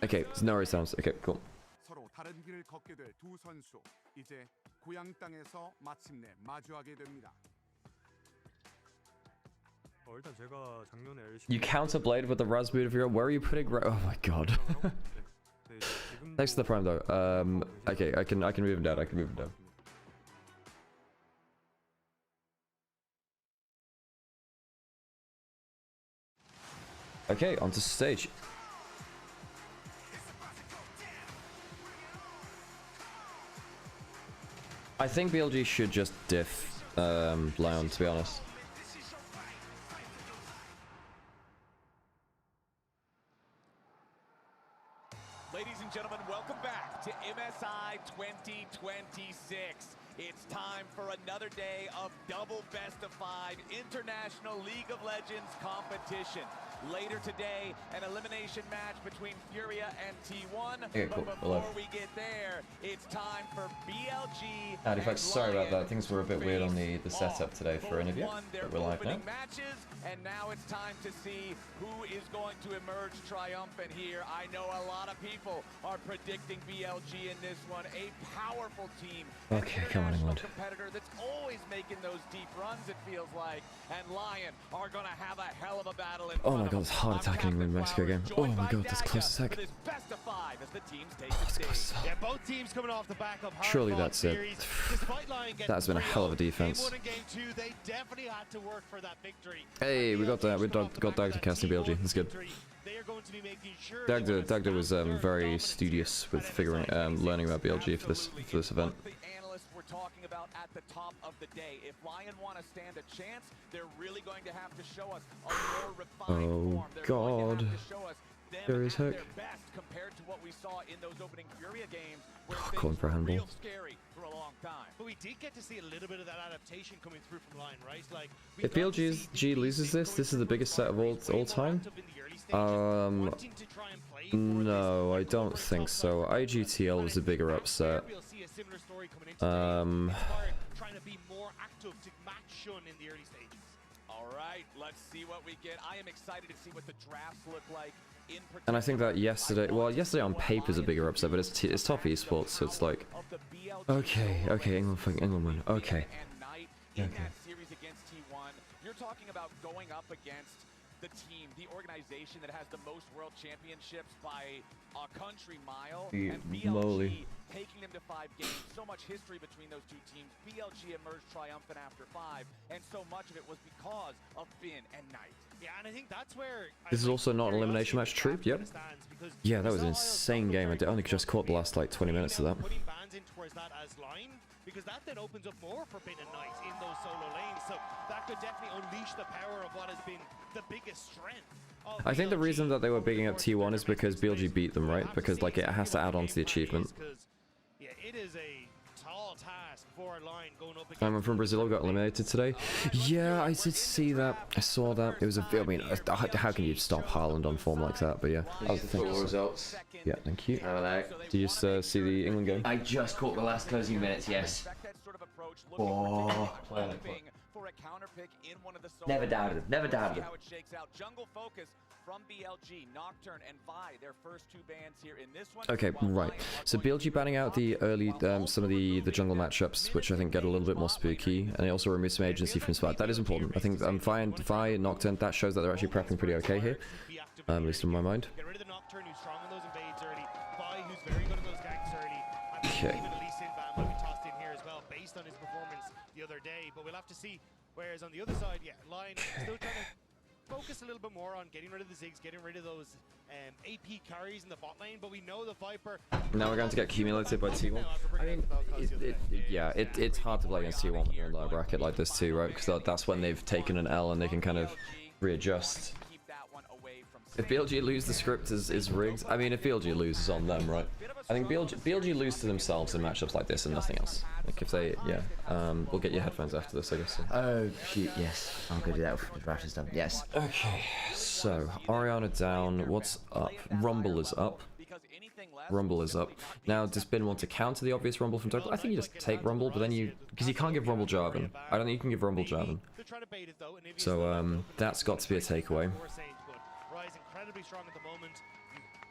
Okay, it's no sounds. Okay, cool. 서로 다른 길을 걷게 될 두 선수 이제 고향 땅에서 마침내 마주하게 됩니다. 일단 제가 작년에 You counterblade with the Raspberry of your. Where are you putting? Oh my god. Thanks to the prime though. Okay, I can move him down. I can move him down. Okay, onto stage. I think BLG should just diff LYON, to be honest. Ladies and gentlemen, welcome back to MSI 2026. It's time for another day of double best of 5 International League of Legends competition. Later today, an elimination match between Furia and T1. Okay, cool. But before we get there, it's time for BLG. And in fact, sorry about that. Things were a bit weird on the setup today for Onivia, but we're live now. Matches, and now it's time to see who is going to emerge triumphant here. I know a lot of people are predicting BLG in this one. A powerful team. Okay, come on, England. Competitor that's always making those deep runs, it feels like. And LYON are going to have a hell of a battle in Oh my god, it's hard attacking England Mexico game. Oh my god, that's close as heck. Best of 5 as the teams take the stage. Yeah, both teams coming off the back of Surely that's it. That's been a hell of a defense. Game 1 and game 2, they definitely had to work for that victory. Hey, we got that. We got Dagda casting BLG. That's good. They are going to be making sure Dagda was very studious with figuring, learning about BLG for this event. Talking about at the top of the day. If LYON want to stand a chance, they're really going to have to show us a more refined form. They're going to have to show us them at their best compared to what we saw in those opening Furia games where things were real scary for a long time. But we did get to see a little bit of that adaptation coming through from LYON, right? Like if BLG loses this is the biggest set of all time. No, I don't think so. IGTL was a bigger upset. Trying to be more active to match Shun in the early stages. All right, let's see what we get. I am excited to see what the drafts look like. And I think that yesterday on paper is a bigger upset, but it's top esports, so it's like, okay, England win, okay. Series against T1, you're talking about going up against the team, the organization that has the most world championships by a country mile, and BLG taking them to 5 games. So much history between those two teams. BLG emerged triumphant after 5, and so much of it was because of Bin and Knight. Yeah, and I think that's where this is also not an elimination match. True. Yep. Yeah, that was an insane game. I only just caught the last like 20 minutes of that. Putting bans in towards that as line, because that then opens up more for Bin and Knight in those solo lanes. So that could definitely unleash the power of what has been the biggest strength. I think the reason that they were bigging up T1 is because BLG beat them, right? Because like it has to add on to the achievement. Yeah, it is a tall task for a line going up against. I'm from Brazil, got eliminated today. Yeah, I did see that. I saw that. It was a. I mean, how can you stop Haaland on form like that? But yeah, I was thinking. Results. Yeah, thank you. Hello. Do you just see the England game? I just caught the last closing minutes. Yes. Oh, never doubted him. Never doubted him. How it shakes out. Jungle Focus from BLG, Nocturne and Vi, their first 2 bans here in this one. Okay, right. So BLG banning out the early, some of the jungle matchups, which I think get a little bit more spooky, and they also remove some agency from Spot. That is important. I think Vi and Nocturne, that shows that they're actually prepping pretty okay here, at least in my mind. Get rid of the Nocturne, who's strong in those invades early. Vi, who's very good in those ganks early. And okay. Even Elise Invan might be tossed in here as well, based on his performance the other day. But we'll have to see. Whereas on the other side, yeah, LYON still trying to focus a little bit more on getting rid of the Ziggs, getting rid of those AP carries in the bot lane, but we know the Viper... Now we're going to get accumulated by T1. I mean, it's hard to play against T1 when you're in a low bracket like this too, right? Because that's when they've taken an L and they can kind of readjust. If BLG lose, the script is rigged. I mean, if BLG loses on them, right? I think BLG lose to themselves in matchups like this and nothing else. Like if they, yeah. We'll get your headphones after this, I guess. So. Oh, shoot, yes. I'll go do that if the draft is done. Yes. Okay, so Oriana down. What's up? Rumble is up. Rumble is up. Now, does Bin want to counter the obvious Rumble from Douglas? I think you just take Rumble, but then you... Because you can't give Rumble Jarvan. I don't think you can give Rumble Jarvan. So, that's got to be a takeaway. Rise incredibly strong at the moment.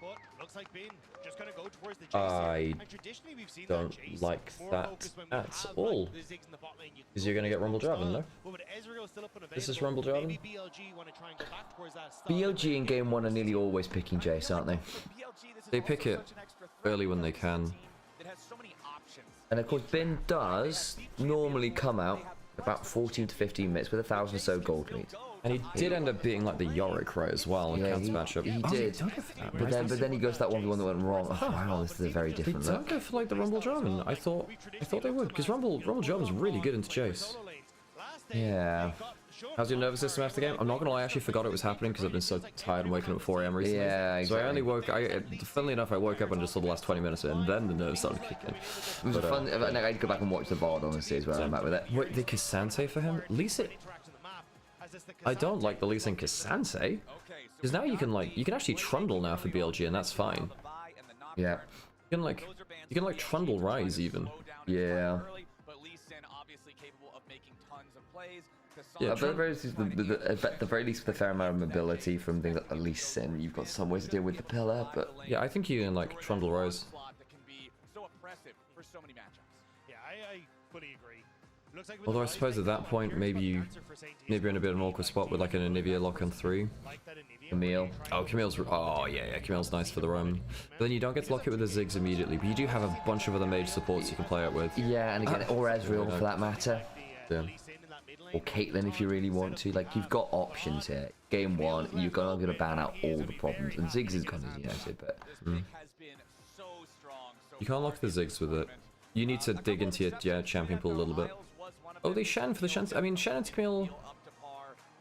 But looks like Bin just gonna go towards the I and traditionally we've seen don't Jace like more that focused when we at have, all. like, the Ziggs in the bot lane. You Because you're gonna get Rumble Draven, no? But with Ezreal still up and This is available, Rumble Draven? maybe BLG want to try and go back towards that style. BLG in game 1 are nearly always picking Jace, aren't they? They pick it early when they can. And of course, Bin does normally come out about 14 to 15 minutes with 1,000 or so gold lead. And he did end up beating like the Yorick, right, as well in Yeah, Cat's matchup. he Oh, did. don't go for that, But right? then he goes to that 1v1 that went wrong. Oh, wow, this is a very They different don't look. go for like the Rumble Draven. I thought they would, because Rumble Draven's really good into Jace. Yeah. How's your nervous system after the game? I'm not gonna lie, I actually forgot it was happening because I've been so tired and waking up at 4 AM recently. Yeah, So exactly. I only woke. Funnily enough, I woke up and just saw the last 20 minutes of it, and then the nerves started kicking. It was fun. I'd go back and watch the VOD, honestly, as well. I'm at with it. Wait, the Cassante for him? Lee I don't like the Lee Sin Cassante. Because now you can actually trundle now for BLG, and that's fine. Yeah. You can like trundle Rise even. Yeah. Yeah, At the very least, with a fair amount of mobility from things like Lee Sin, you've got some ways to deal with the pillar, but yeah, I think you can like trundle Rise. Yeah, I fully agree. Looks like with Although I the suppose Rise at that point, maybe you're in a bit of an awkward spot with like an Onivia lock on 3. like that Onivia, Camille. Oh, yeah, Camille's nice for the roam. But then you don't get to lock it with the Ziggs immediately, but you do have a bunch of other mage supports you can play it with. Yeah, and again, or Ezreal for that matter. Yeah. Or Caitlyn if you really want to. Like, you've got options here. Game 1, you're not going to ban out all the problems. And Ziggs is gone, as you noted, but... You can't lock the Ziggs with it. You need to dig into your champion pool a little bit. Oh, they Shen for the Shen. I mean, Shen and Camille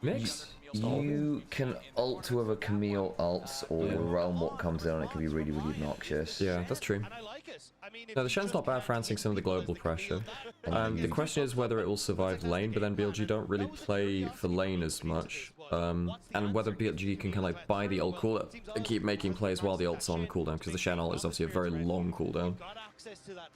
mix? You can ult whoever Camille ults, or realm what comes in on it can be really, really obnoxious. Yeah, that's true. and I like it. I mean, No, the Shen's not bad for answering some of the global pressure. The question is whether it will survive lane, but then BLG don't really play for lane as much. And whether BLG can kind of like buy the ult cooldown and keep making plays while the ult's on cooldown, because the Shen ult is obviously a very long cooldown.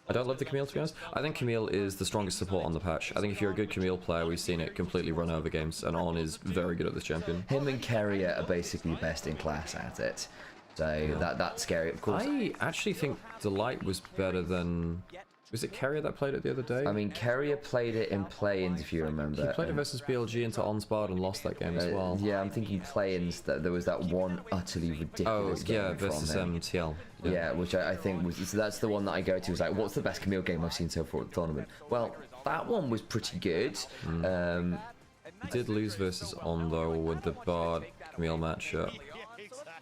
I don't love the Camille, to be honest. I think Camille is the strongest support on the patch. I think if you're a good Camille player, we've seen it completely run over games, and On is very good at this champion. Him and Carrier are basically best in class at it. So that's scary, of course. I actually think Delight was better than... Was it Carrier that played it the other day? I mean, Carrier played it in play-ins, if you remember. He played it versus BLG into Onsbard and lost that game as well. Yeah, I'm thinking play-ins, that there was that one utterly Oh, ridiculous game yeah, versus from him. TL. Yeah, which I think was... So that's the one that I go to. Is like, what's the best Camille game I've seen so far at the tournament? Well, that one was pretty good. He did lose versus On, though, with the Bard Camille matchup.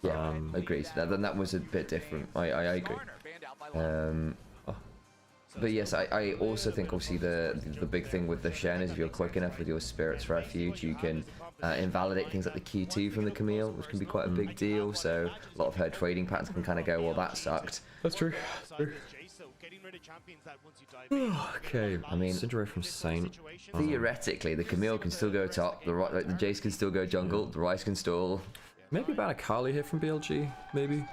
Yeah, agreed. Then that was a bit different. I agree. But yes, I also think obviously the big thing with the Shen is if you're quick enough with your Spirit's Refuge, you can invalidate things like the Q2 from the Camille, which can be quite a big deal. So a lot of her trading patterns can kind of go, well, that sucked. That's true. Okay, I mean, Syndrome from Saint. Theoretically, the Camille can still go top, the Jace can still go jungle, the Rice can stall. Maybe about a Kali here from BLG, maybe?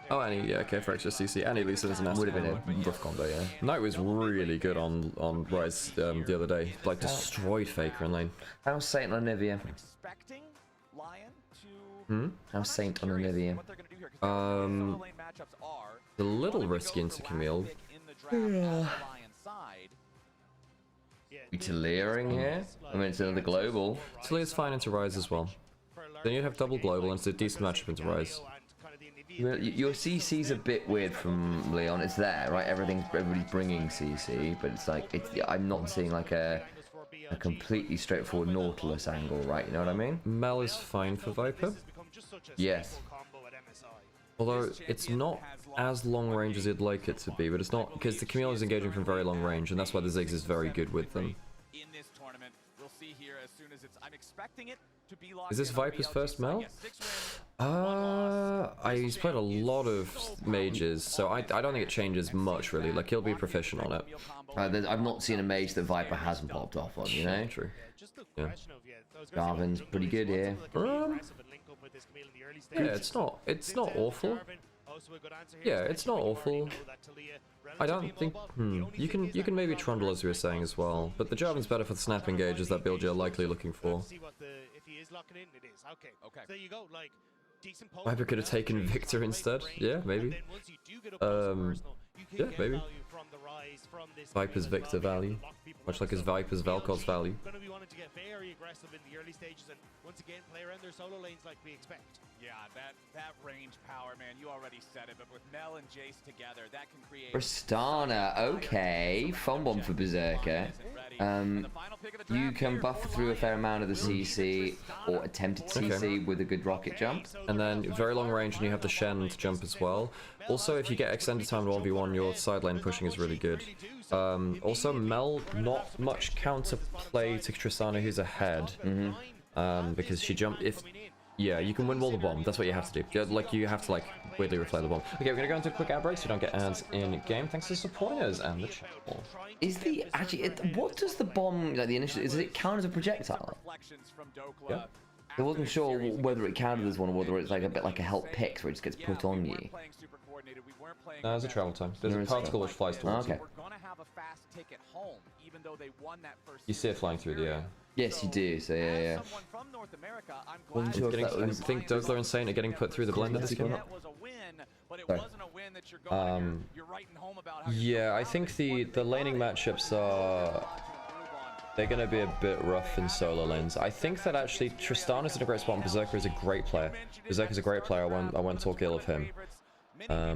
Oh, Annie, yeah, okay, for extra CC. Annie Lisa is an Would have been a rough combo, yeah. Knight was really good on Rise the other day. Like, destroyed Faker in lane. How's Saint on Onivia? Expecting LYON to How's Saint on Onivia? what they're going to do here, 'cause the lane matchups are A little risky into Camille. in the draft on the LYON side. We Teleering here? I mean, it's another global. Talia's fine into Rise as well. Then you'd have double global and it's a decent matchup into Rise. Well, your CC's a bit weird from Leon. It's there, right? Everybody's bringing CC, but it's like I'm not seeing like a completely straightforward Nautilus angle, right? You know what I mean? Mel is fine for Viper. Yes. Although it's not as long range as you'd like it to be, but it's not because the Camille is engaging from very long range, and that's why the Ziggs is very good with them. In this tournament, we'll see here as soon as it's. I'm expecting it to be Is this Viper's first Mel? He's played a lot of mages, so I don't think it changes much really. Like he'll be proficient on it. I've not seen a mage that Viper hasn't popped off on, you know? True. Yeah. Garvin's pretty good here. Yeah, it's not awful. Yeah, it's not awful. I don't think. You can maybe trundle as you were saying as well, but the Jarvan's better for the snap engages that BLG are likely looking for. If he is locking in, it is. Okay. Okay. There you go. Like, decent Viper could have taken Victor instead. Yeah, maybe. Yeah, maybe. Viper's Victor value, much like his Viper's Vel'Koz's value. Going to be wanting to get very aggressive in the early stages and once again play around their solo lanes like we expect. Yeah, that range power, man, you already said it, but with Mel and Jace together, that can create... Tristana, okay. Fun one for Berserker. You can buff through a fair amount of the CC or attempted CC with a good rocket jump. And then very long range, and you have the Shen to jump as well. Also, if you get extended time 1v1, your side lane pushing is really good. Also, Mel, not much counterplay to Tristana, who's ahead. Because she jumped... Yeah, you can win wall the bomb. That's what you have to do. Like, you have to, like, weirdly replay the bomb. Okay, we're gonna go into a quick ad break so you don't get ads in game. Thanks for supporting us and the channel. Is the... Actually, what does the bomb, like, the initial... Does it count as a projectile? Yeah. I wasn't sure whether it counted as one or whether it's like a bit like a help pick where it just gets put on you. No, there's a travel time. There's a particle which flies towards you. You see it flying through the air. Yes, you do. So yeah. I think Douglas and Saint are getting put through the blender this game. Yeah, I think the laning matchups are... They're going to be a bit rough in solo lanes. I think that actually Tristana's in a great spot and Berserker is a great player. Berserker's a great player. I won't talk ill of him. Yeah.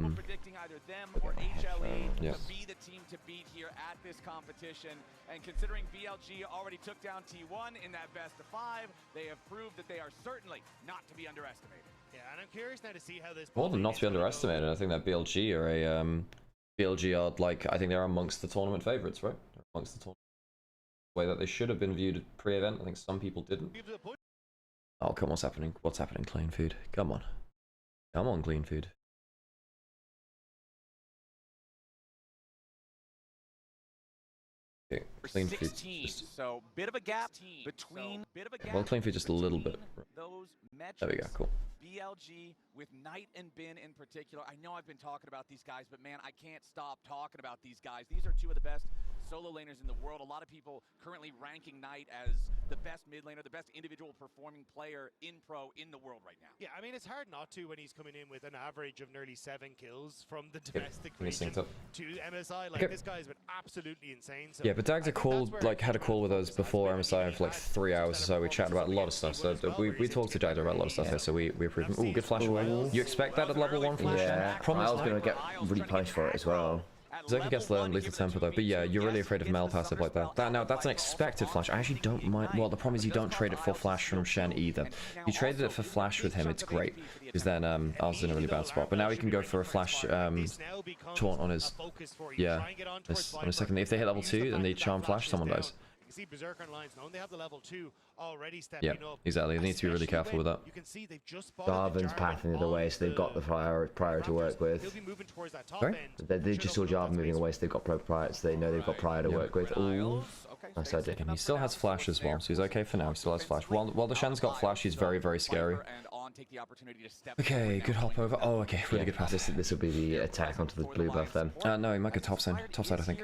Be the team to beat here at this competition, and considering BLG already took down T1 in that best of 5, they have proved that they are certainly not to be underestimated. Yeah, and I'm curious now to see how this... More than not to be underestimated, I think that BLG are a BLG are like, I think they're amongst the tournament favorites, right? They're amongst the tournament. The way that they should have been viewed pre-event. I think some people didn't. Oh, come on, what's happening? What's happening? Clean food. Come on. Come on, clean food. Okay, clean food. So bit of a gap between Well, clean food just a little bit. Those There we go, cool. BLG with Knight and Bin in particular. I know I've been talking about these guys, but man, I can't stop talking about these guys. These are two of the best solo laners in the world. A lot of people currently ranking Knight as the best mid laner, the best individual performing player in pro in the world right now. Yeah, I mean, it's hard not to when he's coming in with an average of nearly 7 kills from the domestic region to MSI. Like, this guy's been absolutely insane. So yeah, but Dagda had a call with us before MSI for like 3 hours or so. We chatted about a lot of stuff. So we talked to Dagda about a lot of stuff here. So we approved him. Ooh, good flash away. You expect that at level 1 flash? Yeah, I was going to get really punished for it as well. Berserker gets low on lethal tempo though, but yeah, you're really afraid of Mel passive like that. Now, that's an expected flash. I actually don't mind. Well, the problem is you don't trade it for flash from Shen either. You traded it for flash with him, it's great. Because then I was in a really bad spot. But now he can go for a flash taunt on his... Yeah, on his second. If they hit level 2 and they charm flash, someone dies. See Berserker and Lions known they have the level 2 already stepping up. Exactly. They need to be really careful with that. You can see they've just Jarvan's pathing the other way, so they've got the prior to work with. He'll be moving towards that top end. They just saw Jarvan moving away, so they've got prior, so they know they've got prior to work with. Ooh. Nice idea. And he still has flash as well, so he's okay for now. He still has flash. While the Shen's got flash, he's very, very scary. Okay, good hop over. Oh, okay, really good pass. This will be the attack onto the blue buff then. No, he might go top side. Top side, I think.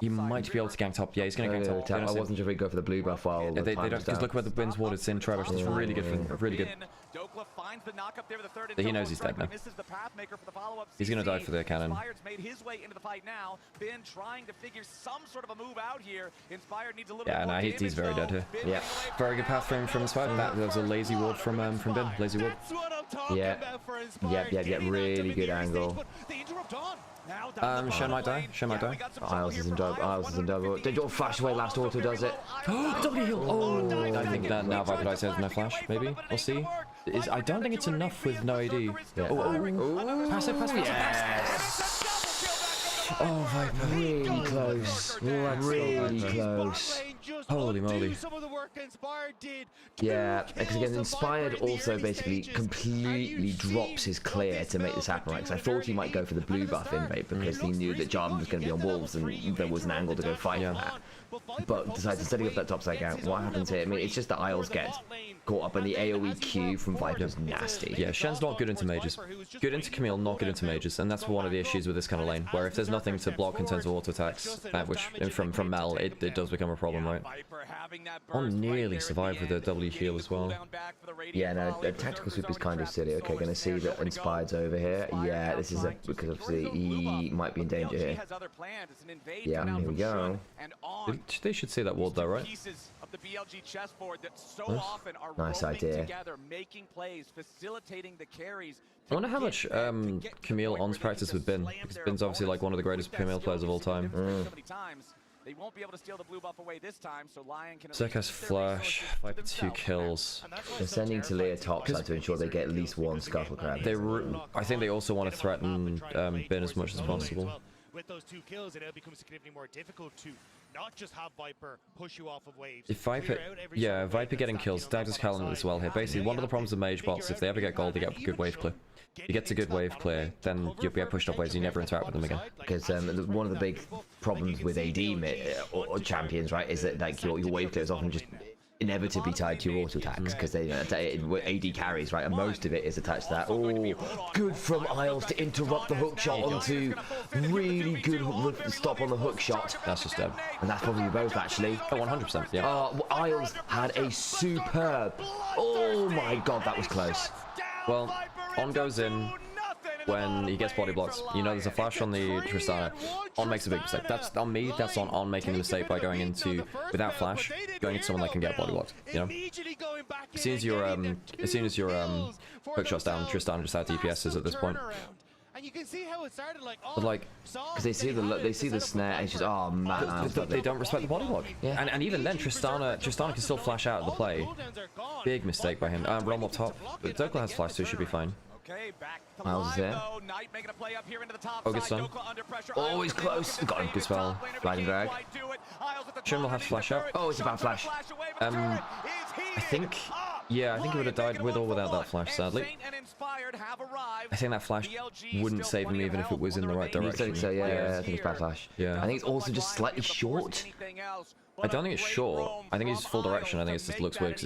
He might be able to gank top. Yeah, he's gonna gank top. I wasn't sure if he'd go for the blue buff while they don't, because look where the wind's ward. It's in Trevor's. It's really good for him. Really good. He knows he's dead now. He's gonna die for the cannon. Yeah, no, he's very dead here. Yeah, very good path from Inspired. That was a lazy ward from Bin. Lazy ward. Yeah, really good angle. Shen might die. Isles is in double. Did your flash away last auto does it? W heal. Oh, I think that now Viper dies, has no flash. Maybe we'll see. I don't think it's enough with no AD. Yeah. Passive. Yes. Oh, Viper. Really close. Really close. Holy moly. Yeah, because again, Inspired also basically completely drops his clear to make this happen, right? Because I thought he might go for the blue buff invade because he knew that Jarvan was going to be on wolves and there was an angle to go fight that. But decides instead of up that top side out, what happens here? I mean, it's just that Isles gets caught up in the AoE Q from Viper is nasty. Yeah, Shen's not good into mages. Good into Camille, not good into mages, and that's one of the issues with this kind of lane, where if there's nothing to block in terms of auto attacks, which from Mel, it does become a problem, right? On nearly survived with the W heal as well. Yeah, no, the tactical sweep is kind of silly. Okay, gonna see that Inspired's over here. Yeah, this is because obviously he might be in danger here. Yeah, here we go. They should see that ward though, right? The BLG chessboard that so Nice. often are Nice rolling idea. together, making plays, facilitating the carries. I wonder how much Camille On's practice with Bin. Because Bin's obviously like one of the greatest Camille players of all time. They won't be able to steal the blue buff away this time, so Lion can Zerk has flash, Viper 2 kills. They're sending Talia topside to ensure they get at least one Scuttle Crab. I think they also want to threaten Bin as much as possible. With those 2 kills, it becomes significantly more difficult to not just have Viper push you off of waves. If Viper, yeah, Viper getting kills, Dagger's calling as well here. Basically, one of the problems with mage bots, if they ever get gold, they get good wave clear. You get to good wave clear, then you'll get pushed off waves, you never interact with them again. Because one of the big problems with AD or champions, right, is that like your wave clear is often just inevitably tied to your auto attacks because they AD carries, right, and most of it is attached to that. Oh, good from Isles to interrupt the hook shot onto really good stop on the hook shot. That's just dead. And that's probably both actually. Oh, 100%, yeah. Isles had a superb. Oh my god, that was close. Well, On goes in when he gets body blocked. You know there's a flash on the Tristana. On makes a big mistake. That's on me. That's on making the mistake by going into without flash, going into someone that can get body blocked. You know, as soon as your hook shots down, Tristana just out DPSs at this point. And you can see how it started But like, because they see the snare and it's just, oh man, they don't respect the body block. Yeah. And even then, Tristana can still flash out of the play. Big mistake by him. Realm up top. But Dokla has flash, so he should be fine. Miles is there. Oh, good stun. Oh, he's close. Got him. Good spell. Blinding drag. Shin will have to flash out. Oh, it's a bad flash. I think he would have died with or without that flash, sadly. I think that flash wouldn't save him even if it was in the right direction. So yeah, I think it's bad flash. Yeah. I think it's also just slightly short. I don't think it's short. I think it's full direction. I think it just looks weird.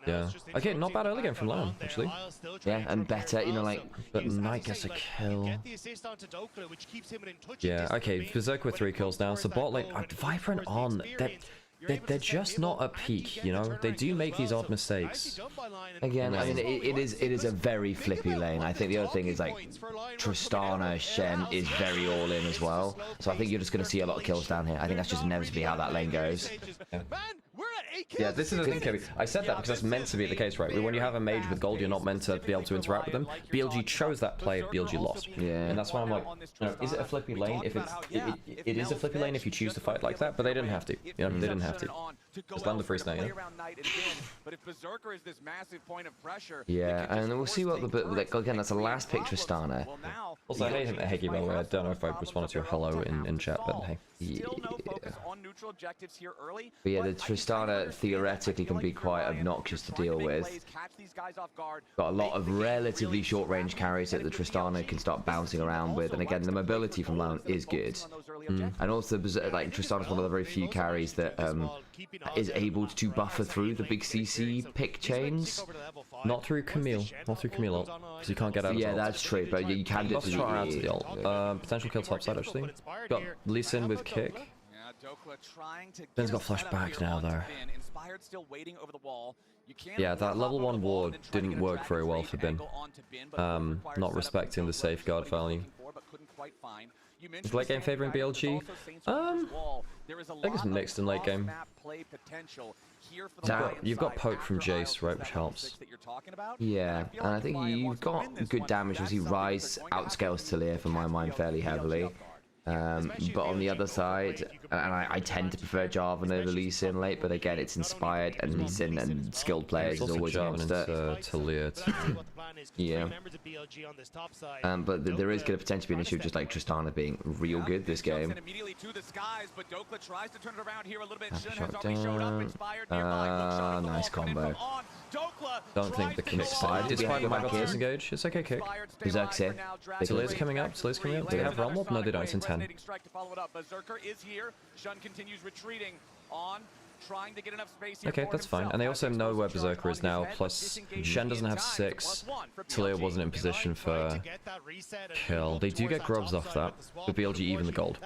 Yeah. Okay, not bad early game from LYON, actually. Yeah, and better, you know, like. But Knight gets a kill. Yeah, okay, Berserk with 3 kills now. So bot lane, Viper and On, they're just not at peak, you know? They do make these odd mistakes. Again, I mean, it is a very flippy lane. I think the other thing is, like, Tristana, Shen is very all in as well. So I think you're just going to see a lot of kills down here. I think that's just inevitably how that lane goes. Yeah, this is the thing, Kevin. I said that because that's meant to be the case, right? When you have a mage with gold, you're not meant to be able to interact with them. BLG chose that play, BLG lost. Yeah. And that's why I'm like, you know, is it a flippy lane? If it is a flippy lane if you choose to fight like that, but they didn't have to. You know, they didn't have to. Just land the free snare, you know? Yeah, and we'll see what the like again. That's the last picture, Tristana. Also, I hate Heggy, by the way. I don't know if I responded to your hello in chat, but hey. Yeah. But yeah, the Tristana theoretically can be quite obnoxious to deal with. Got a lot of relatively short range carries that the Tristana can start bouncing around with, and again, the mobility from LYON is good. And also, like, Tristana's one of the very few carries that is able to buffer through the big CC pick chains. Not through Camille. Not through Camille ult, because you can't get out of Yeah, that's true, but you can do it through the ult. Potential kill topside, actually. Got Lee Sin with kick. Ben's got flash back now, though. Yeah, that level 1 ward didn't work very well for Ben. Not respecting the safeguard value. Is late game favoring BLG? I think it's mixed in late game. You've got poke from Jace, right, which helps. Yeah, and I think you've got good damage. Obviously, Rise outscales Talia for my mind fairly heavily. But on the other side, and I tend to prefer Jarvan over Lee Sin late, but again, it's inspired, and Lee Sin and skilled players is always a monster. Talia. Yeah. But there is going to potentially be an issue of just like Tristana being real good this game. Shot down. Nice combo. Don't think the kick's fine. It's fine, might be disengage. It's okay, kick. Berserk's here. Talia's coming up. Talia's coming up. Do they have Realm Warp? No, they don't. It's in 10. Okay, that's fine. And they also know where Berserker is now, plus Shen doesn't have 6. Talia wasn't in position for kill. They do get grubs off that, but BLG even the gold.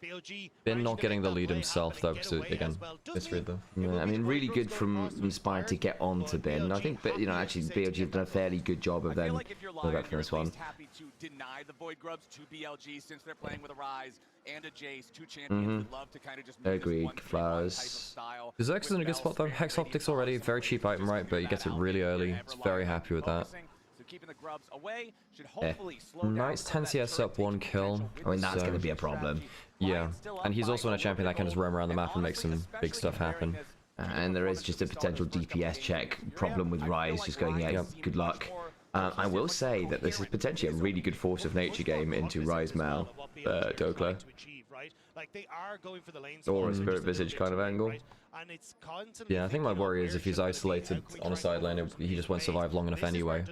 BLG Bin not getting the lead himself though, because again, misread though. Yeah, I mean, really good from Inspired to get on to Bin. I think, but you know, actually, BLG have done a fairly good job of them going back from this one. Happy to deny the Void Grubs to BLG since they're playing with a Rise and a Jace, two champions that love to kind of just move Agreed, this 1-3-1 Flowers. type of style. Berserk is in a good spot though. Hex Optics already, very cheap item, right? But you get it really early. It's very happy with that. So keeping the grubs away should hopefully slow down Nice some 10 of that CS up, 1 kill. I mean, that's So, going to be a problem. yeah, and he's also in a champion that can just roam around the map and make some big stuff happen. And there is just a potential DPS check problem with Rise, just going, yeah, good luck. I will say that this is potentially a really good force of nature game into Rise Mal, Dokla. Or a Spirit Visage kind of angle. Yeah, I think my worry is if he's isolated on a side lane, he just won't survive long enough anyway.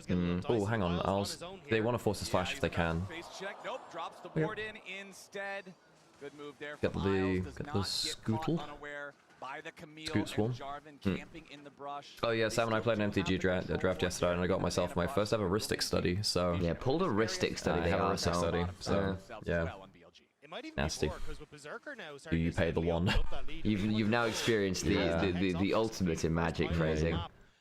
Oh, hang on, they want to force his flash if they can. Get the Scootle. Scoot Swarm. Oh yeah, Sam and I played an MTG draft yesterday, and I got myself my first ever Ristic study. So yeah, pulled a Ristic study. I have a Ristic study. So yeah, nasty. Do you pay the one? You've now experienced the ultimate in Magic phrasing.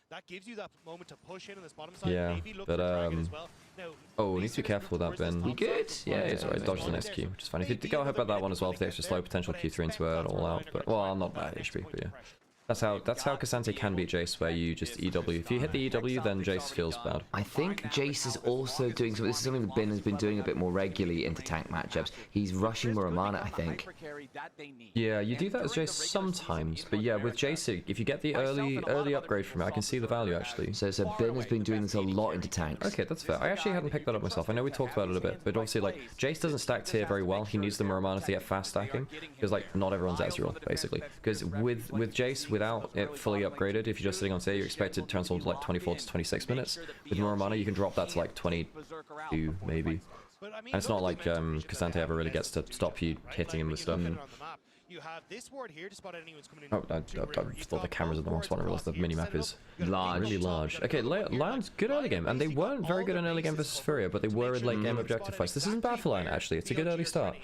That gives you that moment to push in on this bottom side. Yeah, Maybe look but for Dragon as well. Now, oh, need to be careful with that, Ben. You good? Yeah, it's alright. Dodge the next Q, which is fine. If you go ahead about that one as well, for the extra slow potential Q3 into it all out. But well, I'm not bad HP, but yeah. That's how Cassante can beat Jace, where you just EW. If you hit the EW, then Jace feels bad. I think Jace is also doing something. This is something that Ben has been doing a bit more regularly into tank matchups. He's rushing Muramana, I think. Yeah, you do that as Jace sometimes, but yeah, with Jace, if you get the early upgrade from it, I can see the value actually. So Ben has been doing this a lot into tanks. Okay, that's fair. I actually hadn't picked that up myself. I know we talked about it a bit, but obviously like Jace doesn't stack tier very well. He needs the Muramana to get fast stacking, because like not everyone's Ezreal basically. Because with Jace, without it fully upgraded, if you're just sitting on tier, you expect it to transform to like 24 to 26 minutes. With Muramana, you can drop that to like 22 maybe. And it's not like Cassante ever really gets to stop you hitting him with stuff. You have this ward here to spot anyone's coming in. Oh, I thought the cameras in the wrong spot. I realized the minimap is large. Really large. Okay, LYON's good early game, and they weren't very good in early game versus Furia, but they were in late game objective fights. This isn't bad for LYON actually. It's a good early start.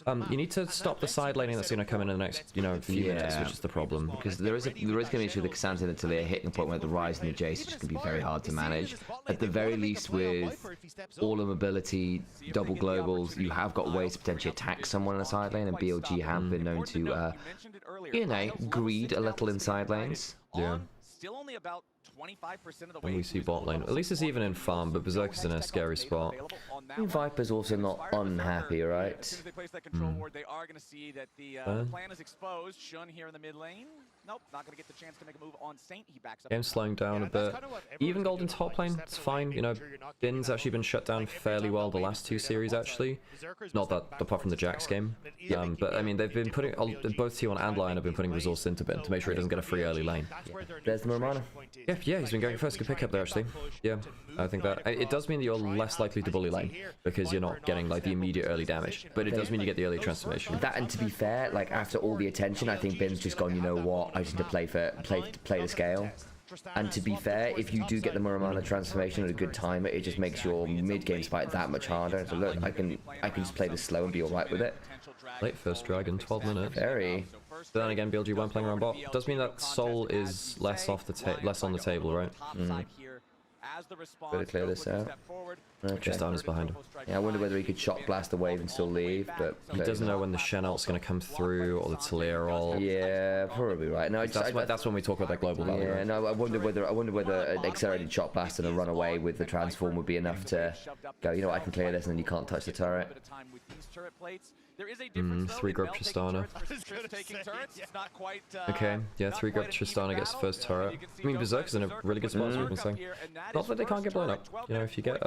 You need to stop the side laning that's going to come in the next, few minutes, which is the problem. Because there is going to be an issue with the Cassante and the Talia hitting a point where the Rise and the Jace is just going to be very hard to manage. At the very least, with all the mobility, double globals, you have got ways to potentially attack someone in a side lane, and BLG have been known to greed a little in side lanes. Yeah. Still only about 25% of the When we see bot lane, at least it's even in farm, but Berserk is in a scary spot. I mean, Viper's also not unhappy, right? As soon as they place that control ward, they are going to see that the plan is exposed. Shun here in the mid lane. Nope, not going to get the chance to make a move on Saint. He backs up. Game's slowing down a bit. Even Golden top lane, it's fine. Bin's actually been shut down fairly well the last 2 series actually. Not that apart from the Jax game. But I mean, they've been putting both T1 and LYON have been putting resource into Bin to make sure he doesn't get a free early lane. There's the Muramana. Yeah, he's been going first. Good pick up there actually. Yeah, I think that it does mean that you're less likely to bully lane because you're not getting like the immediate early damage. But it does mean you get the early transformation. That, and to be fair, like after all the attention, I think Bin's just gone, you know what, I just need to play the scale. And to be fair, if you do get the Muramana transformation at a good time, it just makes your mid-game fight that much harder. So look, I can just play this slow and be alright with it. Late first dragon, 12 minutes. Very. But then again, BLG weren't playing around bot. Does mean that Soul is less on the table, right? Better clear this out. Okay. Just down is behind him. Yeah, I wonder whether he could shock blast the wave and still leave, but he doesn't know when the Shen ult's going to come through or the Talia ult. Yeah, probably right. No, that's when we talk about that global value. Yeah, right? no, I wonder whether an accelerated shock blast and a run away with the transform would be enough to go, you know what, I can clear this, and then you can't touch the turret. 3 grub Tristana. Okay, yeah, 3 grub Tristana gets the first turret. I mean, Berserk's in a really good spot, as we've been saying. Not that they can't get blown up. If you get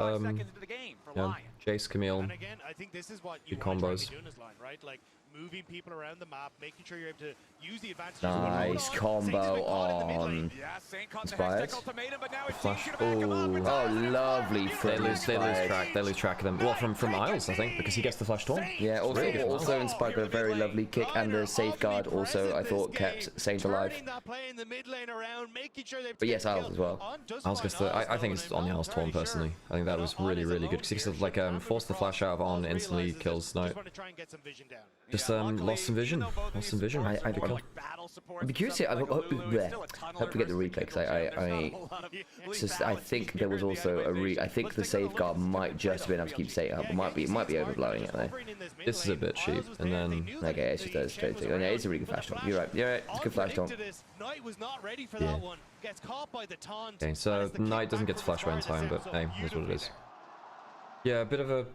Jace, Camille, good combos. Moving people around the map, making sure you're able to use the advantage. Nice combo on Inspired. Flash. Oh, lovely. They lose track of them. Well, from Isles, I think, because he gets the flash torn. Yeah, also Inspired got a very lovely kick, and the safeguard also, I thought, kept Saint alive. But yes, Isles as well. Isles gets the. I think it's on the Isles torn personally. I think that was really good because he sort of like forced the flash out of on, instantly kills Snipe. Just lost some vision. Lost some vision. I'd be curious to I hope we get the replay, because I think there was also I think the safeguard might just have been able to keep Satan up. It might be overblowing it though. This is a bit cheap, and then Okay, it's just a straight thing. Oh, yeah, it's a really good flash talk. You're right. It's a good flash talk. yeah. Okay, so Knight doesn't get to flash away in time, but hey, here's what it is. Yeah, a bit of a...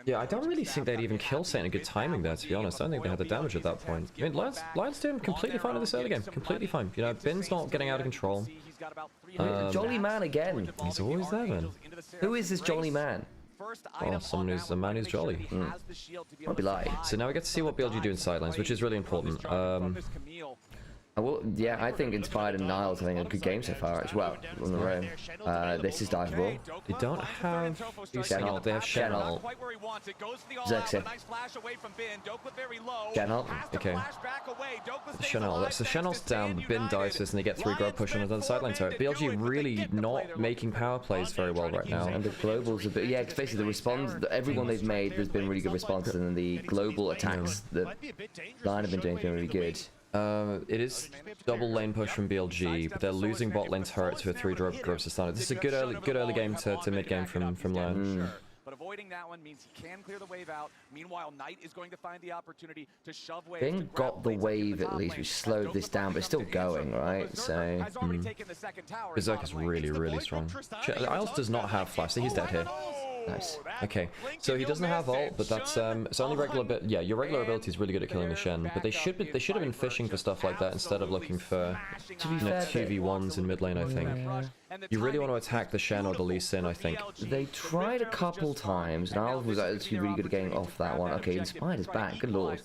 Yeah, I don't really think they'd even kill Satan in good timing there, to be honest. I don't think they had the damage at that point. I mean, Lion's doing completely fine in this early game. Completely fine. You know, Bin's not getting out of control. Jolly man again. He's always there, man. Who is this jolly man? Well, someone who's a man who's jolly. Might be lying. So now we get to see what BLG do in sidelines, which is really important. Yeah, I think Inspired and Niles having a good game so far, actually. Well, on the road. This is diveable. They don't have Shenalt, they have Shenalt. Xerxia. Shenalt. Okay. Shenalt. So Shenalt's down, the Bin dives this, and they get 3 grub push on another sideline turret. BLG really not making power plays very well right now. And the globals a bit, yeah, because basically the response, everyone they've made, there's been really good responses, and then the global attacks that Lion have been doing have been really good. It is double lane push from BLG, but they're losing bot lane turret to a 3 grub Sistana. This is a good early game to mid game from Lion. But avoiding that one means he can clear the wave out. Meanwhile, Knight is going to find the opportunity to shove waves. Bin got the wave at least, which slowed this down, but it's still going, right? So Berserk is really strong. Isles does not have flash, so he's dead here. Nice. Okay, so he doesn't have ult, but that's it's only regular bit. Yeah, your regular ability is really good at killing the Shen, but they should have been fishing for stuff like that instead of looking for 2v1s in mid lane. I think you really want to attack the Shen or the Lee Sin. I think they tried a couple times, and Isles was actually really good at getting off that one. Okay, Inspired is back. Good lord,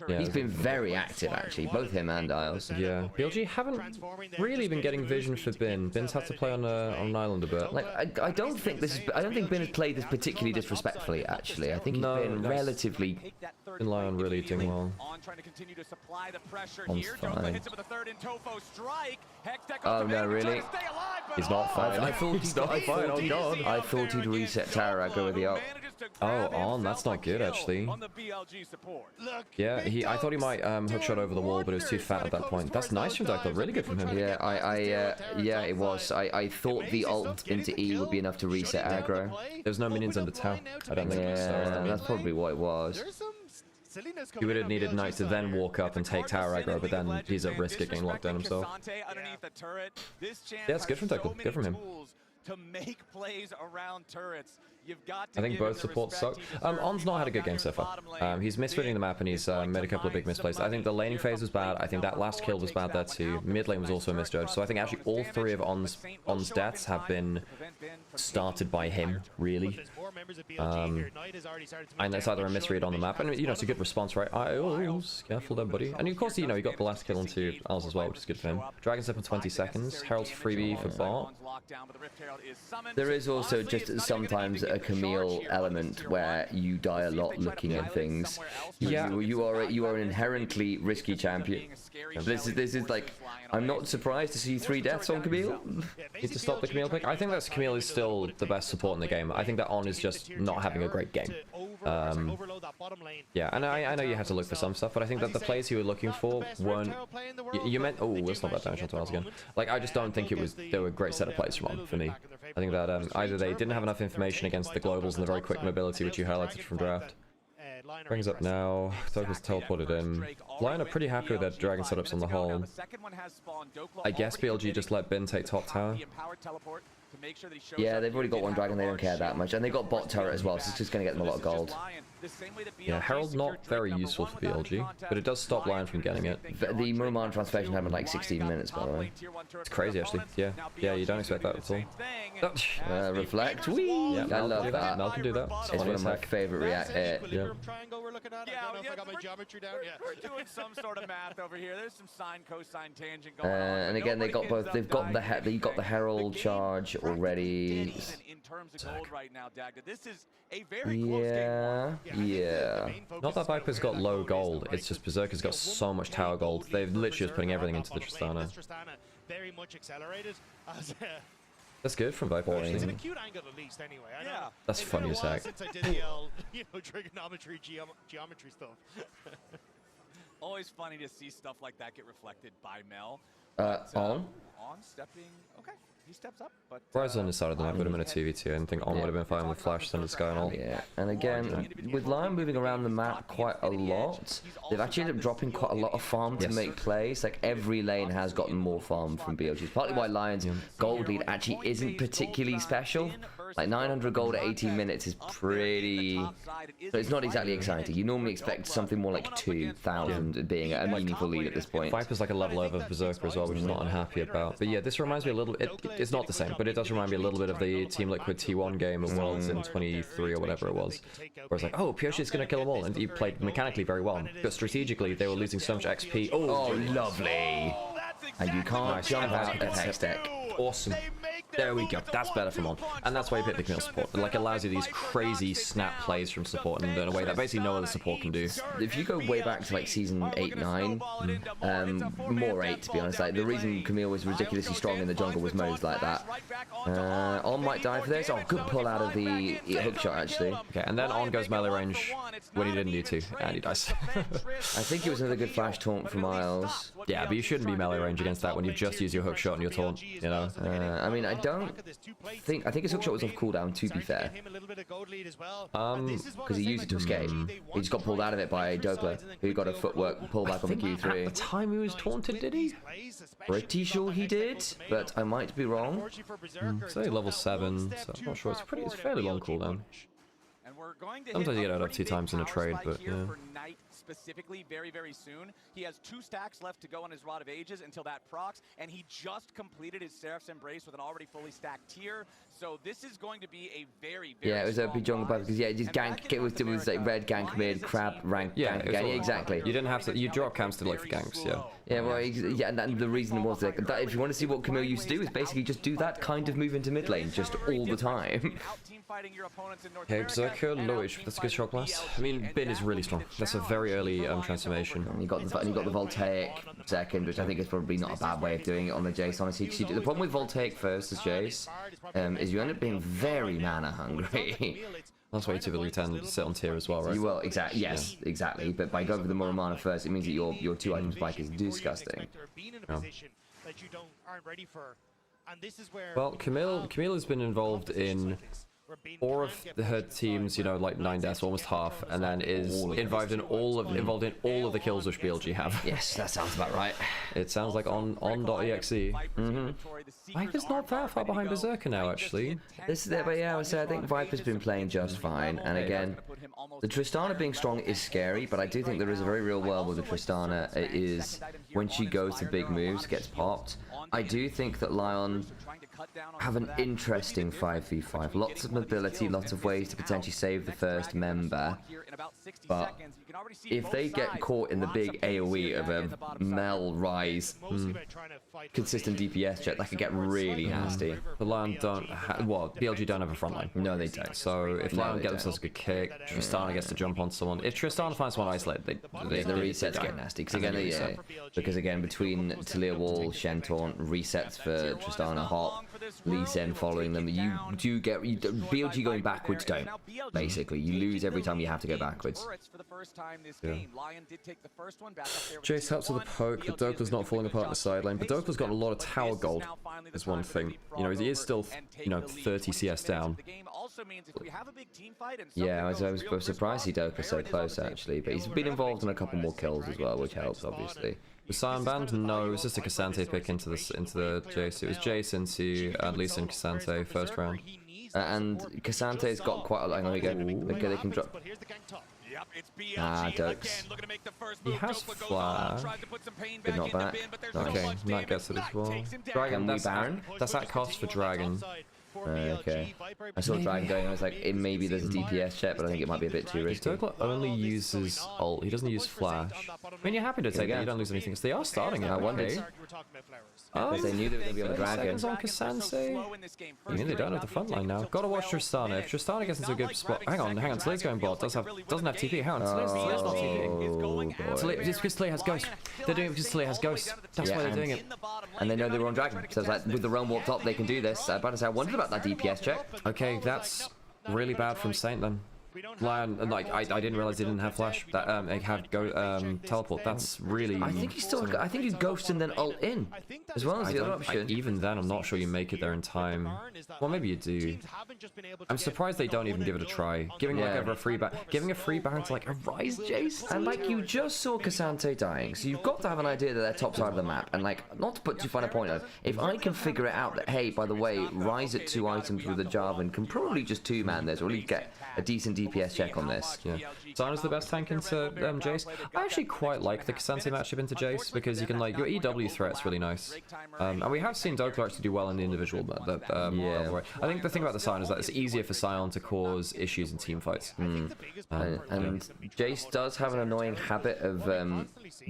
yeah. He's been very active actually, both him and Isles. Yeah, BLG haven't really been getting vision for Bin. Bin's had to play on an island a bit. Like I don't think Bin has played this particularly disrespectfully, actually. I think he's been relatively... In LYON really doing well. On fine. Oh no, really? He's not fine. I thought he's not fine, oh god. I thought he'd reset Tower aggro with the ult. Oh, on, that's not good actually. Yeah, I thought he might hookshot over the wall, but it was too fat at that point. That's nice from Dyke, really good from him. Yeah, yeah, it was. I thought the ult into E would be enough to reset aggro. There's no minions under tower. I don't think so. That's probably what it was. He would have needed Knight to then walk up and take tower aggro, but then he's at risk of getting locked down himself. Yeah, it's good from Dyke, good from him. To make plays around turrets. I think both supports suck. On's not had a good game so far. He's misreading the map and he's made a couple of big misplays. I think the laning phase was bad. I think that last kill was bad there too. Mid lane was also a misjudge. So I think actually all 3 of On's deaths have been started by him, really. And that's either a misread on the map. And you know, it's a good response, right? Careful there, buddy. And of course, you know, he got the last kill onto Als as well, which is good for him. Dragon step in 20 seconds. Herald's freebie for bot. There is also just sometimes a Camille element where you die a lot looking at things. Yeah, you are an inherently risky champion. This is like, I'm not surprised to see 3 deaths on Camille. Need to stop the Camille pick. I think that Camille is still the best support in the game. I think that On is just not having a great game. Yeah, and I know you have to look for some stuff, but I think that the plays you were looking for weren't. You meant, oh, it's not that damage onto Als again. Like, I just don't think they were a great set of plays from On for me. I think that either they didn't have enough information against the globals and the very quick mobility which you highlighted from draft. Brings up now. Token's teleported in. LYON are pretty happy with their dragon setups on the whole. I guess BLG just let Bin take top tower. Yeah, they've already got 1 dragon, they don't care that much. And they got bot turret as well, so it's just going to get them a lot of gold. Yeah, Herald not very useful for BLG, but it does stop LYON from getting it. The Muramana transformation happened like 16 minutes, by the way. It's crazy, actually. Yeah, you don't expect that at all. Reflect, whee! Yeah, I love that. Mel can do that. It's one of my favorite react. Yeah, we're doing some sort of math over here. There's some sine, cosine, tangent going on. And again, they've got the Herald charge already. In terms of gold right now, Dagda. This is a very close game. Yeah. Not that Viper's got low gold, it's just Berserker's got so much tower gold. They're literally just putting everything into the Tristana. Very much accelerated. That's good from Viper. It's a cute angle at least, anyway. I know. That's funny as heck. Since I did the trigonometry, geometry stuff. Always funny to see stuff like that get reflected by Mel. On? On stepping. Okay, he steps up, but Rise on his side of the map, would have been a 2v2, and I think On would have been fine with Flash, Thunder Sky and all. Yeah, and again, with LYON moving around the map quite a lot, they've actually ended up dropping quite a lot of farm to make plays. Like, every lane has gotten more farm from BLG. It's partly why LYON's gold lead actually isn't particularly special. Like, 900 gold at 18 minutes is pretty... So it's not exactly exciting. You normally expect something more like 2,000 being a meaningful lead at this point. Viper's like a level over Berserker as well, which I'm not unhappy about. But yeah, this reminds me a little... It's not the same, but it does remind me a little bit of the Team Liquid T1 game at Worlds in 23 or whatever it was. Where it's like, oh, Pioche's going to kill them all, and you played mechanically very well. But strategically, they were losing so much XP. Oh, lovely! And you can't jump out of Hex Deck. Awesome. There we go. That's better from On. And that's why you pick the Camille support. It like allows you these crazy snap plays from support in a way that basically no other support can do. If you go way back to like season 8, 9, more 8 to be honest, like the reason Camille was ridiculously strong in the jungle was modes like that. On might die for this. Oh, good pull out of the hookshot actually. Okay, and then On goes melee range when he didn't need to, and he dies. I think it was another good flash taunt from Miles. Yeah, but you shouldn't be melee range against that when you've just used your hookshot and your taunt, you know? I mean, I think his hookshot was off cooldown, to be fair. Because he used it to escape. He just got pulled out of it by Doppler, who got a footwork pullback on the Q3. At the time he was taunted, did he? Pretty sure he did, but I might be wrong. Say level 7, so I'm not sure. It's fairly long cooldown. Sometimes you get it up 2 times in a trade, but yeah. Specifically very soon. He has 2 stacks left to go on his Rod of Ages until that procs, and he just completed his Seraph's Embrace with an already fully stacked tier. So this is going to be a very yeah, it was a big jungle buff because yeah, just gank. It was like red gank mid, crab rank gank. Yeah, exactly. You didn't have to. You drop camps to like for ganks, yeah. Yeah, well, yeah, and the reason was like that. If you want to see what Camille used to do, is basically just do that kind of move into mid lane just all the time. Okay, Berserker, lowish. That's a good shock blast. I mean, Bin is really strong. That's a very early transformation. And you got the Voltaic second, which I think is probably not a bad way of doing it on the Jace. Honestly, the problem with Voltaic first as Jace is you end up being very mana hungry. That's why you typically tend to sit on tier as well, right? You will, exactly. Yes, exactly. But by going for the more mana first, it means that your 2 item spike is disgusting. Yeah. Well, Camille has been involved in 4 of her teams, you know, like 9 deaths, almost half, and then is involved in all of the kills which BLG have. Yes, that sounds about right. It sounds like on.exe. Viper's not that far behind Berserker now, actually. But yeah, I think Viper's been playing just fine. And again, the Tristana being strong is scary, but I do think there is a very real world where the Tristana is when she goes to big moves, gets popped. I do think that LYON have an interesting 5v5. Lots of mobility, lots of ways to potentially save the first member. But if they get caught in the big AoE of a Mel Rise consistent DPS check, that could get really nasty. But LYON don't have... What? BLG don't have a front line. No, they don't. So if LYON get themselves a good kick, Tristana gets to jump on someone. If Tristana finds someone isolated, the resets get nasty. Because again, between Talia Wall, Shen Taunt, resets for Tristana Hop, Lee Sin following them, you do get... BLG going backwards don't. Basically, you lose every time you have to go backwards. Yeah. Jace helps with the poke, but Doppler's not falling apart in the side lane. But Doppler's got a lot of tower gold, is one thing. You know, he is still, you know, 30 CS down. Yeah, I was surprised he Doppler so close, actually. But he's been involved in a couple more kills as well, which helps, obviously. Was Sion banned? No, it was just a Cassante pick into the Jace. It was Jace into Lee Sin Cassante first round. And Cassante's got quite a lot. Hang on, here we go. Okay, they can drop. Ah, Dokes. He has flash. But not that. Okay, Matt gets it as well. Dragon, that's Baron. That's at cost for Dragon. Okay. I saw Dragon going, I was like, maybe there's a DPS check, but I think it might be a bit too risky. Doppler only uses ult, he doesn't use flash. I mean, you're happy to take that, you don't lose anything, because they are starting it. I wondered. Because they knew they were going to be on the Dragon. Seconds on Cassante? I mean, they don't have the front line now. Gotta watch Tristana. If Tristana gets into a good spot... Hang on, Slade's going bot. Doesn't have TP. Hang on, Slade's not TP. It's because Slade has Ghost. They're doing it because Slade has Ghost. That's why they're doing it. And they know they were on Dragon. So it's like, with the realm warped up, they can do this. But I wondered about that DPS check. Okay, that's really bad from Saint then. Lion, like I didn't realize they didn't have flash. That they have go teleport. That's really. I think he's still. I think he's ghost and then ult in, as well as the other option. Even then, I'm not sure you make it there in time. Well, maybe you do. I'm surprised they don't even give it a try. Giving like a free baron to like a Rise Jace. And like you just saw Cassante dying, so you've got to have an idea that they're top side of the map. And like, not to put too fine a point on it, if I can figure it out that hey, by the way, Rise at 2 items with a Jarvan can probably just 2-man this, or at least get a decent DPS check on this. Yeah. Zana's the best tank into Jace. I actually quite like the Cassante matchup into Jace because you can like your EW threat's really nice. And we have seen Doppler actually do well in the individual. I think the thing about the Sion is that it's easier for Sion to cause issues in team fights. And Jace does have an annoying habit of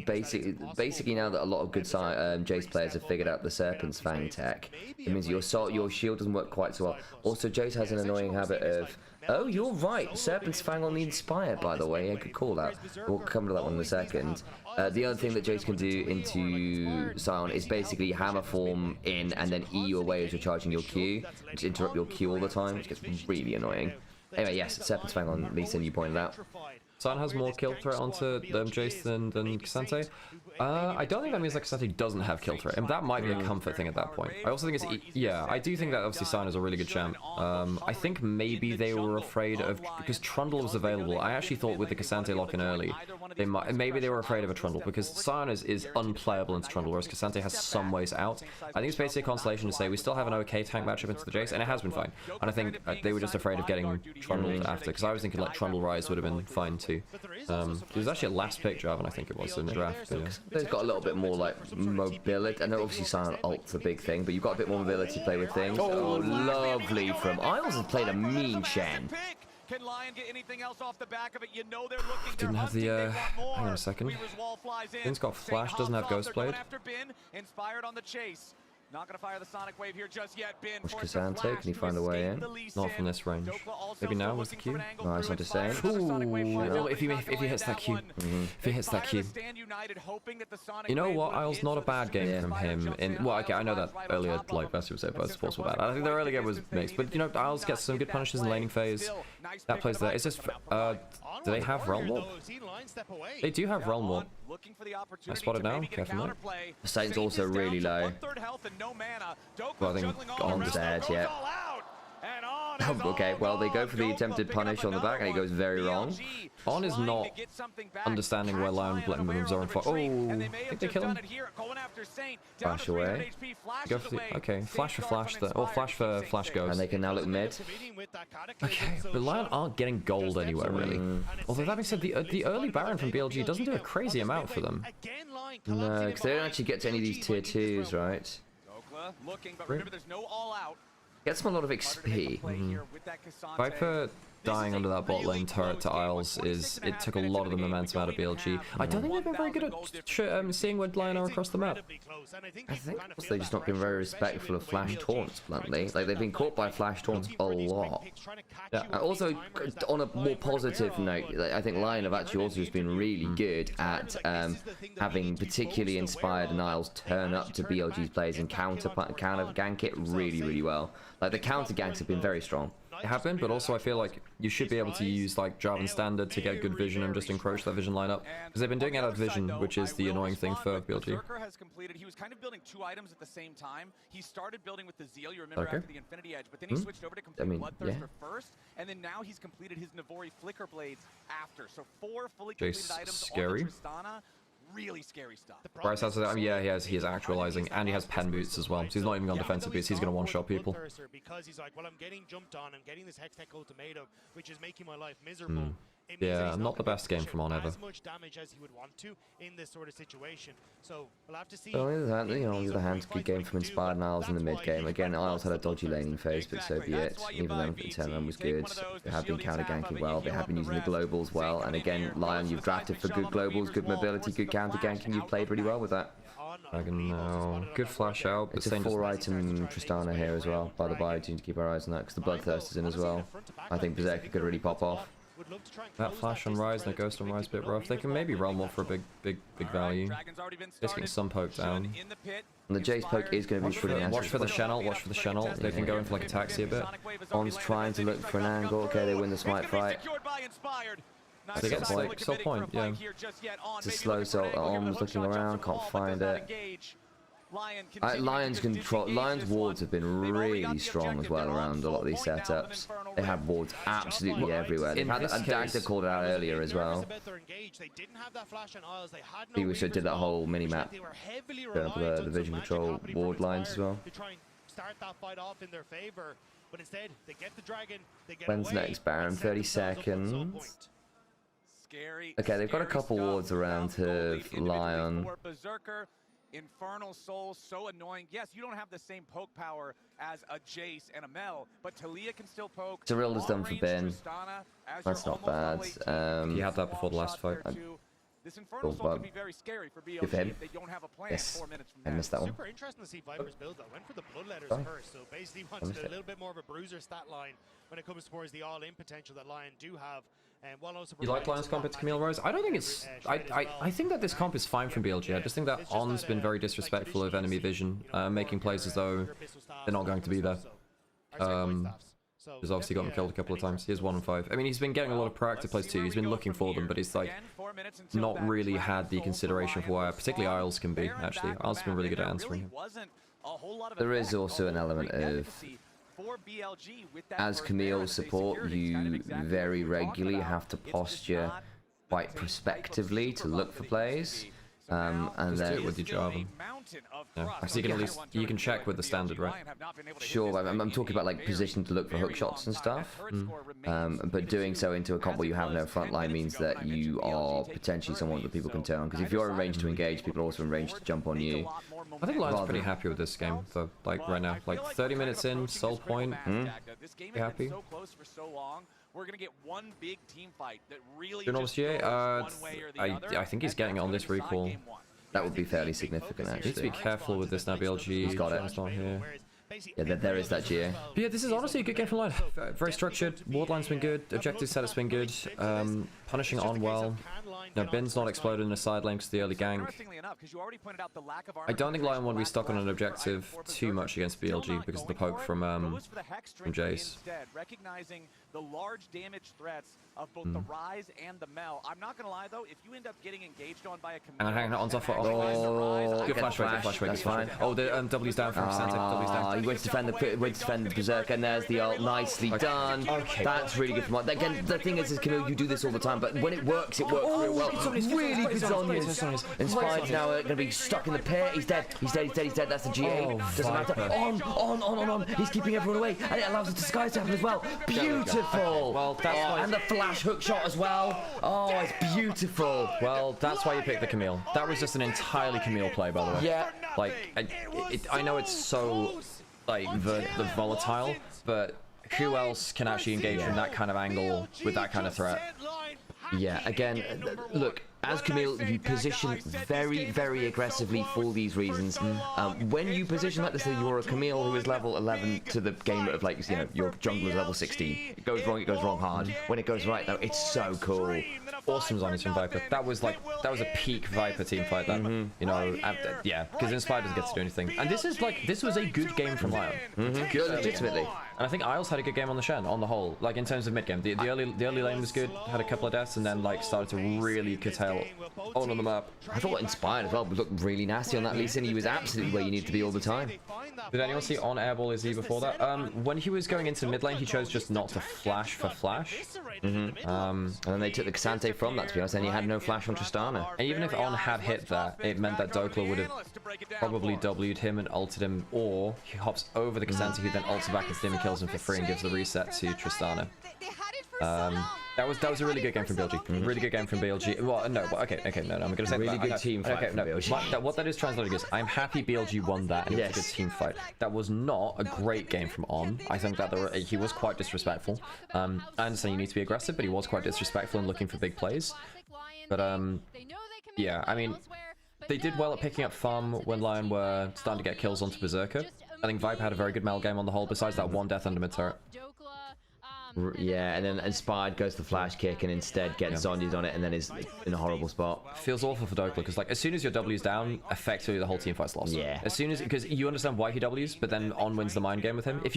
basically now that a lot of good Jace players have figured out the Serpent's Fang tech, it means your shield doesn't work quite so well. Also, Jace has an annoying habit of, oh, you're right, Serpent's Fang on the Inspired, by the way. I could call that. We'll come to that one in a second. The other thing that Jace can do into Sion is basically hammer form in and then E you away as you're charging your Q, which interrupt your Q all the time, which gets really annoying. Anyway, yes, Serpent's Fang on Lee Sin, you pointed out. Sion has more kill threat onto Jace than Cassante. I don't think that means that Cassante doesn't have kill threat, and that might be a comfort thing at that point. I also think it's I do think that obviously Sion is a really good champ. I think maybe they were afraid of, because Trundle was available. I actually thought with the Cassante lock-in early, maybe they were afraid of a Trundle, because Sion is unplayable into Trundle, whereas Cassante has some ways out. I think it's basically a consolation to say we still have an okay tank matchup into the Jace, and it has been fine. And I think they were just afraid of getting Trundle after, because I was thinking like Trundle Rise would have been fine too. It was actually a last pick Jarvan, I think it was in the draft. But yeah. They've got a little bit more like mobility. I know obviously Sion ult's a big thing, but you've got a bit more mobility to play with things. Oh, lovely from Isles has played a mean Shen. Can LYON get anything else off the back of it? You know they're looking. Didn't have the hang on a second. Bin's got flash, doesn't have Ghost Blade. Inspired on the chase. Not gonna fire the Sonic Wave here just yet. Bin Push Cassante, can he find a way in? Not from this range. Maybe now with the Q? Nice, I'm just saying. Ooh, if he hits that Q. If he hits that Q. You know what, Isles, not a bad game from him. Well, okay, I know that earlier, like, Bessie would say both sports were bad. I think the early game was mixed, but, you know, Isles gets some good punishes in laning phase. That plays there. It's just, do they have Realm Warp? They do have Realm Warp. I spotted now, careful now. Satan's also really low. Well, I think On's dead, yeah. Okay, well, they go for the attempted punish on the back, and he goes very wrong. On is not understanding where LYON moves are on fire. Oh, I think they kill him. Flash away. Go for the, okay, flash for flash, or flash for flash goes. And they can now look mid. Okay, but LYON aren't getting gold anywhere, really. Although that being said, the early Baron from BLG doesn't do a crazy amount for them. No, because they don't actually get to any of these tier 2s, right? Gets them a lot of XP. Viper dying under that bot lane turret to Isles it took a lot of the momentum out of BLG. I don't think they've been very good at seeing where LYON are across the map. I think also they've just not been very respectful of flash taunts, bluntly. Like, they've been caught by flash taunts a lot. Yeah. Also, on a more positive note, I think LYON have actually also just been really good at having particularly inspired Isles turn up to BLG's plays and counter gank it really, really well. Like, the counter ganks have been very strong. It have been, but also I feel like you should be able to use like Jarvan standard to get good vision and just encroach that vision lineup, because they've been doing it out of vision, which is the annoying thing for BLG. He was kind of building 2 items at the same time. He started building with the Zeal, you remember, after the Infinity Edge, but then he switched over to complete Bloodthirster first, and then now he's completed his Navori Flicker Blades after. So 4 fully completed items scary. on the Tristana. Really scary stuff. Bryce has, yeah, he is actualizing, and he has pen boots as well. So he's not even on defensive boots. He's going to one-shot people. Because he's like, well, I'm getting jumped on. I'm getting this Hex Tech ultimatum, which is making my life miserable. Yeah, not the best game from On ever. As much damage as he would want to in this sort of situation. So we'll have to see. On the other hand, good game from Inspired and Isles in the mid game. Again, Isles had a dodgy laning phase, but so be it. Even though the turnaround was good, they have been counter ganking well. They have been using the globals well. And again, LYON, you've drafted for good globals, good mobility, good counter ganking. You've played really well with that. Dragon now. Good flash out. It's a 4-item Tristana here as well. By the by, do need to keep our eyes on that because the Bloodthirst is in as well. I think Berserker could really pop off. would love to try and That close flash on distance Rise and the relatively Ghost on Rise a bit quickly. rough. They can maybe roll more for a big value. Just getting some poke down. And the Jace poke is going to be pretty nasty. Watch for the Channel, watch for the Channel. They can go in for like a taxi a bit. On's trying to look for an angle. Okay, they win the smite fight. They get still point, yeah. It's a slow soul. On's looking around, can't find it. Lion's wards have been really strong as well around a lot of these setups. They have wards absolutely everywhere. They've had Dagda called it out earlier as well. He wish they did that whole mini map. The vision control ward lines as well. When's next Baron? 30 seconds. Okay, they've got a couple wards around to LYON. Infernal Soul, so annoying. Yes, you don't have the same poke power as a Jace and a Mel, but Talia can still poke. Cyril's done for Ben. That's not bad. He had that before the last fight. This Infernal Soul could be very scary for BLG if they don't have a plan. Yes, 4 minutes from I now. missed that one. Super interesting to see Viper's build though. Went for the Bloodletters first, so basically wanted a little bit more of a bruiser stat line when it comes towards the all-in potential that LYON do have. While also You like Lion's comp to Camille Rose? I don't think it's... I think that this comp is fine from BLG. I just think that On's been very disrespectful of enemy vision, making plays as though they're not going to be there. He's obviously gotten killed a couple of times. He has 1 and 5. I mean, he's been getting a lot of proactive plays too. He's been looking for them, but he's like not really had the consideration for where particularly Isles can be, actually. Isles has been really good at answering him. There is also an element of, as Camille support, you very regularly have to posture quite prospectively to look for plays. And Just do then it with your Jarvan. Yeah. So you can at least you can check with the standard, right? Sure, I'm talking about like position to look for hook shots and stuff. But doing so into a comp where you have no front line means that you are potentially someone that people can turn on. Because if you're in range to engage, people are also in range to jump on you. I think Lion's pretty happy with this game, though. Like right now, like 30 minutes in, soul point. You happy? We're gonna get one big team fight that really I think he's getting on this recall. That would be fairly significant, You need to be actually. careful with this now, BLG. He's got it. It's not here. Yeah, there is that GA. But yeah, this is honestly a good game from Lion. Very structured. Ward line's been good. Objective setup's been good. Punishing on well. No, Bin's not exploded in the side lane because of the early gank. I don't think Lion want to be stuck on an objective too much against BLG because of the poke from Jace. Recognizing the large damage threats of both the Rise and the Mel. I'm not gonna lie though, if you end up getting engaged on by a And hang on, off. Oh, Good flash away, good flash away. That's fine. Oh, the W's down from Santa. W's down. He went to defend the Berserker, and there's the ult. Nicely done. Okay. That's really good from Mike. Again, the thing is Camille, you do this all the time, but when it works real well. Really good Zonias. Inspired's now going to be stuck in the pit. He's dead. He's dead. That's the GA. Doesn't matter. On. He's keeping everyone away, and it allows the disguise to happen as well. Beautiful. Well, that's why. And the flash hook shot as well. Oh, it's beautiful. Well, that's why you picked the Camille. That was just an entirely Camille play, by the way. Yeah. Like, I know it's so, like, the volatile, but who else can actually engage from that kind of angle with that kind of threat? Yeah, again, look, as Camille, you position very, very aggressively for these reasons. When you position like this, you're a Camille who is level 11 to the game of, like, you know, your jungler is level 16. It goes wrong hard. When it goes right, though, it's so cool. Awesome Zonias from Viper. That was a peak Viper team fight. That you know, yeah, because Inspired doesn't get to do anything. And this was a good game from Lion. Good, legitimately. And I think Isles had a good game on the Shen on the whole. Like in terms of mid game, the early lane was good. Had a couple of deaths, and then like started to really curtail all on the map. I thought Inspired as well looked really nasty on that Lee Sin. He was absolutely where you need to be all the time. Did anyone see on airball Izzy before that? When he was going into mid lane, he chose just not to flash for flash. And then they took the Cassante from that, to be honest, and he had no flash on Tristana. And even if On had hit that, it meant that Dokla would have probably W'd him and ulted him, or he hops over the Cassante, who then ults back into him and kills him for free and gives the reset to Tristana. That was a really good game from BLG. Really good game from BLG. Well, no, okay, no, I'm gonna say really good team fight. Okay, no, what that is translating is I'm happy BLG won that and it was a good team fight. That was not a great game from On. I think that he was quite disrespectful. I understand you need to be aggressive, but he was quite disrespectful and looking for big plays. But yeah, I mean, they did well at picking up farm when Lion were starting to get kills onto Berserker. I think Vibe had a very good Mel game on the whole, besides that one death under mid turret. Yeah, and then Inspired goes the flash kick and instead gets Zonya'd on it and then is in a horrible spot. Feels awful for Dokla because like as soon as your W's down, effectively the whole team fight's lost. Yeah. As soon as because you understand why he W's, but then On wins the mind game with him. If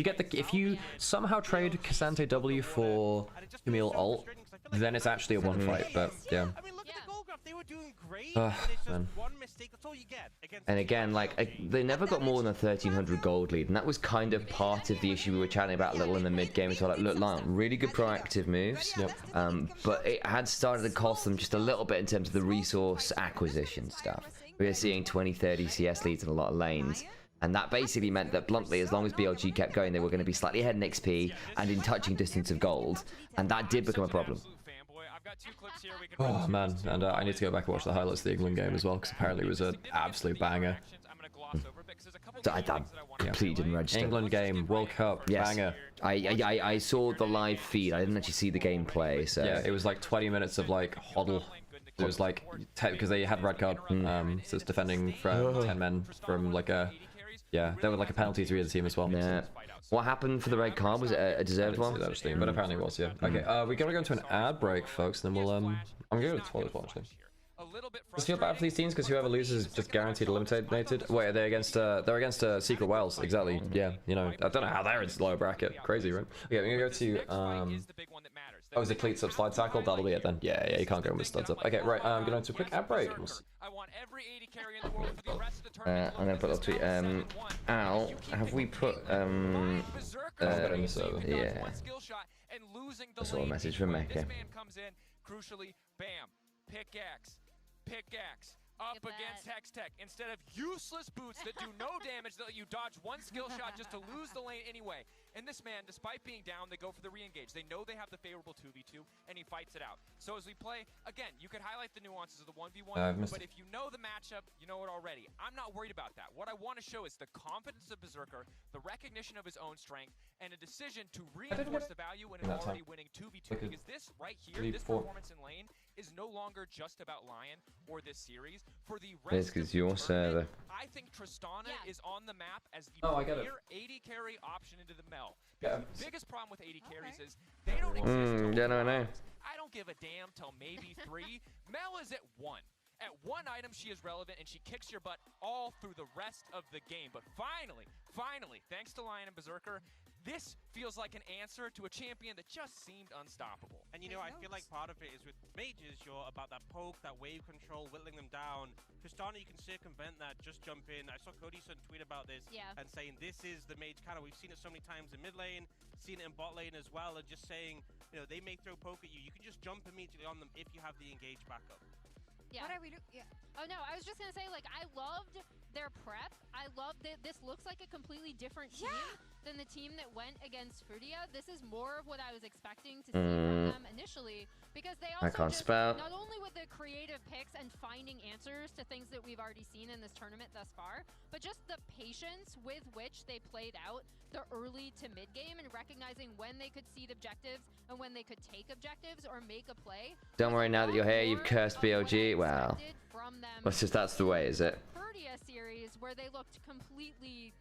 you somehow trade Cassante W for Camille ult, then it's actually a one fight. But yeah. I mean, look at the goal graph. They were doing great. Ugh, and it's just man. one mistake. That's all you get. And again, like they never got more than a 1300 gold lead, and that was kind of part of the issue we were chatting about a little in the mid game. So like, look, LYON, really good proactive moves, but it had started to cost them just a little bit in terms of the resource acquisition stuff. We were seeing 20-30 CS leads in a lot of lanes. And that basically meant that, bluntly, as long as BLG kept going, they were going to be slightly ahead in XP and in touching distance of gold. And that did become a problem. Oh man, and I need to go back and watch the highlights of the England game as well, because apparently it was an absolute banger. So I completely didn't register. England game, World Cup, Yes. banger. I saw the live feed. I didn't actually see the gameplay. So Yeah, it was like 20 minutes of like hodl. It was like because they had red card, so it's defending from 10 men from like a there was like a penalty to either team as well. yeah. What happened for the red card? Was it a deserved one? That was Steam, but apparently it was, yeah. Okay, we're gonna go into an ad break, folks, and then we'll I'm gonna go to the toilet as well, actually. Just feel bad for these teams because whoever loses is just guaranteed eliminated. Wait, are they against they're against Secret Wales, exactly. Yeah, you know, I don't know how they're in lower bracket. Crazy, right? Okay, we're gonna go to oh, is it cleats up slide tackle? That'll be it then. Yeah, you can't go with studs up. Okay, right, I'm going to a quick ad break. I'm gonna put a tweet. Al, have we put in the server. yeah. I saw a message from Mecca. Crucially, bam, pickaxe, up against Hextech instead of useless boots that do no damage that let you dodge one skill shot just to lose the lane anyway. And this man, despite being down, they go for the re-engage. They know they have the favorable 2v2, and he fights it out. So as we play, again, you could highlight the nuances of the 1v1, but if you know the matchup, you know it already. I'm not worried about that. What I want to show is the confidence of Berserker, the recognition of his own strength, and a decision to reinforce the value in an already winning 2v2. Because this right here, this performance in lane, is no longer just about LYON or this series. For the rest of the your server. I think Tristana is on the map as the clear AD carry option into the Mel. The biggest problem with AD carries is they don't exist. Yeah, no, I know. I don't give a damn till maybe 3. Mel is at 1. At one item, she is relevant, and she kicks your butt all through the rest of the game. But finally, thanks to LYON and Berserker, this feels like an answer to a champion that just seemed unstoppable. And you know, I feel like part of it is with mages, you're about that poke, that wave control, whittling them down. Tristana, you can circumvent that, just jump in. I saw Codyson tweet about this and saying this is the mage kind of, we've seen it so many times in mid lane, seen it in bot lane as well, and just saying, you know, they may throw poke at you. You can just jump immediately on them if you have the engage backup. Yeah. What are we doing? Yeah. Oh no, I was just gonna say, like, I loved their prep. I love that this looks like a completely different team than the team that went against Frutia. This is more of what I was expecting to see from them initially, because they also not only with the creative picks and finding answers to things that we've already seen in this tournament thus far, but just the patience with which they played out the early to mid game and recognizing when they could seed objectives and when they could take objectives or make a play. Don't worry, now that you're here, you've cursed BLG. Wow. That's the way, is it? Frutia series where they looked completely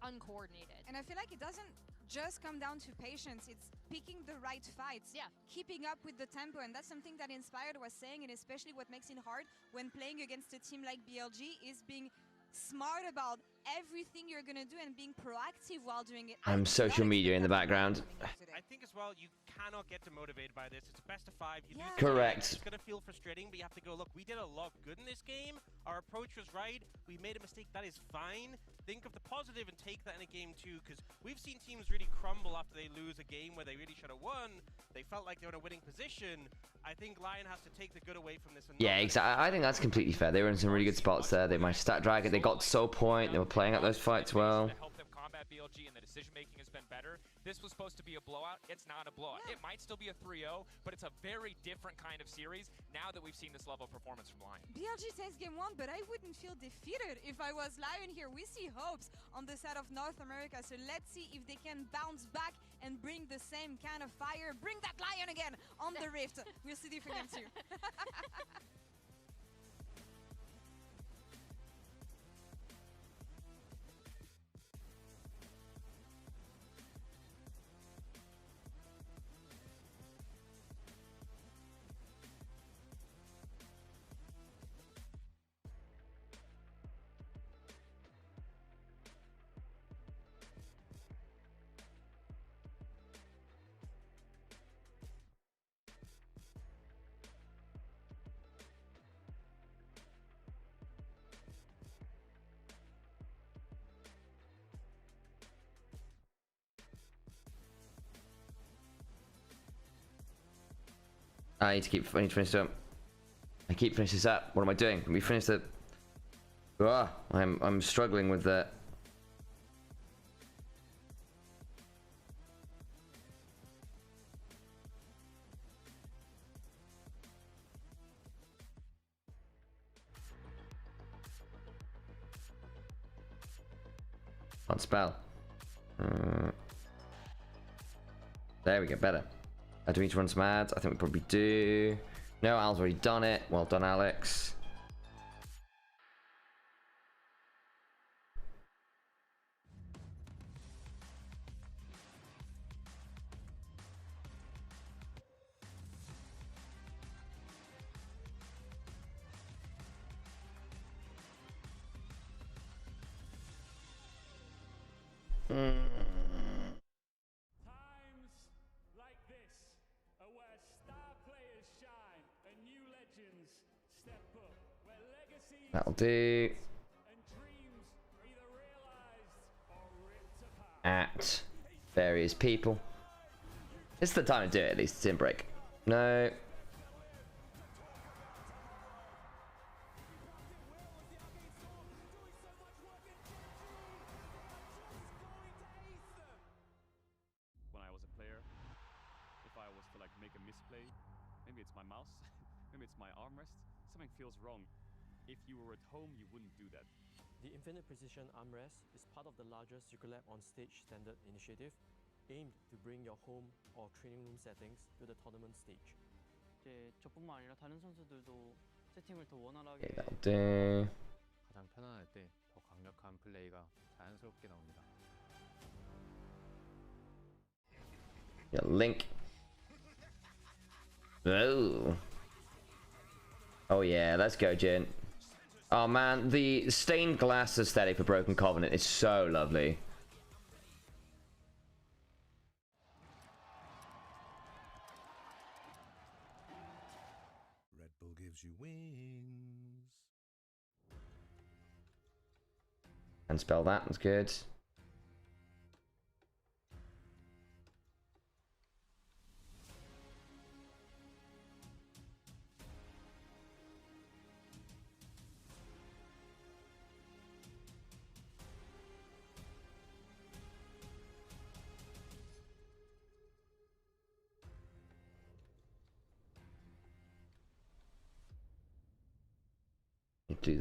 uncoordinated. And I feel like it doesn't just come down to patience, it's picking the right fights, keeping up with the tempo, and that's something that Inspired was saying, and especially what makes it hard when playing against a team like BLG is being smart about everything you're gonna do and being proactive while doing it. I'm social media in the background. I think as well, you cannot get demotivated by this. It's a best of 5. You lose Correct. It's gonna feel frustrating, but you have to go, look, we did a lot good in this game. Our approach was right. We made a mistake. That is fine. Think of the positive and take that in a game too, because we've seen teams really crumble after they lose a game where they really should have won. They felt like they were in a winning position. I think LYON has to take the good away from this. And Yeah, exactly. I think that's completely fair. They were in some really good spots there. They managed to stat drag it. They got so point. They were playing out those fights well. Help them combat BLG, and the decision making has been better. This was supposed to be a blowout. It's not a blowout. It might still be a 3-0, but it's a very different kind of series now that we've seen this level of performance from LYON. BLG takes game 1, but I wouldn't feel defeated if I was LYON here. We see hopes on the side of North America, so let's see if they can bounce back and bring the same kind of fire. Bring that LYON again on the Rift. We'll see if we can too. I need to finish it up. I keep finishing this up. What am I doing? Let me finish the... I'm struggling with that. Can't spell. There we go, better. Do we need to run some ads? I think we probably do. No, Al's already done it. Well done, Alex. That'll do. At various people. It's the time to do it, at least. It's in break. No. When I was a player, if I was to like make a misplay, maybe it's my mouse, maybe it's my armrest, something feels wrong. If you were at home, you wouldn't do that. The Infinite Precision Armrest is part of the larger Circulab on Stage standard initiative, aimed to bring your home or training room settings to the tournament stage. 저뿐만 아니라 다른 선수들도 세팅을 더 원활하게 Okay, that'll do. 가장 편안할 때 더 강력한 플레이가 자연스럽게 나옵니다. Yeah, Link. Oh. Oh yeah, let's go, Jin. Oh man, the stained glass aesthetic for Broken Covenant is so lovely. Red Bull gives you wings. And spell that, that's good.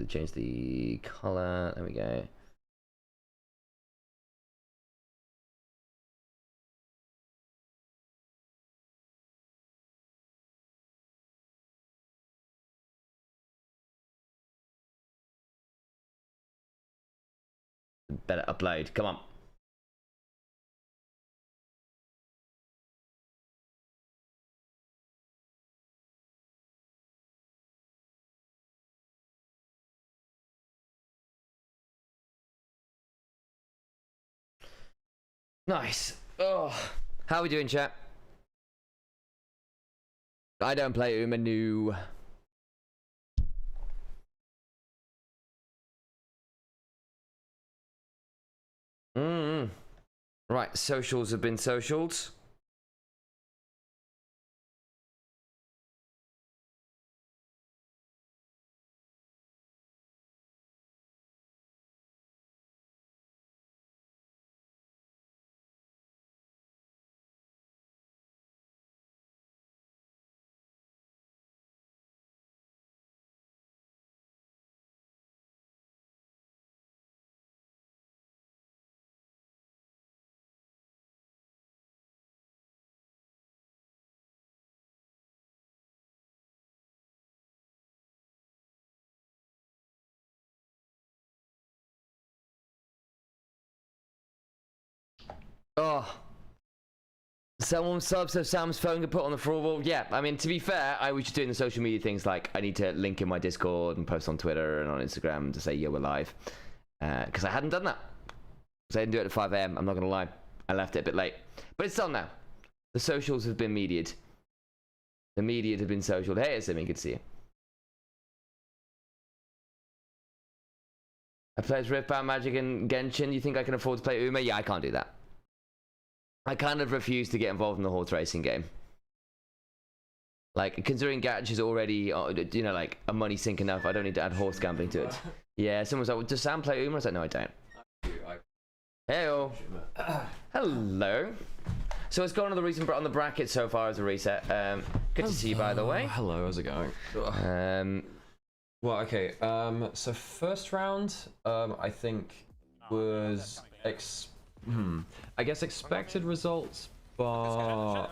Change the color. There we go. Better upload. Come on. Nice. Oh, how are we doing, chat? I don't play Umanu. Right, socials have been socials. Oh. Someone subs so Sam's phone can put on the floor. Well, yeah, I mean, to be fair, I was just doing the social media things like I need to link in my Discord and post on Twitter and on Instagram to say, yeah, we're live. Because I hadn't done that. Because I didn't do it at 5 AM, I'm not going to lie. I left it a bit late. But it's done now. The socials have been mediated. The media have been socialed. Hey, Simi, good to see you. I play Riftbound, Magic, and Genshin. You think I can afford to play Uma? Yeah, I can't do that. I kind of refuse to get involved in the horse racing game. Like, considering Gatch is already, you know, like a money sink enough, I don't need to add horse gambling to it. Yeah, someone's like, well, does Sam play Uma? I was like, no, I don't. Hey-o. Hello. So let's go on to the reason on the bracket so far as a reset. Good to see you, by the way. Hello, how's it going? Well, okay. So first round, I think was I guess expected results, but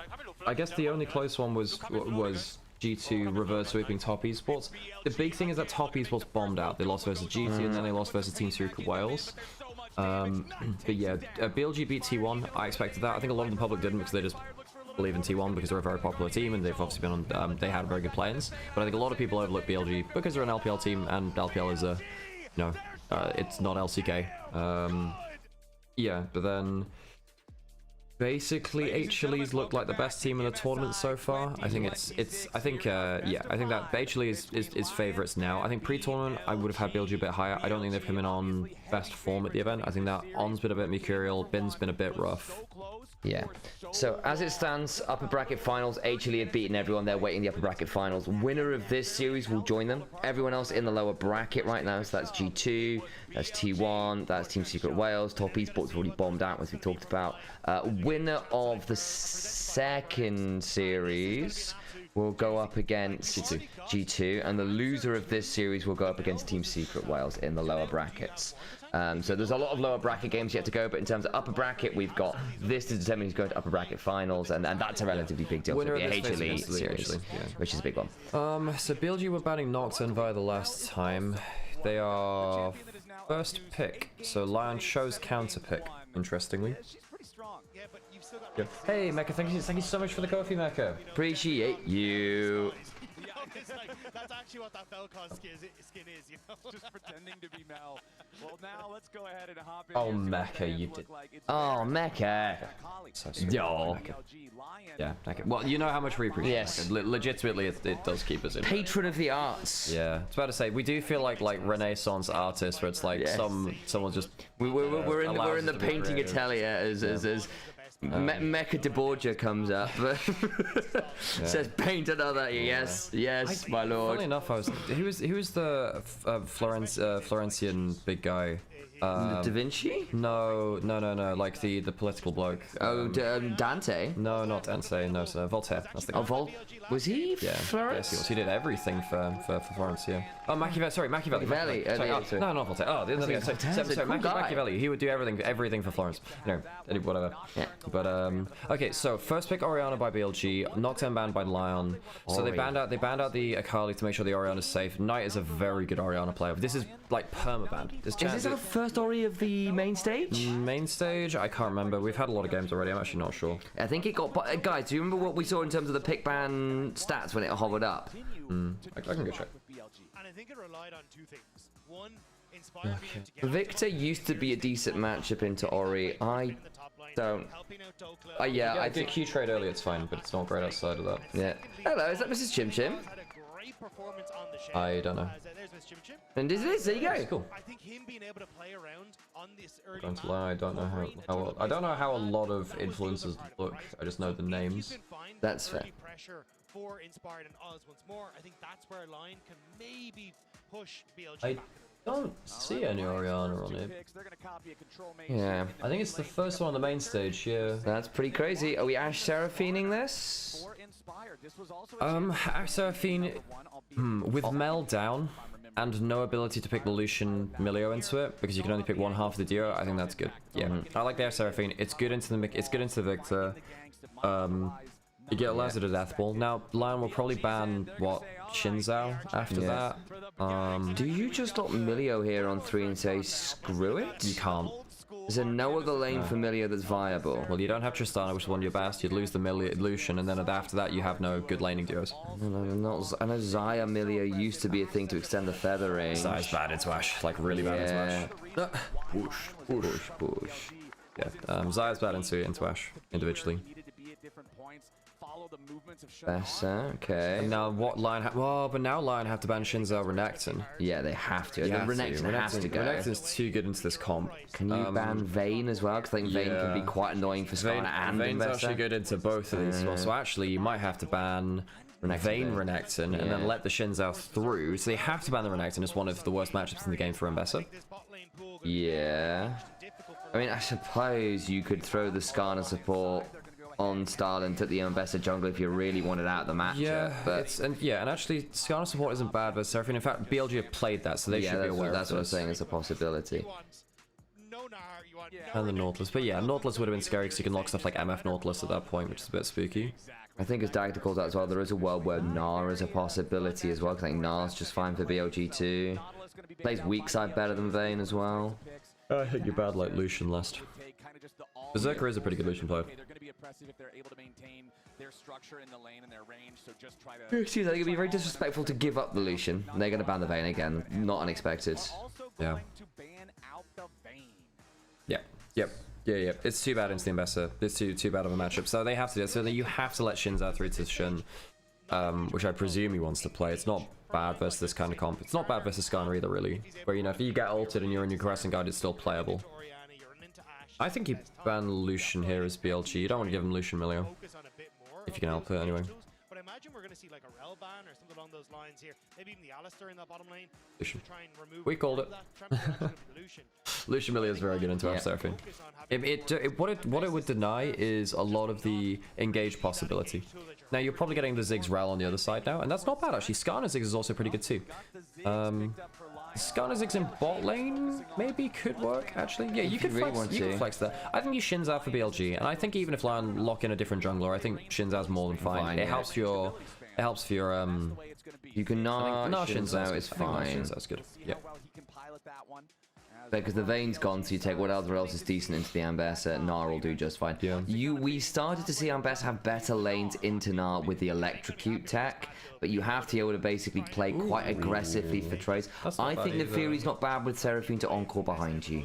I guess the only close one was G2 reverse sweeping Top Esports. The big thing is that Top Esports bombed out. They lost versus G2 and then they lost versus Team Secret Wales. But yeah, BLG beat T1. I expected that. I think a lot of the public didn't because they just believe in T1 because they're a very popular team and they've obviously been on. They had very good play-ins. But I think a lot of people overlook BLG because they're an LPL team and LPL is a, you know, it's not LCK. Yeah, but then basically HLEs look like the best team in the tournament so far. I think I think that HLE is favorites now. I think pre-tournament I would have had BLG a bit higher. I don't think they've come in on best form at the event. I think that On's been a bit mercurial, Bin's been a bit rough. Yeah. So as it stands, upper bracket finals, HLE have beaten everyone. They're waiting the upper bracket finals. Winner of this series will join them. Everyone else in the lower bracket right now, so that's G2, that's T1, that's Team Secret Wales, Top Esports have already bombed out, as we talked about. Winner of the second series will go up against G2, and the loser of this series will go up against Team Secret Wales in the lower brackets. So there's a lot of lower bracket games yet to go, but in terms of upper bracket, we've got this to determine who's going to upper bracket finals, and that's a relatively big deal. Winner for the of this HLE series, yeah. which is a big one. So BLG were banning Nocturne via the last time. They are first pick, so LYON chose counter pick, interestingly. Yeah. Hey Mecha, thank you so much for the coffee, Mecha. Appreciate you. That's actually what that Velcon skin is, you know? Just pretending to be Mel. Well, now let's go ahead and hop in. Oh, Mecha, you did. Oh, Mecha. So sweet. Yo. Yeah, Mecha. Well, you know how much we appreciate Yes. it. Legitimately, it does keep us in. Patron of the arts. Yeah, it's about to say we do feel like Renaissance artists, where it's like someone just we're in the painting atelier as Mecha de Borgia comes up, says paint another. Yes, my lord. Funny enough, who was the Florentian big guy? Da Vinci? No, like the political bloke. Dante? No, not Dante. No, sir. Voltaire. That's the guy. Oh, was he? Yeah. Florence? Yes, he was. He did everything for Florence. Yeah. Oh, Machiavelli. Sorry, Machiavelli. No, not Voltaire. Oh, the other guy. Sorry, Machiavelli. He would do everything for Florence. No, whatever. Yeah. But okay. So first pick Orianna by BLG. Nocturne banned by LYON. So they banned out the Akali to make sure the Orianna is safe. Knight is a very good Orianna player. This is like permabanned. Is this the first Ori of the main stage? Main stage? I can't remember. We've had a lot of games already. I'm actually not sure. I think it got. Guys, do you remember what we saw in terms of the pick ban stats when it hovered up? I can go check. And I think it relied on two things. One, inspired Victor used to be a decent matchup into Ori. I don't. Yeah, I did Q trade earlier. It's fine, but it's not great outside of that. Yeah. Hello, is that Mrs. Chim Chim? I don't know. And it is. There you go. Cool. I think him being able to play around on this early Don't lie. I don't know how a lot of influencers look. I just know the names. That's fair. Pressure for Inspired and Oz once more. I think that's where LYON can maybe push BLG. I don't see any Orianna on it. Yeah. I think it's the first one on the main stage. Yeah. That's pretty crazy. Are we Ash Seraphining this? Ash Seraphine with Mel down and no ability to pick the Lucian Milio into it because you can only pick one half of the duo. I think that's good. Yeah, I like the Ash Seraphine. It's good into the Victor. You get allows it a death ball. Now LYON will probably ban Shinzao after that. Do you just stop Milio here on 3 and say screw it? You can't. Is there no other lane for Milio that's viable? Well, you don't have Tristana, which is one of your best. You'd lose the Lucian, and then after that, you have no good laning duos. No, I know Xayah Milio used to be a thing to extend the feather range. Xayah's bad into Ash, like really bad into Ash. Push. Yeah, Xayah's bad into Ash individually. Besser, okay. And now what LYON but now LYON have to ban Shinzao Renekton. Yeah, they have to. Renekton has to go. Renekton's too good into this comp. Can you ban Vayne as well? Because I think Vayne can be quite annoying for Skarner and Vayne's Investor. actually good into both of these. So actually, you might have to ban Vayne Renekton, and then let the Shinzao through. So they have to ban the Renekton. It's one of the worst matchups in the game for Mbessa. Yeah. I mean, I suppose you could throw the Skarner support on Starland at the Mbessa jungle if you really wanted out the matchup. Yeah, but and actually, Skarner support isn't bad versus Seraphine. In fact, BLG have played that, so they should be aware of that's what I'm saying is a possibility. And the Nautilus. But yeah, Nautilus would have been scary because you can lock stuff like MF Nautilus at that point, which is a bit spooky. I think as Dagda calls out as well, there is a world where Gnar is a possibility as well, because I think Gnar's just fine for BLG too. Plays weak side better than Vayne as well. I think you're bad like Lucian last. Berserker is a pretty good Lucian player. Excuse me, I think it'd be very disrespectful to give up the Lucian. And they're going to ban the Vayne again. Not unexpected. Yeah. Yeah. It's too bad into the Mbessa. It's too bad of a matchup. So they have to do it. So you have to let Shinzao through to Shin, which I presume he wants to play. It's not bad versus this kind of comp. It's not bad versus Skarner either, really. Where, you know, if you get ulted and you're in your Caressing Guard, it's still playable. I think you ban Lucian here as BLG. You don't want to give him Lucian Milio. If you can help it, anyway. But I imagine we're going to see like a Rel ban or something along those lines here. Maybe even the Alistar in that bottom lane. Lucian. Try and remove We called it. Lucian Milio is very good into our Seraphine. What it would deny is a lot of the engage possibility. Now you're probably getting the Ziggs Rel on the other side now, and that's not bad actually. Skarner Ziggs is also pretty good too. Skarner Ziggs in bot lane maybe could work actually. Yeah, you could flex there. I think you Shinzao for BLG, and I think even if LYON lock in a different jungler, I think Shinzao's more than fine. It helps for your you can Gnar Shinzao is fine. Shinzao's good. Yeah. Because the Vayne's gone, so you take whatever else is decent into the Mbessa, Gnar will do just fine. Yeah. We started to see Mbessa have better lanes into Gnar with the Electrocute tech, but you have to be able to basically play quite aggressively for trades. I think the Fury's not bad with Seraphine to encore behind you.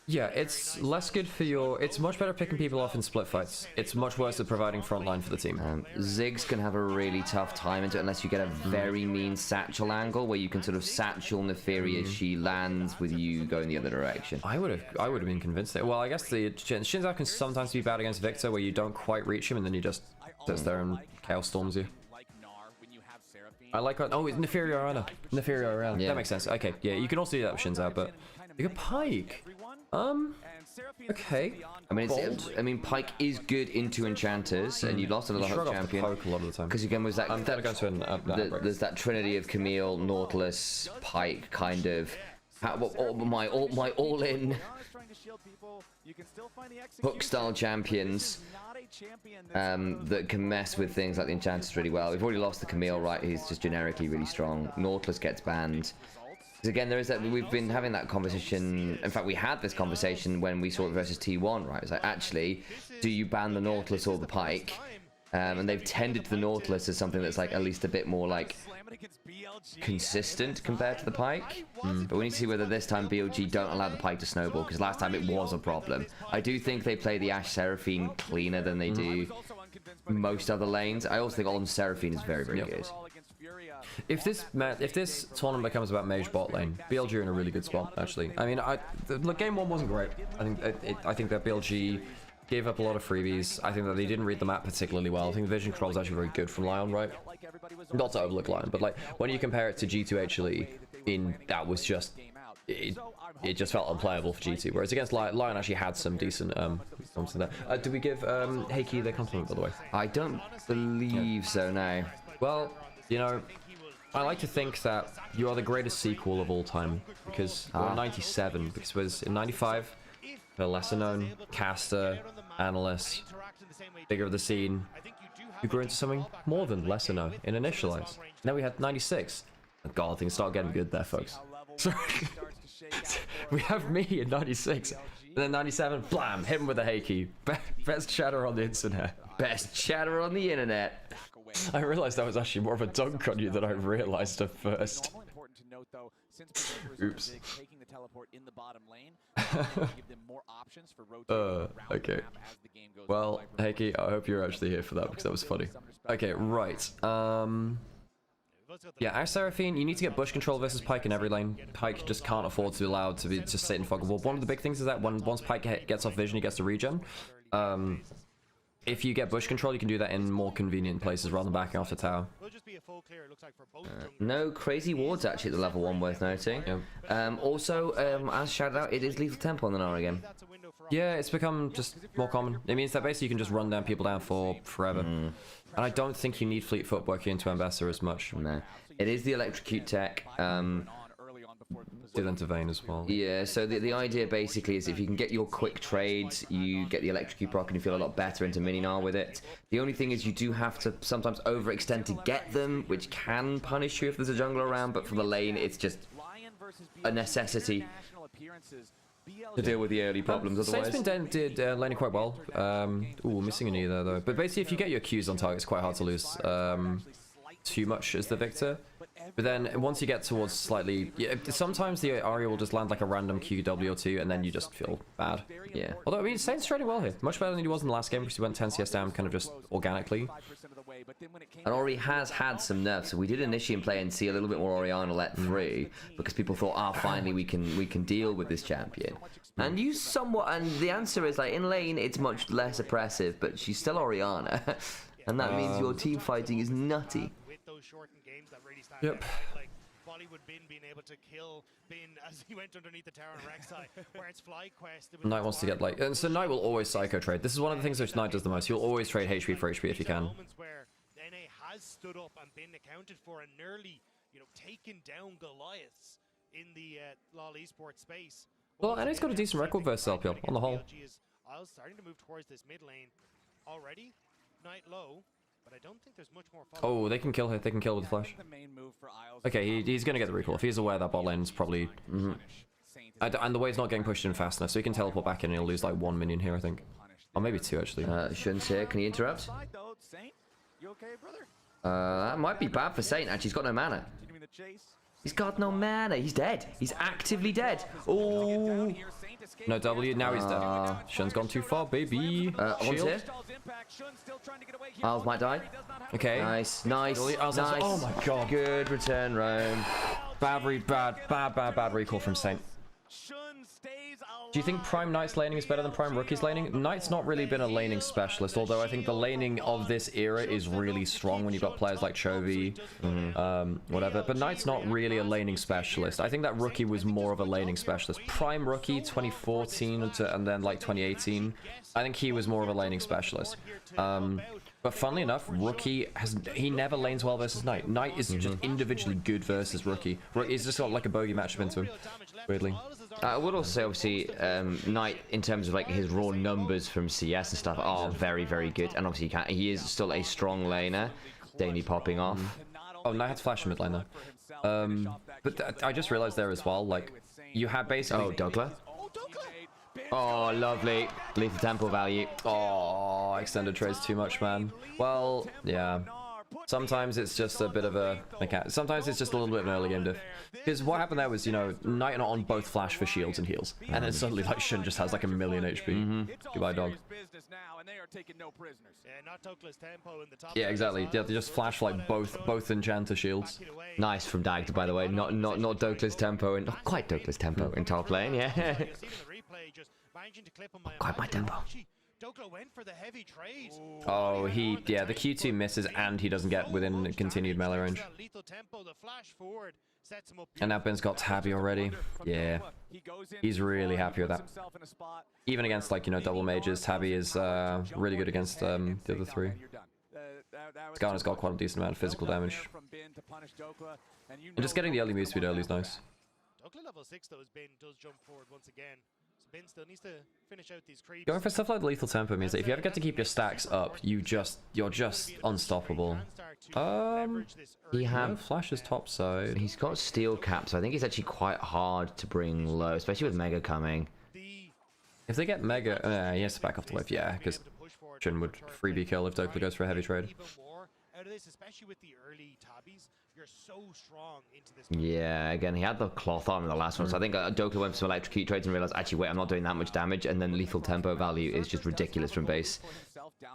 Yeah, it's less good for your... It's much better picking people off in split fights. It's much worse at providing frontline for the team. Ziggs can have a really tough time into it unless you get a very mean satchel angle where you can sort of satchel Neferi as she lands with you going the other direction. I would have been convinced that... Well, I guess the Shinzao can sometimes be bad against Victor where you don't quite reach him and then he just sits there and Chaos Storms you. I like... Oh, it's Neferi Arana. Neferi Arana. Yeah. That makes sense. Okay, yeah, you can also do that with Shinzao, but... You got Pyke. Okay. I mean, Pyke is good into enchanters, and you lost another hook champion. A lot of the time. Because again, was that, there's that trinity of Camille, Nautilus, Pyke, kind of. My all-in hook style champions that can mess with things like the enchanters really well. We've already lost the Camille, right? He's just generically really strong. Nautilus gets banned. Because again, there is that we've been having that conversation. In fact, we had this conversation when we saw it versus T1, right? It's like, actually, do you ban the Nautilus or the Pyke? And they've tended to the Nautilus as something that's like at least a bit more like consistent compared to the Pyke. But we need to see whether this time BLG don't allow the Pyke to snowball, because last time it was a problem. I do think they play the Ashe Seraphine cleaner than they do most other lanes. I also think Olm Seraphine is very, very good. If this tournament becomes about mage bot lane, BLG are in a really good spot, actually. I mean, game 1 wasn't great. I think that BLG gave up a lot of freebies. I think that they didn't read the map particularly well. I think the vision control is actually very good from LYON, right? Not to overlook LYON, but like when you compare it to G2 HLE, that was just it just felt unplayable for G2. Whereas against LYON actually had some decent something there. Do we give Heiki their compliment, by the way? I don't believe so, no. Well, you know, I like to think that you are the greatest sequel of all time, because we're 97, because it was in 95, a lesser known caster, analyst, bigger of the scene, who grew into something more than lesser known in Initialise. Now we had 96. Oh God, things start getting good there, folks. Sorry. We have me in 96, and then 97, blam, hit him with a Heiki. Best chatter on the internet. Best chatter on the internet. I realized that was actually more of a dunk on you than I realized at first. Oops. Okay. Well, Heiki, I hope you're actually here for that, because that was funny. Okay, right. Yeah, Ashe Seraphine, you need to get bush control versus Pyke in every lane. Pyke just can't afford to be allowed to just sit in fog of war. One of the big things is that once Pyke gets off vision, he gets to regen. If you get bush control, you can do that in more convenient places rather than backing off the tower. be a full clear, it looks like, for both junglers. No crazy wards actually at the level 1 worth noting. Also, as shouted out, it is lethal tempo on the Nara game. Yeah, it's become just more common. It means that basically you can just run down people down for forever. And I don't think you need fleet foot working into Ambassador as much. No. It is the electrocute tech. Did into Vayne as well. Yeah, so the idea basically is if you can get your quick trades, you get the electrocute proc and you feel a lot better into Mininar with it. The only thing is you do have to sometimes overextend to get them, which can punish you if there's a jungler around, but for the lane, it's just a necessity to deal with the early problems otherwise. Saint's been laning quite well. Ooh, missing an E there though. But basically if you get your Qs on target, it's quite hard to lose too much as the victor. But then once you get towards slightly, yeah, sometimes the Aria will just land like a random QW or two, and then you just feel bad. Yeah. Although I mean, Saint's trading well here, much better than he was in the last game because he went 10 CS down kind of just organically. And Ori has had some nerfs. So we did initially play and see a little bit more Orianna let 3 because people thought, finally we can deal with this champion. And you somewhat, and the answer is like in lane it's much less oppressive, but she's still Orianna, and that means your team fighting is nutty. Yep. Like Bollywood Bin being able to kill Bin as he went underneath the tower on Rek'Sai, where it's FlyQuest. Knight wants to get like, and so Knight will always psycho trade. This is one of the things which Knight does the most. He'll always trade HP for HP if he can. Moments where NA has stood up and been accounted for and nearly, taken down Goliaths in the LoL esports space. Well, NA's got a decent record versus LPL on the whole. BLG is starting to move towards this mid lane already. Knight low. But I don't think there's much more. Oh, they can kill her. They can kill with the flash. Okay, he's going to get the recall. If he's aware that bot lane's probably... And the wave's not getting pushed in fast enough, so he can teleport back in and he'll lose like 1 minion here, I think. Or maybe 2, actually. Shun's here. Can he interrupt? That might be bad for Saint, actually. He's got no mana. He's got no mana. He's dead. He's actively dead. Oh. No W. Now he's dead. Shun's gone too far, baby. One's here. Isles might die. Okay. Nice. Nice. Nice. Oh my god. Good return, Roam. Bad recall from Saint. Do you think Prime Knight's laning is better than Prime Rookie's laning? Knight's not really been a laning specialist, although I think the laning of this era is really strong when you've got players like Chovy, whatever. But Knight's not really a laning specialist. I think that Rookie was more of a laning specialist. Prime Rookie 2014 and then like 2018, I think he was more of a laning specialist. But funnily enough, Rookie he never lanes well versus Knight. Knight is just individually good versus Rookie. He's just got like a bogey matchup into him, weirdly. I would also say, obviously, Knight, in terms of like his raw numbers from CS and stuff, are very, very good. And obviously, he is still a strong laner. Daney popping off. Oh, Knight had to flash mid lane though. But I just realized there as well, like, you had basically... Oh, Douglas. Oh, lovely. Lethal tempo value. Oh, extended trades too much, man. Well, yeah. Sometimes it's just a bit of a mechanic. Sometimes it's just a little bit of an early game diff. Because what happened there was, Knight not on both flash for shields and heals. And then suddenly, like, Shun just has like a million HP. Goodbye, dog. Yeah, exactly. Yeah, they just flash like both enchant to shields. Nice from Dag, by the way. Not Douglas tempo, and not quite Douglas tempo in top lane, yeah. Quite my tempo. Oh, yeah, the Q2 misses and he doesn't get within continued melee range. And now Ben's got Tabby already. Yeah, he's really happy with that. Even against, like, double mages, Tabby is really good against the other 3. Skarner's got quite a decent amount of physical damage. And just getting the early move speed early is nice. Level 6 though, Ben does jump forward once again. So Ben still needs to finish out these creeps. Going for stuff like lethal tempo means that if you ever get to keep your stacks up, you're just unstoppable. He had flashes top side. He's got steel cap, so I think it's actually quite hard to bring low, especially with Mega coming. If they get Mega, he has to back off the wave, yeah, because Shun would freebie kill if Dokla goes for a heavy trade. Out of this, especially with the early tabbies, you're so strong into this. Yeah, again, he had the cloth arm in the last one, so I think Dokla went for some electrocute trades and realized, actually, wait, I'm not doing that much damage, and then lethal tempo value is just ridiculous from base.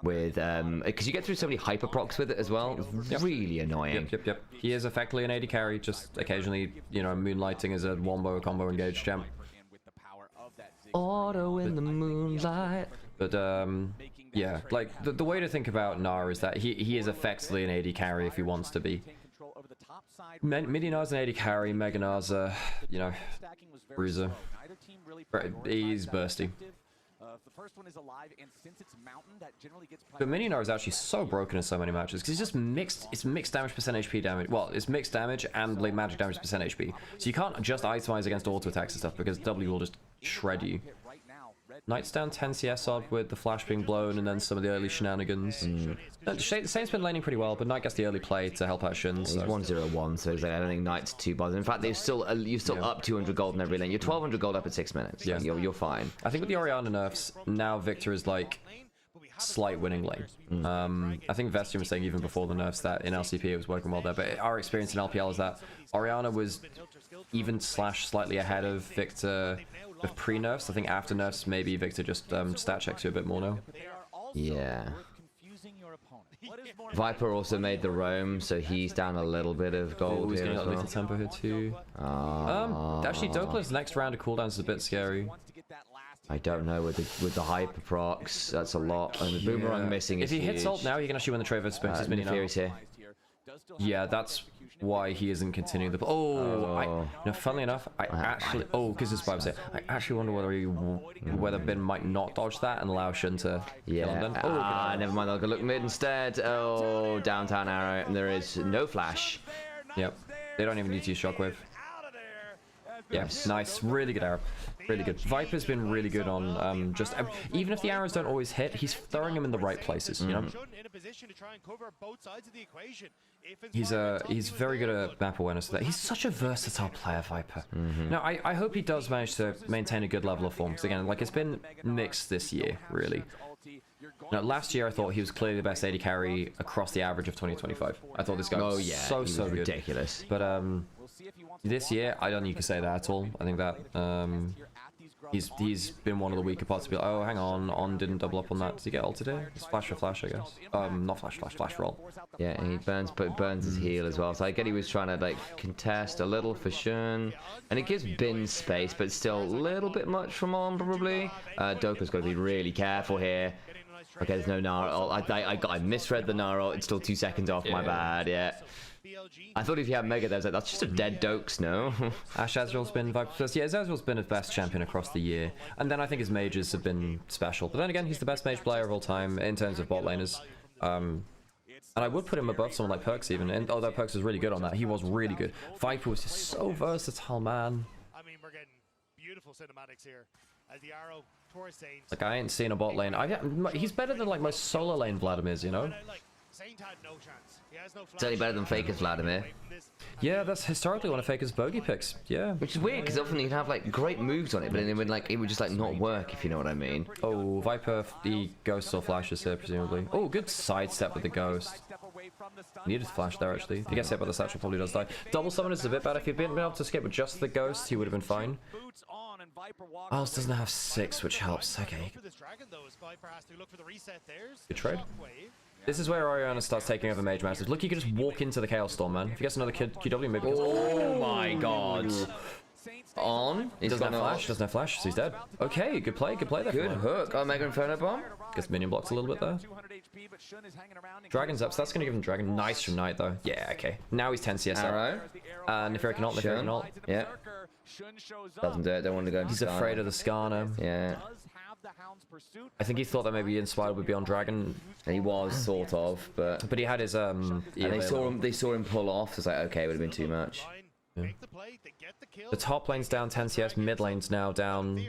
With because you get through so many hyper procs with it as well. It's really annoying. Yep. He is effectively an AD carry, just occasionally, moonlighting as a wombo combo engaged champ. Auto in the moonlight. But yeah, like the way to think about Nara is that he is effectively an AD carry if he wants to be. Midi Nar's an AD carry, Mega Nar's a, you know, bruiser. He's bursty. But Mini Nar is actually so broken in so many matches because it's mixed damage percent HP damage. Well, it's mixed damage and blade magic damage percent HP. So you can't just itemize against auto attacks and stuff because W will just shred you. Knight's down 10 CS odd with the flash being blown and then some of the early shenanigans. No, Saint's been laning pretty well, but Knight gets the early play to help out Shun. He's 1-0-1, so I don't think Knight's too bothered. In fact, you're still up 200 gold in every lane. You're 1200 gold up at 6 minutes. Yeah, you're fine. I think with the Orianna nerfs, now Victor is like slight winning lane. I think Vestian was saying even before the nerfs that in LCP it was working well there, but our experience in LPL is that Orianna was even / slightly ahead of Victor with pre-nerfs. I think after nerfs, maybe Victor just stat checks you a bit more now. Yeah. Viper also made the roam, so he's down a little bit of gold. He's here getting as a little tempo here too. Actually, Dopla's next round of cooldowns is a bit scary. I don't know with the hyper procs. That's a lot. And the boomerang missing is if he hits ult now, he can actually win the trade versus spins his mini now. Here. Yeah, that's why he isn't continuing the. Funnily enough, I actually. Because this vibe say, I actually wonder whether Bin might not dodge that and allow Shun to. Yeah. Never mind. I'll go look mid instead. Oh, downtown arrow, and there is no flash. Yep. They don't even need to use shockwave. Yes, nice, really good arrow, really good. Viper's been really good on even if the arrows don't always hit, he's throwing them in the right places. You know, he's very good at map awareness. That he's such a versatile player, Viper. Now I hope he does manage to maintain a good level of form because again, like it's been mixed this year, really. Now, last year I thought he was clearly the best AD carry across the average of 2025. I thought this guy was so good. Ridiculous. But this year I don't think you can say that at all. I think that he's been one of the weaker parts to be like, oh hang on didn't double up on that. Did he get ult today? It's flash for flash, I guess. Not flash roll. Yeah, and he burns his heal as well. So I get he was trying to like contest a little for Shun, and it gives Bin space, but still a little bit much from on probably. Doka's got to be really careful here. Okay, there's no Nara. I misread the Nara. It's still 2 seconds off. My bad. Yeah. I thought if you had Mega, there's like that's just a dead Dokes, no? Ash Azrael's been Viper first. Yeah, Azrael's been his best champion across the year, and then I think his mages have been special. But then again, he's the best mage player of all time in terms of bot laners. And I would put him above someone like Perks even. And although Perks was really good on that, he was really good. Viper was just so versatile, man. I mean, we're getting beautiful cinematics here as the arrow towards Saint. Like I ain't seen a bot lane. He's better than like most solo lane Vladimir's, you know. Saint had no chance. He has no flash. Certainly better than Faker's Vladimir. Yeah, that's historically one of Faker's bogey picks. Yeah. Which is weird because often he'd have like great moves on it, but then it would just like not work, if you know what I mean. Oh, Viper, the ghosts or flashes here presumably. Oh, good sidestep with the ghost. Needed to flash there actually. If he gets hit by the satchel, probably does die. Double summon is a bit bad. If he'd been able to skip with just the ghost, he would have been fine. Isles doesn't have 6, which helps. Okay. Good trade. This is where Orianna starts taking over mage matches. Look, you can just walk into the Chaos Storm, man. If he gets another QW, maybe. Oh my god. On. He doesn't have flash. Doesn't have flash, so he's dead. Okay, good play. Good play there. Good hook. Oh, Mega Inferno Bomb. Gets minion blocks a little bit there. Dragon's up, so that's going to give him Dragon. Nice from Knight, though. Yeah, okay. Now he's 10 CS Arrow. Neferi can ult, Neferi can ult. Yeah. Doesn't do it. Don't want to go into He's afraid of the Skarner. Yeah. I think he thought that maybe Inspired would be on Dragon. And he was, sort of, but he had his and they saw him pull off, so it's like, okay, it would have been too much. Yeah. The top lane's down 10 CS, mid lane's now down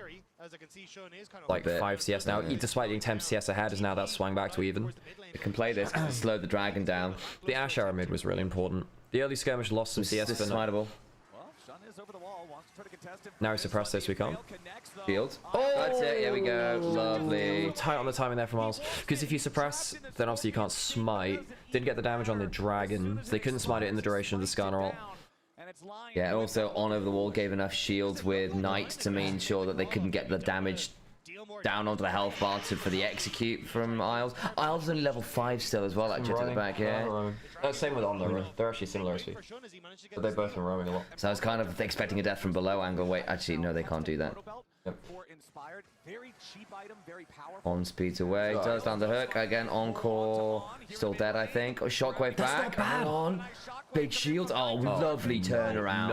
like 5 CS now. Despite being 10 CS ahead, is now that swung back to even. It can play this, slow the dragon down. The Ash arrow mid was really important. The early skirmish lost some CS, but smiteable. Now he suppressed this, we can't. Shield. Oh, that's it. Here we go. Lovely. Tight on the timing there from Miles. Because if you suppress, then obviously you can't smite. Didn't get the damage on the dragon, so they couldn't smite it in the duration of the Skarner ult. Yeah, also on over the wall gave enough shields with Knight to make sure that they couldn't get the damage down onto the health bar for the execute from Isles. Isles is only level 5 still as well, actually, to the back, yeah. Same with Onda, they're actually similar as me. But they've both been roaming a lot. So I was kind of expecting a death from below angle. Wait, actually, no, they can't do that. Yep. On speeds away, does down the hook again. Encore, still dead, I think. Oh, shockwave back. Hang on, big shield. Oh, lovely turnaround.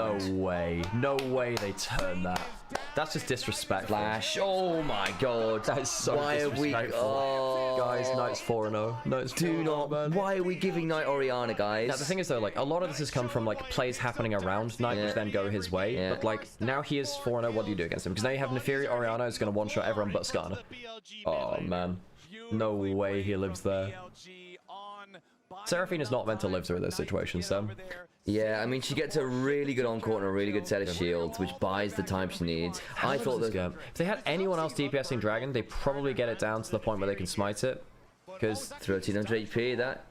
No way they turn that. That's just disrespectful. Flash. Oh my god. That is so disrespectful. Oh. Guys, Knight's 4-0. Knight's do not, man. Why are we giving Knight Orianna, guys? Now, the thing is though, like, a lot of this has come from like plays happening around Knight, which then go his way. But like, now he is 4-0. What do you do against him? Because now you have Neferi Orianna who's going to one-shot everyone but Skarner. Oh man, no way he lives there. Seraphine is not meant to live through this situation, so. Yeah, I mean, she gets a really good on-court and a really good set of shields, which buys the time she needs. I thought that if they had anyone else DPSing Dragon, they probably get it down to the point where they can smite it. Because 1300 HP, that.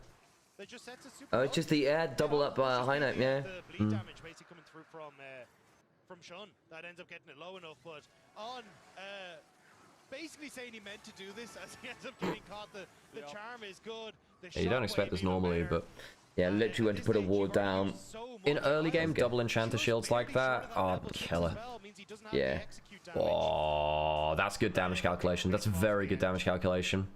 Oh, it's just the double up high note, yeah. Damage basically coming through from Sean. That ends up getting it low enough, but on basically saying he meant to do this as he ends up getting caught. The charm is good. Yeah, you don't expect this normally, but yeah, literally went to put a ward down. In early game, double enchanter shields like that, oh, killer. Yeah. Oh, that's good damage calculation. That's very good damage calculation.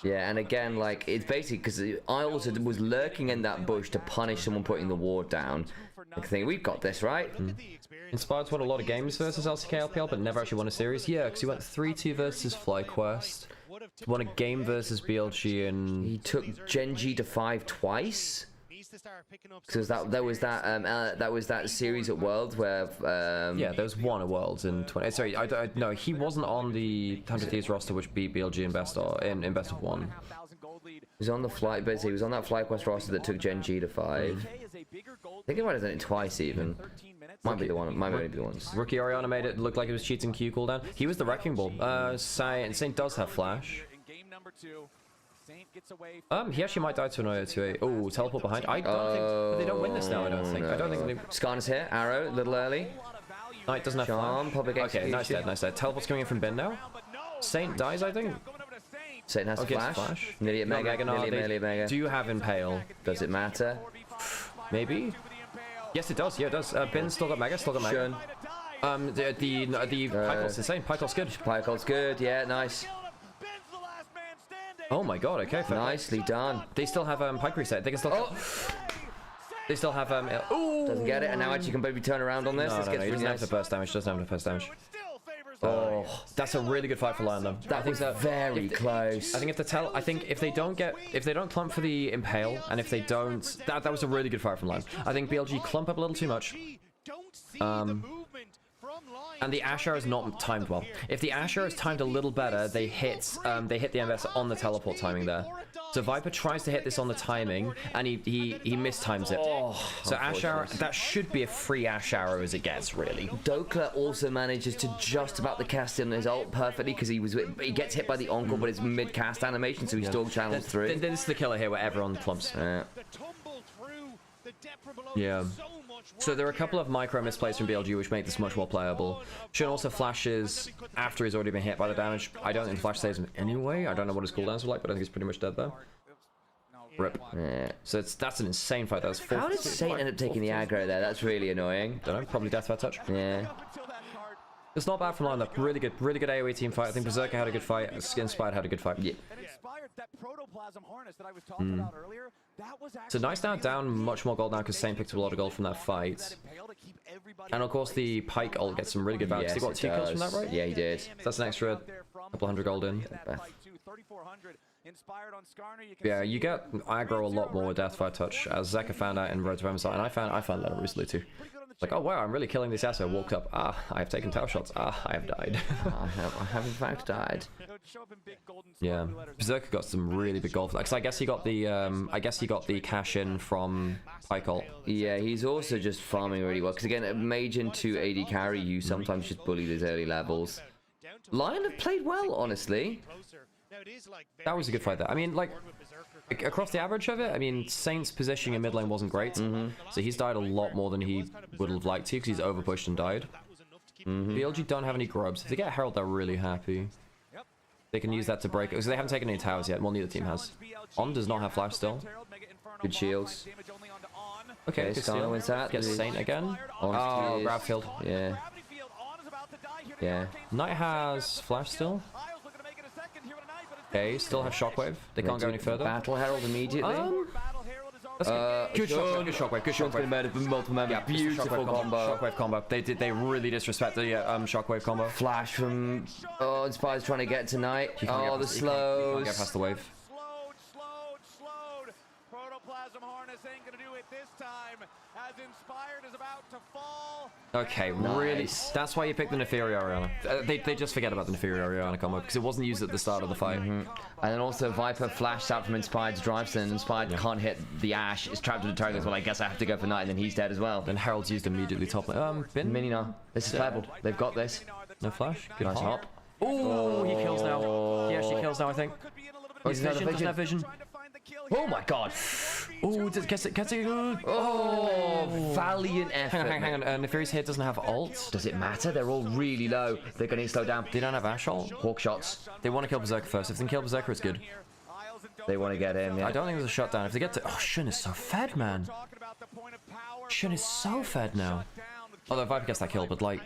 Yeah, and again, like, it's basically because I also was lurking in that bush to punish someone putting the ward down. Like, thinking, we've got this, right? Inspired's won a lot of games versus LCK LPL, but never actually won a series. Yeah, because he went 3-2 versus FlyQuest. Won a game versus BLG, and he took Genji to 5 twice. Because that was that series at Worlds where yeah, there was one at Worlds in 20. Sorry, no, he wasn't on the 100 Thieves roster, which beat BLG in best of 1. He was on the flight, basically. He was on that FlyQuest roster that took Genji to 5. I think he might have done it twice even. Might be the one. Might only be the ones. Rookie Orianna made it look like it was cheating Q cooldown. He was the Wrecking Ball. Saint does have flash. He actually might die to an 0-2-8. Oh, teleport behind. I don't think but they don't win this now. I don't think. No. I don't think. Skarner's here. Arrow, a little early. Knight doesn't have Charm, flash. public Okay, nice dead, nice dead. Teleport's coming in from bin now. Saint dies, I think. Saint has flash. Nearly a mega. Nearly a mega. Do you have Impale? Does it matter? Maybe. Yes, it does. Yeah, it does. Bin's still got mega. Still got mega. The Pykel's insane. Pykel's good. Pykel's good. Yeah, nice. Oh my god, okay, fair. Nicely done. They still have Pike reset. They can still They still have ooh! Doesn't get it, and now actually can maybe turn around on this. No, he doesn't have the burst damage, Oh, that's a really good fight for LYON though. That was very close. I think if they don't clump for the Impale, and if they don't, that was a really good fight from LYON. I think BLG clump up a little too much. And the Asher is not timed well. If the Asher is timed a little better, they hit the MS on the teleport timing there. So Viper tries to hit this on the timing, and he mistimes it. So Ash Arrow, that should be a free Ash Arrow as it gets, really. Dokla also manages to just about the cast in his ult perfectly because he gets hit by the Encore, but it's mid-cast animation, so he still channels through. This is the killer here where everyone clumps. Yeah. So there are a couple of micro misplays from BLG which make this much more playable. Shin also flashes after he's already been hit by the damage. I don't think flash saves him anyway. I don't know what his cooldowns are like, but I think he's pretty much dead there. Rip. Yeah. So that's an insane fight. That was 4. How did Saint end up taking the aggro there? That's really annoying. Don't know. Probably death by touch. Yeah. It's not bad from LYON though. Really good AoE team fight. I think Berserker had a good fight. Inspired had a good fight. Yeah. So Nice now down much more gold now because Saint picked up a lot of gold from that fight. And of course the Pike ult gets some really good value. He got 2 kills from that, right? Yeah, he did. So that's an extra couple hundred gold in. Yeah, you get aggro a lot more with Death by Touch, as Zeka found out in Road to MSI, and I found that recently too. Like, oh wow, I'm really killing this asset. Walked up. I have taken tail shots. I have died. I have in fact died. Yeah, Berserker got some really big gold. Because I guess he got the cash in from Pike ult. Yeah, he's also just farming really well. Because again, a mage into AD carry, you sometimes just bully these early levels. LYON have played well, honestly. That was a good fight there. I mean, like, across the average of it, I mean, Saint's positioning in mid lane wasn't great. So he's died a lot more than he would have liked to because he's overpushed and died. BLG don't have any grubs. If they get Herald, they're really happy. They can use that to break it, because they haven't taken any towers yet. Well, neither team has. On does not have flash still. Good shields. Okay, good steal. Wins that. Get Saint again. Oh, grab field. Yeah. Yeah. Knight has flash still. Okay, still have shockwave. They can't go any further. Battle Herald immediately. That's good. Good shockwave. Good shockwave. Good shockwave. Gonna murder multiple members. Yeah, Beautiful combo. Shockwave combo. They really disrespect the shockwave combo. Flash from Inspired's trying to get tonight. Oh, the slows. Get past the wave. Slowed. Protoplasm harness ain't gonna do it this time, as Inspired is about to fall. Okay, really. That's why you picked the Nymaera Oriana. They just forget about the Nymaera Oriana combo because it wasn't used at the start of the fight. And then also Viper flashed out from Inspired's drives, and Inspired can't hit the Ash. It's trapped in the target. Well, I guess I have to go for Knight, and then he's dead as well. Then Herald's used immediately top lane. Bin? Minina. This is playable. They've got this. No flash. Good Nice hop. Oh, he kills now. He actually kills now, I think. His vision doesn't have vision. Oh my god. Oh, gets it. Oh, valiant effort. Hang on. Nefarious here doesn't have ult. Does it matter? They're all really low. They're going to slow down. They don't have Ash ult. Hawk shots. They want to kill Berserker first. If they can kill Berserker, it's good. They want to get him, yeah. I don't think there's a shutdown. If they get to... Oh, Shun is so fed, man. Shun is so fed now. Although Viper gets that kill, but like...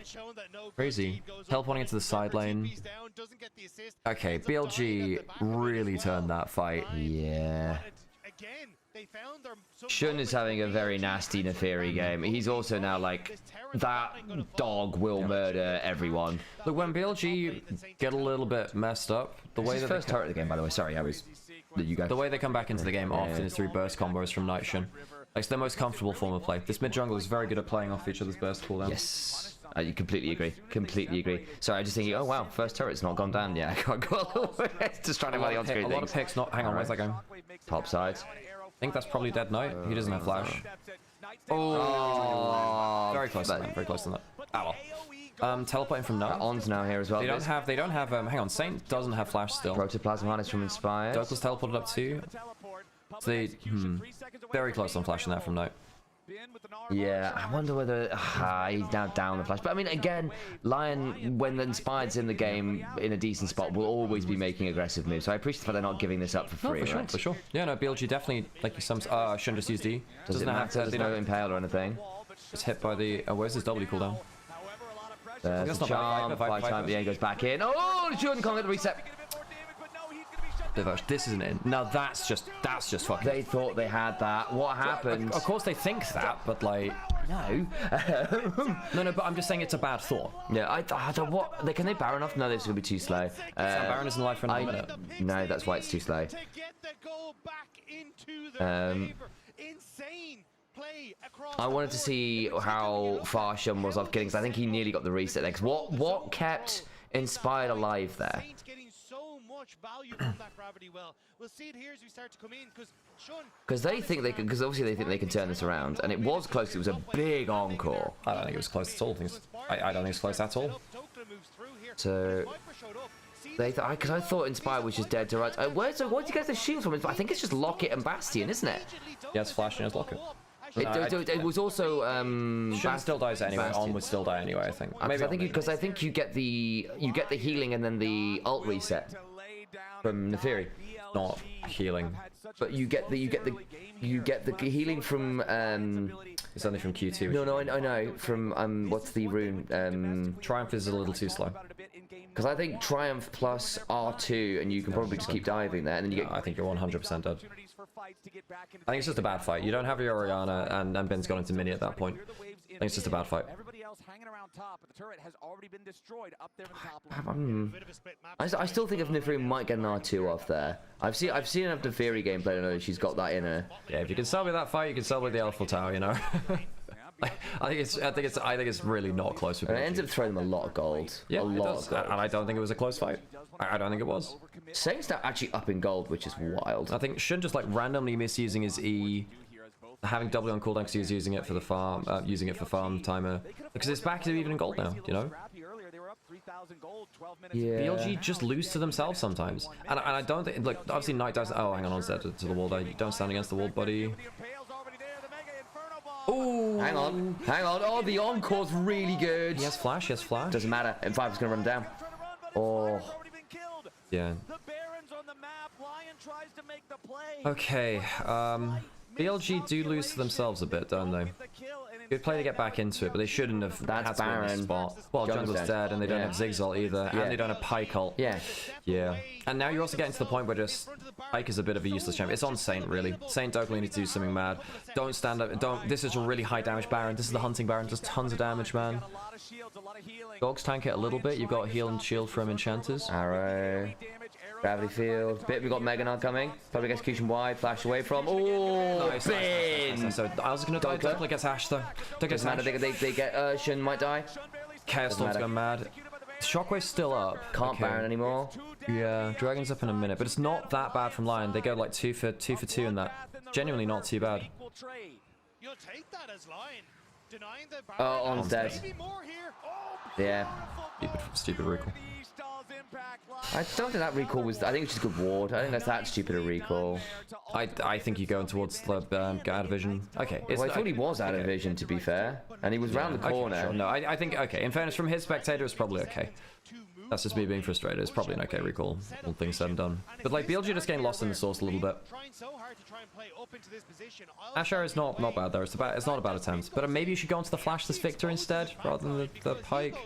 Crazy. Teleporting into the side lane. Okay, BLG really turned that fight. Yeah. Shun is having a very nasty Neferi game. He's also now like, that dog will murder everyone. Look, when BLG get a little bit messed up, the way that first turret of the game, by the way. Sorry, the way they come back into the game often is through burst combos from Night Shun. Like, it's their most comfortable form of play. This mid jungle is very good at playing off each other's burst cooldown. Yes. I completely agree. Completely agree. Sorry, I just thinking, oh wow, first turret's not gone down yet. I can't go all the way. Just trying to find the on-screen things. A lot of picks not... Hang on, where's that going? Top side. I think that's probably dead Knight. He doesn't have flash. Oh, very close to that. Very close to that. Ah, well. Teleporting from Knight. On's now here as well. They don't have. Hang on, Saint doesn't have flash still. Protoplasm harness from Inspired. Douglas teleported up too. So they, very close on flashing that from Knight. Yeah, I wonder whether he's now down the flash. But I mean, again, LYON, when the Inspired's in the game in a decent spot, will always be making aggressive moves. So I appreciate the fact they're not giving this up for free. No, for sure. Yeah, no, BLG definitely, like you shouldn't just use D. Doesn't matter, there's no impale or anything. It's hit by the... where's his W cooldown? There's the charm, by time the A goes back in. Oh, Jordan can't get the reset. This isn't in. Now that's just fucking... They thought they had that. What happened? Of course they think that, but like... No. no, but I'm just saying it's a bad thought. Yeah, I don't... What? Can they Baron off? No, this is going to be too slow. Baron isn't live for another minute. No, that's why it's too slow. I wanted to see how far Shun was off getting, because I think he nearly got the reset there. What kept Inspired alive there? Value from that gravity well. We'll see it here as we start to come in, because they think they can, because obviously they think they can turn this around, and it was close. It was a big encore. I don't think it was close at all. I don't think it's close at all. So they thought, because I thought Inspired was just dead to rights. Where'd you get the shield from? I think it's just Locket and Bastion, isn't it? Yeah, it's flashing as Locket. It was also Shun still dies anyway. Bastion. On would still die anyway. I think. Maybe I think you get the healing and then the ult reset from Neferi. Not healing, but you get the healing from it's only from Q2. No, I know from what's the rune? Triumph is a little too slow. Because I think Triumph plus R2 and you can probably just keep diving there, and then you get. I think you're 100% dead. I think it's just a bad fight. You don't have your Oriana, and Ben's gone into mini at that point. I think it's just a bad fight. I still think if Neferi might get an R2 off there. I've seen enough Neferi gameplay to know that she's got that in her. Yeah, if you can sell me that fight, you can sell me the Elful Tower, you know. I think it's really not close. And it ends up throwing them a lot of gold. Yeah, a lot of gold. And I don't think it was a close fight. I don't think it was. Saint's now actually up in gold, which is wild. I think Shun just like randomly misusing his E, having W on cooldown because he was using it for the farm, using it for farm timer. Because it's back to even gold now, you know. Yeah. BLG just lose to themselves sometimes, and I don't think, like, obviously Knight does. Oh, hang on, dead to the wall there. You don't stand against the wall, buddy. Ooh. Hang on. Oh, the encore's really good. He has flash, Doesn't matter. M5 is going to run down. Oh. Yeah. Okay, BLG do lose to themselves a bit, don't they? Good play to get back into it, but they shouldn't have had to be in this spot. Well, jungle's dead, and they don't have Ziggs ult either, and they don't have Pyke ult. Yeah. And now you're also getting to the point where just Pyke is a bit of a useless champion. It's on Saint, really. Saint Dokkan need to do something mad. Don't stand up. Don't. This is a really high damage Baron. This is the hunting Baron. Does tons of damage, man. Dogs tank it a little bit. You've got heal and shield from enchanters. Arrow. Gravity field. Bit. We got Mega Knight coming. Public execution wide. Flash away from. Oh, nice. So I was gonna die. Dokkan gets Ashe though. Doesn't matter. They get Shin might die. Chaos Storm's going mad. Shockwave's still up. Can't Baron anymore. Yeah, Dragon's up in a minute, but it's not that bad from Lion. They go like 2 for 2 in that. Genuinely not too bad. You'll take that as Lion. Denying the Oh, On's dead. Yeah. Stupid recall. I don't think that recall was. I think it's just a good ward. I think that's that stupid a recall. I think you're going towards the out of vision. Okay. Well, I thought he was out of vision, to be fair, and he was round the corner. Okay, sure. No, I think okay. In fairness, from his spectator, it's probably okay. That's just me being frustrated. It's probably an okay recall. All things said and done. But like BLG just getting lost in the source a little bit. Asher is not bad though. It's not a bad attempt. But maybe you should go onto the flash this Victor instead rather than the Pyke.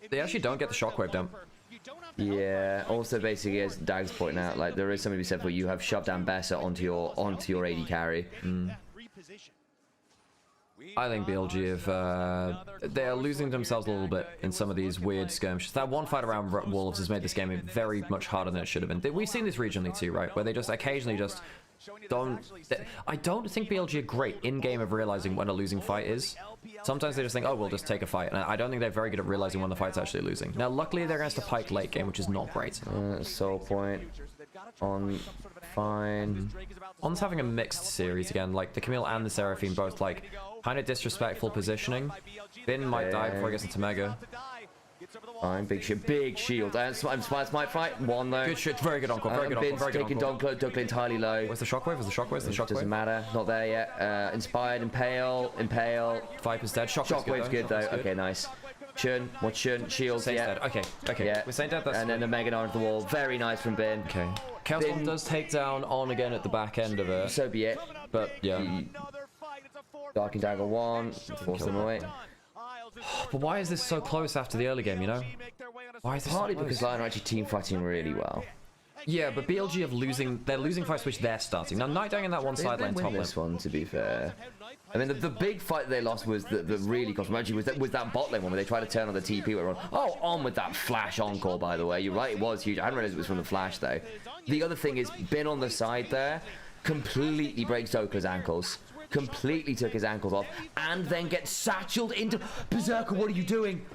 They actually don't get the shockwave down. Yeah. Also, basically, as Dag's pointing out, like there is something to be said where you have shoved Ambessa onto your AD carry. I think BLG have they are losing themselves a little bit in some of these weird skirmishes. That one fight around Wolves has made this game very much harder than it should have been. We've seen this regionally too, right? Where they just occasionally just don't. I don't think BLG are great in game of realizing when a losing fight is. Sometimes they just think, oh, we'll just take a fight, and I don't think they're very good at realizing when the fight's actually losing. Now, luckily they're against a Pyke late game, which is not great. Soul point on fine. On's having a mixed series again. Like the Camille and the Seraphine both like kind of disrespectful positioning. Bin might die before he gets into Mega. Fine, big shield. And Smite might fight one though. Good shit, very good encore, very good encore, very good taking Dokkan entirely low. Where's the shockwave? Where's the shockwave? Doesn't matter, not there yet. Inspired, impale. Viper's dead. Shockwave's good though. Okay, nice. Shun, what's Shun? Shields, dead. Okay. Yeah. We're saying dead. And then the Mega Knight onto the wall. Very nice from Bin. Okay. Chaos Storm does take down On again at the back end of it. So be it. But yeah. Dark and Dagger 1. Force them away. But why is this so close after the early game, you know? Why is this Partly so close? because Lion are actually team fighting really well. Yeah, but BLG they're losing fights which they're starting. Now, Nightdang in that one side lane top lane. This one, to be fair. I mean, the big fight they lost was the really cost actually was that bot lane one where they tried to turn on the TP where everyone, oh, on with that flash encore, by the way. You're right, it was huge. I didn't realize it was from the flash, though. The other thing is, Bin on the side there completely breaks Dokka's ankles. Completely took his ankles off and then gets satcheled into Berserker. What are you doing?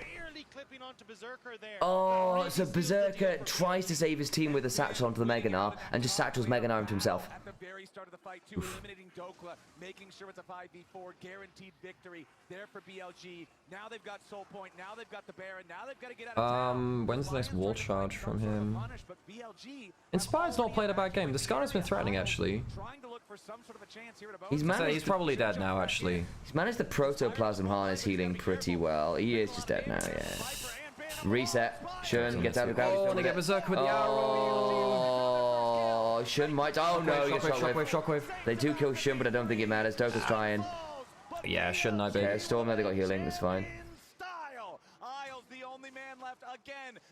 Oh, so Berserker tries to save his team with a satchel onto the Mega Gnar and just satchels Mega Gnar into himself. At the very start of the fight, too, eliminating Dokkan, making sure it's a 5v4, guaranteed victory there for BLG. Now they've got Soul Point, now they've got the Baron, now they've got to get out of town. When's the next wall charge from him? Inspired's not played a bad game. The Skarner's been threatening, actually. He's probably dead now, actually. He's managed the Protoplasm Harness healing pretty well. He is just dead now, yeah. Reset. Shun gets out of the gravity. Oh, they get Berserker with the arrow. Oh, Shun might. Oh no, shockwave. They do kill Shun, but I don't think it matters. Dokka's trying. Yeah, Shun, I bet. Yeah, Storm, they got healing. It's fine.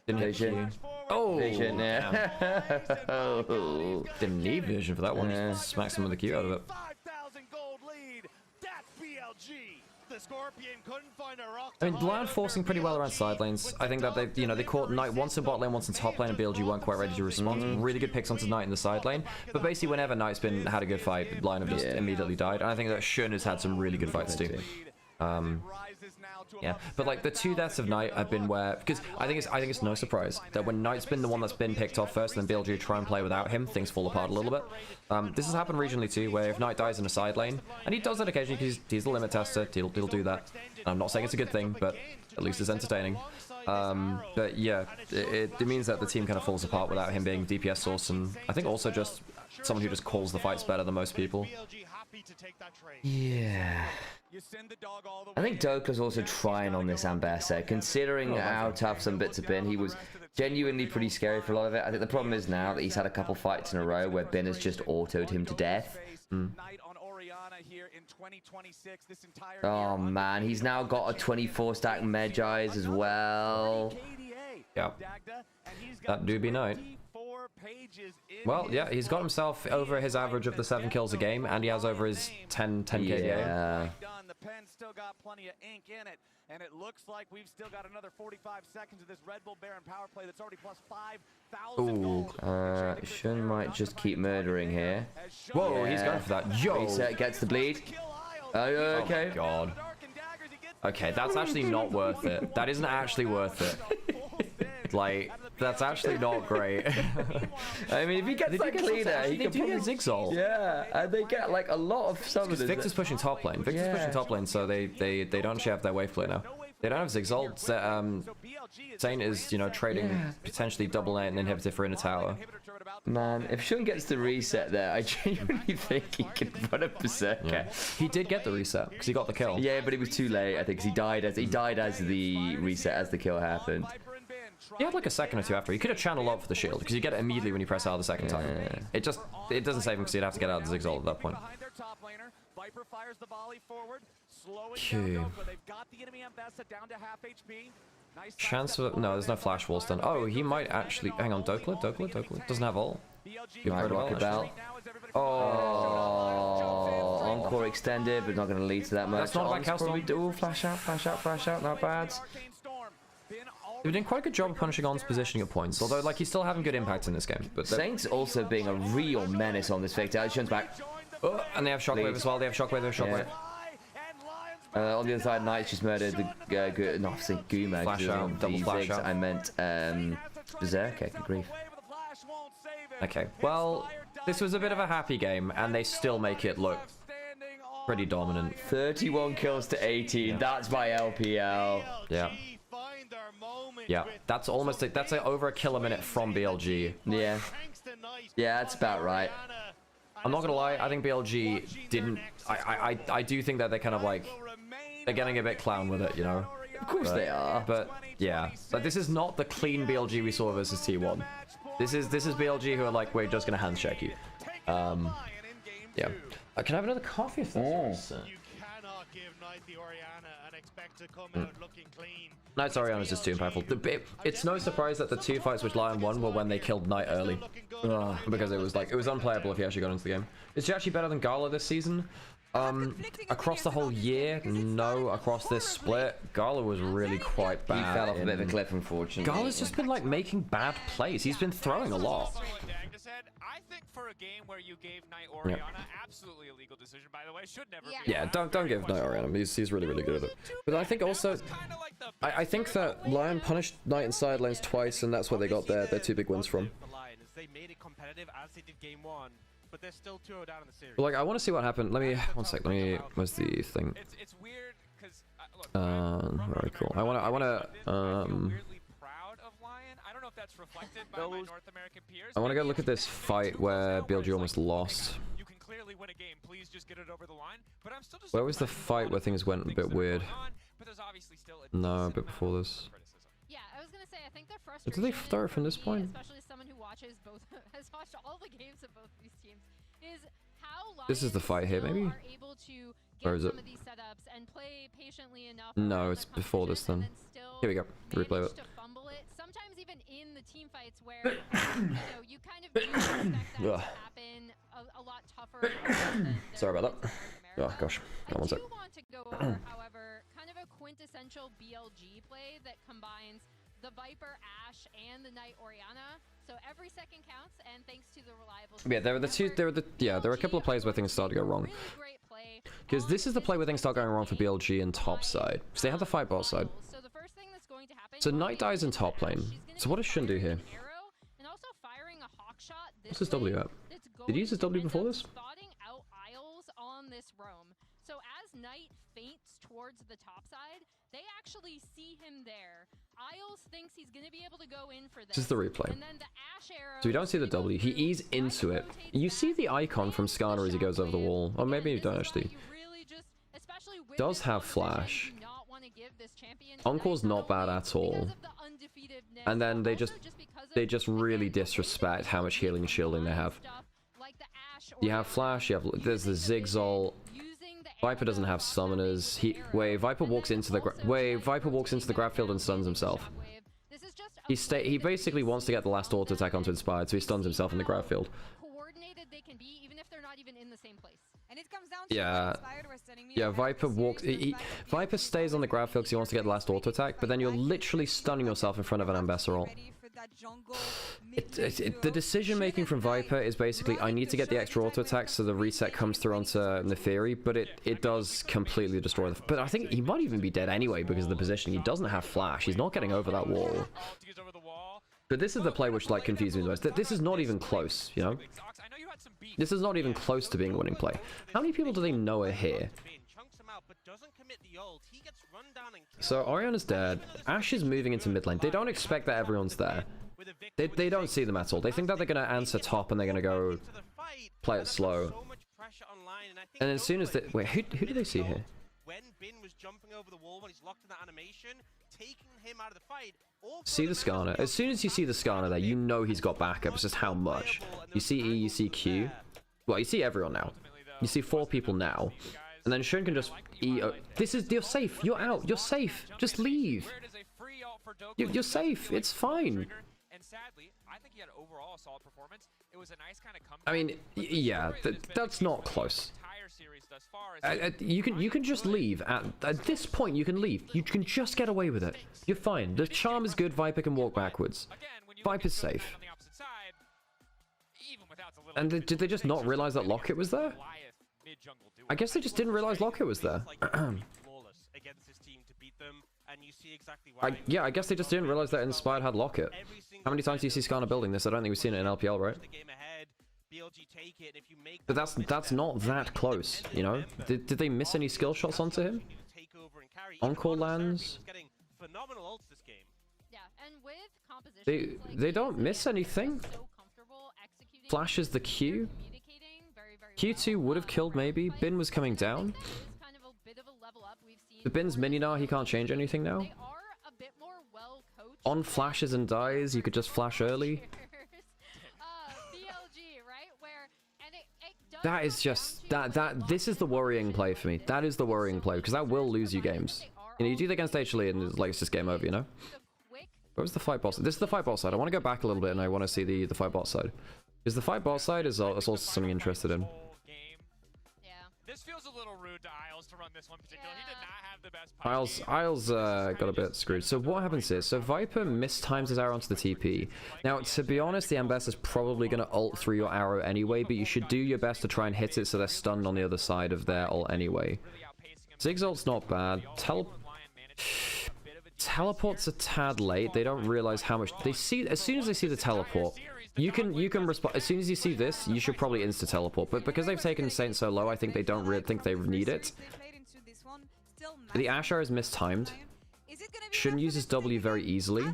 Didn't vision. Oh, vision, yeah. Didn't need vision for that one. Yeah. Smack some of the Q out of it. 5,000 gold lead. That's BLG. The Scorpion couldn't find a rock. I mean, Lion forcing pretty well around side lanes. I think that they caught Knight once in bot lane, once in top lane, and BLG weren't quite ready to respond. Really good picks onto Knight in the side lane. But basically, whenever Knight's had a good fight, Lion have just immediately died. And I think that Shun has had some really good fights too. Yeah, but like the two deaths of Knight have been where, because I think it's no surprise that when Knight's been the one that's been picked off first, and then BLG try and play without him, things fall apart a little bit. This has happened regionally too, where if Knight dies in a side lane, and he does that occasionally because he's the limit tester, he'll do that. I'm not saying it's a good thing, but at least it's entertaining. But yeah, it means that the team kind of falls apart without him being DPS source, and I think also just someone who just calls the fights better than most people. Yeah. I think Dokla's also trying on this Ambessa, considering how tough some bits have been. He was genuinely pretty scary for a lot of it. I think the problem is now that he's had a couple fights in a row where Ben has just autoed him to death. Oh man, he's now got a 24-stack Medjai's as well. Yeah, that do be night. Well, yeah, he's got himself over his average of the 7 kills a game, and he has over his 10 KDA. Yeah. The pen still got plenty of ink in it, and it looks like we've still got another 45 seconds of this Red Bull Baron power play that's already plus 5,000 gold. Shun might just keep murdering here. Whoa, he's going for that. Yo! Reset gets the bleed. Okay. Oh my god. Okay, that's actually not worth it. That isn't actually worth it. Like, that's actually not great. I mean, if he gets that cleaner, he can get Zigzol. Yeah, and they get like a lot of summoners. Victor's pushing top lane. Victor's pushing top lane, so they don't actually have their wave play now. They don't have Zigzol. Saint is, you know, trading potentially double an inhibitor for inner tower. Man, if Shun gets the reset there, I genuinely think he can run a berserker. Yeah. He did get the reset because he got the kill. Yeah, but it was too late. I think 'cause he died as the reset as the kill happened. He had like a second or two after. He could have channeled up for the shield because you get it immediately when you press R the second time. It doesn't save him because you'd have to get out of the Zigzol at that point. Okay. Chance of... No, there's no flash wall stun. Oh, he might actually... Hang on, Dokla doesn't have ult. Might rock about. Oh, Encore extended, but not going to lead to that much. That's not a bad cast. Do flash out, not bad. They're doing quite a good job of punishing On's positioning at points, although like he's still having good impact in this game. But Saints also being a real menace on this Victor. Shun's back. Oh, and they have Shockwave as well. They have Shockwave. On the other side, Knight's just murdered the no, I say Guma. Flash out, double flash out. I meant Berserker. Good grief. Okay, well, this was a bit of a happy game, and they still make it look pretty dominant. 31 kills to 18. Yeah. That's my LPL. Yeah. Yeah, that's almost that's over a kill a minute from BLG. Yeah. Yeah, that's about right. I'm not gonna lie, I think BLG didn't. I do think that they're kind of like they're getting a bit clown with it, you know. Of course they are. But yeah, but this is not the clean BLG we saw versus T1. This is BLG who are like, we're just gonna handshake you. Yeah. Can I have another coffee if that's You cannot give Knight the Orianna and expect to come out looking clean. Knight's Orianna is just too impactful. It's no surprise that the 2 fights which LYON won were when they killed Knight early. Because it was unplayable if he actually got into the game. Is she actually better than Gala this season? Across the whole year, no. Across this split, Gala was really quite bad. He fell off a bit of a cliff, unfortunately. Gala's just been like making bad plays. He's been throwing a lot. I think for a game where you gave Knight Orianna, absolutely illegal decision, by the way, should never be. Yeah, don't give Knight Orianna. He's really good at it. But I think also, I think that LYON punished Knight in side lanes twice, and that's where they got their 2 big wins from. They made it competitive as they did game 1, but they're still 2-0 down in the series. But like, I want to see what happened. Let me 1 sec. Let me. Where's the thing? It's weird because very cool. I wanna that's reflected by my North American peers. I want to go look at this fight where BLG almost lost. You can clearly win a game. Please just get it over the line. But I'm still just Where was the fight where things went a bit weird? No, a bit before this. Yeah, I was gonna say I think they're Did frustrated. they throw it from this point? Especially someone who watches both, has watched all the games of both these teams, is how This is the fight here, maybe? are able to get Or is it? some of these setups and play patiently enough. No, it's before this then. Here we go. Replay it. Sometimes even in the team fights where you kind of do expect that to happen a lot tougher. Sorry about that. Oh gosh. Hold on 1 sec. I do want to go over, however, kind of a quintessential BLG play that combines the Viper Ashe and the Knight Orianna. So every second counts, and thanks to the reliable. Yeah, there were a couple of plays where things started to go wrong. Because this is the play where things start going wrong for BLG and top side. Because they had the fight bot side. So Knight dies in top lane. So what does Shun do here? What's his W at? Did he use his W before this? So as Knight faints towards the top side, They actually see him there. Isles thinks he's gonna be able to go in for This is the replay. And then the Ash arrow, So we don't see the W. He ease into it. You see the icon from Skarner as he goes over the wall. Or maybe you don't actually. Does have flash. Encore's not bad at all. And then they just really disrespect how much healing and shielding they have. You have flash, there's the Zigzol. Viper doesn't have summoners. Viper walks into the grab field and stuns himself. He basically wants to get the last auto attack onto Inspired, so he stuns himself in the grab field. Yeah, Viper walks. Viper stays on the grab field because he wants to get the last auto attack, but then you're literally stunning yourself in front of an Ambassador. The decision making from Viper is basically, I need to get the extra auto attack so the reset comes through onto Neferi, but it does completely destroy the. But I think he might even be dead anyway because of the positioning. He doesn't have flash. He's not getting over that wall. But this is the play which like confuses me the most. This is not even close, you know? This is not even close to being a winning play. How many people do they know are here? So Orion is dead. Ash is moving into mid lane. They don't expect that everyone's there. They don't see them at all. They think that they're going to answer top and they're going to go play it slow. And as soon as they... Wait, who do they see here? See the Skarner. As soon as you see the Skarner there, you know he's got backup. It's just how much. You see E, you see Q. Well, you see everyone now. You see 4 people now. And then Shun can just E... You're safe. You're out. You're safe. Just leave. You're safe. It's fine. I mean, yeah, that's not close. You can just leave. At this point, you can leave. You can just get away with it. You're fine. The charm is good. Viper can walk backwards. Viper's safe. And did they just not realize that Locket was there? I guess they just didn't realize Locket was there. Yeah, I guess they just didn't realize that Inspired had Locket. How many times do you see Skarner building this? I don't think we've seen it in LPL, right? But that's not that close, you know? Did they miss any skill shots onto him? Encore lands? They don't miss anything. Flash is the Q. Q2 would have killed maybe. Bin was coming down. The Bin's mini-nar, he can't change anything now. On flashes and dies, you could just flash early. That is just this is the worrying play for me. That is the worrying play because that will lose you games. You know, you do that against HLE and it's like it's just game over, you know? Where was the fight bot side? This is the fight bot side. I want to go back a little bit and I want to see the fight bot side. Because the fight bot side is also something I'm interested in. This feels a little rude to Isles to run this one particularly. He did not have the best Isles got a bit screwed. So what happens is, so Viper mistimes his arrow onto the TP. Now, to be honest, the Ambassador is probably going to ult through your arrow anyway, but you should do your best to try and hit it so they're stunned on the other side of their ult anyway. Zigzol's not bad. Teleport's a tad late. They don't realize how much they see. As soon as they see the teleport, you can respond. As soon as you see this, you should probably insta teleport. But because they've taken Saint so low, I think they don't really think they need it. The Asher is mistimed. Shouldn't use his W very easily.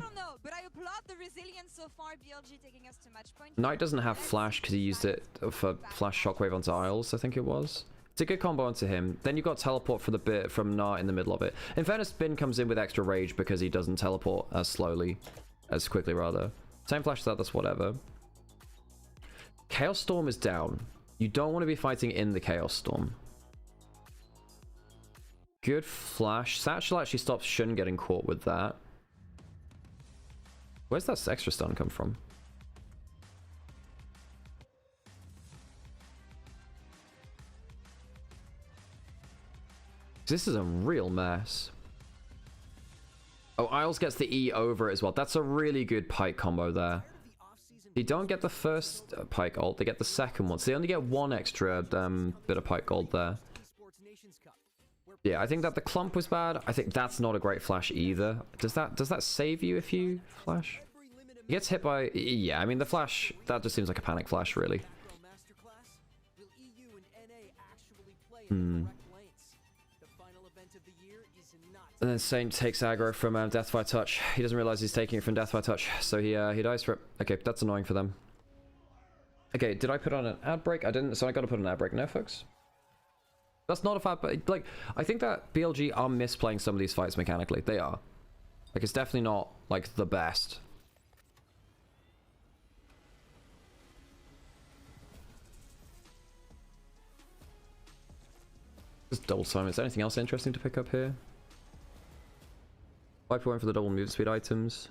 Knight doesn't have flash because he used it for flash shockwave onto Isles, I think it was. It's a good combo onto him. Then you've got teleport for the bit from Gnar in the middle of it. In fairness, Bin comes in with extra rage because he doesn't teleport as quickly rather. Same flash as that, that's whatever. Chaos Storm is down. You don't want to be fighting in the Chaos Storm. Good flash. Satchel actually stops Shun getting caught with that. Where's that extra stun come from? This is a real mess. Oh, Isles gets the E over it as well. That's a really good Pike combo there. They don't get the first Pike ult, they get the second one. So they only get one extra bit of Pike gold there. Yeah, I think that the clump was bad. I think that's not a great flash either. Does that save you if you flash? He gets hit by... Yeah, I mean, the flash, that just seems like a panic flash, really. And then Saint takes aggro from Death by Touch. He doesn't realize he's taking it from Death by Touch, so he dies for it. Okay, that's annoying for them. Okay, did I put on an ad break? I didn't, so I gotta put an ad break now, folks. That's not a fact, but like, I think that BLG are misplaying some of these fights mechanically. They are. Like, it's definitely not, like, the best. Just double time. Is there anything else interesting to pick up here? Viper went for the double move speed items.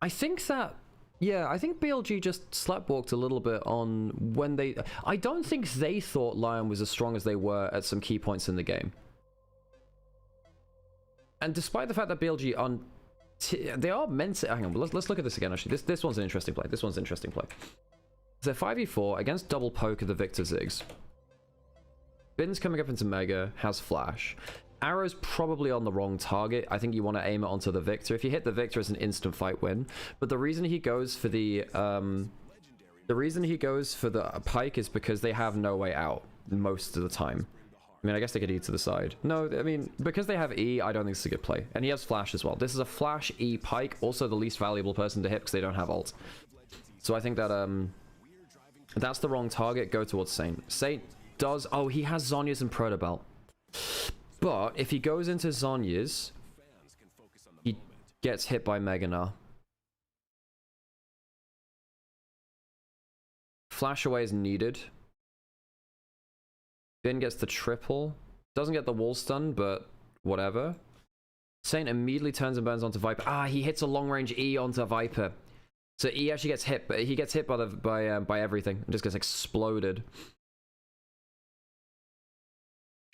I think that... Yeah, I think BLG just slapwalked a little bit on when they... I don't think they thought LYON was as strong as they were at some key points in the game. And despite the fact that BLG on... They are meant to... Hang on, let's look at this again, actually. This one's an interesting play. This one's an interesting play. So 5v4 against double poke of the Victor Ziggs. Bin's coming up into Mega, has flash. Arrow's probably on the wrong target. I think you want to aim it onto the Victor. If you hit the Victor, it's an instant fight win. But the reason he goes for the Pike is because they have no way out most of the time. I mean, I guess they could E to the side. No, I mean, because they have E, I don't think this is a good play. And he has flash as well. This is a flash E Pike, also the least valuable person to hit because they don't have ult. So I think that that's the wrong target. Go towards Saint. Saint does... Oh, he has Zhonya's and Protobelt. But if he goes into Zhonya's, he gets hit by Meganar. Flash away is needed. Bin gets the triple. Doesn't get the wall stun, but whatever. Saint immediately turns and burns onto Viper. Ah, he hits a long range E onto Viper. So E actually gets hit, but he gets hit by everything. It just gets exploded.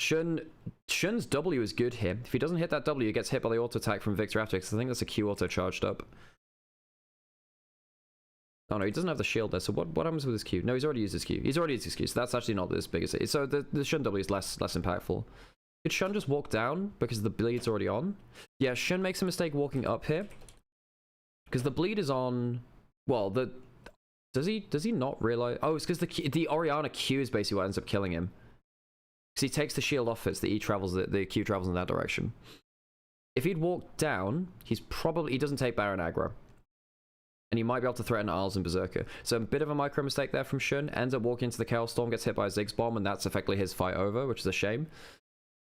Shun's W is good here. If he doesn't hit that W, he gets hit by the auto attack from Victor after, because I think that's a Q auto charged up. Oh no, he doesn't have the shield there, so what happens with his Q? No, he's already used his Q. He's already used his Q, so that's actually not as big as it. So the Shun W is less impactful. Could Shun just walk down because the bleed's already on? Yeah, Shun makes a mistake walking up here. Because the bleed is on... Well, does he not realize... Oh, it's because the Orianna Q is basically what ends up killing him. Because he takes the shield off, it's the E travels, the Q travels in that direction. If he'd walked down, he doesn't take Baron aggro. And he might be able to threaten Isles and Berserker. So a bit of a micro mistake there from Shun. Ends up walking into the Chaos Storm, gets hit by a Ziggs bomb, and that's effectively his fight over, which is a shame.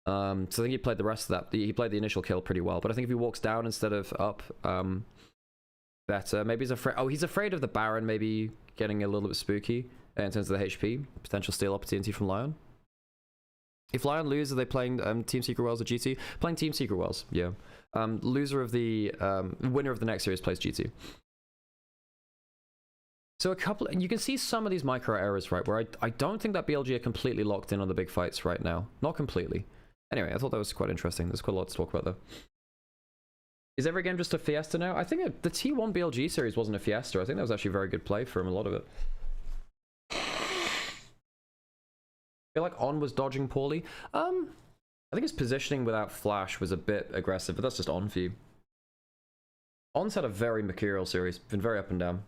So I think he played the rest of that. He played the initial kill pretty well. But I think if he walks down instead of up, better. Maybe he's afraid... Oh, he's afraid of the Baron maybe getting a little bit spooky in terms of the HP. Potential steal opportunity from LYON. If LYON lose, are they playing Team Secret Worlds or GT? Playing Team Secret Worlds, yeah. Loser of the... winner of the next series plays GT. So you can see some of these micro errors, right, where I don't think that BLG are completely locked in on the big fights right now. Not completely. Anyway, I thought that was quite interesting. There's quite a lot to talk about, though. Is every game just a fiesta now? I think the T1 BLG series wasn't a fiesta. I think that was actually a very good play for him, a lot of it. I feel like On was dodging poorly. I think his positioning without flash was a bit aggressive, but that's just On for you. On's had a very mercurial series. Been very up and down.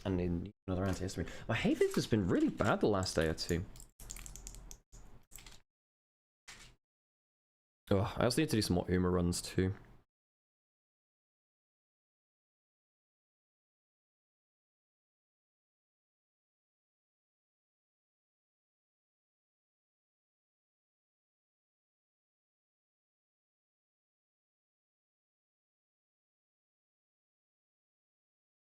And need another anti-history. My hay fever has been really bad the last day or two. Oh, I also need to do some more Uma runs too.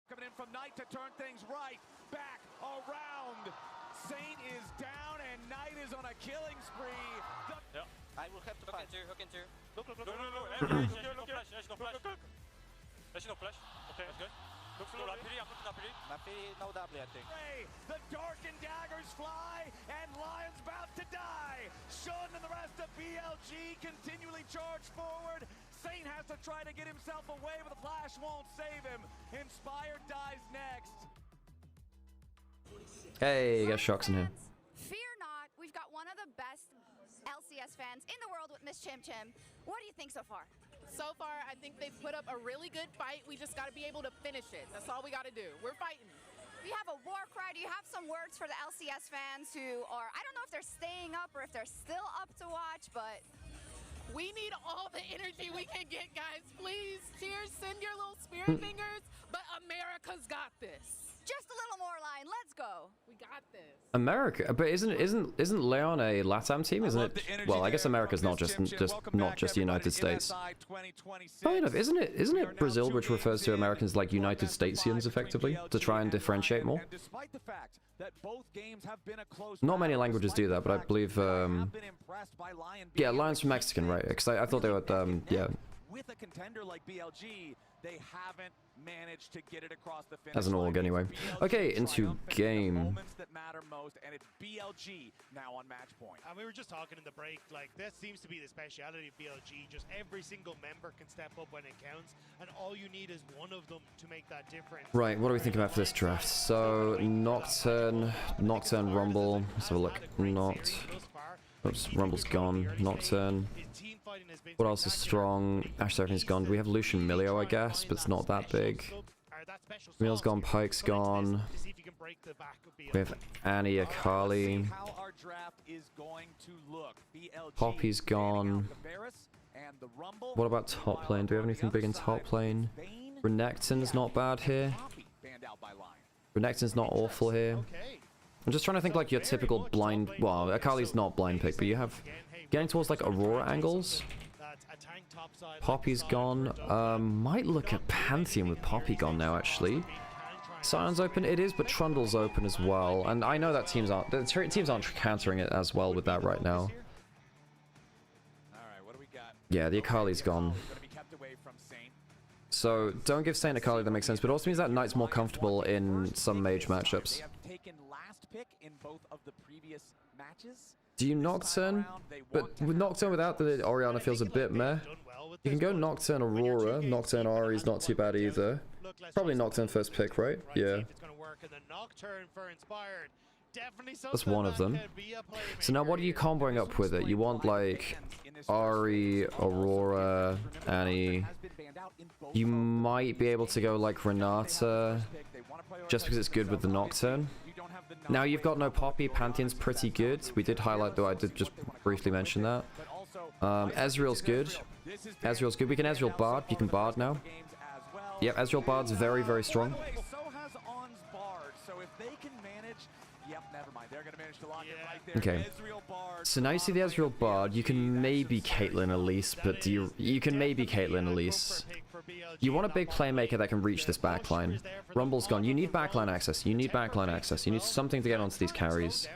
Coming in from Knight to turn things right back around. Saint is down and Knight is on a killing spree. Yeah. I will have to fight. Hook into. Look. No. Look. There's no flash. Okay, that's good. Look for Napiri. I'm looking Napiri. Napiri, no W, I think. The darkened daggers fly and Lion's about to die. Shun and the rest of BLG continually charge forward. Saint has to try to get himself away, but the flash won't save him. Inspired dies next. Hey, got shocks in here. Fear not, we've got one of the best LCS fans in the world with Miss Chim Chim. What do you think so far? So far, I think they've put up a really good fight. We just got to be able to finish it. That's all we got to do. We're fighting. you have a war cry? Do you have some words for the LCS fans who are, I don't know if they're staying up or if they're still up to watch, but we need all the energy we can get, guys. Please, cheers, send your little spirit fingers, but America's got this. Just a little more, Lion. Let's go. We got this. America, but isn't LYON a LATAM team? Isn't it? Well, I guess America's not just the United States. Funny enough, isn't it Brazil, which refers to Americans like United Statesians, effectively, to try and differentiate more? Not many languages do that, but I believe, yeah, LYON's from Mexican, right? Because I thought they were, yeah. With a contender like BLG, they haven't managed to get it across the finish As an org, anyway. Okay, into game. Moments that matter most, and it's BLG now on match point. And we were just talking in the break, like, that seems to be the speciality of BLG. Just every single member can step up when it counts, and all you need is one of them to make that difference. Right, what do we think about for this draft? So, Nocturne, Rumble. Let's have a look. Oops, Rumble's gone. Nocturne. What else is strong? Ash Seraphine's gone. We have Lucian Milio, I guess, but it's not that big. Camille's gone, Pike's gone. We have Annie, Akali. Poppy's gone. What about top lane? Do we have anything big in top lane? Renekton's not bad here. Renekton's not awful here. I'm just trying to think like your typical blind... Well, Akali's not blind pick, but you have... Getting towards like Aurora angles. Poppy's gone. Might look at Pantheon with Poppy gone now, actually. Sion's open, it is, but Trundle's open as well. And I know that teams aren't countering it as well with that right now. Yeah, the Akali's gone. So don't give Saint Akali, that makes sense, but it also means that Knight's more comfortable in some mage matchups. Do you Nocturne? But with Nocturne without the Orianna feels a bit meh. You can go Nocturne Aurora. Nocturne Ahri's not too bad either. Probably Nocturne first pick, right? Yeah. That's one of them. So now what are you comboing up with it? You want like Ahri, Aurora, Annie. You might be able to go like Renata just because it's good with the Nocturne. Now you've got no Poppy. Pantheon's pretty good. We did highlight, though I did just briefly mention that. Ezreal's good. Ezreal's good. We can Ezreal Bard. You can Bard now. Yep, Ezreal Bard's very, very strong. Okay. So now you see the Ezreal Bard. You can maybe Caitlyn Elise, but you can maybe Caitlyn Elise. You want a big playmaker that can reach this backline. Rumble's gone. You need backline access. You need backline access. You need something to get onto these carries.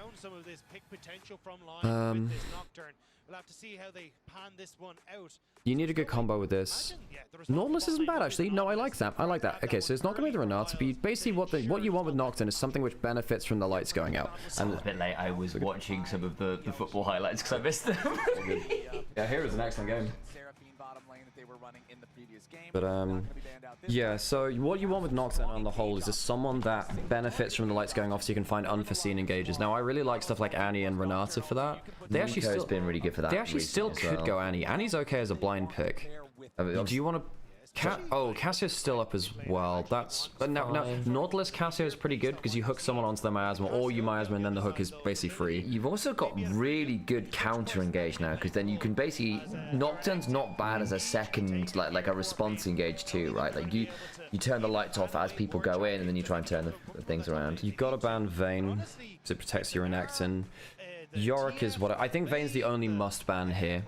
You need a good combo with this. Nautilus isn't bad, actually. No, I like that. I like that. Okay, so it's not going to be the Renata, but basically what you want with Nocturne is something which benefits from the lights going out. And a bit late, I was watching some of the football highlights because I missed them. Yeah, here is an excellent game. But yeah, so what you want with Nocturne on the whole is just someone that benefits from the lights going off so you can find unforeseen engages. Now I really like stuff like Annie and Renata for that. They actually still been really good for that. They actually still could go Annie. Annie's okay as a blind pick. Do you want to oh, Cassio's still up as well. That's now Nautilus Cassio is pretty good because you hook someone onto the miasma, or you miasma and then the hook is basically free. You've also got really good counter engage now, because then you can basically Nocturne's not bad as a second like a response engage too, right? Like you turn the lights off as people go in, and then you try and turn the things around. You've got to ban Vayne because it protects your Renekton. Yorick is what I think Vayne's the only must ban here.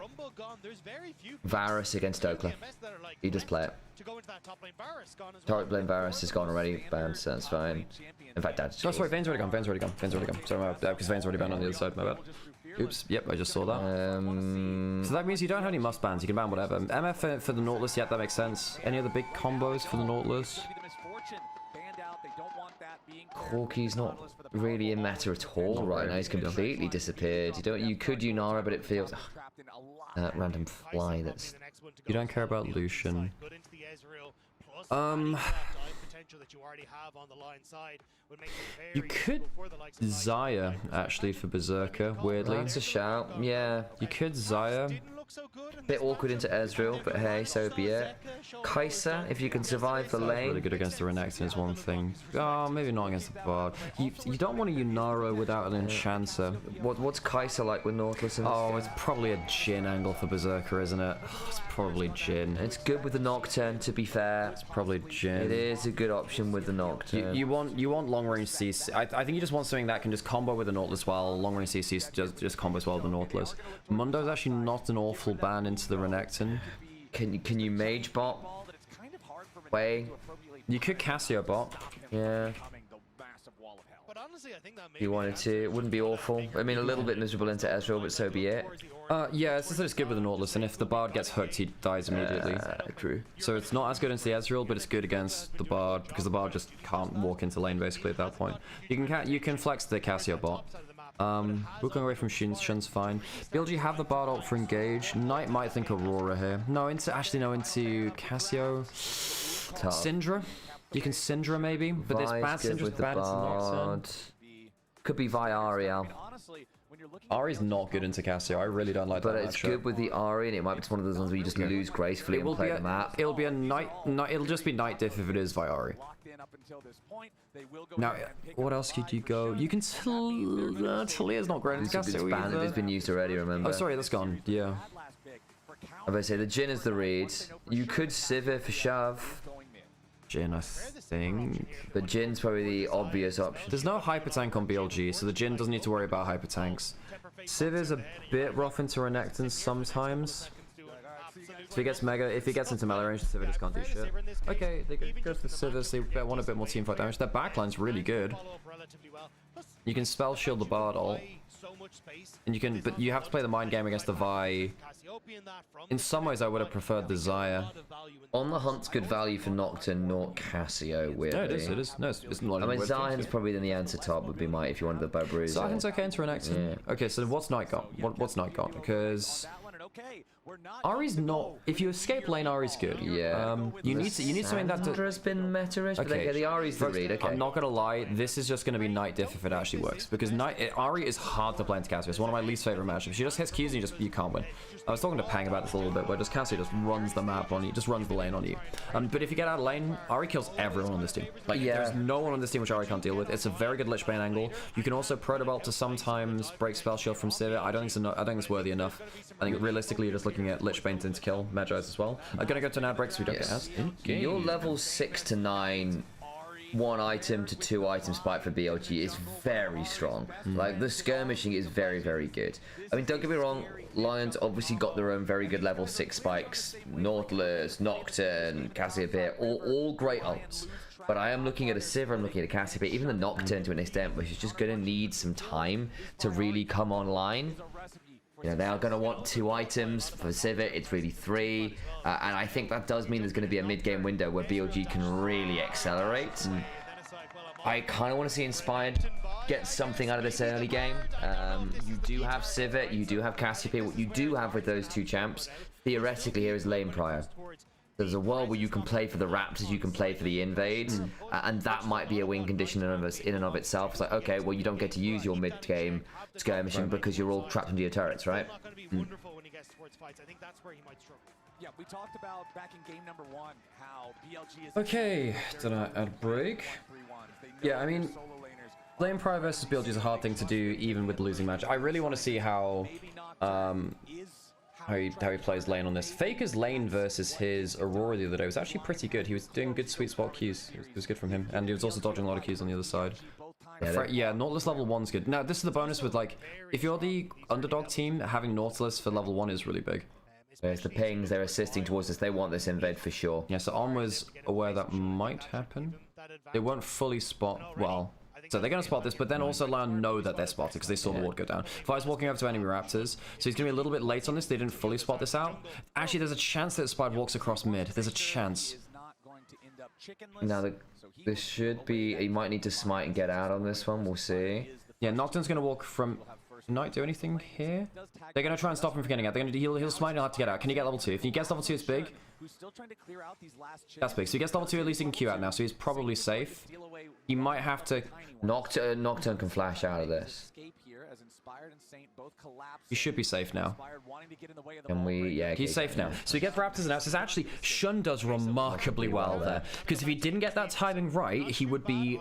Varus against Oakler. You just play it. Top lane Varus is gone already. Banned, so that's fine. In fact, that's. Oh, sorry, Vayne's already gone. Vayne's already gone. Vayne's already gone. Sorry, because Vayne's already banned on the other side. My bad. Oops. Yep, I just saw that. So that means you don't have any must bans. You can ban whatever. MF for the Nautilus. Yeah, that makes sense. Any other big combos for the Nautilus? Corki's not really in meta at all right now. He's completely disappeared. You could Unara, but it feels random fly. That's you don't care about Lucian. potential that you already have on the line side would make it You very could difficult for the likes of Zaya actually for Berserker, weirdly. That's a shout. Yeah. You could Zaya. Bit awkward into Ezreal, but hey, so be it. Kai'Sa, if you can survive the lane. Really good against the Renekton is one thing. Oh, maybe not against the Bard. You don't want a Yunaro without an Enchanter. What's Kai'Sa like with Nautilus? Oh, it's probably a Jhin angle for Berserker, isn't it? Oh, it's probably Jhin. It's good with the Nocturne, to be fair. It's probably Jhin. It is a good option with the Nocturne. You want long range CC. I think you just want something that can just combo with the Nautilus while long range CC just combos well with the Nautilus. Mundo's actually not an awful ban into the Renekton. Can you mage bot? Way. You could Cassio bot. Yeah. But honestly, I think that If you wanted to, it wouldn't be awful. I mean, a little bit miserable into Ezreal, but so be it. Yeah, it's just good with the Nautilus, and if the Bard gets hooked, he dies immediately. True. So it's not as good into the Ezreal, but it's good against the Bard, because the Bard just can't walk into lane, basically, at that point. You can flex the Cassio bot. We're going away from Shun's fine. BLG have the Bard ult for engage. Knight might think Aurora here. No, into Cassio. Tough. Syndra. You can Syndra maybe, but this bad Syndra's bad into Nocturne. Could be Vi Ariel. Ari's not good into Cassio. I really don't like that. But it's good with the Ari, and it might be one of those ones where you just lose gracefully and play the map. It'll be a Knight. It'll just be Knight diff if it is Viari. Now, what else could you go? You can Talia's not great into Cassio either. It's been used already, remember? Oh, sorry, that's gone. Yeah. I'm gonna say the Jhin is the read. You could Sivir for shove. Jhin, I think. But Jin's probably the obvious option. There's no hyper tank on BLG, so the Jhin doesn't need to worry about hyper tanks. Sivir's a bit rough into Renekton sometimes. If he gets into melee range, Sivir just can't do shit. Okay, they go for the Sivir, so they want a bit more teamfight damage. Their backline's really good. You can spell shield the Bard ult. And but you have to play the mind game against the Vi. In some ways, I would have preferred the Zaya. On the Hunt's good value for Nocturne, not Cassio, weirdly. No, it is. No, it's not. I mean, Zion's probably then the answer top would be my, if you wanted the bow bruiser. Zion's okay into Renekton. Yeah. Okay, so what's Knight got? What's Knight got? Because Ari's not. If you escape lane, Ari's good. Yeah. You need something that has been meta-ish, but okay, the Ari's the read. Okay. I'm not gonna lie. This is just gonna be Knight diff if it actually works, because Ari is hard to play into Cassio. It's one of my least favorite matchups. She just hits Qs and you can't win. I was talking to Pang about this a little bit, where just Cassio just runs the map on you, just runs the lane on you. But if you get out of lane, Ari kills everyone on this team. Like, there's no one on this team which Ari can't deal with. It's a very good Lich Bane angle. You can also Protobalt to sometimes break spell shield from Sivir. I don't think it's worthy enough. I think realistically, you're just looking at Lich Bane to kill Magi's as well. I'm gonna go to an ad break so we don't get ads. Your level 6 to 9. 1 item to 2 item spike for BLG is very strong. Like, the skirmishing is very, very good. I mean, don't get me wrong, LYON's obviously got their own very good level 6 spikes. Nautilus, Nocturne, Cassiopeia, all great ults. But I am looking at a Sivir, I'm looking at a Cassiopeia, even the Nocturne to an extent, which is just going to need some time to really come online. You know, they are going to want 2 items for Sivir. It's really 3. And I think that does mean there's going to be a mid-game window where BLG can really accelerate. I kind of want to see Inspired get something out of this early game. You do have Sivir, you do have Cassiopeia. What you do have with those 2 champs, theoretically, here is lane prior. There's a world where you can play for the Raptors, you can play for the Invades, and that might be a win condition in and of itself. It's like, okay, well, you don't get to use your mid-game skirmishing because you're all trapped into your turrets, right? Yeah, we talked about back in game number 1 how BLG is... Okay, did I add a break? Yeah, I mean, lane prior versus BLG is a hard thing to do even with the losing match. I really want to see how he plays lane on this. Faker's lane versus his Aurora the other day was actually pretty good. He was doing good sweet spot Qs. It was good from him. And he was also dodging a lot of Qs on the other side. Yeah, Nautilus level 1's good. Now, this is the bonus with, like, if you're the underdog team, having Nautilus for level 1 is really big. There's the pings, they're assisting towards us. They want this invade for sure. Yeah, so On was aware that might happen. They won't fully spot, well... So they're going to spot this, but then also LYON know that they're spotted because they saw the ward go down. Fi's walking over to enemy Raptors, so he's going to be a little bit late on this. They didn't fully spot this out. Actually, there's a chance that Spide walks across mid. There's a chance. Now, this should be... He might need to smite and get out on this one. We'll see. Yeah, Nocturne's going to walk from... Knight do anything here? They're going to try and stop him from getting out. They're going to he'll smite, he'll have to get out. Can he get level 2? If he gets level 2, it's big. That's big. So he gets level 2, at least he can queue out now, so he's probably safe. He might have to... Nocturne can flash out of this. He should be safe now. Can we... Yeah, he's safe now. So he gets Raptors and Outs. Actually, Shun does remarkably well there. Because if he didn't get that timing right, he would be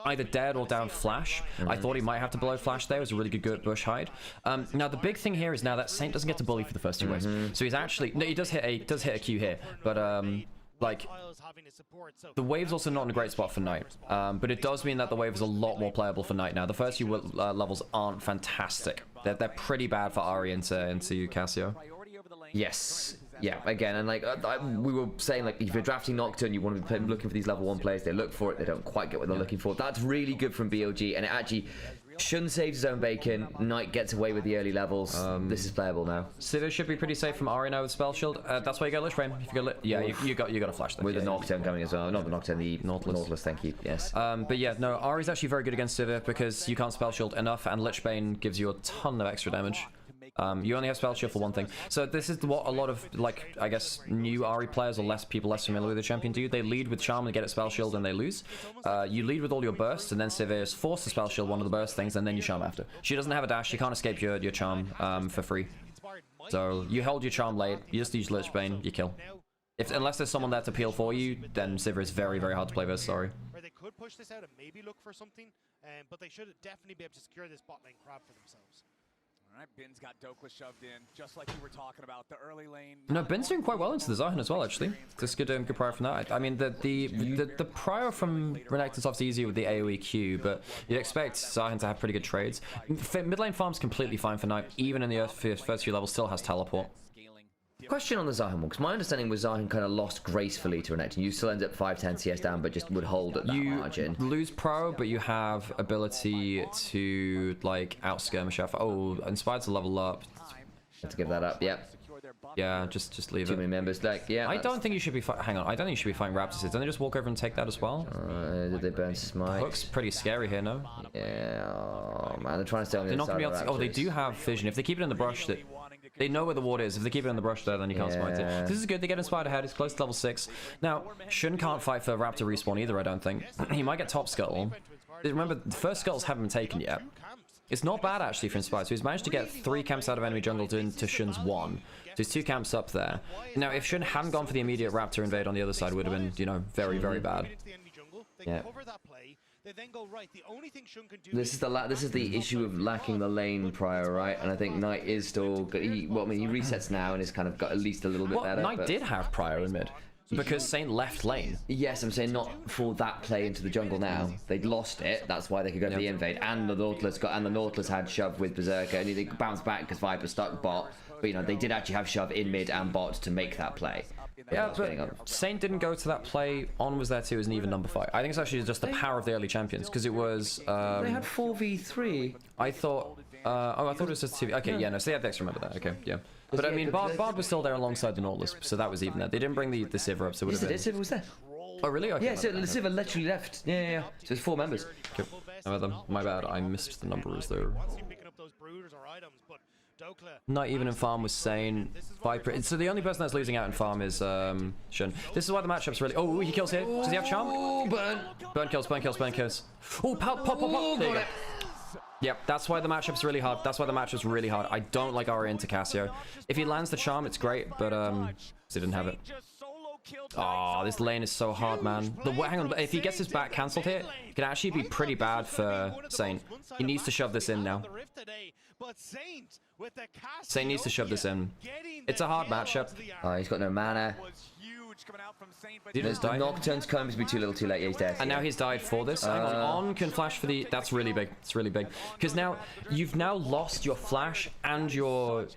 either dead or down flash. I thought he might have to blow flash there. It was a really good bush hide. Now, the big thing here is now that Saint doesn't get to bully for the first 2 waves. So he's actually... No, he does hit a Q here. But, like, the wave's also not in a great spot for Knight. But it does mean that the wave is a lot more playable for Knight now. The first few levels aren't fantastic. They're pretty bad for Ari into Cassio. Yes. Yeah, again, and like we were saying, like if you're drafting Nocturne, you want to be looking for these level 1 players. They look for it, they don't quite get what they're looking for. That's really good from BLG, and it actually... Shun saves his own bacon. Knight gets away with the early levels. This is playable now. Sivir should be pretty safe from Ari now with Spell Shield. That's why you go Lich Brain. If you go you got to flash them. With the Nocturne coming as well. Not the Nocturne, the Nautilus. Thank you. Yes. But yeah, no, Ari's actually very good against Sivir because you can't Spell Shield enough, and Lich Bane gives you a ton of extra damage. You only have Spell Shield for one thing. So this is what a lot of, like, I guess, new Ari players or people less familiar with the champion do. They lead with Charm and get a Spell Shield and they lose. You lead with all your bursts, and then Sivir is forced to Spell Shield one of the burst things, and then you Charm after. She doesn't have a dash. She can't escape your Charm for free. So you hold your Charm late, you just use Lich Bane, you kill. Unless there's someone there to peel for you, then Sivir is very, very hard to play versus Ari. They could push this out and maybe look for something, but they should definitely be able to secure this bot lane crab for themselves. Alright, Bin's got Dokla shoved in, just like we were talking about. The early lane... No, Bin's doing quite well into the Zahan as well, actually. Just good prior from that. I mean, the prior from Renekton's obviously easier with the AoE Q, but you'd expect Zahan to have pretty good trades. Mid lane farm's completely fine for Knight, even in the first few levels, still has teleport. Question on the Zahan one, because my understanding was Zahan kind of lost gracefully to Renekton. You still end up 5-10 CS down, but just would hold at that margin. You lose pro, but you have ability to, like, out-skirmish. Oh, Inspired's a level up. Have to give that up, yep. Yeah, just leave it. Too many members, like, yeah. I don't think you should be hang on, I don't think you should be fighting Raptors. Don't they just walk over and take that as well? Did they burn Smite? Looks pretty scary here, no? Yeah, oh man, they're trying to stay on the They're not other going to side be able of to... Oh, they do have vision. If they keep it in the brush, they know where the ward is. If they keep it in the brush there, then you can't smite it. This is good. They get Inspired ahead. It's close to level 6. Now, Shun can't fight for Raptor respawn either, I don't think. He might get top scuttle. Remember, the first scuttles haven't been taken yet. It's not bad, actually, for Inspired. So he's managed to get 3 camps out of enemy jungle into Shun's 1. So he's 2 camps up there. Now, if Shun hadn't gone for the immediate Raptor invade on the other side, it would have been, you know, very, very bad. Yeah. This is the issue of lacking the lane prior, right? And I think Knight is still good. He resets now and has kind of got at least a little bit better. Knight did have prior in mid. Because Saint left lane. Yes, I'm saying not for that play into the jungle now. They'd lost it. That's why they could go to the invade. And the Nautilus had shove with Berserker, and they bounced back because Viper stuck bot. But you know, they did actually have shove in mid and bot to make that play. Yeah, but Saint didn't go to that play. On was there too as an even number fight. I think it's actually just the power of the early champions, because it was... they had 4v3. I thought... I thought it was just 2v... Okay, yeah, no, so they had Dex, remember that. Okay, yeah. But I mean, Bard was still there alongside the Nautilus, so that was even there. They didn't bring the Sivir up, so it would have been... Sivir was there. Oh, really? Okay, yeah, so the Sivir literally left. Yeah. So it's 4 members. Okay. My bad, I missed the numbers there. Not even in farm was saying Viper. So the only person that's losing out in farm is Shun. This is why the matchup's really... Oh, he kills here. Does he have charm? Oh, burn. Burn kills. Oh, pop. There you go. Yep, that's why the matchup's really hard. I don't like Ari into Cassio. If he lands the charm, it's great, but he didn't have it. Oh, this lane is so hard, man. Hang on, if he gets his back cancelled here, it can actually be pretty bad for Saint. He needs to shove this in now. Saint needs to shove this in. It's a hard matchup. Oh, he's got no mana. The Nocturne's coming to be too little too late. Yeah, he's dead. And now he's died for this. Hang on can flash for the... That's really big. It's really big. Because now, you've now lost your flash and your...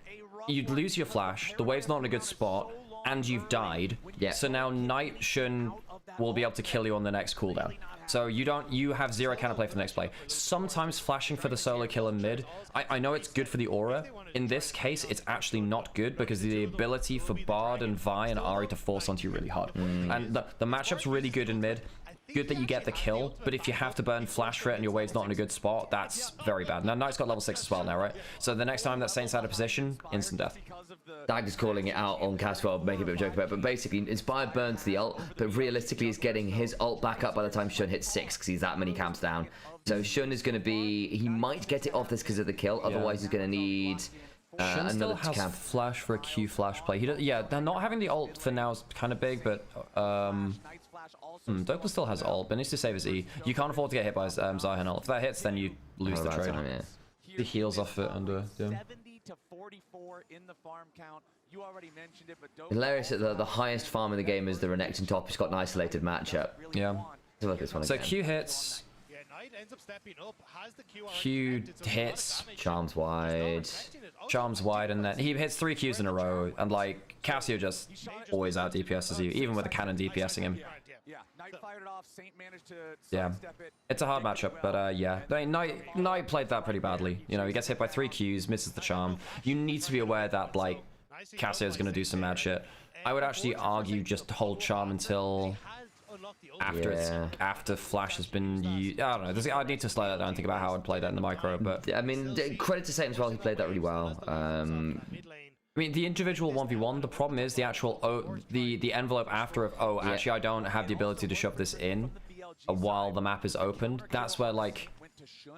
You'd lose your flash. The wave's not in a good spot. And you've died. Yeah. So now Knight Shun will be able to kill you on the next cooldown. So you have 0 counterplay for the next play. Sometimes flashing for the solo kill in mid, I know it's good for the aura. In this case, it's actually not good because the ability for Bard and Vi and Ari to force onto you really hard. And the matchup's really good in mid. good that you get the kill, but if you have to burn flash for it and your wave's not in a good spot, that's very bad. Now, Knight's got level 6 as well now, right? So the next time that Saint's out of position, instant death. Dag is calling it out on Caswell, making a bit of a joke about it, but basically, Inspired burns the ult, but realistically, he's getting his ult back up by the time Shun hits 6, because he's that many camps down. So Shun is going to be... He might get it off this because of the kill, otherwise he's going to need... Shun still has flash for a Q flash play. He does, yeah, they're not having the ult for now is kind of big, but Doppler still has ult, but needs to save his E. You can't afford to get hit by Zion ult. If that hits, then you lose the trade. The heals off it under. Yeah. 70 to 44 in the farm count. You already mentioned it, but hilarious that the highest farm in the game is the Renekton top. He's got an isolated matchup. Yeah. Look at this one so again. Q hits. Q hits. Charms wide. Charms wide, and then he hits 3 Qs in a row, and like Cassio just always out DPSs you, even with the cannon DPSing him. Yeah, it's a hard matchup, but yeah, Knight played that pretty badly. You know, he gets hit by 3 Qs, misses the charm. You need to be aware that like Cassio's gonna do some mad shit. I would actually argue just hold charm until after flash has been used. I don't know. I need to slow that down and think about how I'd play that in the micro. But I mean, credit to Saint as well. He played that really well. I mean, the individual 1v1. The problem is the actual the envelope after of actually I don't have the ability to shove this in while the map is opened. That's where like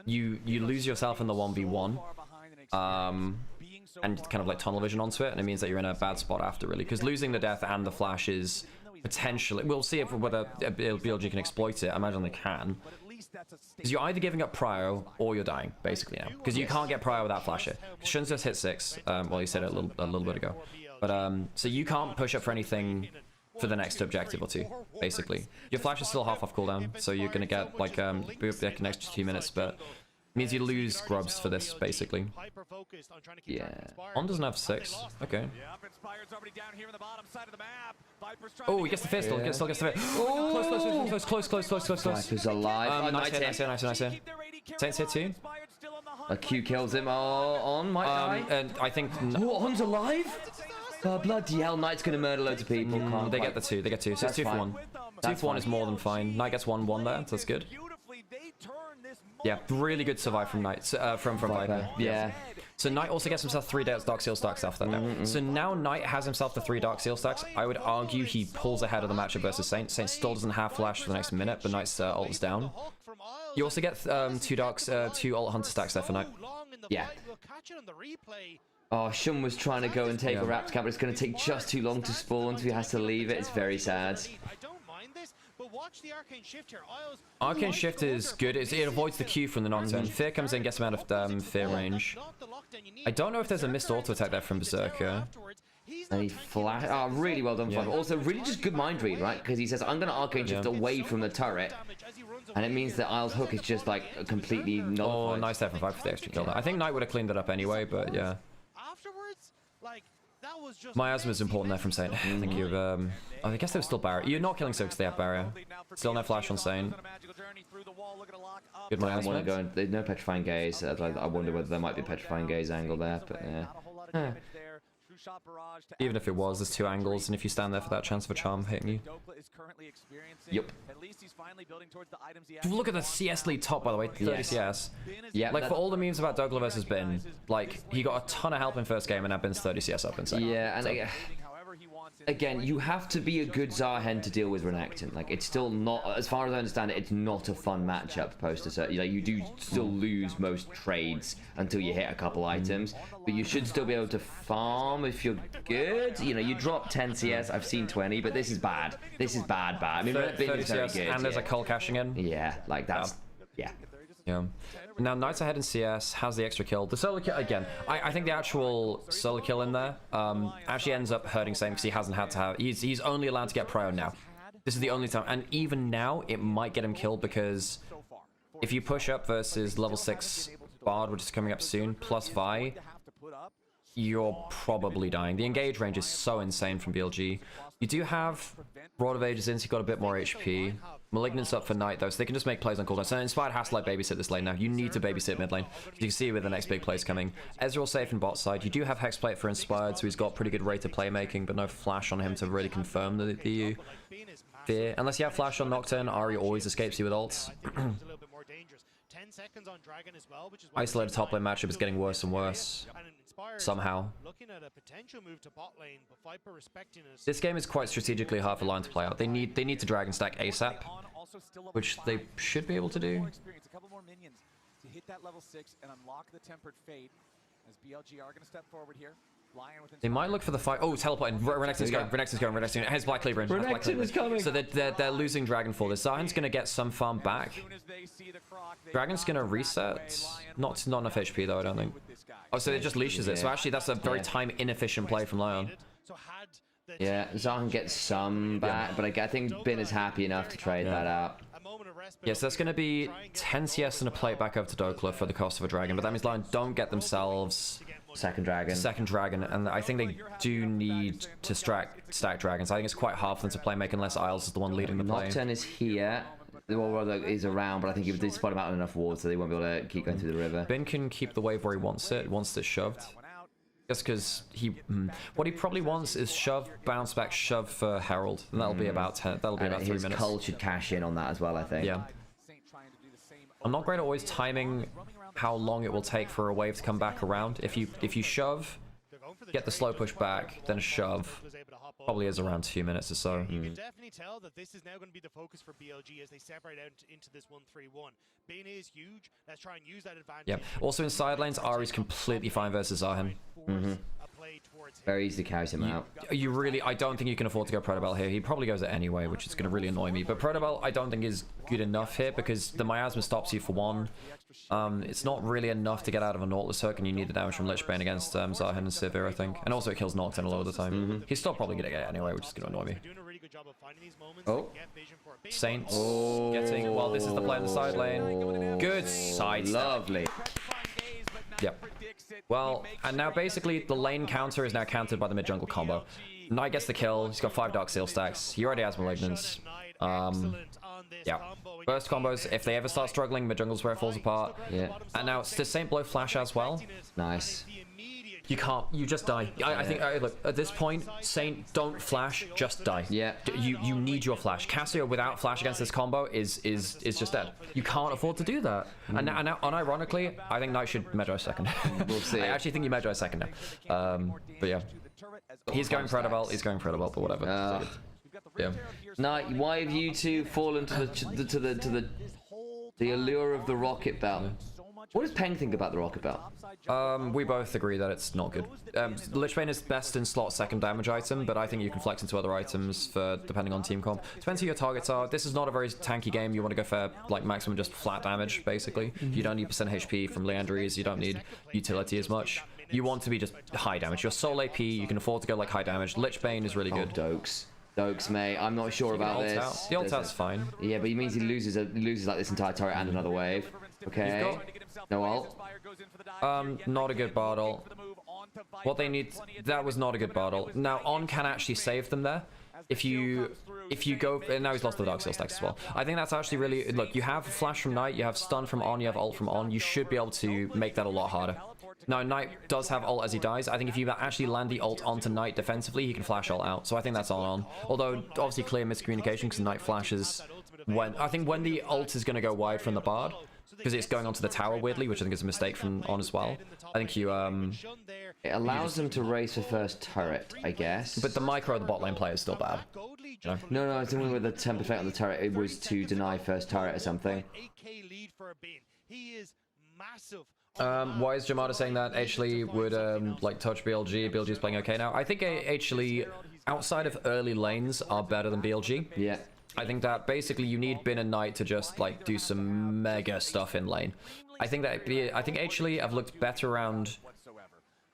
you lose yourself in the 1v1. And kind of like tunnel vision onto it, and it means that you're in a bad spot after, really, because losing the death and the flash is potentially, we'll see if whether BLG can exploit it. I imagine they can, because you're either giving up prio or you're dying basically now, because you can't get prio without flasher. Shun's just hit 6. Well, he said it a little bit ago, but so you can't push up for anything for the next objective or 2 basically. Your flash is still half off cooldown, so you're gonna get like an extra 2 minutes, but means you lose grubs for this, basically. Yeah. On doesn't have 6. Okay. Oh, he gets the fist. Yeah. Still gets the fist. Oh, close. Viper's alive. Nice hit. Saint's hit too. A Q kills him. On might die. And I think... What, On's alive? Bloody hell, Knight's gonna murder loads of people. They get the 2. They get 2. So it's 2 for 1. 2 for 1 is more than fine. Knight gets 1-1 there. So that's good. Yeah, really good survive from Knight, from Viper. Yeah. So Knight also gets himself 3 Dark Seal stacks after that now. So now Knight has himself the 3 Dark Seal stacks. I would argue he pulls ahead of the matchup versus Saint. Saint still doesn't have flash for the next minute, but Knight's ult is down. You also get 2 ult hunter stacks there for Knight. Yeah. Oh, Shun was trying to go and take a Rapt camp, but it's going to take just too long to spawn, so he has to leave it. It's very sad. Watch the Arcane Shift here. Arcane Shift is good. It avoids the Q from the Nocturne. Fear comes in, gets him out of Fear range. I don't know if there's a missed auto attack there from Berserker. And he flash. Oh, really well done, Viper. Also, really just good mind read, right? Because he says, I'm going to Arcane Shift away from the turret. And it means that Isle's hook is just like completely nullified. Oh, nice there from Viper for the extra kill there. I think Knight would have cleaned it up anyway, but yeah. Afterwards, like, that was just Miasma is important there from Saint. I think you've I guess there was still barrier. You're not killing so because they have barrier. Still no flash on Saint. Good Miasma. I want to go in. There's no petrifying gaze. I wonder whether there might be a petrifying gaze angle there, but yeah. Even if it was, there's 2 angles, and if you stand there for that chance of a charm hitting you. Yep. Look at the CS lead top, by the way, 30 CS. Yeah. Like, for all the memes about Douglas versus Bin, like, he got a ton of help in first game, and now Bin's 30 CS up in second. Yeah, and so. Again, you have to be a good Zarhen to deal with Renekton. Like, it's still not, as far as I understand it, it's not a fun matchup post a certain. Like, you do still lose most trades until you hit a couple items, but you should still be able to farm if you're good. You know, you drop 10 CS. I've seen 20, but this is bad. This is bad. I mean, Bin is very good. And there's a Cull cashing in. Yeah, like that's yeah. Now Knight's ahead in CS, has the extra kill. The solo kill, again, I think the actual solo kill in there actually ends up hurting Saint because he hasn't had to have... He's only allowed to get prio now. This is the only time. And even now, it might get him killed because if you push up versus level 6 Bard, which is coming up soon, plus Vi, you're probably dying. The engage range is so insane from BLG. You do have Rod of Ages in, so you've got a bit more HP. Malignant's up for Knight, though, so they can just make plays on cooldown. So Inspired has to, like, babysit this lane now. You need to babysit mid lane. You can see with the next big plays coming. Ezreal safe in bot side. You do have Hexplate for Inspired, so he's got pretty good rate of playmaking, but no flash on him to really confirm the EU. fear. Unless you have flash on Nocturne, Ahri always escapes you with ults. 10 seconds on Dragon as well, which is Isolated top lane matchup is getting worse and worse. Somehow. Looking at a potential move to bot lane, but Viper respecting us. This game is quite strategically hard for LYON to play out. They need to Dragon stack ASAP, which they should be able to do. A couple more minions to hit that level 6 and unlock the Tempered Fate, as BLG are going to step forward here. They might look for the fight. Oh, teleporting. Renekton's going. Renekton's going. Renekton. Has Black Cleaver in. Renekton is coming. So they're losing Dragon for this. Zahan's going to get some farm back. Dragon's going to reset. Not enough HP though, I don't think. Oh, so it just leashes it. So actually, that's a very time inefficient play from LYON. Yeah, Zahan gets some back, but I think Bin is happy enough to trade that out. Yes, that's going to be 10 CS and a plate back over to Dokla for the cost of a Dragon, but that means LYON don't get themselves second Dragon, and I think they do need to stack Dragons. I think it's quite hard for them to play make unless Isles is the one leading the play. Nocturne is here. Well, he's around, but I think he would spot him out on enough wards, so they won't be able to keep going through the river. Bin can keep the wave where he wants it shoved. Just because what he probably wants is shove, bounce back, shove for Herald, and that'll be about 10. That'll be about 3 minutes. Cult should cash in on that as well, I think. Yeah. I'm not great at always timing how long it will take for a wave to come back around. If you shove, get the slow push back, then shove. Probably is around 2 minutes or so. You can definitely tell that this is now going to be the focus for BLG as they separate out into this 1-3-1. Bin is huge. Let's try and use that advantage. Yeah. Also in side lanes, Ahri's completely fine versus Zahan. Very easy to carry him out. You really, I don't think you can afford to go Protobell here. He probably goes it anyway, which is going to really annoy me. But Protobell, I don't think is good enough here because the miasma stops you for one. It's not really enough to get out of a Nautilus hook, and you need the damage from Lichbane against Zahan and Sivir, I think. And also it kills Nocturne a lot of the time. He's still probably going to get it anyway, which is going to annoy me. Oh. Saints getting, well, this is the play on the side lane. Good side step. Lovely. Yep. Well, and now basically the lane counter is now countered by the mid-jungle combo. Knight gets the kill. He's got 5 Dark Seal stacks. He already has Malignance. Yeah. Burst combos, if they ever start struggling, mid-jungle's where it falls apart. Yeah. And now, does Saint blow flash as well? Nice. You can't. You just die. I think. Look, at this point, Saint, don't flash. Just die. Yeah. You need your flash. Cassio without flash against this combo is just dead. You can't afford to do that. And now, unironically, I think Knight should Medjay second. We'll see. I actually think you Medjay second now. But yeah, he's going Protobell. He's going Protobell, but whatever. Yeah. Knight, why have you two fallen to the allure of the Rocket Belt? What does Peng think about the Rocket Belt? We both agree that it's not good. Lichbane is best in slot second damage item, but I think you can flex into other items for depending on team comp. Depends who your targets are. This is not a very tanky game. You want to go for like maximum just flat damage, basically. You don't need percent HP from Leandries. You don't need utility as much. You want to be just high damage. Your soul AP, you can afford to go like high damage. Lichbane is really good. Dokes, mate. I'm not sure about this. The ult out's fine. Yeah, but he means he loses like this entire turret and another wave. Okay. No ult. Not a good bard ult. What they need, that was not a good bard ult. Now On can actually save them there. If you go, and now he's lost the Dark Seal stacks as well. I think that's actually really, look, you have flash from Knight, you have stun from On, you have ult from On. You should be able to make that a lot harder. Now, Knight does have ult as he dies. I think if you actually land the ult onto Knight defensively, he can flash ult out. So I think that's on. Although, obviously clear miscommunication because Knight flashes when, I think when the ult is going to go wide from the Bard, because it's going onto the tower weirdly, which I think is a mistake from On as well. I think you, it allows them to race for first turret, I guess. But the micro of the bot lane player is still bad. You know? No, I was thinking with the temper effect on the turret, it was to deny first turret or something. He is massive. Why is Jamada saying that H-Lee would like touch BLG? BLG is playing okay now. I think H-Lee outside of early lanes are better than BLG. Yeah. I think that basically you need Bin and Knight to just like do some mega stuff in lane. I think H-Lee have looked better around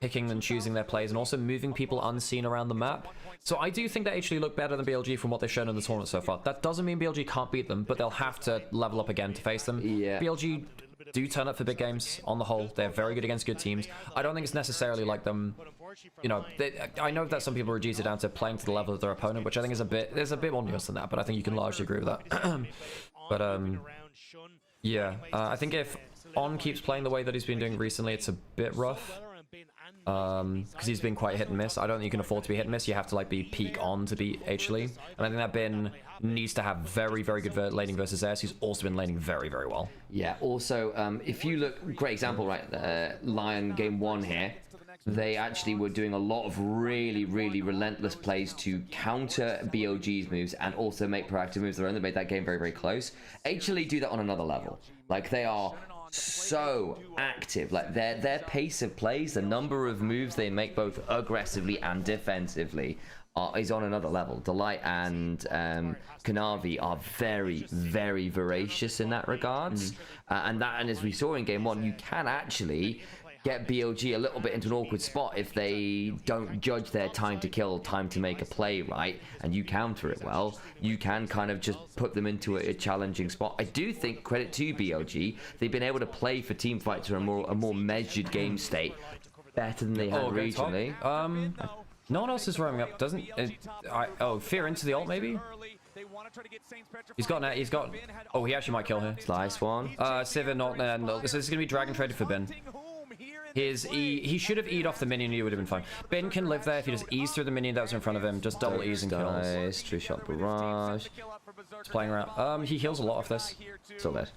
picking and choosing their plays and also moving people unseen around the map. So I do think that H-Lee look better than BLG from what they've shown in the tournament so far. That doesn't mean BLG can't beat them, but they'll have to level up again to face them. Yeah. BLG do turn up for big games on the whole. They're very good against good teams. I don't think it's necessarily like them, you know, I know that some people reduce it down to playing to the level of their opponent, which I think is there's a bit more nuance than that, but I think you can largely agree with that. But yeah, I think if On keeps playing the way that he's been doing recently, it's a bit rough. because he's been quite hit and miss. I don't think you can afford to be hit and miss. You have to like be peak on to beat Lee. And I think that Bin needs to have very, very good laning versus S. He's also been laning very, very well. Yeah, also, if you look, great example, right, LYON game 1 here, they actually were doing a lot of really, really relentless plays to counter BLG's moves and also make proactive moves of their own that made that game very, very close. Lee do that on another level. Like, they are so active. Like, their pace of plays, the number of moves they make both aggressively and defensively is on another level. Delight and Kanavi are very, very voracious in that regards. And as we saw in game 1, you can actually get BLG a little bit into an awkward spot if they don't judge their time to kill, time to make a play right, and you counter it well. You can kind of just put them into a challenging spot. I do think, credit to BLG, they've been able to play for team fights in a more measured game state better than they had regionally. No one else is roaming up, doesn't it? Fear into the ult maybe? He's got. Oh, he actually might kill here. Nice one. Sivir not. So this is gonna be dragon traded for Bin. He should have E'd off the minion, he would have been fine. Bin can live there if he just E's through the minion that was in front of him, just double E's and kills. Nice, true shot barrage. He's playing around. He heals a lot off this. Still dead.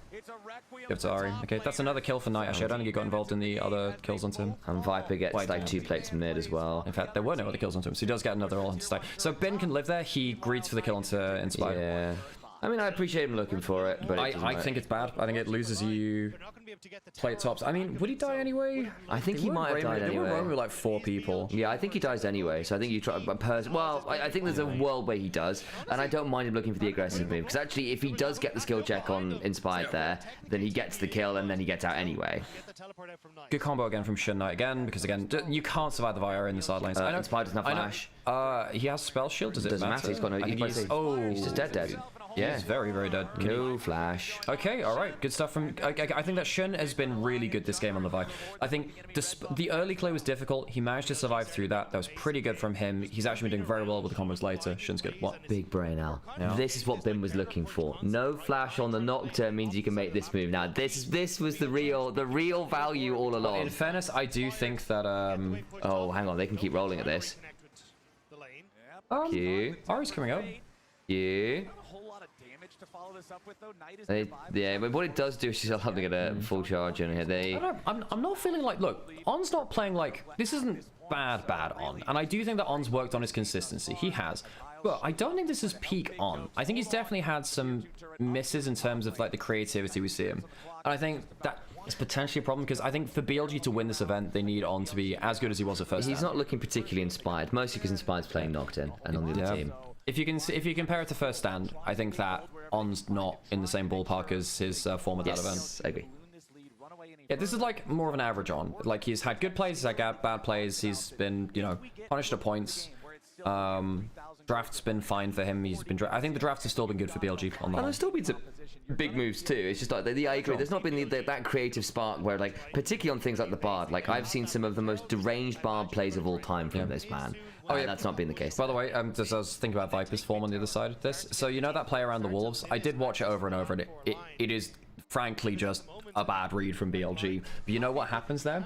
Give to Ari. Okay, that's another kill for Knight. Actually, I don't think he got involved in the other kills onto him. And Viper gets like 2 plates from mid as well. In fact, there were no other kills onto him, so he does get another ult into stack. So Bin can live there. He greets for the kill onto Inspire. Yeah. I mean, I appreciate him looking for it, but I think it's bad. I think it loses you plate tops. I mean, would he die anyway? I think he might have died anyway. They were roaming with like 4 people. Yeah, I think he dies anyway, so I think you try... Well, I think there's a world where he does, and I don't mind him looking for the aggressive move, because actually, if he does get the skill check on Inspired there, then he gets the kill, and then he gets out anyway. Good combo again from Shin Knight again, because again, you can't survive the Vire in the sidelines. I know Inspired doesn't have flash. He has spell shield, doesn't matter? He's got no... He's just dead. Yeah, he's very, very dead. No flash. Okay, all right, good stuff from. I think that Shin has been really good this game on the Vi. I think the early play was difficult. He managed to survive through that. That was pretty good from him. He's actually been doing very well with the combos later. Shin's good. What? Big brain, Al. Yeah. This is what Bin was looking for. No flash on the Nocturne means you can make this move. Now, this was the real value all along. In fairness, I do think that. Oh, hang on, they can keep rolling at this. Q. Ari's coming up. Q. Yeah, but what it does do is she's having to get a full charge in here. I'm not feeling like, look, On's not playing like, this isn't bad On, and I do think that On's worked on his consistency. He has, but I don't think this is peak On. I think he's definitely had some misses in terms of like the creativity we see him, and I think that is potentially a problem because I think for BLG to win this event, they need On to be as good as he was at first. He's not looking particularly inspired, mostly because Inspired's playing Nocturne and on the other team. If you compare it to first stand, I think that On's not in the same ballpark as his form at that event. I agree. Yeah, this is like more of an average On. Like he's had good plays, he's had bad plays. He's been, punished at points. Draft's been fine for him. He's been. I think the drafts have still been good for BLG on that. And there's still been some big moves too. It's just like I agree. There's not been that creative spark where, like, particularly on things like the Bard. Like I've seen some of the most deranged Bard plays of all time from this man. Oh yeah, that's not been the case. By the way, just I was thinking about Viper's form on the other side of this. So that play around the Wolves, I did watch it over and over, and it is frankly just a bad read from BLG. But you know what happens there?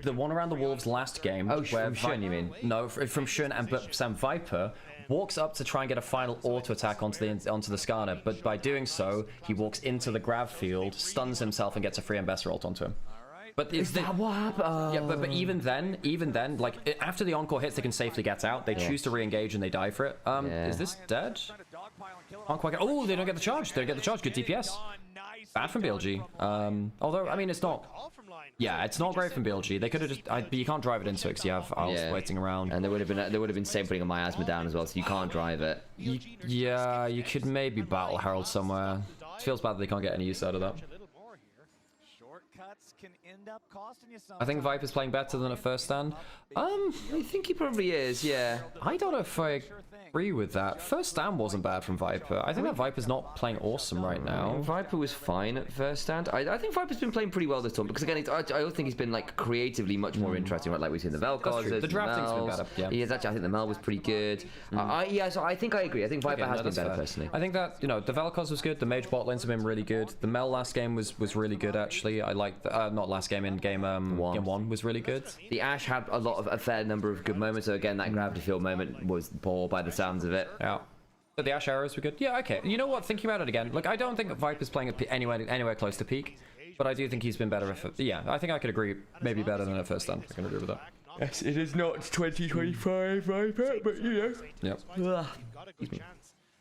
The one around the Wolves last game. Oh, from Shun, you mean? No, from Shun, but Sam Viper walks up to try and get a final auto attack onto the Skarner, but by doing so, he walks into the grab field, stuns himself, and gets a free Embesser ult onto him. But is that what happened? Yeah, but even then, like after the encore hits, they can safely get out. They choose to re-engage and they die for it. Is this dead? Can't quite get. Oh, they don't get the charge. They don't get the charge. Good DPS. Bad from BLG. Although I mean, it's not. Yeah, it's not great from BLG. They could have just. But you can't drive it into it because you have Isles waiting around. And there would have been same putting a miasma down as well, so you can't drive it. Yeah, you could maybe Battle Herald somewhere. It feels bad that they can't get any use out of that. I think Viper's playing better than at first stand. I think he probably is, yeah. I don't know if I agree with that. First stand wasn't bad from Viper. I think that Viper's not playing awesome right now. Viper was fine at first stand. I think Viper's been playing pretty well this time, because again, I also think he's been like creatively much more interesting, right? Like we've seen the Vel'Koz, the drafting's been better. Yeah. He is actually, I think the Mel was pretty good. So I think I agree. I think Viper has been better personally. I think that, the Vel'Koz was good. The mage bot lanes have been really good. The Mel last game was really good actually. I like the not last game, in game game 1 was really good. The Ashe had a fair number of good moments. So again, that gravity field moment was poor by the sounds of it. Yeah. But the Ashe arrows were good. Yeah, okay. You know what? Thinking about it again, look, I don't think Viper's playing at anywhere close to peak, but I do think he's been better. Yeah, I think I could agree. Maybe better than at first done. I can agree with that. Yes, it is not 2025 Viper, but you know. Yep.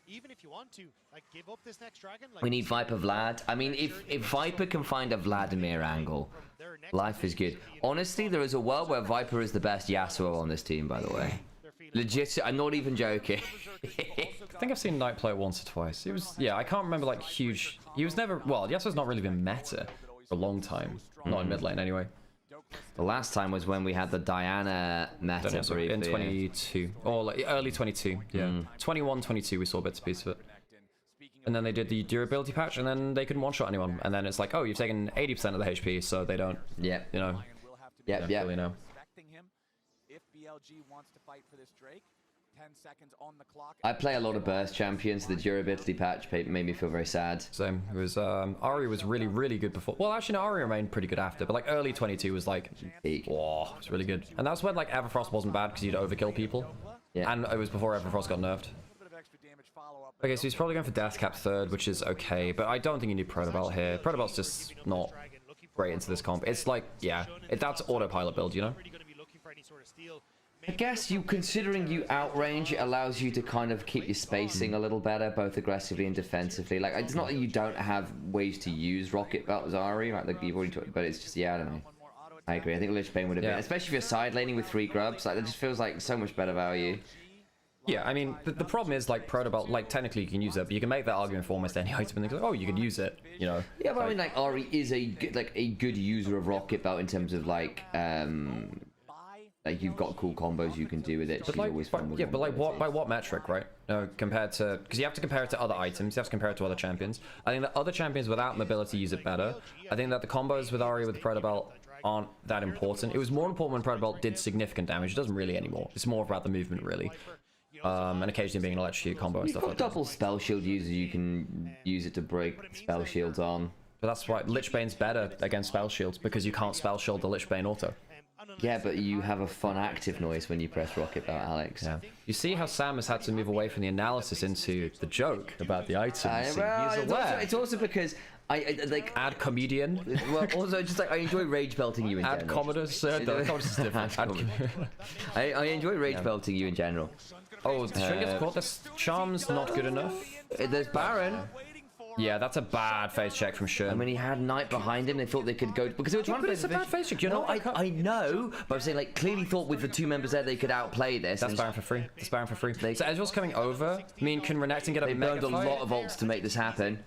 Even if you want to, like, give up this next dragon, like, We need Viper Vlad. I mean, if Viper can find a Vladimir angle, life is good. Honestly, there is a world where Viper is the best Yasuo on this team, by the way. Legit, I'm not even joking. I think I've seen Knight play it once or twice. It was, yeah, I can't remember like huge. He was never, well, Yasuo's not really been meta for a long time. Not in mid lane anyway. The last time was when we had the Diana meta in 22 or like early 22. Yeah, 21, 22 we saw bits and pieces of it. And then they did the durability patch, and then they couldn't one-shot anyone. And then it's like, oh, you've taken 80% of the HP, so they don't. Yeah. You know. Yeah. Really know. If BLG wants to fight for this Drake, 10 seconds on the clock. I play a lot of burst champions. The durability patch made me feel very sad. Same. It was Ari was really good before. Well, actually, no, Ari remained pretty good after. But like early 22 was like, whoa, it was really good. And that's when like Everfrost wasn't bad because you'd overkill people. Yeah. And it was before Everfrost got nerfed. Okay, so he's probably going for Death Cap third, which is okay. But I don't think you need Protobelt here. Protobelt's just not great into this comp. It's like, yeah, that's autopilot build, you know. I guess considering you outrange, it allows you to kind of keep your spacing a little better, both aggressively and defensively. Like, it's not that you don't have ways to use Rocket Belt as Ari, right? Like you've already talked, but it's just, yeah, I don't know. I agree. I think Lich Bane would have been, especially if you're side laning with 3 grubs. Like, that just feels like so much better value. Yeah, I mean, the problem is, like, Protobelt, like, technically you can use it, but you can make that argument for almost any item, and they're like, oh, you can use it, you know? Yeah, but I mean, like, Ari is a good user of Rocket Belt in terms of, like you've got cool combos you can do with it. But like, but like, by what metric, right? No, compared to, because you have to compare it to other items, you have to compare it to other champions. I think that other champions without mobility use it better. I think that the combos with Ari with Protobelt aren't that important. It was more important when Protobelt did significant damage. It doesn't really anymore. It's more about the movement, really. And occasionally being an electrocute combo and stuff like that. Double spell shield users, you can use it to break spell shields on. But that's why Lich Bane's better against spell shields, because you can't spell shield the Lich Bane auto. Yeah, but you have a fun active noise when you press Rocket Belt, Alex. Yeah. You see how Sam has had to move away from the analysis into the joke about the items. It's also because I like add comedian. Well, also just like I enjoy rage belting you in general. Add Commodus. Commodus is different. I enjoy rage belting you in general. Oh, the string gets caught. This charm's not good enough. There's Baron. Yeah, that's a bad face check from Shun. I mean, he had Knight behind him. They thought they could go because they were trying to play. It's a bad face check. You know, I know, but I'm saying like clearly thought with the 2 members there they could outplay this. That's Baron for free. That's Baron for free. So Ezreal's coming over. I mean, can Renekton get a mega They burned a lot of ults to make this happen.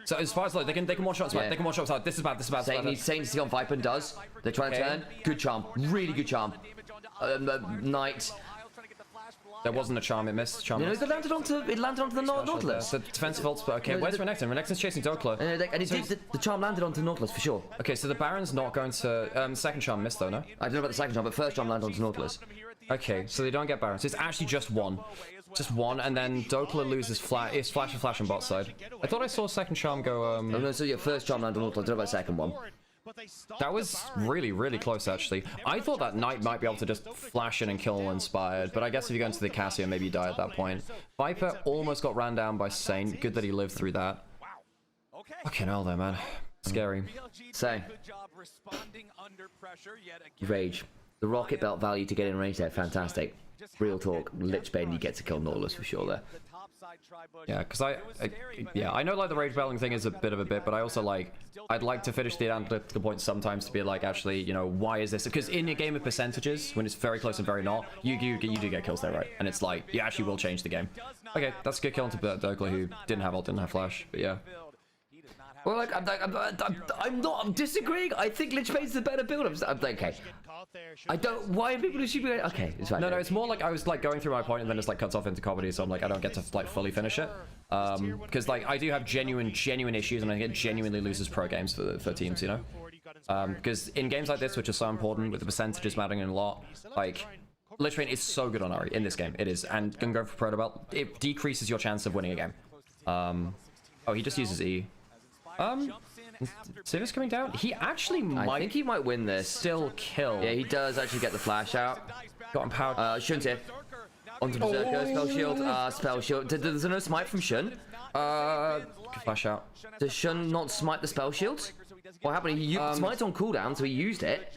So as far as like they can one shot. They can one shot. This is bad. Satan needs to see on Viper does. They're trying to turn. Good charm. Really good charm. Knight. There wasn't a charm, it missed. Charm no, it landed onto the Nautilus. The defensive ults, but okay, where's Renekton? Renekton's chasing Dokla. And the charm landed onto Nautilus for sure. Okay, so the Baron's not going to... second charm missed though, no? I don't know about the second charm, but first charm landed onto Nautilus. Okay, so they don't get Baron. So it's actually just one. Just one, and then Dokla loses it's flash and flash on bot side. I thought I saw second charm go... Oh, no, so your first charm landed on Nautilus. I don't know about the second one. That was really close, actually. I thought that Knight might be able to just flash in and kill Inspired, but I guess if you go into the Cassio, maybe you die at that point. Viper almost got ran down by Saint. Good that he lived through that. Fucking hell, though, man. Scary. So, Rage. The Rocket Belt value to get in range there, fantastic. Real talk. Lich Bane, you get to kill Nautilus for sure there. Yeah, because I know like the rage belting thing is a bit of a bit, but I also like I'd like to finish the analytical point sometimes to be like, actually, you know, why is this? Because in a game of percentages, when it's very close and very not, you do get kills there, right? And it's like you actually will change the game. Okay, that's a good kill into Dokla, who didn't have ult, didn't have flash, but yeah. Well, like I'm not disagreeing. I think Lich Bane's the better build. I'm like, okay. I don't. Why are people assuming? Okay, it's fine. No, it's more like I was like going through my point and then it's like cuts off into comedy, so I'm like I don't get to like fully finish it. Because like I do have genuine issues, and I get genuinely loses pro games for teams, you know. Because in games like this, which are so important with the percentages mattering a lot, like Lich Bane is so good on Ari in this game. It is, and can go for Protobelt. It decreases your chance of winning a game. Oh, he just uses E. Sivas coming down. He actually might. I think he might win this. Still kill. Yeah, he does actually get the flash out. Got empowered. Shun's here. Onto Berserker, spell shield, spell shield. Does there no smite from Shun? Flash out. Does Shun not smite the spell shield? What happened? He smited on cooldown, so he used it.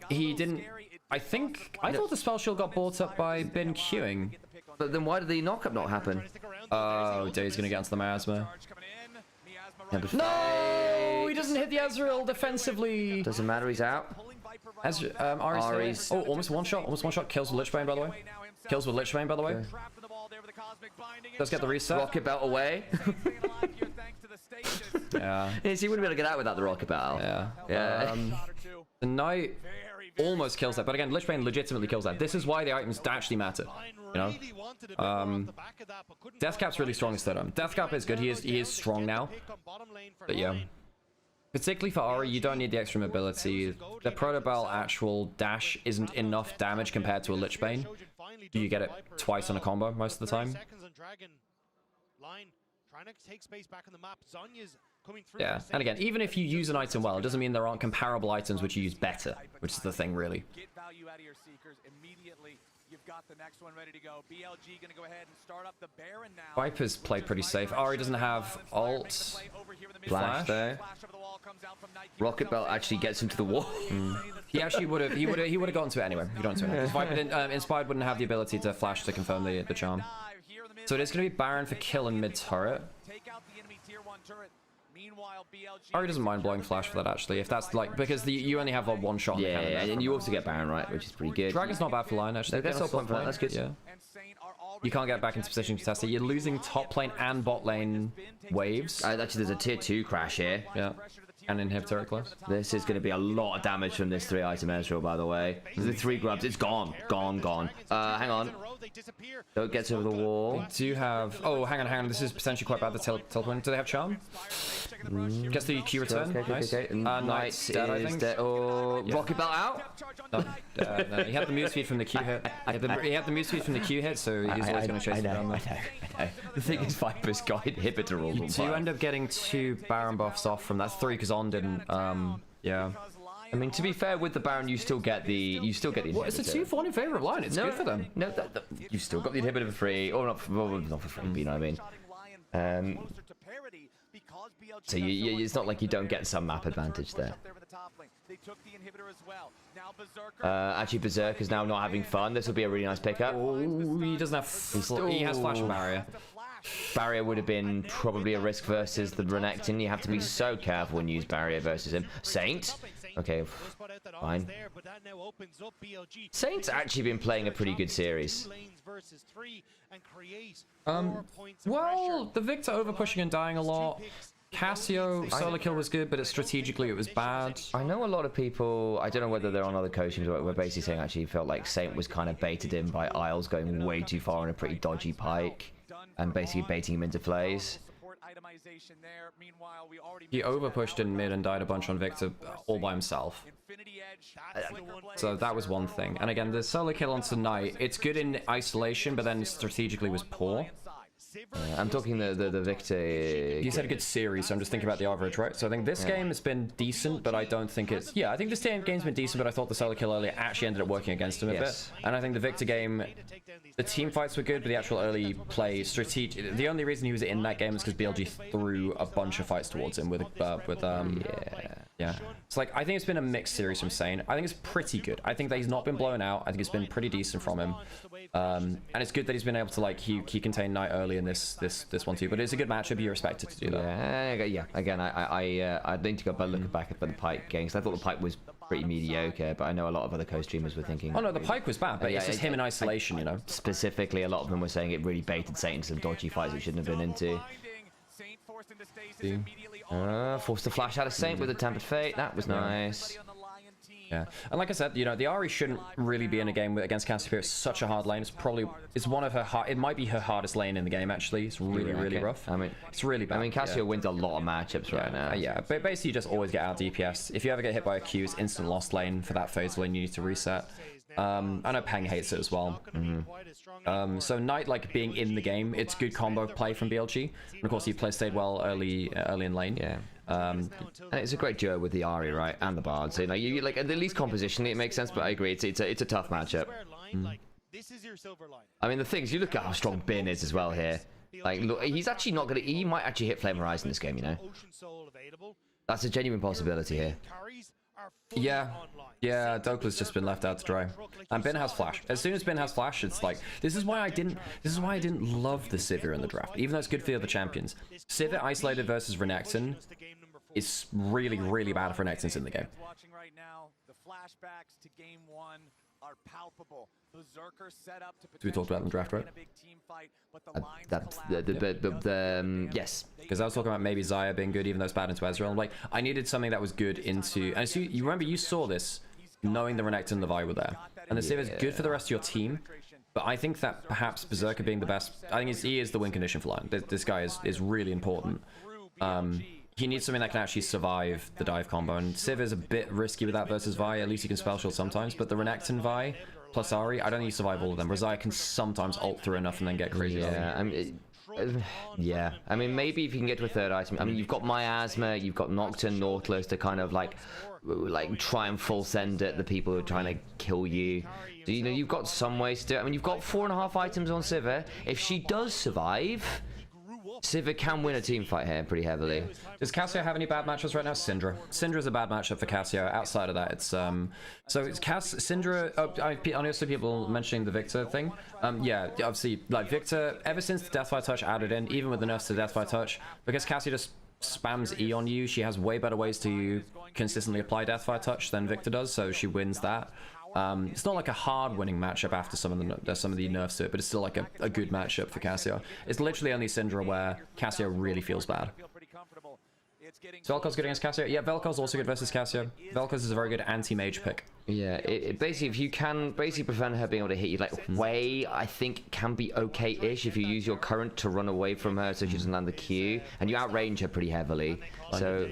He didn't. I thought the spell shield got bought up by Bin queuing. But then why did the knockup not happen? Oh, Day's gonna get onto the miasma. No, he doesn't hit the Ezreal defensively. Doesn't matter, he's out. Ari's oh, almost one shot. Almost one shot. Kills with Lichbane, by the way. Kills with Lichbane, by the way. Okay. Does get the reset. Rocket belt away. Yeah. Yes, he wouldn't be able to get out without the rocket belt. Yeah. The Knight almost kills that, but again, Lichbane legitimately kills that. This is why the items actually matter. You know. Deathcap's really strong instead of him. Deathcap is good. He is strong now. But yeah. Particularly for Ahri, you don't need the extra mobility. The Protobell actual dash isn't enough damage compared to a Lichbane. You get it twice on a combo most of the time. Yeah, and again, even if you use an item well, it doesn't mean there aren't comparable items which you use better, which is the thing, really. Get value out of your seekers immediately. You've got the next one ready to go. BLG gonna go ahead and start up the Baron now. Viper's played pretty safe. Ahri doesn't have ult. Flash there. Rocket belt actually gets him to the wall. He actually would have gotten to it anyway. You don't know. Viper didn't, Inspired wouldn't have the ability to flash to confirm the charm. So it is going to be Baron for kill in mid turret. Ahri doesn't mind blowing flash for that actually, if that's like because you only have like one shot. Yeah, and you also get Baron right, which is pretty good. Dragon's not bad for line actually. That's all point for that. That's good. Yeah. You can't get back into position to test it. You're losing top lane and bot lane waves. Actually, there's a tier 2 crash here. Yeah. And inhibitor class. This is going to be a lot of damage from this 3-item Ezreal, by the way. The 3 grubs, it's gone. Gone. Hang on. Don't get over the wall. They do have... Oh, hang on. This is potentially quite bad, the teleport. Do they have charm? Gets the Q return. Nice. Knight's dead, I think. Oh, yeah. Rocket belt out? No, he had the move speed from the Q hit. He had the move speed from the Q hit, so he's always going to chase him down there. I know. The thing is, Viper's got inhibitor all the time. So you end up getting 2 Baron buffs off from that. 3 because On didn't. Yeah. I mean, to be fair, with the Baron, you still get the inhibitor. Well, it's a 2-for-1 in favor of line. It's good for them. No, you've still got the inhibitor for free, or not for free. You know what I mean? So it's not like you don't get some map advantage there. Actually, Berserker's now not having fun. This will be a really nice pickup. Oh, he doesn't have. He has flash and barrier. Barrier would have been probably a risk versus the Renekton. You have to be so careful when you use barrier versus him. Saint. Okay, fine. Saint's actually been playing a pretty good series. Well, the Victor overpushing and dying a lot. Cassio solo kill was good, but strategically it was bad. I know a lot of people, I don't know whether they're on other coach teams, were basically saying actually felt like Saint was kind of baited in by Isles going way too far on a pretty dodgy pike and basically baiting him into plays. He overpushed in mid and died a bunch on Victor all by himself. So that was one thing. And again, the solo kill on Knight, it's good in isolation, but then strategically was poor. I'm talking the Victor. You said a good series, so I'm just thinking about the average, right? So I think this game has been decent, but I don't think it's... Yeah, I think this game's been decent, but I thought the solo kill earlier actually ended up working against him a bit. And I think the Victor game, the team fights were good, but the actual early play, strategic... The only reason he was in that game is because BLG threw a bunch of fights towards him with yeah. So like, I think it's been a mixed series from Saint. I think it's pretty good. I think that he's not been blown out. I think it's been pretty decent from him. And it's good that he's been able to like key contain Knight early in this one too. But it's a good matchup. You're expected to do that. Yeah. Again, I need to go look back at the Pike game, because I thought the Pike was pretty mediocre, but I know a lot of other co-streamers were thinking... Oh no, the Pike was bad, but it's just him in isolation, you know? Specifically, a lot of them were saying it really baited Saint into some dodgy fights it shouldn't have been into. Forced to flash out of Saint with a Tempered Fate. That was nice. Yeah, and like I said, you know, the Ahri shouldn't really be in a game against Cassiopeia. It's such a hard lane. It's one of her it might be her hardest lane in the game actually. It's really rough. I mean, it's really bad. I mean, Cassio wins a lot of matchups right now. Yeah, but basically you just always get out DPS. If you ever get hit by a Q, it's instant lost lane for that phase lane. You need to reset. I know Peng hates it as well. So Knight, like, being in the game, it's good combo play from BLG. And of course, he stayed well early in lane. Yeah. And it's a great duo with the Ahri, right, and the Bard. So you like at least compositionally it makes sense, but I agree, it's a tough matchup. I mean, the thing is, you look at how strong Bin is as well here. Like, look, he's actually not gonna. He might actually hit Flame Horizon this game, you know. That's a genuine possibility here. Yeah, Dokla's just been left out to dry, and Bin has flash. As soon as Bin has flash, it's like this is why I didn't love the Sivir in the draft, even though it's good for the other champions. Sivir isolated versus Renekton is really, really bad if Renekton's in the game. Watching right now, the flashbacks to game 1 are palpable. Berserker set up to We talked about in the draft, right? Yes, because I was talking about maybe Xayah being good, even though it's bad into Ezreal. Like, I needed something that was good into. And so you remember you saw this, knowing the Renekton and the Vi were there, and the Sivir is good for the rest of your team. But I think that perhaps Berserker being the best, I think he is the win condition for LYON. This guy is really important. He needs something that can actually survive the dive combo, and Civ is a bit risky with that versus Vi. At least he can spell shield sometimes, but the Renekton Vi plus Ahri, I don't think you survive all of them. Rosaya can sometimes ult through enough and then get crazy. Yeah, I mean, maybe if you can get to a third item. I mean, you've got Miasma, you've got Nocturne, Nautilus to kind of like try and full send at the people who are trying to kill you. So, you know, you've got some ways to do it. I mean, you've got 4.5 items on Sivir. If she does survive, Sivir can win a team fight here pretty heavily. Does Cassio have any bad matchups right now? Syndra. Syndra's a bad matchup for Cassio. Outside of that, it's so it's Syndra. Honestly, people mentioning the Victor thing. Yeah, obviously, like Victor, ever since the Deathfire Touch added in, even with the nerfs to Deathfire Touch, because Cassio just spams E on you, she has way better ways to consistently apply Deathfire Touch than Victor does, so she wins that. It's not like a hard winning matchup after some of the nerfs to it, but it's still like a good matchup for Cassio. It's literally only Syndra where Cassio really feels bad. Vel'Koz's good against Cassio. Yeah, Vel'Koz's also good versus Cassio. Vel'Koz is a very good anti-mage pick. Yeah, it basically, if you can basically prevent her being able to hit you, like Wei, I think can be okay-ish if you use your current to run away from her so she doesn't land the Q, and you outrange her pretty heavily. So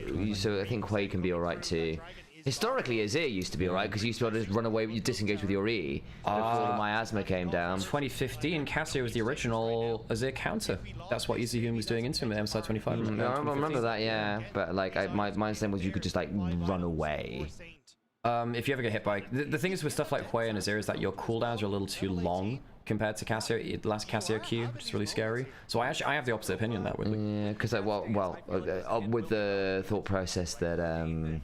I think Wei can be alright too. Historically, Azir used to be alright because you used to be able to just run away, you disengage with your E before the Miasma came down. 2015, Cassio was the original Azir counter. That's what EasyHuman was doing into him at MSI 25. I remember that, yeah. But like, my understanding was you could just like run away. If you ever get hit by... The thing is with stuff like Hwei and Azir is that your cooldowns are a little too long compared to Cassio. It lasts Cassio Q, which is really scary. So I have the opposite opinion that weirdly. Yeah, because with the thought process that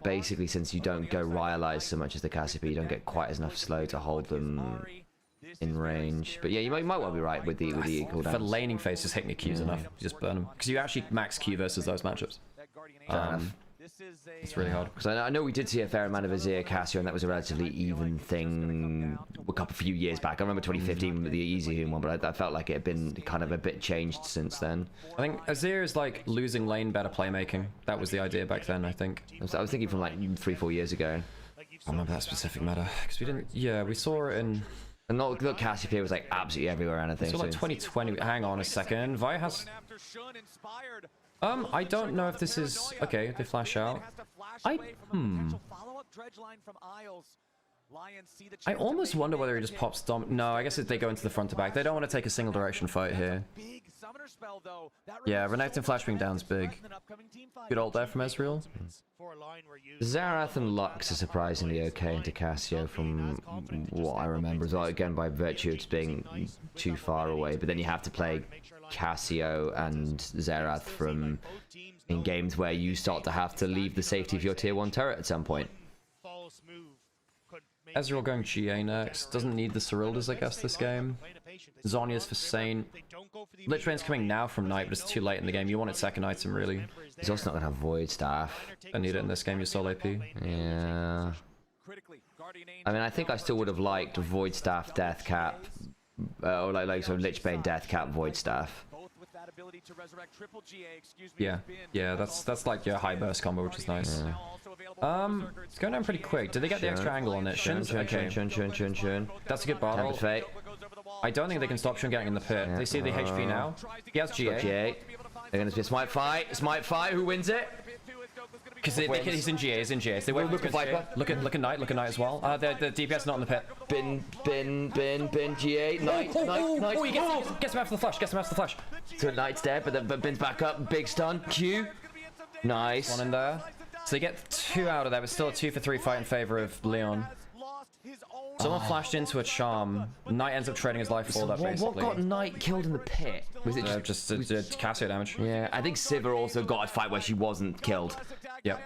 basically, since you don't go Ryalize so much as the Cassiopeia, you don't get quite enough slow to hold them in range. But yeah, you might well be right with the cooldowns. For laning phase, just hitting the Qs enough. You just burn them. Because you actually max Q versus those matchups. It's really hard. Because I know we did see a fair amount of Azir Cassio, and that was a relatively even thing a few years back. I remember 2015 with the EasyHuman one, but I felt like it had been kind of a bit changed since then. I think Azir is like losing lane, better playmaking. That was the idea back then, I think. I was thinking from like 3-4 years ago. I remember that specific meta. Because we didn't... Yeah, we saw it in... And not Cassiopeia was like absolutely everywhere, and I think. So like 2020... Hang on a second. Vi has... I don't know if this is... Okay, they flash out. I almost wonder whether he just pops Dom... No, I guess if they go into the front to back. They don't want to take a single direction fight here. Yeah, Renekton flash being down is big. Good ult there from Ezreal. Xerath and Lux are surprisingly okay into Cassio from what I remember as well, again by virtue of being too far away, but then you have to play Cassio and Xerath from in games where you start to have to leave the safety of your tier 1 turret at some point. Ezreal going GA next. Doesn't need the Cyrildas, I guess, this game. Zhonya's for Saint. Lich Bane's coming now from Knight, but it's too late in the game. You want its second item, really. He's also not going to have Void Staff. I need it in this game, you're solo AP. Yeah. I mean, I think I still would have liked Void Staff, Death Cap, or like sort of Lich Bane, Death Cap, Void Staff. Yeah, that's like your high burst combo, which is nice. Yeah. It's going down pretty quick. Did they get the extra angle on it? Shun. That's a good bar roll. I don't think they can stop Shun getting in the pit. They see the HP now. He has GA. They're going to be a smite fight. Who wins it? Because he's in GA, he's in GA. So Look at Viper. Look at Knight, as well. The DPS not in the pit. Bin, GA, Knight. Oh, he gets him after the flash, So Knight's dead, but Bin's back up. Big stun. Q. Nice. One in there. So they get 2 out of there, but still a 2 for 3 fight in favor of LYON. Someone flashed into a charm. Knight ends up trading his life for that, basically. What got Knight killed in the pit? Was it just Cassio damage? Yeah, I think Sivir also got a fight where she wasn't killed. Yep.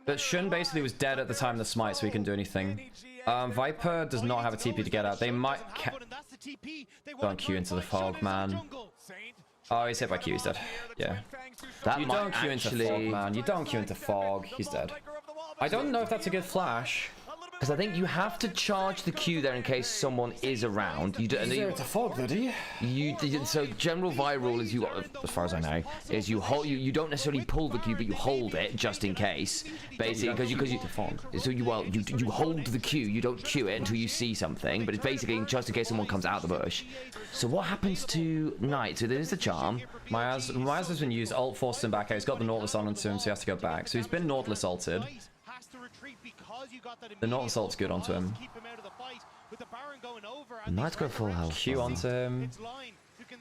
But Shun basically was dead at the time of the smite, so he couldn't do anything. Viper does not have a TP to get out. They might... Don't Q into the fog, man. Oh, he's hit by Q, he's dead. Yeah. You don't Q into fog, man. You don't Q into fog. He's dead. I don't know if that's a good flash. Because I think you have to charge the Q there in case someone is around. You don't. It's a fog, though, do you? So general viral is as far as I know, is you hold. You don't necessarily pull the Q, but you hold it just in case. Basically, because you hold the Q. You don't Q it until you see something. But it's basically just in case someone comes out of the bush. So what happens to Knight? So there's the charm. Myaz has been used. Ult forced him back out. He's got the Nautilus on him, so he has to go back. So he's been Nautilus ulted. The Nautilus ult's good onto him. Knight's got full health. Q onto him.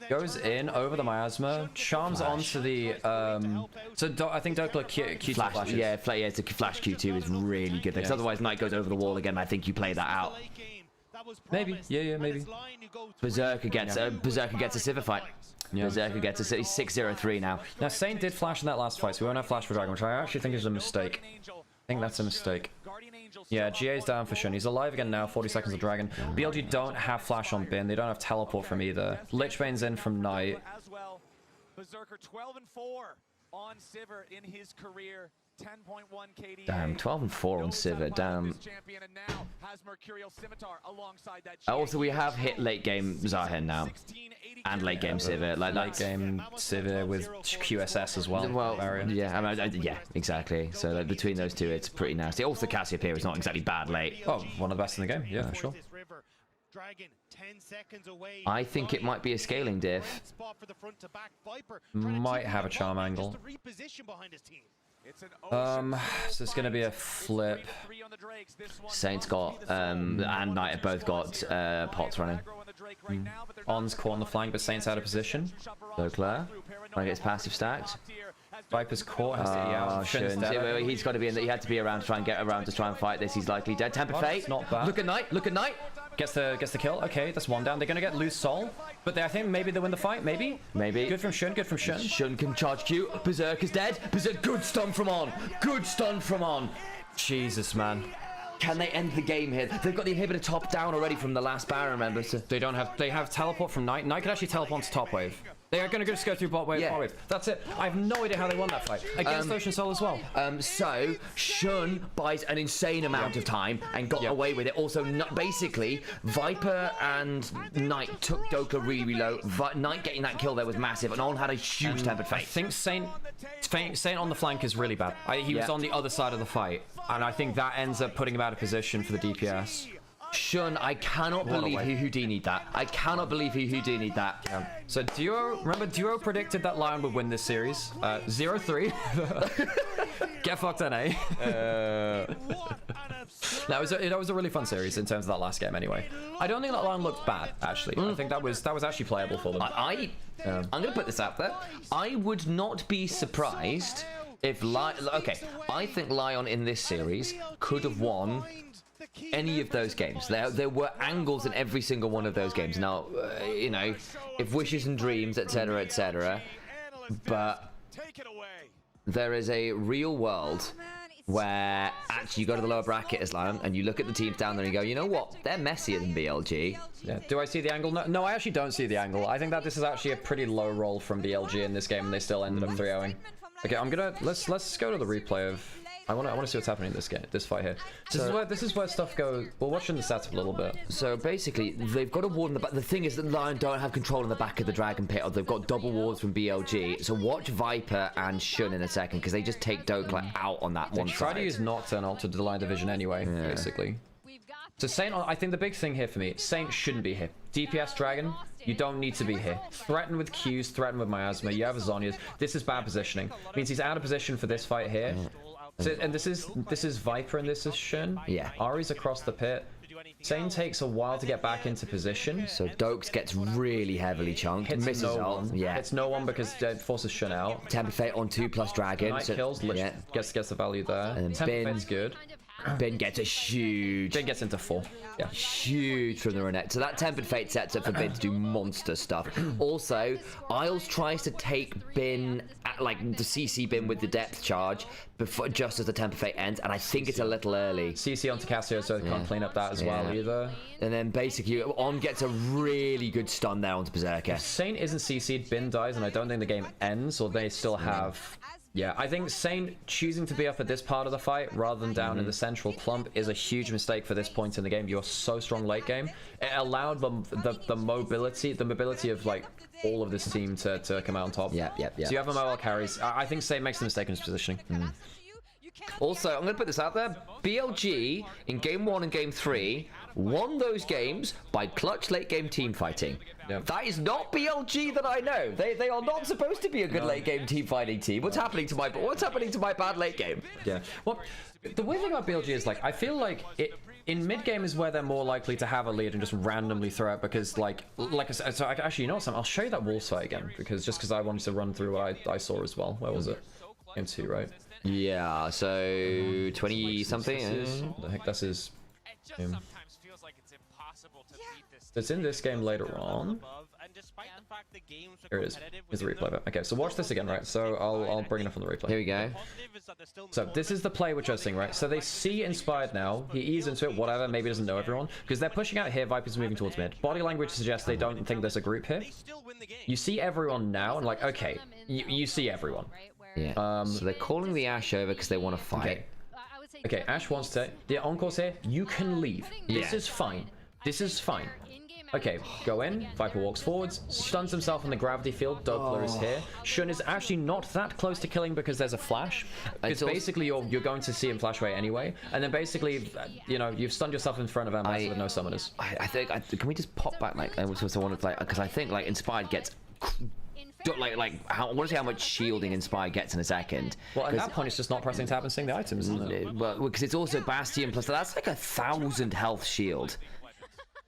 Goes in over the miasma. Charms onto the I think Dokla Q2 flashes. Yeah, it's a flash Q2 is really good because otherwise Knight goes over the wall again. I think you play that out. Maybe. Yeah, maybe. Berserker gets a Sivir fight. Yeah. Berserker gets a 6-0-3 now. Now Saint did flash in that last fight, so we won't have flash for Dragon, which I actually think is a mistake. I think that's a mistake. Yeah, GA's down for Shun. He's alive again now, 40 seconds of Dragon. BLG don't have flash on Bin. They don't have teleport from either. Lichbane's in from Knight. Berserker 12 and 4 on Sivir in his career. 10.1 KD. Damn, 12 and 4 on Sivir. Damn. Also, we have hit late game Zahen now, and late game Sivir. Like late game Sivir with QSS as well. Well, yeah, yeah, exactly. So like, between those two, it's pretty nasty. Also, Cassiopeia is not exactly bad late. Oh, one of the best in the game. Yeah, sure. I think it might be a scaling diff. Might have a charm angle. So it's gonna be a flip. Saint's got and Knight have both got pots running. On's caught on the flank, but Saint's out of position. Leclerc, trying to get his passive stacked. Viper's caught, has to eat out. He's got to be in. He had to be around to try and get around to try and fight this. He's likely dead. Temper Fate, not bad. Look at Knight. Look at Knight. Gets the kill. Okay, that's one down. They're gonna get loose soul, but I think maybe they win the fight. Maybe. Good from Shun. Good from Shun. Shun can charge Q. Berserk is dead. Berserk. Good stun from On. Good stun from On. Jesus, man. Can they end the game here? They've got the inhibitor top down already from the last Baron, remember? So they don't have. They have teleport from Knight. Knight can actually teleport to top wave. They are going to just go through bot wave, bot wave. That's it. I have no idea how they won that fight. Against Ocean Soul as well. So, Shun buys an insane amount of time and got away with it. Also, basically, Viper and Knight took Dokla really low. Knight getting that kill there was massive, and On had a huge Tempered Fate. I think Saint on the flank is really bad. He was on the other side of the fight, and I think that ends up putting him out of position for the DPS. Shun, I cannot believe he Houdini'd that. I cannot believe he Houdini'd that. Yeah. So Duo predicted that LYON would win this series. 0-3. Get fucked, NA. That was a really fun series in terms of that last game anyway. I don't think that LYON looked bad, actually. I think that was actually playable for them. I'm gonna put this out there. I would not be surprised if I think LYON in this series could have won any of those games. There were angles in every single one of those games. Now, you know, if wishes and dreams, etc., but there is a real world where actually you go to the lower bracket as LYON and you look at the teams down there and you go, you know what, they're messier than BLG. Yeah. Do I see the angle? No, I actually don't see the angle. I think that this is actually a pretty low roll from BLG in this game, and they still ended up 3-0ing. Okay, let's go to the replay of. I want to see what's happening in this fight here. This is where stuff goes. We'll watch in the stats a little bit. So basically, they've got a ward in the back. The thing is that LYON don't have control in the back of the Dragon Pit, or they've got double wards from BLG. So watch Viper and Shun in a second, because they just take Dokla out on that one side. They try to use Nocturne ult to delay division anyway, basically. So Saint, I think the big thing here for me, Saint shouldn't be here. DPS Dragon, You don't need to be here. Threaten with Qs, threaten with Miasma. You have a Zhonya's. This is bad positioning. Means he's out of position for this fight here. So, and this is Viper and this is Shun. Yeah. Ari's across the pit. Sane takes a while to get back into position. So Dokes gets really heavily chunked. Hits misses no ult. one. Yeah. Hits no one because it forces Shun out. Temper Fate on 2+ Dragon. Night So, kills, yeah. gets the value there. And Temper Fate's good. Ben gets a huge... Ben gets into 4. Yeah. Huge from the Renette. So that Tempered Fate sets up for Bin to do monster stuff. Also, Isles tries to take Bin, like the CC Bin with the depth charge, before, just as the Tempered Fate ends, and I think it's a little early. CC onto Cassio, so they can't clean up that as well either. And then basically, On gets a really good stun there onto Berserker. If Sane isn't CC'd, Bin dies, and I don't think the game ends, or they still have... Yeah, I think Sane choosing to be up at this part of the fight rather than down in the central clump is a huge mistake for this point in the game. You're so strong late game. It allowed the mobility of like all of this team to come out on top. Yeah. So you have a mobile carries. I think Sane makes the mistake in his positioning. Also, I'm going to put this out there. BLG in Game 1 and Game 3 won those games by clutch late game team fighting. Yep. That is not BLG that I know. They are not supposed to be a good late game team fighting team. What's happening to my bad late game? Yeah. Well, the weird thing about BLG is like I feel like it in mid game is where they're more likely to have a lead and just randomly throw it because like so actually you know what, I'll show you that Wolves fight again because I wanted to run through what I saw as well. Where was it? Game 2, right? Yeah, so 20 something. I think this is. It's in this game later on. Here it is. Here's the replay of it. Okay, so watch this again, right? So I'll bring it up on the replay. Here we go. So this is the play which I was saying, right? So they see Inspired now. He eases into it, whatever. Maybe doesn't know everyone because they're pushing out here. Viper's moving towards mid. Body language suggests they don't think there's a group here. You see everyone now, and like, okay, you see everyone. Yeah. So they're calling the Ashe over because they want to fight. Okay, Ashe wants to. The Encore's here. You can leave. This is fine. This is fine. Okay, go in. Viper walks forwards, stuns himself in the gravity field. Doppler is here. Shun is actually not that close to killing because there's a flash. Because basically you're going to see him flash away anyway. And then basically, you know, you've stunned yourself in front of Ambassador with no summoners. I think can we just pop back like I was supposed to want to play because I think like Inspired gets. I want to see how much shielding Inspire gets in a second. Well, at that point, it's just not pressing tab and seeing the items, isn't it? Well, because it's also Bastion plus that's like 1,000 health shield.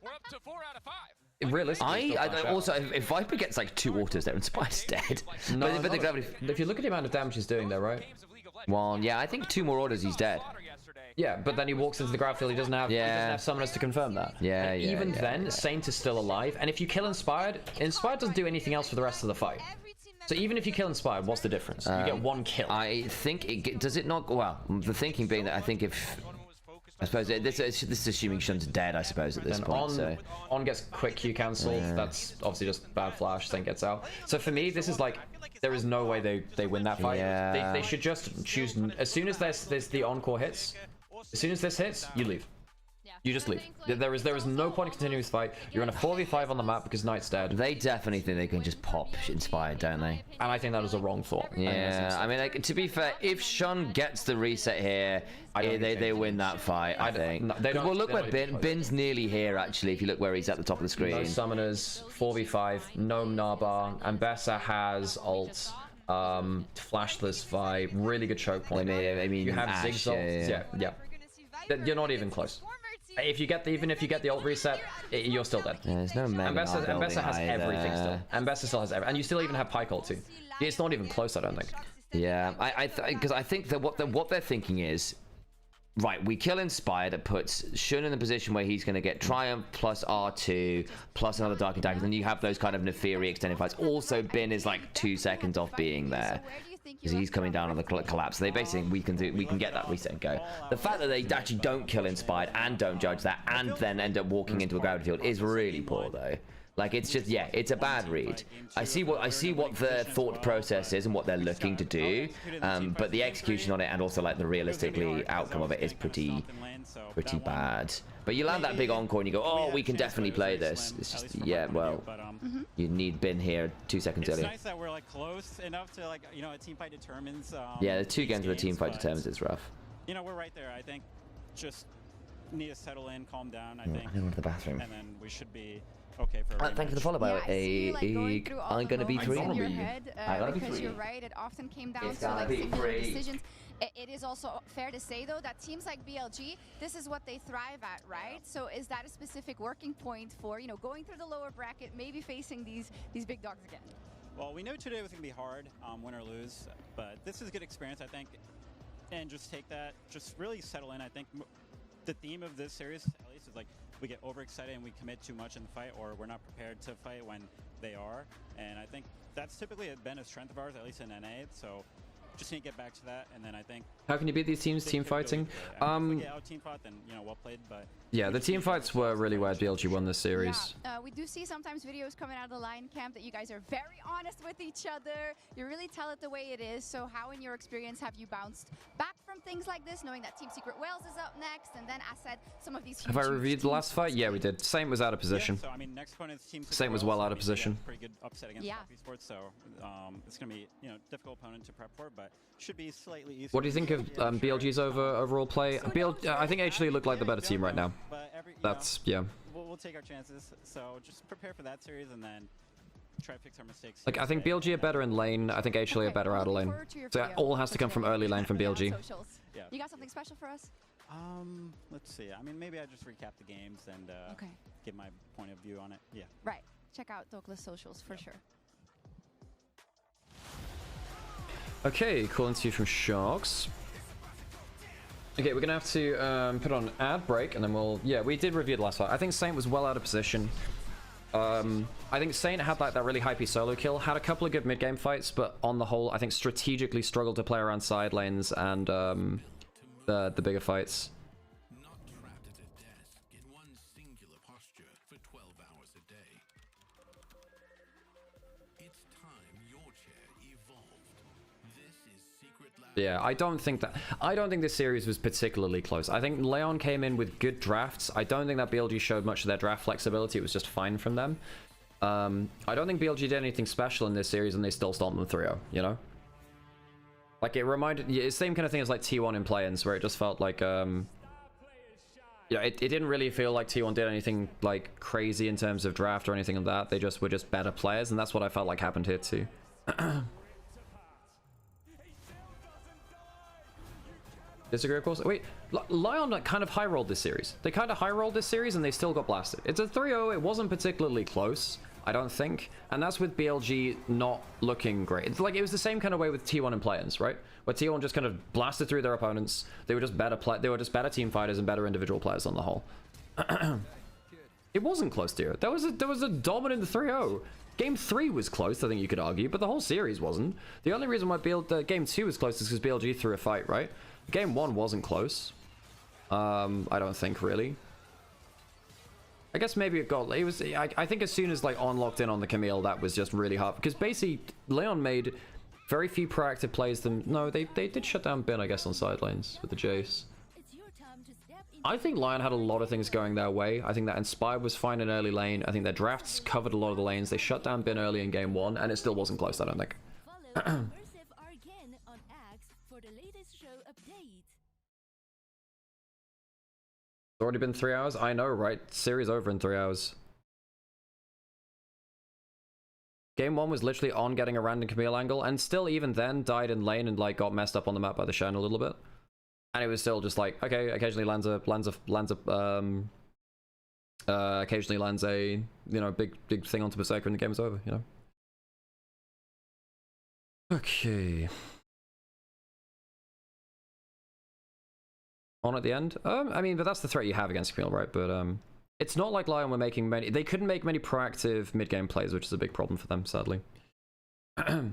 We're up to 4 out of 5. Realistically, I also if Viper gets like 2 autos there, Inspire's dead. No, but the gravity. If you look at the amount of damage he's doing there, right? Well, yeah, I think 2 more orders, he's dead. Yeah, but then he walks into the grav field. He doesn't have summoners to confirm that. Yeah, and even then, Saint is still alive. And if you kill Inspired doesn't do anything else for the rest of the fight. So even if you kill Inspired, what's the difference? You get 1 kill. I think does it not? Well, the thinking being that I think if. I suppose this is assuming Shun's dead, I suppose, at this point. On gets quick Q cancelled. That's obviously just bad flash. Saint gets out. So for me, this is like there is no way they win that fight. Yeah. They should just choose as soon as there's the encore hits. As soon as this hits, you leave. You just leave. There is no point in continuing this fight. You're in a 4v5 on the map because Knight's dead. They definitely think they can just pop Inspired, don't they? And I think that was a wrong thought. Yeah, I mean, like, to be fair, if Shun gets the reset here, they win that fight, I think. Well, look where Bin's nearly here, actually, if you look where he's at the top of the screen. No summoners, 4v5, no Narbar, and Bessa has ult. Flashless vibe, really good choke point. I mean, you have Ashe, zigzags. Yeah. You're not even close. Even if you get the ult reset, you're still dead. Yeah, there's no Ambessa has everything still. Ambessa still has everything, and you still even have Pyke ult too. It's not even close, I don't think. Yeah, because I think that what they're thinking is, right, we kill Inspired, it puts Shun in the position where he's going to get Triumph plus R2 plus another Dark Attack, and then you have those kind of Neferi extended fights. Also, Bin is like 2 seconds off being there. Because he's coming down on the collapse. So they basically we can get that reset and go. The fact that they actually don't kill Inspired and don't judge that and then end up walking into a gravity field is really poor though. Like it's just it's a bad read. I see what the thought process is and what they're looking to do, but the execution on it and also like the realistically outcome of it is pretty bad. But you land that big encore and you go, oh, we can definitely play this. It's just well, you need Bin here 2 seconds earlier. It's nice that we're like close enough to like a team fight determines. Yeah, the 2 games where the team fight determines it's rough. We're right there. I think just need to settle in, calm down. I think. I need to go to the bathroom. And then we should be okay for a Thank you for the follow, by the way. I'm gonna be three. in your head, I gotta be because three. you're right, it often came down It's to gotta like be singular three. decisions. It is also fair to say though that teams like BLG, this is what they thrive at, right? So is that a specific working point for, you know, going through the lower bracket, maybe facing these big dogs again? Well, we know today was going to be hard, win or lose, but this is a good experience, I think. And just take that, just really settle in. I think the theme of this series, at least, is like we get overexcited and we commit too much in the fight, or we're not prepared to fight when they are. And I think that's typically been a strength of ours, at least in NA. So just need to get back to that, and then I think. How can you beat these teams team fighting? Out team fought, then you know, well played, but. Yeah, the team fights were really where BLG won this series. Yeah, we do see sometimes videos coming out of the LYON camp that you guys are very honest with each other. You really tell it the way it is. So how, in your experience, have you bounced back from things like this, knowing that Team Secret Wales is up next, and then I said some of these. Have I reviewed the last fight? Yeah, we did. Saint was out of position. Yeah, so I mean, next opponent's Team Secret Saint was Wales, well out of position. Pretty good upset against Esports, so it's gonna be, you know, difficult opponent to prep for, but should be slightly easier. What do you think of BLG's overall play? I think actually look like the better team right now. That's yeah. We'll take our chances. So just prepare for that series and then try to fix our mistakes. Like I think BLG are better in lane. I think HLA are better out of lane. So it all has to come from early lane from BLG. Yeah. You got something special for us? Let's see. I mean, maybe I just recap the games and give my point of view on it. Yeah. Right. Check out Douglas socials for sure. Okay, cool interview from Sharks. Okay, we're gonna have to put on ad break, and then we'll. Yeah, we did review the last fight. I think Saint was well out of position. I think Saint had like that really hypey solo kill, had a couple of good mid game fights, but on the whole, I think strategically struggled to play around side lanes and the bigger fights. Yeah, I don't think this series was particularly close. I think LYON came in with good drafts. I don't think that BLG showed much of their draft flexibility. It was just fine from them. I don't think BLG did anything special in this series, and they still stomped them 3-0, you know? Like, it reminded... Yeah, it's the same kind of thing as, like, T1 in play-ins, where it just felt like, yeah, it didn't really feel like T1 did anything, like, crazy in terms of draft or anything like that. They just were just better players, and that's what I felt like happened here, too. Disagree, of course. Wait, LYON kind of high-rolled this series. They kind of high-rolled this series, and they still got blasted. It's a 3-0. It wasn't particularly close, I don't think. And that's with BLG not looking great. It's like, it was the same kind of way with T1 and play-ins, right? Where T1 just kind of blasted through their opponents. They were just better they were just better team fighters and better individual players on the whole. It wasn't close to it. There was a dominant 3-0. Game 3 was close, I think you could argue, but the whole series wasn't. The only reason why Game 2 was close is because BLG threw a fight, right? Game 1 wasn't close. I don't think, really. I guess maybe it got... It was. I think as soon as, like, On locked in on the Camille, that was just really hard. Because basically, LYON made very few proactive plays. No, they did shut down Bin, I guess, on side lanes with the Jace. I think LYON had a lot of things going their way. I think that Inspire was fine in early lane. I think their drafts covered a lot of the lanes. They shut down Bin early in Game 1, and it still wasn't close, I don't think. It's already been 3 hours? I know, right? Series over in 3 hours. Game 1 was literally On getting a random Camille angle, and still even then died in lane and like got messed up on the map by the Shen a little bit. And it was still just like, okay, occasionally lands a you know, big thing onto Berserker and the game's over, you know. Okay. On at the end? I mean, but that's the threat you have against Camille, right? But it's not like LYON were making many... They couldn't make many proactive mid-game plays, which is a big problem for them, sadly. Yeah,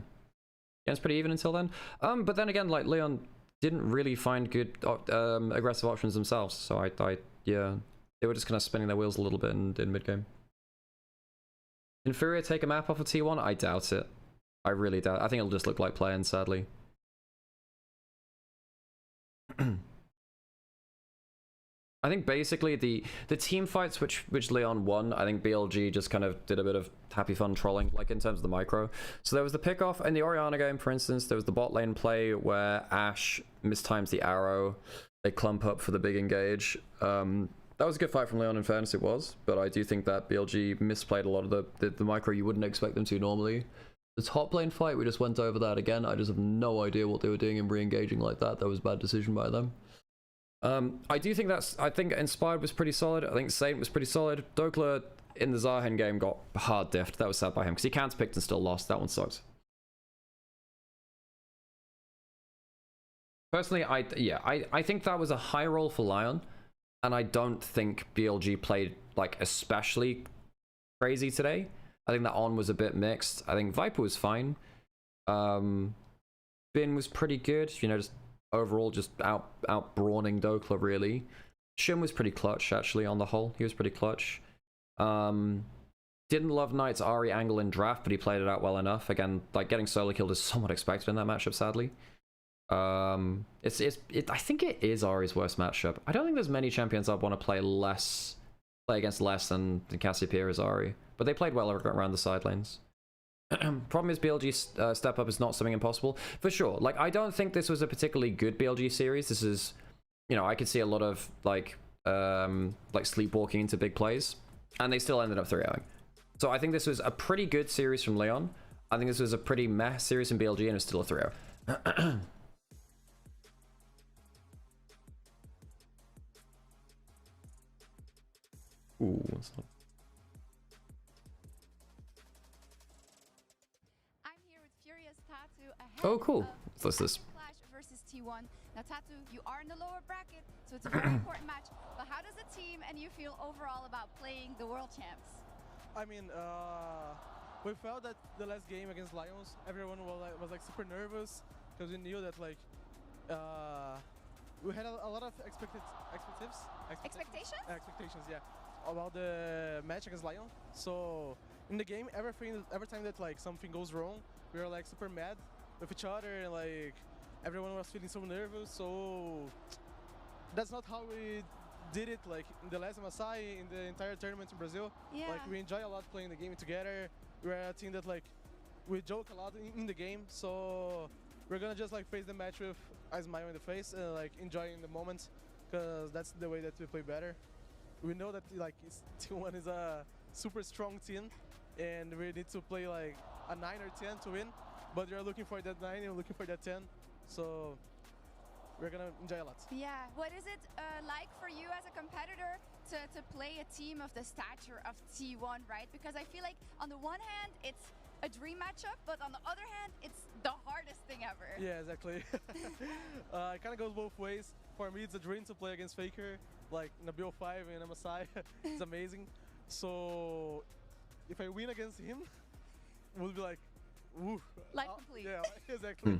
it's pretty even until then. But then again, like, LYON didn't really find good aggressive options themselves, so yeah, they were just kind of spinning their wheels a little bit in mid-game. Can Furia take a map off of T1? I doubt it. I really doubt it. I think it'll just look like play-in, sadly. I think basically the team fights which LYON won, I think BLG just kind of did a bit of happy fun trolling, like in terms of the micro. So there was the pickoff in the Orianna game, for instance. There was the bot lane play where Ashe mistimes the arrow. They clump up for the big engage. That was a good fight from LYON, in fairness it was, but I do think that BLG misplayed a lot of the micro you wouldn't expect them to normally. The top lane fight, we just went over that again. I just have no idea what they were doing in re-engaging like that. That was a bad decision by them. I do think I think Inspired was pretty solid. I think Saint was pretty solid. Dokla in the Zahen game got hard diffed. That was sad by him, because he counter-picked and still lost. That one sucked. Personally, I think that was a high roll for LYON. And I don't think BLG played, like, especially crazy today. I think that On was a bit mixed. I think Viper was fine. Bin was pretty good. You know, just overall just out-brawning Dokla, really. Shin was pretty clutch, actually, on the whole. He was pretty clutch. Didn't love Knight's Ahri angle in draft, but he played it out well enough. Again, like, getting solo killed is somewhat expected in that matchup, sadly. I think it is Ahri's worst matchup. I don't think there's many champions I'd want to play against less than Cassiopeia as Ahri, but they played well around the side lanes. Problem is BLG's step up is not something impossible for sure. Like, I don't think this was a particularly good BLG series. This is, you know, I could see a lot of like sleepwalking into big plays, and they still ended up 3-0ing. So I think this was a pretty good series from LYON. I think this was a pretty meh series from BLG, and it's still a 3-0. Ooh, what's up? I'm here with Furious Tattoo ahead. Oh, cool. What's this? Clash versus T1. Now, Tattoo, you are in the lower bracket, so it's a very important match. But how does the team and you feel overall about playing the world champs? I mean, we felt that the last game against Lions, everyone was like super nervous because we knew that like we had a lot of expectations, yeah, about the match against Lion. So in the game, every time that like something goes wrong, we were like super mad with each other, and like everyone was feeling so nervous. So that's not how we did it like in the last MSI, in the entire tournament in Brazil. Yeah. Like we enjoy a lot playing the game together. We're a team that like we joke a lot in the game, so we're gonna just like face the match with a smile in the face and like enjoying the moment, because that's the way that we play better. We know that like T1 is a super strong team, and we need to play like a 9 or 10 to win, but we're looking for that 9 and looking for that 10, so we're gonna enjoy a lot. Yeah, what is it like for you as a competitor to play a team of the stature of T1, right? Because I feel like on the one hand, it's a dream matchup, but on the other hand, it's the hardest thing ever. Yeah, exactly. It kind of goes both ways. For me, it's a dream to play against Faker, like Nabil 5 and MSI. It's amazing. So if I win against him, we'll be like, woo. Life complete. Yeah, exactly.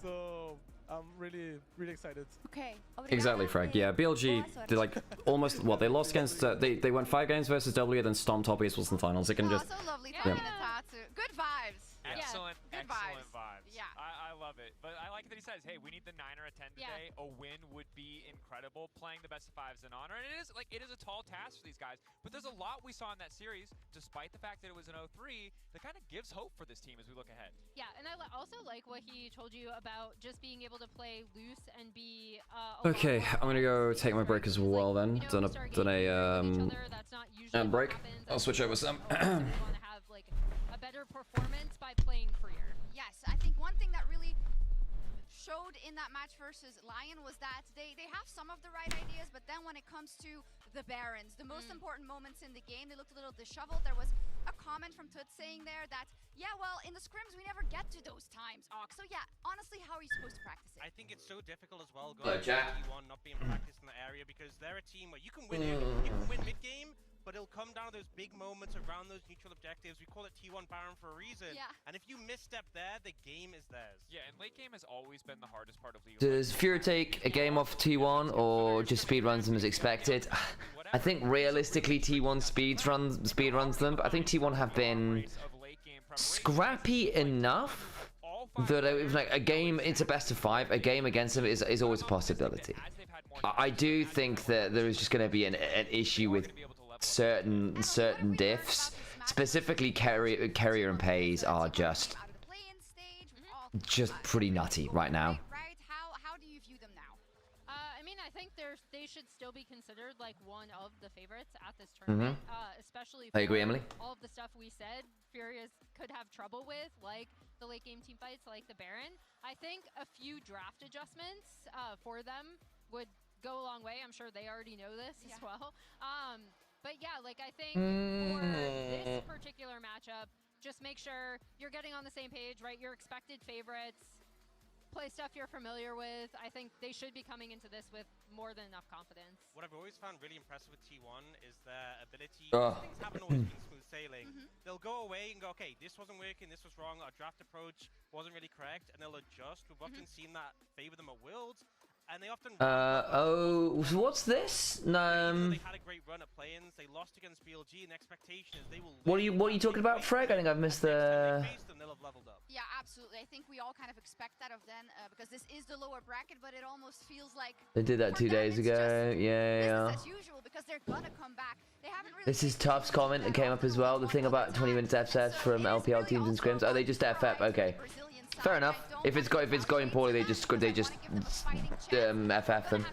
So I'm really excited. Okay. Exactly, Frank. Yeah, BLG did like almost what they lost against. They went 5 games versus W, then stomped top esports in the finals. They can just. So lovely Yeah. talking to Tatsu. Good vibes. Excellent, Good excellent vibes. vibes. Yeah. I love it. But I like that he says, hey, we need the 9 or a 10 today. A win would be incredible. Playing the best of 5s in Honor. And it is a tall task for these guys. But there's a lot we saw in that series, despite the fact that it was an 0-3, that kind of gives hope for this team as we look ahead. Yeah, and I also like what he told you about just being able to play loose and be Okay, I'm gonna go take my break as well then. Done a break. I'll switch over some. Have like a better performance by playing freer. Yes, I think one thing that really showed in that match versus LYON was that they have some of the right ideas, but then when it comes to the Barons, the most important moments in the game, they looked a little disheveled. There was a comment from Tut saying there that, yeah, well, in the scrims, we never get to those times, Ox. So yeah, honestly, how are you supposed to practice it? I think it's so difficult as well Hello, going to Jack. T1, not being practiced in the area, because they're a team where you can win mid-game, but it'll come down to those big moments around those neutral objectives. We call it T1 Baron for a reason. Yeah. And if you misstep there, the game is theirs. Yeah, and late game has always been the hardest part of League. Does Fury take a game off T1 or just speedruns them as expected? I think realistically T1 speedruns them, but I think T1 have been scrappy enough that like a game, it's a best of 5, a game against them is always a possibility. I do think that there is just going to be an issue with certain diffs. Specifically, Carrier and Pays are just pretty nutty right now. Right? How do you view them now? I mean, I think think they should still be considered like one of the favorites at this tournament, especially for I agree, Emily. all of the stuff we said Furious could have trouble with, like the late game team fights, like the Baron. I think a few draft adjustments for them would go a long way. I'm sure they already know this as well. But yeah, like I think for this particular matchup, just make sure you're getting on the same page, right? Your expected favorites, play stuff you're familiar with. I think they should be coming into this with more than enough confidence. What I've always found really impressive with T1 is their ability, things haven't always been smooth sailing. They'll go away and go, okay, this wasn't working, this was wrong, our draft approach wasn't really correct, and they'll adjust. We've often seen that favor them at Worlds. And they often oh, what's this? they had a great run at play-ins. They lost against BLG, and the expectation is they will. What are you talking about, Freg? I think I've missed the. Yeah, absolutely. I think we all kind of expect that of them because this is the lower bracket, but it almost feels like They did that 2 days ago. Yeah. business as usual because they're gonna come back. They haven't really. This is Tuff's comment that came up as well. The thing about 20 minutes FS from LPL teams and scrims. Oh, they just FF. Okay. Fair enough. If it's going poorly, they just FF them.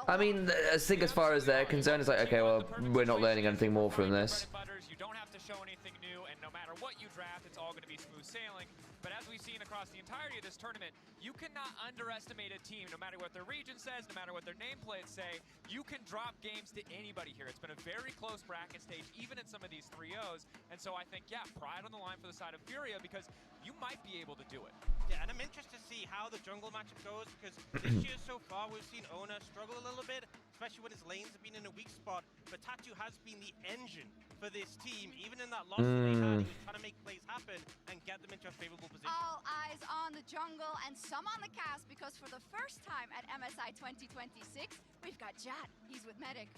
I mean, I think as far as they're concerned, it's like, okay, well, we're not learning anything more from this. You don't have to show anything new, and no matter what you draft, it's all going to be smooth sailing. But as we've seen across the entirety of this tournament, you cannot underestimate a team, no matter what their region says, no matter what their nameplates say. You can drop games to anybody here. It's been a very close bracket stage, even in some of these 3-0s. And so I think, yeah, pride on the line for the side of Furia, because you might be able to do it. Yeah, and I'm interested to see how the jungle matchup goes, because this year so far we've seen Ona struggle a little bit, especially when his lanes have been in a weak spot. But Tattoo has been the engine for this team. Even in that loss that they had, he was trying to make plays happen and get them into a favorable position. All eyes on the jungle and some on the cast because for the first time at MSI 2026, we've got Jad. He's with Medic.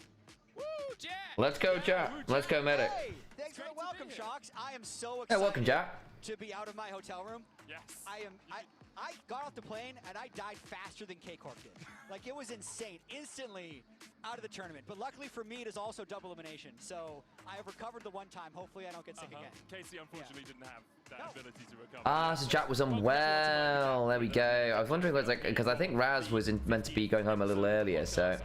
Woo, Jad! Let's go, Jack. Let's go, Medic. Hey, thanks for the welcome, Shocks. I am so excited. Hey, welcome, Jack. To be out of my hotel room. Yes. I got off the plane and I died faster than K-Corp did. Like, it was insane. Instantly out of the tournament. But luckily for me, it is also double elimination. So I have recovered the one time. Hopefully I don't get sick again. Casey unfortunately didn't have that ability to recover. Ah, so Jack was unwell. There we go. I was wondering, because I think Raz was meant to be going home a little earlier, so.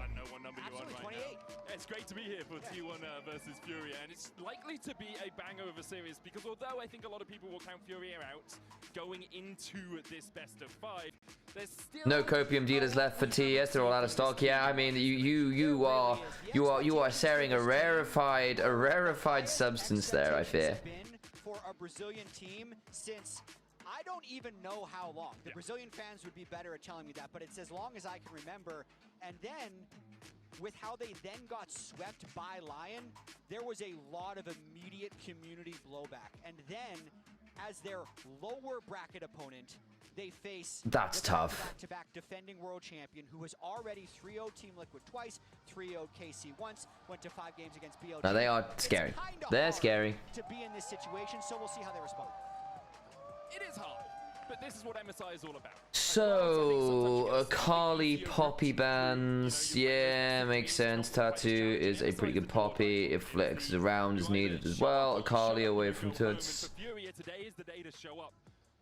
It's great to be here for T1 versus Furia, and it's likely to be a banger of a series because although I think a lot of people will count Furia out going into this best of 5, there's still No copium dealers left for TES. They're all out of stock. Yeah, I mean, you are sharing a rarefied substance there, I fear. For a Brazilian team since I don't even know how long. The Brazilian fans would be better at telling me that, but it's as long as I can remember. And then with how they then got swept by LYON, there was a lot of immediate community blowback. And then, as their lower bracket opponent, they face That's tough. Back-to-back defending world champion who has already 3-0 Team Liquid twice, 3-0 KC once, went to 5 games against BLG. Now they are scary. They're scary. To be in this situation, so we'll see how they respond. It is hard, but this is what MSI is all about. So, Akali Poppy bans. Yeah, makes sense. Tattoo is a pretty good Poppy. It flexes around as needed as well. Akali away from Toots. Furia today is the day to show up.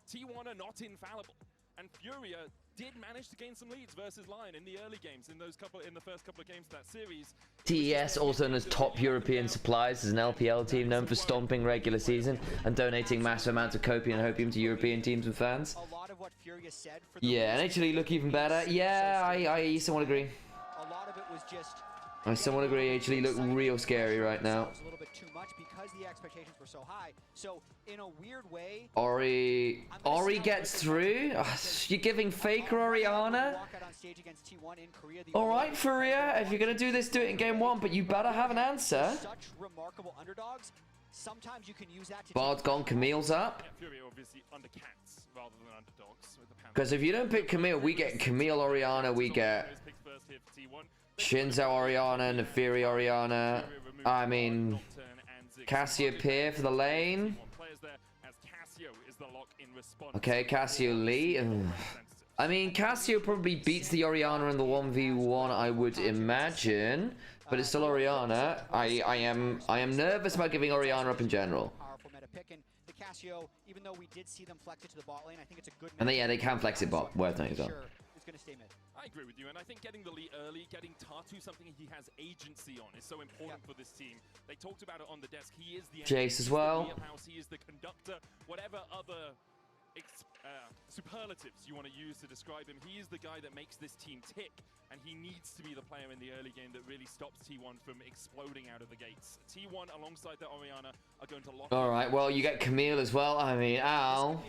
T1 are not infallible, and Furia did manage to gain some leads versus LYON in the early games, in the first couple of games of that series. TES, also known as Top European Supplies, is an LPL team known for stomping regular season and donating massive amounts of copium and hopium to European teams and fans. A lot of what Furia said for the Yeah, and actually look even better. Yeah, I somewhat agree. A lot of it was just I somewhat agree. Actually look real scary right now. a little bit too much because the expectations were so high. So in a weird way, Ori gets through. You're giving fake Oriana. Alright, Furia, if you're gonna do this, do it in game 1, but you better have an answer. such remarkable underdogs. Sometimes you can use that to Bard's gone, Camille's up. Yeah, Furia obviously undercats rather than underdogs with the Panther. Because if you don't pick Camille, we get Camille Oriana, we get Shinzo Oriana, Nefiri Oriana. I mean, Cassiopeia for the lane. Okay, Cassio Lee. Ugh. I mean, Cassio probably beats the Oriana in the 1v1, I would imagine. But it's still Oriana. I am nervous about giving Oriana up in general. powerful meta pick. And the Cassio, even though we did see them flex it to the bot lane, I think it's a good And they can flex it bot, worth noting as well. is going to stay mid. I agree with you, and I think getting the lead early, getting Tatu something he has agency on is so important for this team. They talked about it on the desk. He is the Jace as well. He is the conductor, whatever other superlatives you want to use to describe him. He is the guy that makes this team tick, and he needs to be the player in the early game that really stops T1 from exploding out of the gates. T1 alongside the Orianna are going to lock. All right, well, you get Camille as well. I mean, Al.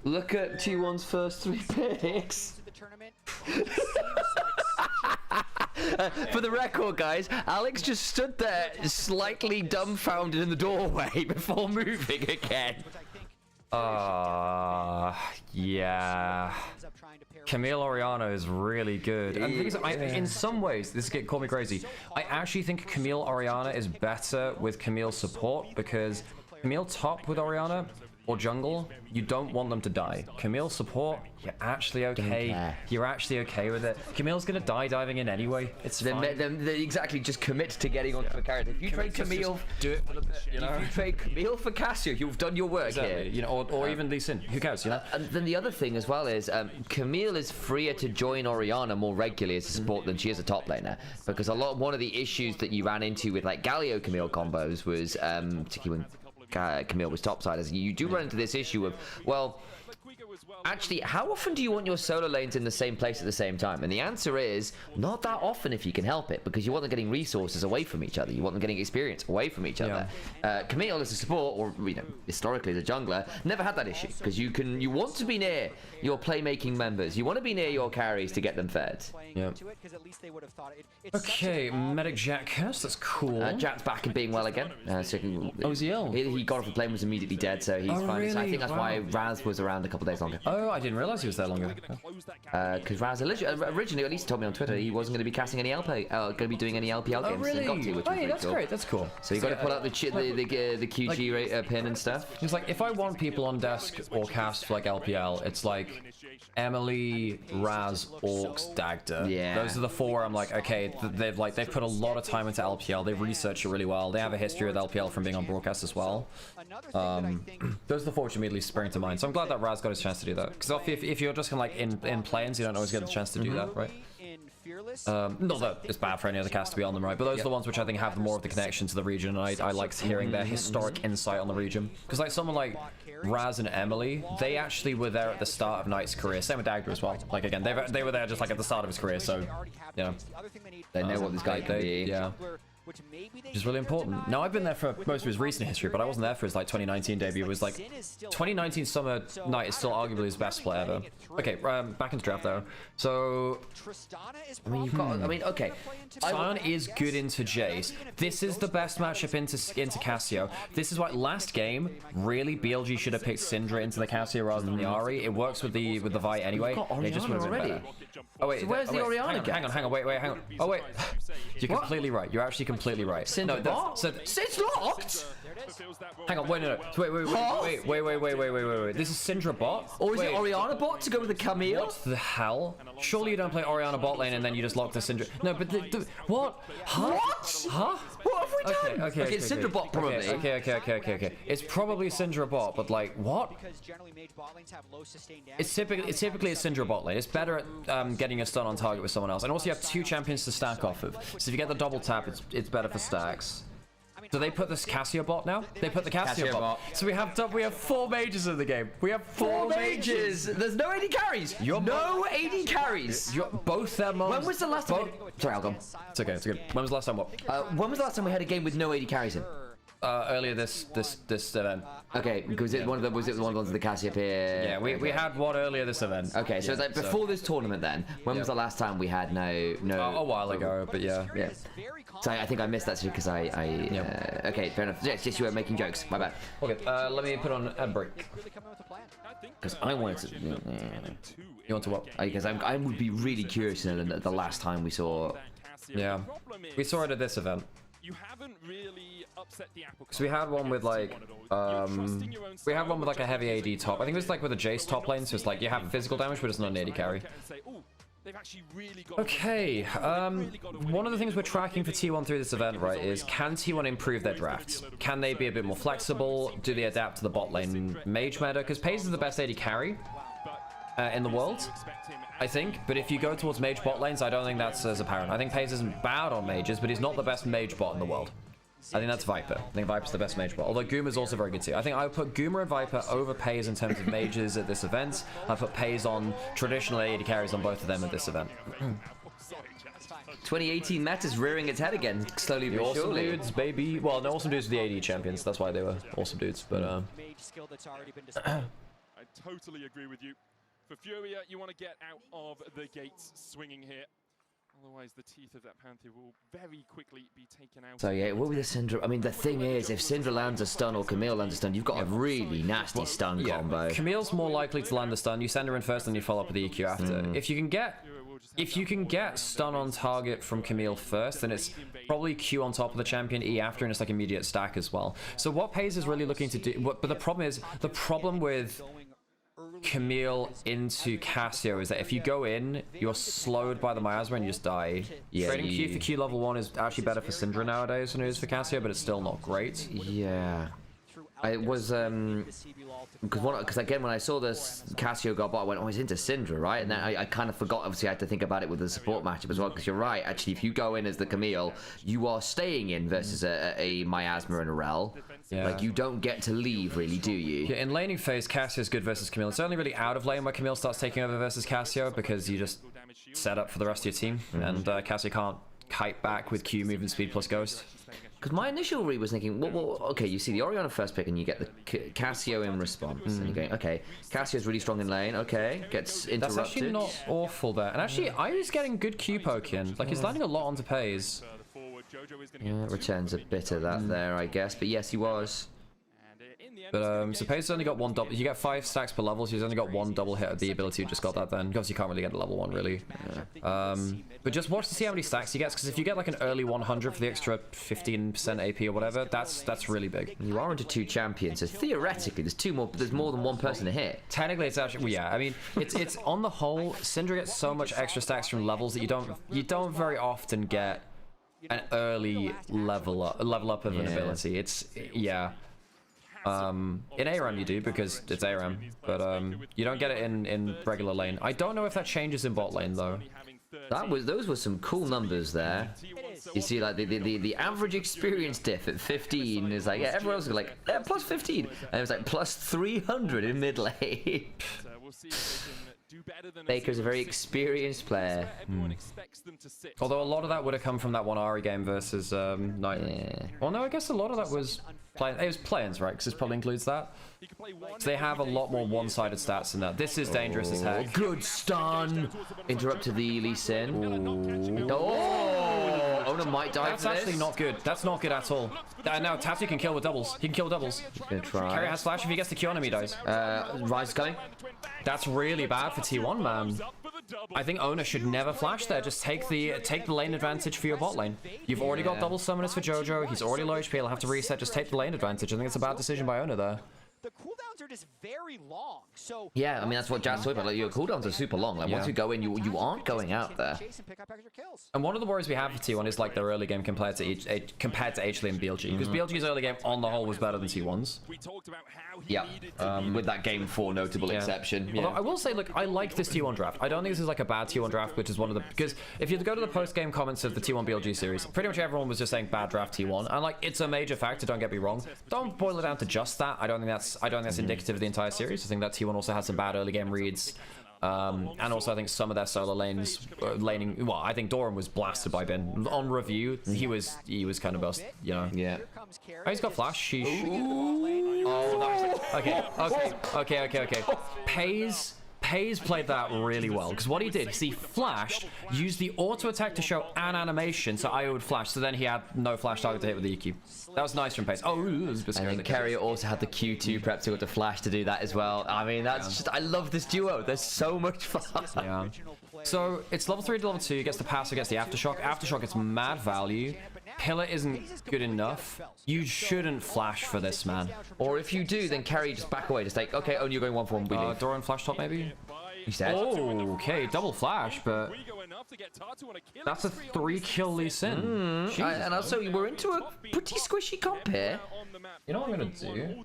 Look at T1's first 3 picks. For the record, guys, Alex just stood there slightly dumbfounded in the doorway before moving again. Yeah. Camille Orianna is really good. And the thing is, in some ways, this is getting call me crazy. I actually think Camille Orianna is better with Camille support because Camille top with Orianna or jungle, you don't want them to die. Camille support, you're actually okay. You're actually okay with it. Camille's gonna die diving in anyway. It's fine. They exactly just commit to getting onto a character. If you trade Camille, do it for the bit, you know. If you trade Camille for Cassio, you've done your work here. You know, or even Lee Sin. Who cares? You know. And then the other thing as well is Camille is freer to join Orianna more regularly as a support than she is a top laner, because one of the issues that you ran into with like Galio Camille combos was particularly when Camille was topsiders. You do run into this issue of, well, actually, how often do you want your solo lanes in the same place at the same time? And the answer is not that often if you can help it, because you want them getting resources away from each other. You want them getting experience away from each other. Camille as a support, or historically as a jungler, never had that issue, because you want to be near your playmaking members. You want to be near your carries to get them fed. Okay, Medic Jack Curse, that's cool. Jack's back and being well again. OZL. He got off the plane, was immediately dead, so he's fine. Really? So I think that's why Raz was around a couple days longer. Oh, I didn't realize he was there longer. Because Raz originally, at least told me on Twitter, he wasn't going to be casting any going to be doing any LPL games. Really? Got to, which was that's cool. Great. That's cool. So you got to pull out the QG pin and stuff. It's like if I want people on desk or cast for like LPL, it's like Emily, Raz, Orcs, Dagda. Yeah. Those are the 4 I'm like, okay, they've put a lot of time into LPL. They've researched it really well. They have a history with LPL from being on broadcast as well. Those are the 4 which immediately spring to mind. So I'm glad that Raz got his chance to do that. Because if you're just kind of like in plans, you don't always get the chance to do that, right? Not that it's bad for any other cast to be on them, right? But those are the ones which I think have more of the connection to the region, and I liked hearing their historic insight on the region. Because like someone like Raz and Emily, they actually were there at the start of Knight's career. Same with Dagda as well. Like again, they were there just like at the start of his career, so you know they know what this guy can be. Yeah. Which is really important. Now, I've been there for most of his recent history, but I wasn't there for his like 2019 debut. It was like 2019 Summer Night is still arguably his best play ever. Okay, back into draft though. So, I mean, you've got. I mean, okay. Sion is good into Jace. This is the best matchup into Cassio. This is why last game, really, BLG should have picked Syndra into the Cassio rather than the Ahri. It works with the Vi anyway. They just would have been better. Oh wait, so where's the Orianna? Hang on, wait, hang on. Oh wait, you're completely right. You're actually completely right. Syndra bot? It's locked. Hang on, wait. This is Syndra bot, or is it Orianna bot to go with the Camille? What the hell? Surely you don't play Orianna bot lane and then you just lock the Syndra. No, but what? Huh? What? Huh? What have we done? Okay, it's Syndra bot probably. Okay. It's probably Syndra bot, but like what? It's typically a Syndra bot lane. It's better at getting a stun on target with someone else, and also you have 2 champions to stack off of. So if you get the double tap, it's better for stacks. Do they put this Cassio bot now? They put the Cassio bot. So we have 4 mages in the game. We have 4 mages. There's no AD carries. No AD carries. Both their moms. When was the last time? Sorry, I'll go. It's okay. It's good. When was the last time? What? When was the last time we had a game with no AD carries in? Earlier this event. Okay, was it one of the ones with the Cassiopeia? Yeah, we had one earlier this event. Okay, so it's like before this tournament then. When was the last time we had no? A while ago, but yeah. So I think I missed that because okay, fair enough. Yes, you were making jokes. My bad. Okay, let me put on a break. Because I wanted to. You want to what? Because I would be really curious to know the last time we saw. Yeah, we saw it at this event. You haven't really upset the apple. So we had one with like a heavy AD top. I think it was like with a Jace top lane, so it's like you have physical damage, but it's not an AD carry. Okay, one of the things we're tracking for T1 through this event, right, is can T1 improve their drafts? Can they be a bit more flexible? Do they adapt to the bot lane mage meta? Because Paze is the best AD carry in the world. I think, but if you go towards mage bot lanes, I don't think that's as apparent. I think Paze isn't bad on mages, but he's not the best mage bot in the world. I think that's Viper. I think Viper's the best mage bot. Although Goomer's also very good too. I think I would put Goomer and Viper over Paze in terms of mages at this event. I put Paze on traditional AD carries on both of them at this event. 2018 meta's rearing its head again, slowly the but awesome surely. dudes, baby. Well, no, awesome dudes were the AD champions. That's why they were awesome dudes. But I totally agree with you. For Furia, you want to get out of the gates swinging here. Otherwise, the teeth of that Panther will very quickly be taken out. So yeah, what with the Syndra? I mean, the thing is, if Syndra lands a stun or Camille lands a stun, you've got a really nasty stun combo. Camille's more likely to land a stun. You send her in first, and you follow up with the EQ after. If you can get stun on target from Camille first, then it's probably Q on top of the champion, E after, and it's like immediate stack as well. So what Paze is really looking to do, but the problem with Camille into Cassio is that if you go in, you're slowed by the miasma and you just die. Yeah, trading Q for Q level 1 is actually better for Syndra nowadays than it is for Cassio, but it's still not great. Yeah. I was because again when I saw this Cassio got bot, I went, oh, he's into Syndra, right? And then I kind of forgot, obviously I had to think about it with the support matchup as well, because you're right, actually if you go in as the Camille, you are staying in versus a Miasma and a Rel. Yeah. Like you don't get to leave really, do you? Yeah, in laning phase, Cassio's good versus Camille. It's only really out of lane where Camille starts taking over versus Cassio, because you just set up for the rest of your team, and Cassio can't kite back with Q movement speed plus Ghost. Because my initial read was thinking, well, okay, you see the Orianna first pick and you get the Cassio in response. And you're going, okay, Cassio's really strong in lane, okay, gets interrupted. That's actually not awful there. And actually, I was getting good Q poke in. Like, he's landing a lot onto Paze. Yeah, returns a bit of that there, I guess. But yes, he was. But so Paze only got one double. You get 5 stacks per level, so he's only got one double hit of the ability. You just got that then. Because you can't really get a level 1 really. Yeah. But just watch to see how many stacks he gets, because if you get like an early 100 for the extra 15% AP or whatever, that's really big. You are into 2 champions, so theoretically there's more than one person to hit. Technically, it's actually, well, yeah. I mean, it's on the whole, Syndra gets so much extra stacks from levels that you don't very often get an early level up of an ability. It's in ARAM you do, because it's ARAM, but you don't get it in regular lane. I don't know if that changes in bot lane though. Those were some cool numbers there. You see, like the average experience diff at 15 is like, yeah, everyone else is like, yeah, plus 15, and it was like plus 300 in mid lane. Baker's a very experienced player. Although a lot of that would have come from that one Ari game versus Knight. Yeah. Well, no, I guess a lot of that was it was play-ins, right? Because this probably includes that. So they have a lot more one-sided stats in that. This is dangerous as heck. Good stun. Interrupted the Lee Sin. Oh, Ona might die. That's actually not good. That's not good at all. Now Tatu can kill with doubles. He can kill with doubles. Gonna try. Carry has flash. If he gets the Q on him, he dies. Rise is coming. That's really bad for T1, man. I think Ona should never flash there. Just take the lane advantage for your bot lane. You've already got double summoners for Jojo. He's already low HP. He'll have to reset. Just take the lane advantage. I think it's a bad decision by Ona there. The cooldowns are just very long, so... Yeah, I mean, that's what Jack's talking about. Like, your cooldowns are super long. Like, once you go in, you aren't going out there. And one of the worries we have for T1 is, like, their early game compared to HLE and BLG. Because BLG's early game, on the whole, was better than T1's. Yeah, with that game 4 notable exception. Although I will say, look, I like this T1 draft. I don't think this is, like, a bad T1 draft, which is one of the... Because if you go to the post-game comments of the T1 BLG series, pretty much everyone was just saying bad draft T1. And, like, it's a major factor, don't get me wrong. Don't boil it down to just that. I don't think that's indicative of the entire series. I think that T1 also had some bad early game reads, and also I think some of their solo lanes laning. Well, I think Doran was blasted by Ben on review. He was kind of bust, you know. Yeah. Oh, he's got flash. Oh, that was okay. Paze played that really well, because what he did is he flashed, used the auto attack to show an animation so Io would flash, so then he had no flash target to hit with the EQ. That was nice from Paze. Oh, it was a bit scary. And then Carrier also had the Q2 prep to flash to do that as well. I mean, that's just, I love this duo. There's so much fun. Yeah. So it's level 3 to level 2. He gets the passive, gets the aftershock. Aftershock gets mad value. Pillar isn't good enough. You shouldn't flash for this, man. Or if you do, then Carry just back away. Just like, okay, only you're going 1 for 1. We leave. Doran flash top maybe. He's dead. Oh, okay, double flash, but that's a 3-kill Lee Sin. And also, we're into a pretty squishy comp here. You know what I'm gonna do?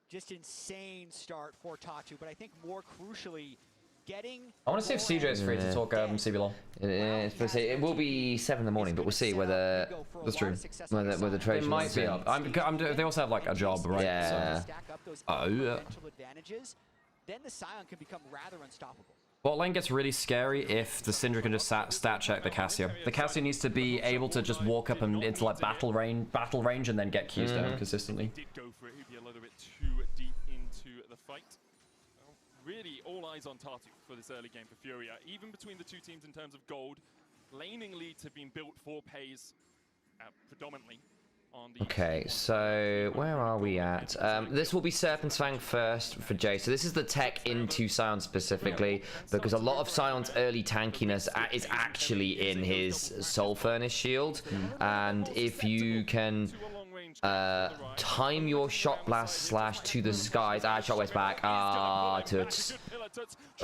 Just insane start for Tatu, but I think more crucially, I want to see if CJ is free to talk CBLOL. It will be 7 in the morning, but we'll see whether that's true. Whether They might be up. They also have like a job, right? Yeah. So. Yeah. Then the Scion can become rather unstoppable. Bot lane gets really scary if the Syndra can just stat check the Cassio. The Cassio needs to be able to just walk up and into like battle range, and then get Qs down consistently. Did go for it. He'd be a little bit too deep into the fight. Well, really, all eyes on Tatu for this early game for Furia. Even between the two teams in terms of gold, laning leads have been built for Pays predominantly. Okay, so where are we at? This will be Serpent's Fang first for Jay. So this is the tech into Sion specifically, because a lot of Sion's early tankiness is actually in his Soul Furnace shield. And if you can time your shot blast / to the skies, shotwave's back,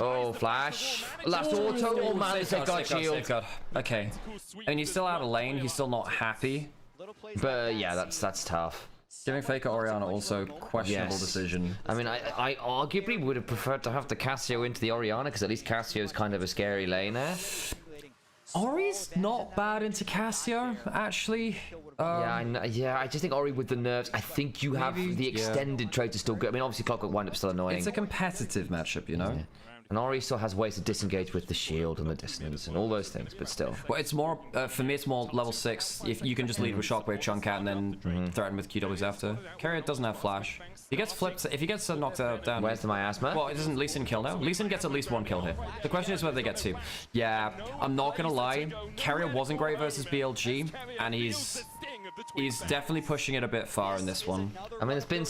oh, flash, last auto, oh man, it's a god shield. Okay, and he's still out of lane, he's still not happy. But yeah, that's tough. Giving Faker Orianna also questionable decision. I mean, I arguably would have preferred to have the Cassio into the Orianna, because at least Cassio's kind of a scary laner. Ori's not bad into Cassio, actually. Yeah, I just think Ori with the nerves, I think you have the extended trait is still good. I mean, obviously Clockwork Wind-Up's still annoying. It's a competitive matchup, you know? Yeah. And Ori still has ways to disengage with the shield and the dissonance and all those things, but still. Well, it's more, for me, it's more level 6. If you can just lead with Shockwave, chunk out, and then threaten with QWs after. Carrier doesn't have flash. He gets flipped. If he gets knocked down. Where's the miasma? Well, it doesn't Lee Sin kill now. Lee Sin gets at least 1 kill here. The question is whether they get 2. Yeah, I'm not gonna lie. Carrier wasn't great versus BLG, and he's definitely pushing it a bit far in this one. I mean, there's been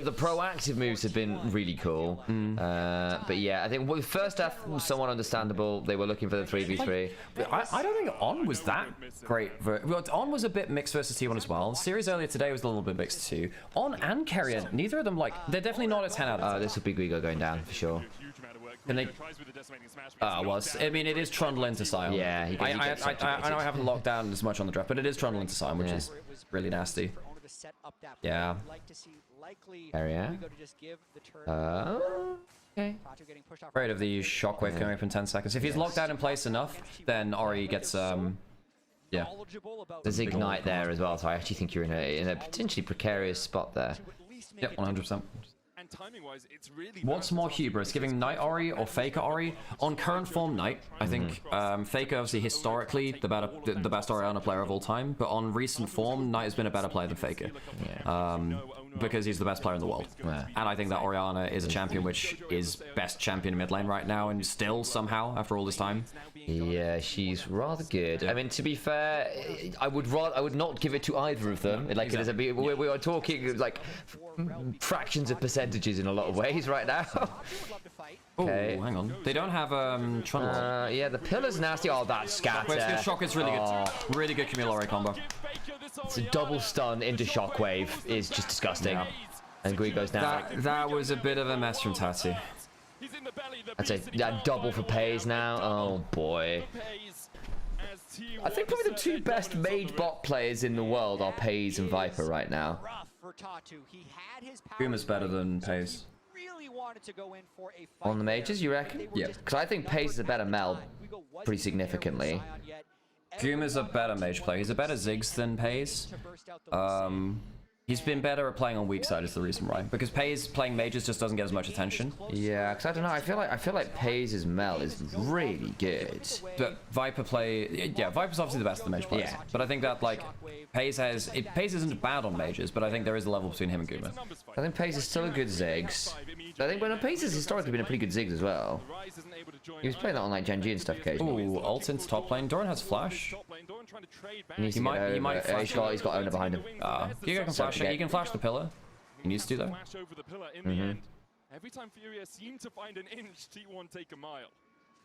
the proactive moves have been really cool. But yeah, I think the first half was somewhat understandable. They were looking for the 3v3. I don't think On was that great. On was a bit mixed versus T1 as well. The series earlier today was a little bit mixed too. On and Carrier, neither of them, like, they're definitely not a 10 out of 10. This will be Guigo going down for sure. Can they? I mean, it is Trundle into Sion. Yeah, I know I haven't locked down as much on the draft, but it is Trundle into Sion, which is really nasty. Yeah. Area. Okay. Afraid of the Shockwave coming up in 10 seconds. If he's locked down in place enough, then Ori gets yeah. There's Ignite there as well, so I actually think you're in a potentially precarious spot there. Yep, 100%. And timing-wise, it's really what's more hubris, giving Knight Ori or Faker Ori? On current form, Knight. I think Faker obviously historically the best Orianna player of all time, but on recent form, Knight has been a better player than Faker. Because he's the best player in the world. Yeah. And I think that Orianna is a champion which is best champion mid lane right now, and still somehow after all this time. Yeah, she's rather good. I mean, to be fair, I would not give it to either of them. Like exactly. It is we are talking like fractions of percentages in a lot of ways right now. Okay. Oh, hang on. They don't have Trundle. Yeah, the pillar's nasty. Oh, that scatter. Shock is really good. Really good Camille combo. It's a double stun into Shockwave is just disgusting. Yeah. And Gui goes down. That was a bit of a mess from Tati. I'd say that double for Pays now. Oh boy. I think probably the 2 best mage bot players in the world are Pays and Viper right now. Guma's better than Pays. On the mages, you reckon? Yeah. Because I think Pays is a better Mel pretty significantly. Guma's a better mage player. He's a better Ziggs than Pays. He's been better at playing on weak side is the reason why. Because Pays playing mages just doesn't get as much attention. Yeah, because I don't know. I feel like Pays' Mel is really good. But Viper Viper's obviously the best of the mage players. Yeah. But I think that like Pays isn't bad on mages, but I think there is a level between him and Guma. I think Pays is still a good Ziggs. I think Pays has historically been a pretty good Ziggs as well. He was playing that on like Gen G and stuff occasionally. Ooh, ult into top lane. Doran has flash. He might flash. He's got owner behind him. Giga can flash. He can flash the pillar. He needs to though. Every time Furia seem to find an inch, T1 take a mile.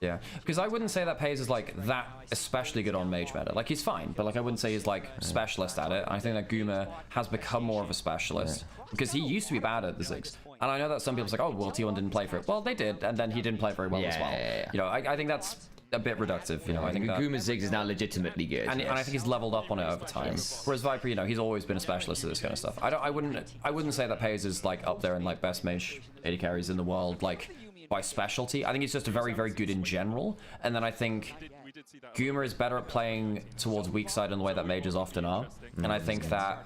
Yeah, because I wouldn't say that Pays is like that especially good on mage meta. Like he's fine, but like I wouldn't say he's like specialist at it. I think that Guma has become more of a specialist because he used to be bad at the Ziggs. And I know that some people say, oh well, T1 didn't play for it. Well, they did, and then he didn't play very well as well. You know, I think that's a bit reductive. You know, I think Guma Ziggs is now legitimately good, and I think he's leveled up on it over time. Whereas Viper, you know, he's always been a specialist at this kind of stuff. I wouldn't say that Pays is like up there in like best mage AD carries in the world. Like by specialty. I think he's just very, very good in general. And then I think Guma is better at playing towards weak side in the way that mages often are. And I think that,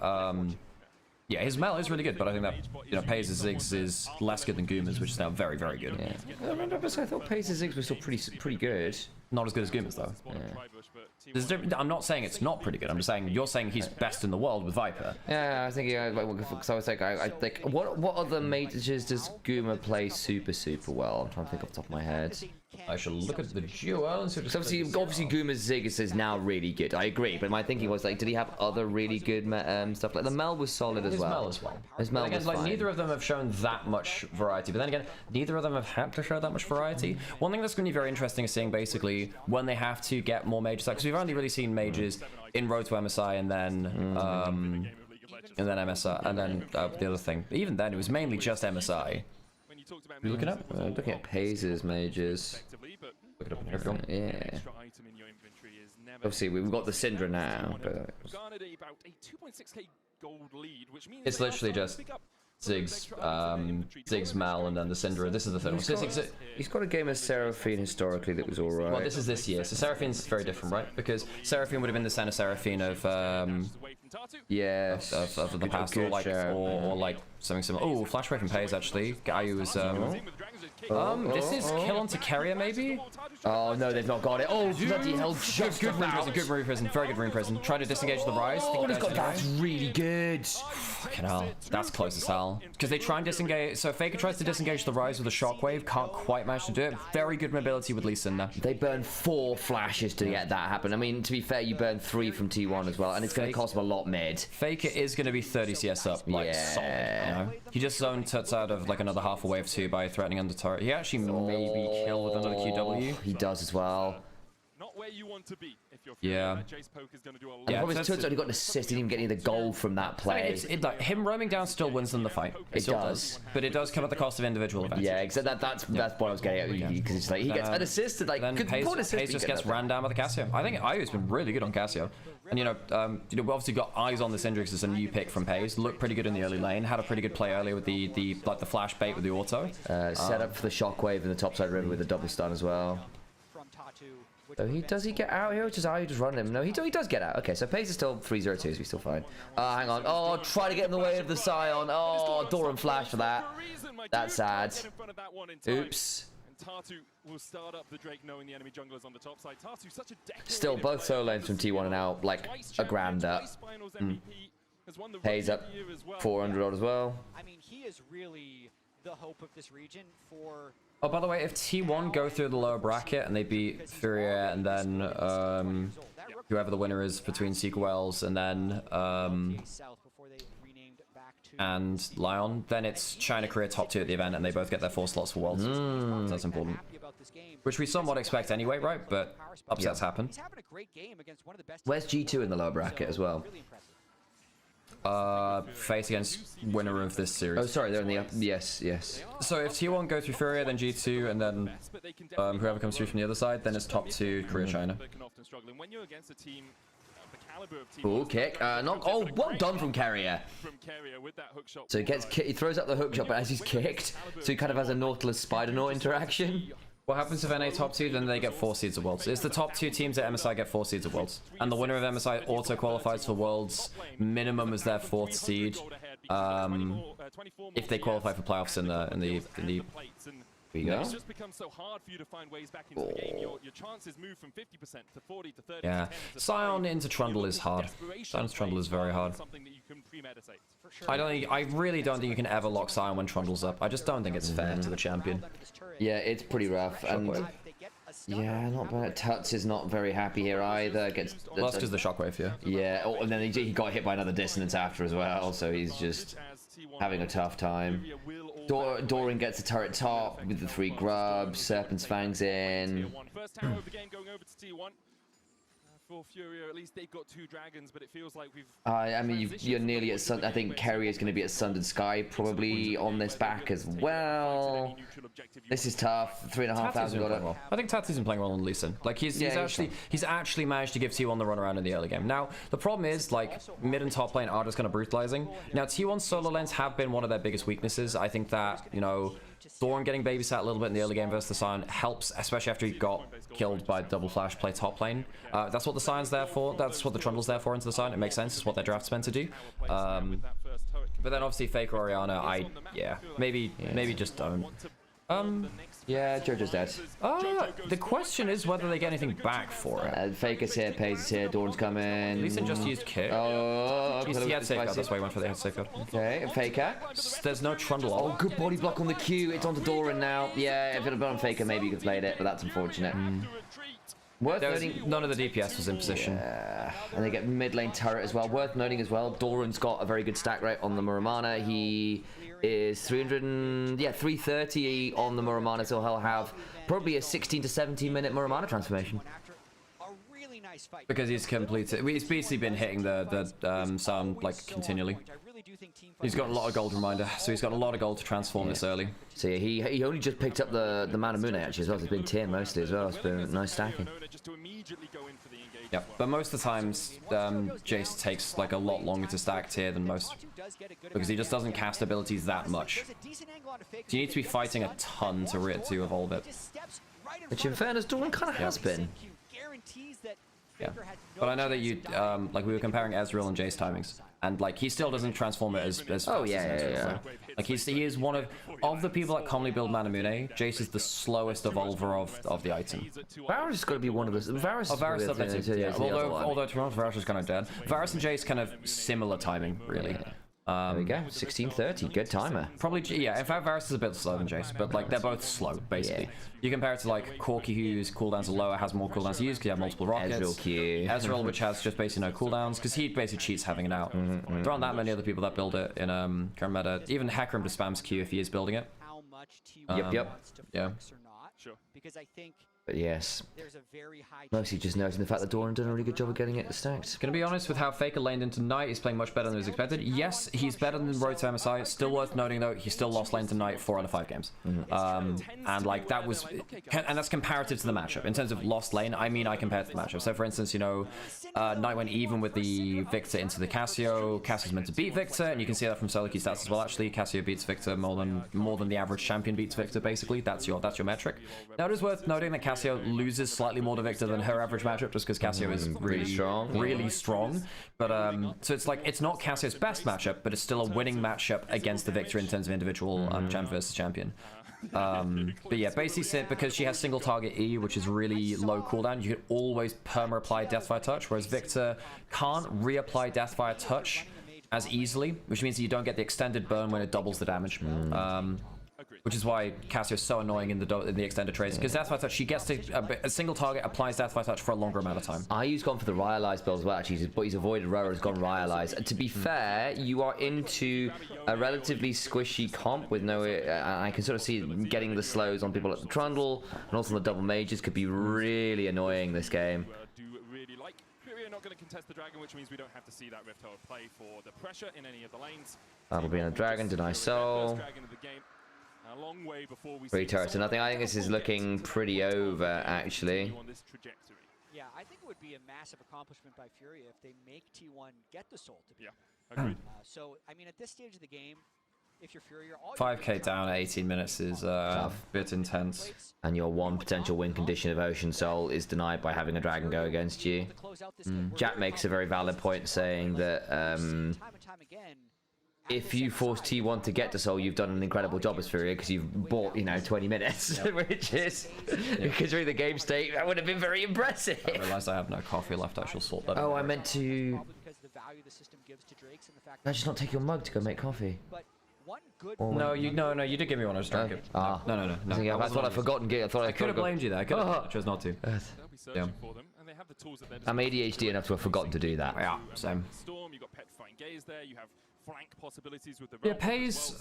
yeah, his Mel is really good, but I think that, you know, Paze's Ziggs is less good than Guma's, which is now very, very good. Yeah. I remember, I thought Paze's Ziggs were still pretty good. Not as good as Guma's, though. Yeah. I'm not saying it's not pretty good. I'm just saying you're saying he's best in the world with Viper. Yeah, I think so. I was like, I think what other mages does Guma play super well? I'm trying to think off the top of my head. I shall look at the duo and see what obviously Guma's Ziggs is now really good. I agree, but my thinking was like, did he have other really good stuff? Like the Mel was solid as well. His Mel was fine. Neither of them have shown that much variety, but then again, neither of them have had to show that much variety. One thing that's going to be very interesting is seeing basically when they have to get more mages, because we've only really seen mages in Road to MSI and then MSI and then the other thing. Even then, it was mainly just MSI. You looking up? Looking at Paze's mages. Look it up in everyone. Yeah. Obviously, we've got the Syndra now, but it's literally just Ziggs, Mal, and then the Syndra. This is the third one. He's got a game of Seraphine historically that was alright. Well, this is this year. So Seraphine's very different, right? Because Seraphine would have been the center Seraphine of of the past, or like something similar. Oh, Flashback and Paze actually. Guy who was this is kill onto carrier maybe. Oh no, they've not got it. Oh bloody hell! Good Marine Prison, very good Marine Prison. Try to disengage the Rise. That's really good. Fucking hell, that's close as hell. Because they try and disengage. So Faker tries to disengage the Rise with a Shockwave, can't quite manage to do it. Very good mobility with Lee Sin there. They burn 4 flashes to get that happen. I mean, to be fair, you burn 3 from T1 as well, and it's going to cost them a lot mid. Faker is going to be 30 CS up, like solid. You know? He just zoned Tuts out of like another half a wave too by threatening under turret. He actually maybe kill with another QW. He does as well. Not where you want to be if you're Jace Poke is going to do a lot. Yeah, probably Tuts only got an assist, he didn't even get any of the gold from that play. I mean, like, him roaming down still wins them the fight. It does. But it does come at the cost of individual advantage. Yeah, exactly. That's what I was getting at, because it's like he gets an assist, like then Paze just gets ran down by the Cassio. I think IU's been really good on Cassio. And we obviously got eyes on the Syndrix as a new pick from Paze. Looked pretty good in the early lane. Had a pretty good play earlier with the flash bait with the auto. Set up for the shockwave in the topside river with a double stun as well. So does he get out here, or does IU just run him? No, he does get out. Okay, so Paze is still 3-0-2, so he's still fine. Hang on. Oh, try to get in the way of the Scion. Oh, Doran flash for that. That's sad. Oops. Tatu will start up the Drake knowing the enemy junglers on the top side. Tatu, such a still, both solo lanes from T1 are now like a grand up. Paze up 400 odd as well. I mean, he is really the hope of this region for... Oh, by the way, if T1 go through the lower bracket and they beat Furia and then whoever the winner is between Sequels and then and LYON, then it's China Korea top 2 at the event and they both get their 4 slots for Worlds. So that's important. Which we somewhat expect anyway, right? But upsets happen. Where's G2 in the lower bracket as well? Face against winner of this series. Oh, sorry, they're in the yes. So if T1 go through Furia, then G2, and then whoever comes through from the other side, then it's top 2 Korea China. Cool kick. Well done from Carrier. So he throws up the hook shot, but as he's kicked, so he kind of has a Nautilus Spider-Naut interaction. What happens if NA top 2? Then they get 4 seeds of Worlds. It's the top 2 teams at MSI get 4 seeds of Worlds, and the winner of MSI auto qualifies for Worlds. Minimum is their 4th seed. If they qualify for playoffs in the There you go. It's just become so hard for you to find ways back into the game. Your chances move from 50% to 40 to 30. Yeah, Scion into Trundle is hard. Scion into Trundle is very hard. I really don't think you can ever lock Scion when Trundle's up. I just don't think it's fair to the champion. Yeah, it's pretty rough. And yeah, not bad. Tuts is not very happy here either. Well, that's because the shockwave, yeah. Yeah, and then he got hit by another dissonance after as well, so he's just having a tough time. Doran gets a turret top with the 3 grubs. Serpent's Fangs in. First tower of the game going over to T1. For Furia, at least they've got 2 dragons, but it feels like we've... I mean, you're nearly at Sun... I think Kerry is going to be at Sundered Sky probably on this back as well. This is tough. 3,500 got it. I think Tatu's been playing well on Lee Sin. Like he's actually managed to give T1 the runaround in the early game. Now the problem is like mid and top lane are just kind of brutalizing. Now T1 solo lanes have been one of their biggest weaknesses. I think that Doran getting babysat a little bit in the early game versus the Sion helps, especially after he got killed by double flash play top lane. That's what the Sion's there for. That's what the Trundle's there for into the Sion. It makes sense. It's what their draft's meant to do. But then obviously Faker Oriana, maybe just don't. Yeah, Jojo's dead. The question is whether they get anything back for it. Faker's here, Paze is here, Dawn's coming. Lee Sin just used Kit. Oh, he had safeguard, that's why he went for the safeguard. Okay, Faker. There's no Trundle. Oh, good body block on the Q. It's onto Doran now. Yeah, if it had been on Faker, maybe you could have played it, but that's unfortunate. Worth noting, none of the DPS was in position. Yeah. And they get mid lane turret as well. Worth noting as well, Doran's got a very good stack rate on the Muramana. He is 330 on the Muramana, so he'll have probably a 16 to 17 minute Muramana transformation. Because he's completed. He's basically been hitting the sound like continually. He's got a lot of gold reminder, so he's got a lot of gold to transform this early. So yeah, he only just picked up the Mana Mune actually as well. It's been tier mostly as well. It's been nice stacking. Yeah, but most of the times Jace takes like a lot longer to stack tier than most, because he just doesn't cast abilities that much. So you need to be fighting a ton to evolve it. Which in fairness, Doran kind of has been. Yeah, but I know that you like we were comparing Ezreal and Jace timings, and like he still doesn't transform it as fast as Ezreal. Like he is one of the people that commonly build Mana Mune. Jace is the slowest evolver of the item. Varus has got to be one of the Varus is up there too. Yeah. Although to be honest, Varus is kind of dead. Varus and Jace kind of similar timing, really. There we go, 1630, good timer. Probably, yeah, in fact Varus is a bit slower than Jace, but like they're both slow, basically. Yeah. You compare it to like Corki, whose cooldowns are lower, has more cooldowns to use because you have multiple rockets. Ezreal, which has just basically no cooldowns, because he basically cheats having it out. There aren't that many other people that build it in current meta. Even Hecarim just spams Q if he is building it. Yep. Yeah. Sure. Because I think But yes, mostly just noticing the fact that Doran done a really good job of getting it stacked. Gonna be honest with how Faker laned in tonight, he's playing much better than was expected. Yes, he's better than Road to MSI. Still worth noting though, he still lost lane tonight 4 out of 5 games. And like that was, and that's comparative to the matchup. In terms of lost lane, I mean I compare to the matchup. So for instance, you know, Knight went even with the Victor into the Cassio. Cassio's meant to beat Victor, and you can see that from solo key stats as well. Actually, Cassio beats Victor more than the average champion beats Victor. Basically, that's your metric. Now it is worth noting that Cassio loses slightly more to Victor than her average matchup, just because Cassio is really strong. But so it's like it's not Cassio's best matchup, but it's still a winning matchup against the Victor in terms of individual champion versus champion. But yeah, basically because she has single target E, which is really low cooldown, you can always perma apply Deathfire Touch, whereas Victor can't reapply Deathfire Touch as easily, which means that you don't get the extended burn when it doubles the damage. Which is why Cassio is so annoying in the extended trades, because Deathfire Touch, she gets to a single target applies Deathfire Touch for a longer amount of time. Ayu's gone for the Ryalize build as well, actually, but he's avoided Roa, has gone Ryalize. And to be fair, you are into a relatively squishy comp with no, I can sort of see getting the slows on people like the Trundle and also the double mages could be really annoying this game. Not going to contest the dragon, which means we don't have to see that Rift Herald play for the pressure in any of the lanes. That'll be in a dragon, deny soul. A long way before we 3 turrets to nothing. I think this is looking pretty over, actually. Yeah, I think it would be a massive accomplishment by Fury if they make T1 get the soul to be. Yeah, agreed. So, I mean, at this stage of the game, if you're Fury, you're all 5k down at 18 minutes is a bit intense. And your one potential win condition of Ocean Soul is denied by having a dragon go against you. Jack makes a very valid point saying that if you force T1 to get to Soul, you've done an incredible job as Fury because you've bought, you know, 20 minutes, which is, considering the game state, that would have been very impressive. I realised I have no coffee left, I shall sort that out. Oh, I meant to... No, just not take your mug to go make coffee. No, you did give me one. I just drank it. No. That's what I forgot and get. I could have blamed you there. I chose not to. Yeah. I'm ADHD enough to have forgotten to do that. Yeah, same. Storm, you got petrifying gaze there. You have flank possibilities with the yeah, Paze,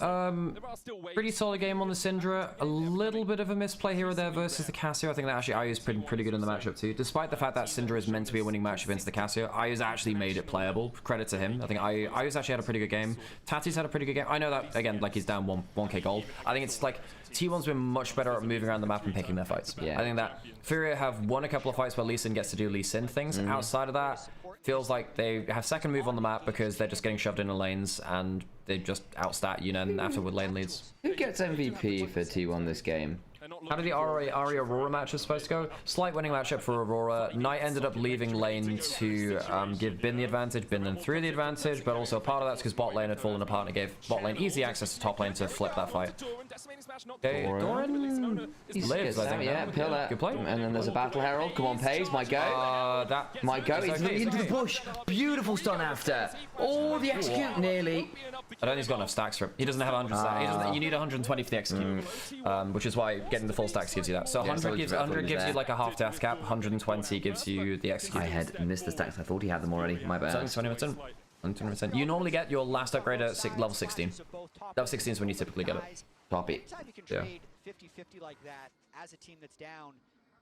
pretty solid game on the Syndra. A little bit of a misplay here or there versus the Cassio. I think that actually Ayu's pretty good in the matchup too. Despite the fact that Syndra is meant to be a winning matchup against the Cassio, Ayu's actually made it playable. Credit to him. I think Ayu's actually had a pretty good game. Tati's had a pretty good game. I know that, again, like he's down 1k gold. I think it's like, T1's been much better at moving around the map and picking their fights. Yeah. I think that Furia have won a couple of fights where Lee Sin gets to do Lee Sin things. Outside of that, feels like they have second move on the map because they're just getting shoved into lanes and they just outstat Yunen after with lane leads. Who gets MVP for T1 this game? How did the Ari Aurora match was supposed to go? Slight winning matchup for Aurora. Knight ended up leaving lane to give Bin the advantage. Bin then threw the advantage, but also part of that's because bot lane had fallen apart and it gave bot lane easy access to top lane to flip that fight. Okay, Doran, he lives, I think. Yeah, pillar. Good play. And then there's a Battle Herald. Come on, Pays. My go. My go. He's looking into the bush. Beautiful stun after. Oh, the execute nearly. I don't think he's got enough stacks for it. He doesn't have 100 stacks. You need 120 for the execute, which is why getting the full stacks gives you that. So 100 gives you like a half death cap. 120 gives you the execute. I had missed the stacks. I thought he had them already. My bad. 20%. You normally get your last upgrade at level 16. Level 16 is when you typically get it. Copy. Yeah. 50-50 like that as a team that's down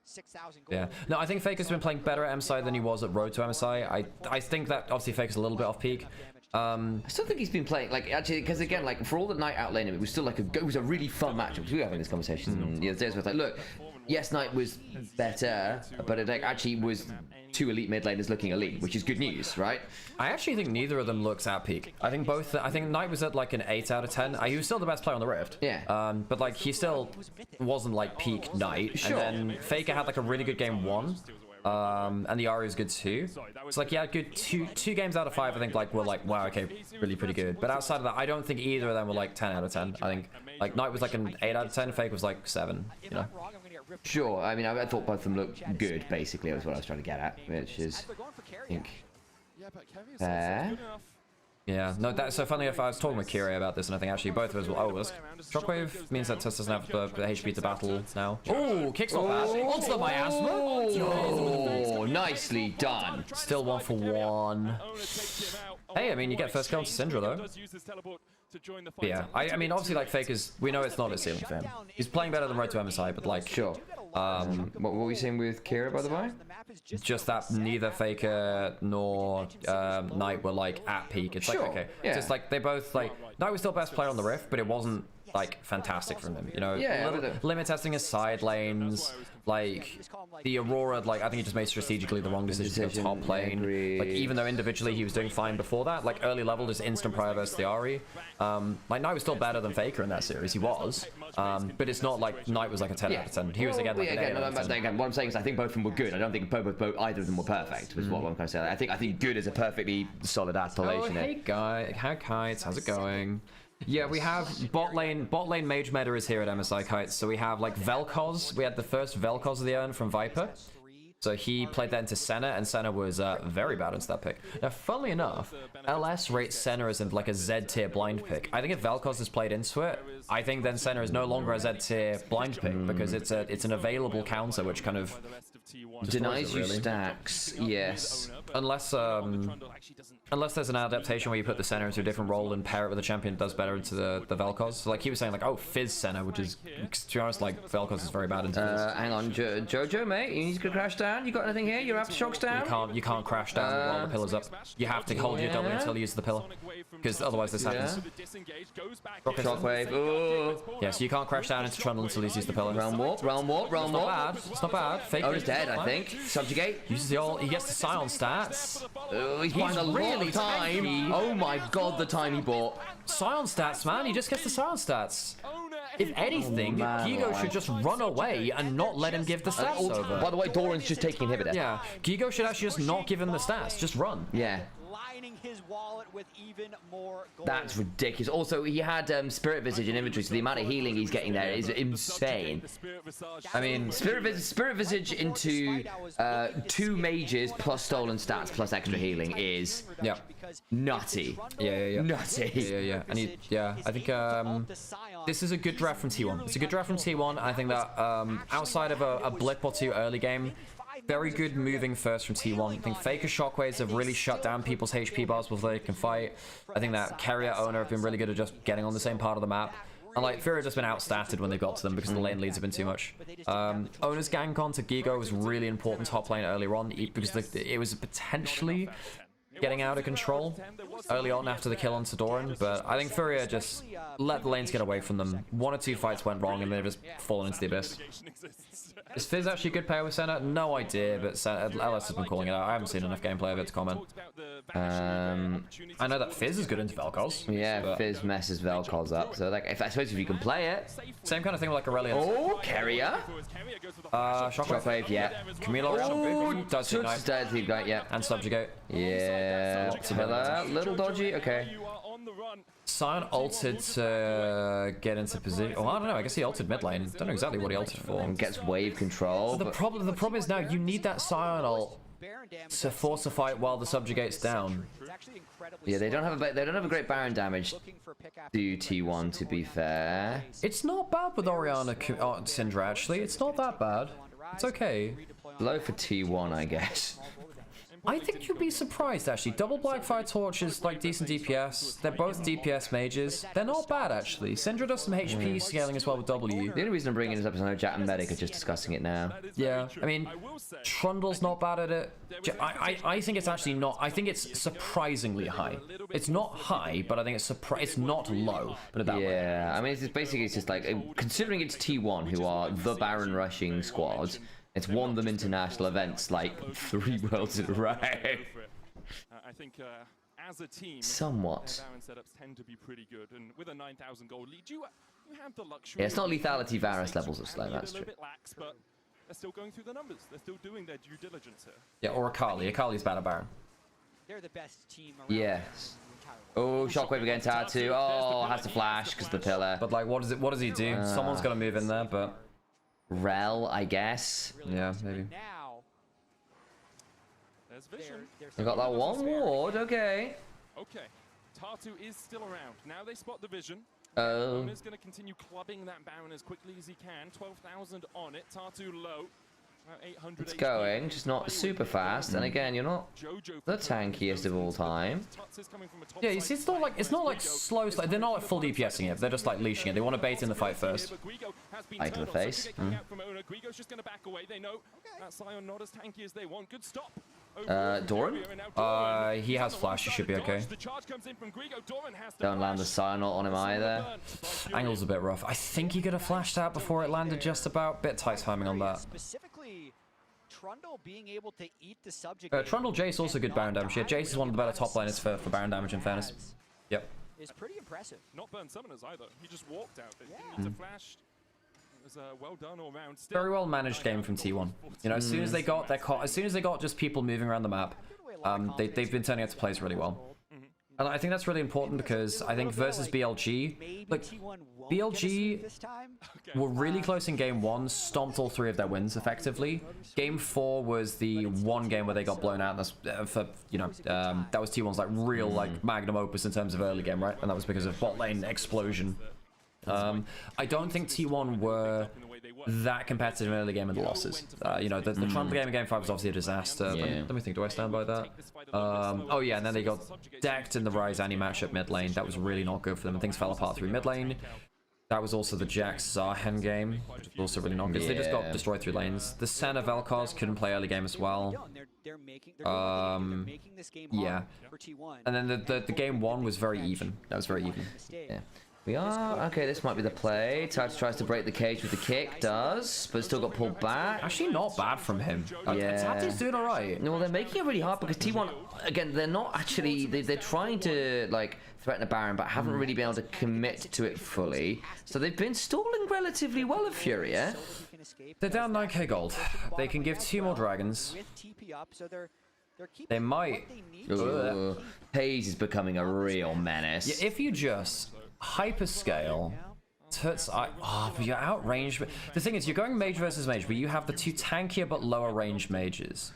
6,000 gold. Yeah. No, I think Faker's been playing better at MSI than he was at Road to MSI. I think that obviously Faker's a little bit off peak. I still think he's been playing like actually because again like for all the Knight outlaning it was still like it was a really fun matchup. We were having this conversation the other day. So it's like, look, yes, Knight was better, but it like, actually was two elite mid laners looking elite, which is good news, right? I actually think neither of them looks at peak. I think both. I think Knight was at like an 8 out of 10. He was still the best player on the Rift. Yeah. But like he still wasn't like peak Knight. Sure. And then Faker had like a really good game 1. And the Ari is good too. It's like, yeah, good two games out of 5. I think like were like, wow, okay, really pretty good. But outside of that, I don't think either of them were like 10 out of 10. I think like Knight was like an 8 out of 10. Fake was like 7. You know. Sure. I mean, I thought both of them looked good. Basically, was what I was trying to get at, which is, I think, fair. Yeah, no, that's so funny. If I was talking with Kyrie about this, and I think actually both of us will. Oh, this Shockwave means that Tess doesn't have the HP to battle now. Oh, kicks not bad. Onto the miasma. Oh, nicely done. Still 1 for 1. Hey, I mean, you get first kill to Syndra though. But yeah, I mean, obviously, like Faker's, we know it's not a ceiling for him. He's playing better than Road to MSI, but like, sure. What were we saying with Kira, by the way? Just that neither Faker nor Knight were like at peak. It's like, okay, yeah. Just like they both like Knight was still best player on the Rift, but it wasn't like fantastic from him. You know, limit testing his side lanes. Like the Aurora, like I think he just made strategically the wrong decision to go top lane. Like even though individually he was doing fine before that, like early level just instant prior versus the Ari. Like Knight was still better than Faker in that series. He was, but it's not like Knight was like a 10 out of 10. He was again like an 8 out of 10. Again, what I'm saying is I think both of them were good. I don't think either of them were perfect. Was what I'm trying to say. I think good is a perfectly solid appellation. Oh, hey guy, Kites, how's it going? Yeah, we have bot lane mage meta is here at MSI Kites. So we have like Vel'Koz. We had the first Vel'Koz of the urn from Viper. So he played that into Senna, and Senna was very bad into that pick. Now, funnily enough, LS rates Senna as in like a Z tier blind pick. I think if Vel'Koz is played into it, I think then Senna is no longer a Z tier blind pick because it's an available counter which kind of denies you stacks. Yes, unless there's an adaptation where you put the Senna into a different role and pair it with a champion that does better into the Vel'Koz. So like he was saying like, oh, Fizz Senna, which is, to be honest, like Vel'Koz is very bad into Fizz. Hang on, Jojo, mate, you need to crash down. You got anything here? Your aftershocks down? You can't crash down while the pillar's up. You have to hold your W until you use the pillar, because otherwise this happens. Shockwave. Ooh. Yeah, so you can't crash down into Trundle until he's used the pillar. Realm warp. It's not bad. It's not bad. Fake Ona's dead, I think. Subjugate. Uses the ult. He gets the Scion stats. Oh, he's buying a lot of time. Tanky. Oh my god, the time he bought. Scion stats, man. He just gets the Scion stats. If anything, Gigo should just run away and not let him give the stats over. By the way, Doran's just taking inhibitor. Yeah, Gigo should actually just not give him the stats. Just run. Yeah. His wallet with even more gold. That's ridiculous. Also, he had Spirit Visage in inventory, so the amount of healing he's getting there is insane. I mean, Spirit Visage into 2 mages plus stolen stats plus extra healing is nutty. Yeah. Nutty. Yeah. And I think this is a good draft from T1. It's a good draft from T1. I think that outside of a blip or 2 early game, very good moving first from T1. I think Faker Shockwaves have really shut down people's HP bars before they can fight. I think that Carrier Owner have been really good at just getting on the same part of the map. And like Fury have just been outstatted when they got to them because the lane leads have been too much. Owner's gank on to Gigo was really important top lane earlier on because it was potentially getting out of control early on after the kill on Sidoran, but I think Furia just let the lanes get away from them. 1 or 2 fights went wrong and they've just fallen into the abyss. Is Fizz actually a good player with Senna? No idea, but LS has been calling it out. I haven't seen enough gameplay of it to comment. I know that Fizz is good into Vel'Koz. Yeah, Fizz messes Vel'Koz up, so like, I suppose if you can play it. Same kind of thing with like Aurelion. Oh, Carrier. Shockwave, yeah. Camilo does Ignite, yeah. And Subjugate. Yeah. Pillar, little dodgy, okay. Sion ulted to get into position. Oh, I don't know. I guess he ulted mid lane. Don't know exactly what he ulted for. And gets wave control. So the problem is now you need that Sion ult to force a fight while the Subjugate's down. Yeah, they don't have a great Baron damage to T1, to be fair. It's not bad with Orianna Syndra actually. It's not that bad. It's okay. Low for T1, I guess. I think you'd be surprised actually. Double Blackfire Torch is like decent DPS. They're both DPS mages. They're not bad actually. Syndra does some HP scaling as well with W. The only reason I'm bringing this up is I know Jack and Medic are just discussing it now. Yeah, I mean, Trundle's not bad at it. I think it's actually not. I think it's surprisingly high. It's not high, but I think it's not low. Put it that way. Yeah, I mean, it's just like, considering it's T1, who are the Baron rushing squad. It's won them international events like 3 worlds in a row. I think as a team, somewhat. Baron setups tend to be pretty good, and with a 9,000 gold lead, you have the luxury. Yeah, it's not lethality Varus levels of slow. That's true. Lax, but they're still going through the numbers. They're still doing their due diligence here. Yeah, or Akali. Akali's bad at Baron. They're the best team around. Yes. Oh, Shockwave against R2. Oh, has to flash because the pillar. But like, what does he do? Someone's got to move in there, but. Rel, I guess. Yeah, maybe. There's vision. I got that one ward, okay. Okay, Tatu is still around. Now they spot the vision. Oh. Is going to continue clubbing that Baron as quickly as he can. 12,000 on it. Tatu low. 800 It's going, just not super fast. And again, you're not the tankiest of all time. Yeah, you see, it's not like slow. They're not like full DPSing it. They're just like leashing it. They want to bait in the fight first. Eye to the face. Grigo's just going to back away. They know that Sion not as tanky as they want. Good stop. Doran? He has flash. He should be okay. Don't land the Sion on him either. Angle's a bit rough. I think he could have flashed out before it landed just about. Bit tight timing on that. Specifically, Trundle being able to eat the subject. Trundle Jace also good Baron damage. Yeah, Jace is one of the better top laners for Baron damage in fairness. Yep. Is pretty impressive. Not burn summoners either. He just walked out. They didn't need to flash. It was well done all round. Very well managed game from T1. You know, as soon as they got just people moving around the map, they've been turning out to plays really well. And I think that's really important because I think versus BLG, like BLG were really close in game 1, stomped all 3 of their wins effectively. Game 4 was the one game where they got blown out. That's for that was T1's like real like magnum opus in terms of early game, right? And that was because of bot lane explosion. I don't think T1 were that competitive in early game and the losses. You know, the Trundle game in game 5 was obviously a disaster. Yeah. Let me think, do I stand by that? Oh yeah, and then they got decked in the Ryze Annie matchup mid lane. That was really not good for them, and things fell apart through mid lane. That was also the Jax Zarhen game, which was also really not good. So they just got destroyed through lanes. The Senna Vel'Koz couldn't play early game as well. Yeah. And then the game 1 was very even. That was very even. Yeah. We are. Okay, this might be the play. Tatu tries to break the cage with the kick, does, but still got pulled back. Actually, not bad from him. Yeah. Tatu's doing alright. No, well, they're making it really hard because T1, again, they're not actually. They're trying to, like, threaten a Baron, but haven't really been able to commit to it fully. So they've been stalling relatively well of Furia. They're down 9k gold. They can give 2 more dragons. They might. Hayes is becoming a real menace. Yeah, if you just hyperscale, but you're outrange. The thing is, you're going mage versus mage, but you have the 2 tankier but lower range mages.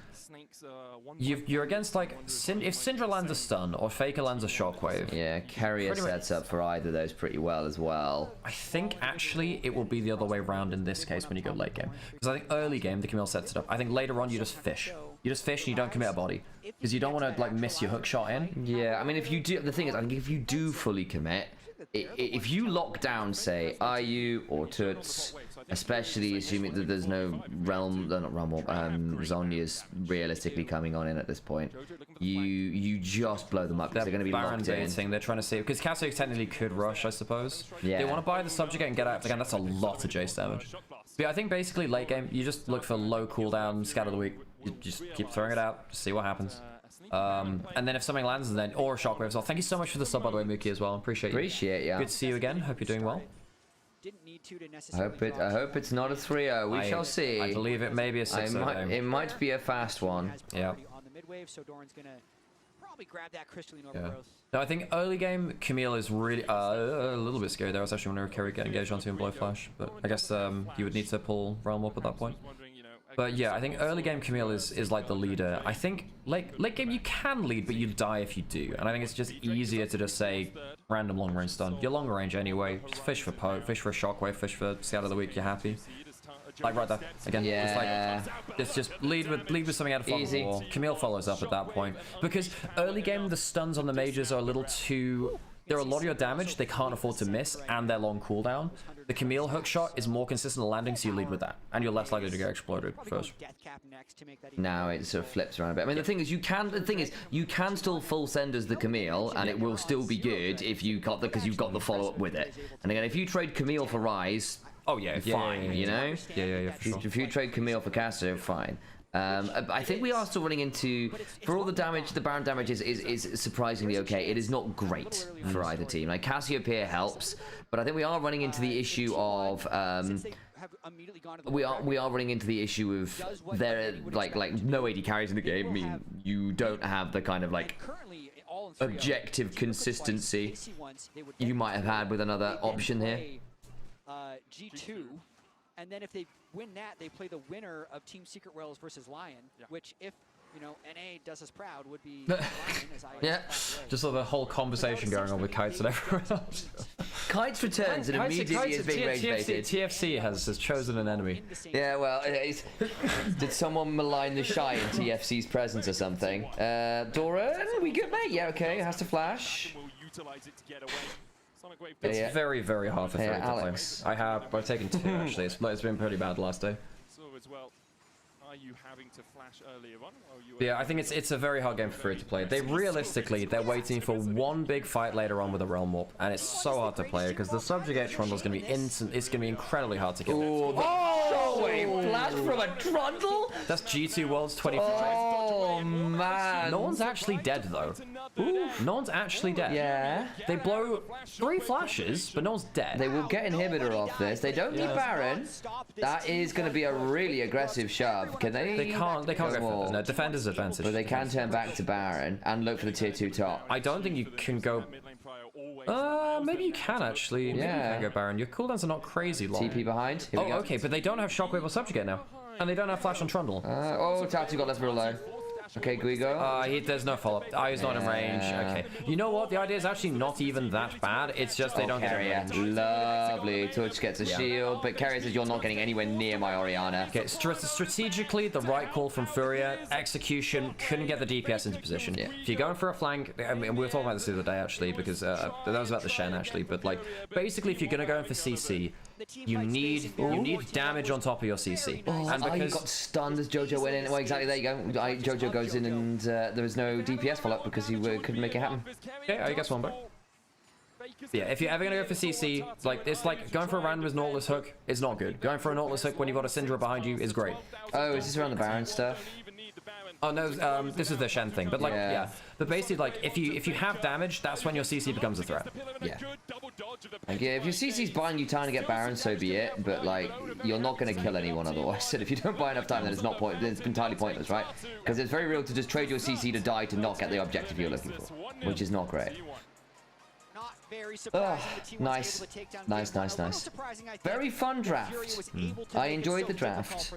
You're against like if Syndra lands a stun or Faker lands a shockwave. Yeah, Carrier sets up for either of those pretty well as well. I think actually it will be the other way around in this case when you go late game, because I think early game the Camille sets it up. I think later on you just fish. You just fish and you don't commit a body because you don't want to like miss your hook shot in. Yeah, I mean if you do, the thing is, I think if you do fully commit. If you lock down, say, IU or Tuts, especially assuming that there's no Zhonya's realistically coming on in at this point. You just blow them up because they're going to be Baron locked in. dating. They're trying to see because Casio technically could rush, I suppose. Yeah. They want to buy the subjugate and get out again. That's a lot of Jace damage. But yeah, I think basically late game, you just look for low cooldown, scatter the weak. You just keep throwing it out, just see what happens. And then if something lands, then or a shockwave as well. Thank you so much for the sub, by the way, Mookie, as well. Appreciate you. Appreciate you. Good to see you again. Hope you're doing well. I hope it's not a 3-0. We shall see. I believe it may be a 6-0. It might be a fast one. Yeah. On the midwave, so Doran's gonna probably grab that crystalline overgrowth. No, I think early game Camille is really a little bit scary there. I was actually wondering if Kerry get engaged onto him blow flash, but I guess you would need to pull Realm up at that point. But yeah, I think early game Camille is like the leader. I think late game you can lead, but you die if you do. And I think it's just easier to just say random long range stun. You're longer range anyway. Just fish for poke, fish for a shockwave, fish for scout of the week. You're happy. Like right there again. Yeah. It's just lead with something out of front of the wall. Camille follows up at that point because early game the stuns on the mages are a little too. They're a lot of your damage they can't afford to miss, and they're long cooldown. The Camille hook shot is more consistent landing, so you lead with that, and you're less likely to get exploded first. Now it sort of flips around a bit. I mean, the thing is, you can still full send as the Camille, and it will still be good if you got because you've got the follow up with it. And again, if you trade Camille for Rise, oh yeah, fine, you know. Yeah, for sure. If you trade Camille for Casso, fine. I think we are still running into, for all the damage, the Baron damage is surprisingly okay. It is not great for either team. Like Cassiopeia helps, but I think we are running into the issue of we are running into the issue of there like no AD carries in the game. I mean, you don't have the kind of like objective consistency you might have had with another option here. G2. And then if they win that, they play the winner of Team Secret Wells versus LYON, which if, you know, NA does us proud would be LYON, as I yeah, just the whole conversation going on with Kites and everyone else. Kites returns and immediately is being rage baited. TFC has chosen an enemy. Yeah, well, did someone malign the Shy in TFC's presence or something? Doran, we good, mate? Yeah, okay, has to flash. It's very, very hard for Fury to Alex. play. I've taken 2 actually. It's been pretty bad last day. So as well, are you having to flash earlier on? Yeah, I think it's a very hard game for Fury to play. They're waiting for one big fight later on with a Realm Warp, and it's so hard to play because the Subjugate Trundle's gonna be instant. It's gonna be incredibly hard to kill. Oh, a flash from a Trundle? That's G2 Worlds 25. Oh man. No one's actually dead though. No one's actually dead. Yeah. They blow 3 flashes, but no one's dead. They will get inhibitor off this. They don't need Baron. That is going to be a really aggressive shove. Can they? They can't go for it. No, defender's advantage. But they can turn back to Baron and look for the tier 2 top. I don't think you can go. Maybe you can actually. Maybe you can go Baron. Your cooldowns are not crazy long. TP behind. Oh, okay, but they don't have Shockwave or Subjugate now, and they don't have Flash on Trundle. Tatu got less real low. Okay, Guigo. There's no follow-up. He's not in range. Okay. You know what? The idea is actually not even that bad. It's just they don't get in range. Lovely. Torch gets a shield, but Carrier says you're not getting anywhere near my Orianna. Okay, strategically, the right call from Furia. Execution, couldn't get the DPS into position. Yeah. If you're going for a flank, I mean, we were talking about this the other day, actually, because that was about the Shen, actually, but, like, basically, if you're going to go in for CC, you need damage on top of your CC. And because you got stunned as Jojo went in. Well, exactly, there you go. Jojo goes in and there was no DPS follow-up because he couldn't make it happen. Okay, I guess one back. Yeah, if you're ever going to go for CC, it's like going for a randomized Nautilus hook is not good. Going for a Nautilus hook when you've got a Syndra behind you is great. Oh, is this around the Baron stuff? Oh no, this is the Shen thing, but like yeah. But basically, like if you have damage, that's when your CC becomes a threat. Yeah. Like, yeah, if your CC's buying you time to get Baron, so be it. But like, you're not going to kill anyone otherwise. And if you don't buy enough time, then it's not it's entirely pointless, right? Because it's very real to just trade your CC to die to not get the objective you're looking for, which is not great. Nice. Very fun draft. I enjoyed the draft.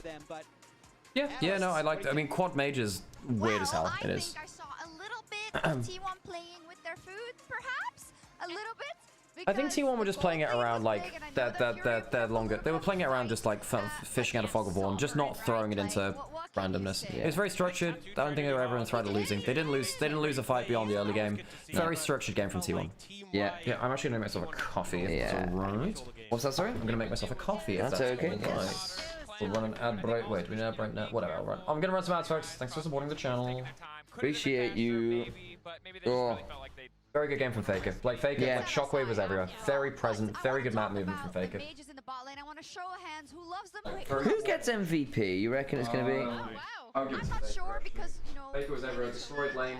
Yeah, no, I liked it. I mean, Quad Mage is weird as hell. It is. I think I saw a little bit of T1 playing with their food, perhaps? A little bit? I think T1 were just playing it around like their longer. They were playing it around just like fishing out a fog of war, and just not throwing it into randomness. It was very structured. I don't think they were ever in threat of losing. They didn't lose a fight beyond the early game. Very structured game from T1. Yeah. Yeah, I'm actually gonna make myself a coffee if it's alright. What's that, sorry? I'm gonna make myself a coffee if That's okay. Yes. We'll run an ad break. Wait, do we need an ad break now? Whatever, I'll run. I'm gonna run some ads, folks. Thanks for supporting the channel. Appreciate you. Oh. Very good game from Faker. Like Faker, like Shockwave was everywhere. Very present, very good map movement from Faker. Mages in the bot lane. I want to show of hands who loves them. Who gets MVP? You reckon it's gonna be? I'm not sure because you know. Faker was everywhere. Destroyed lane.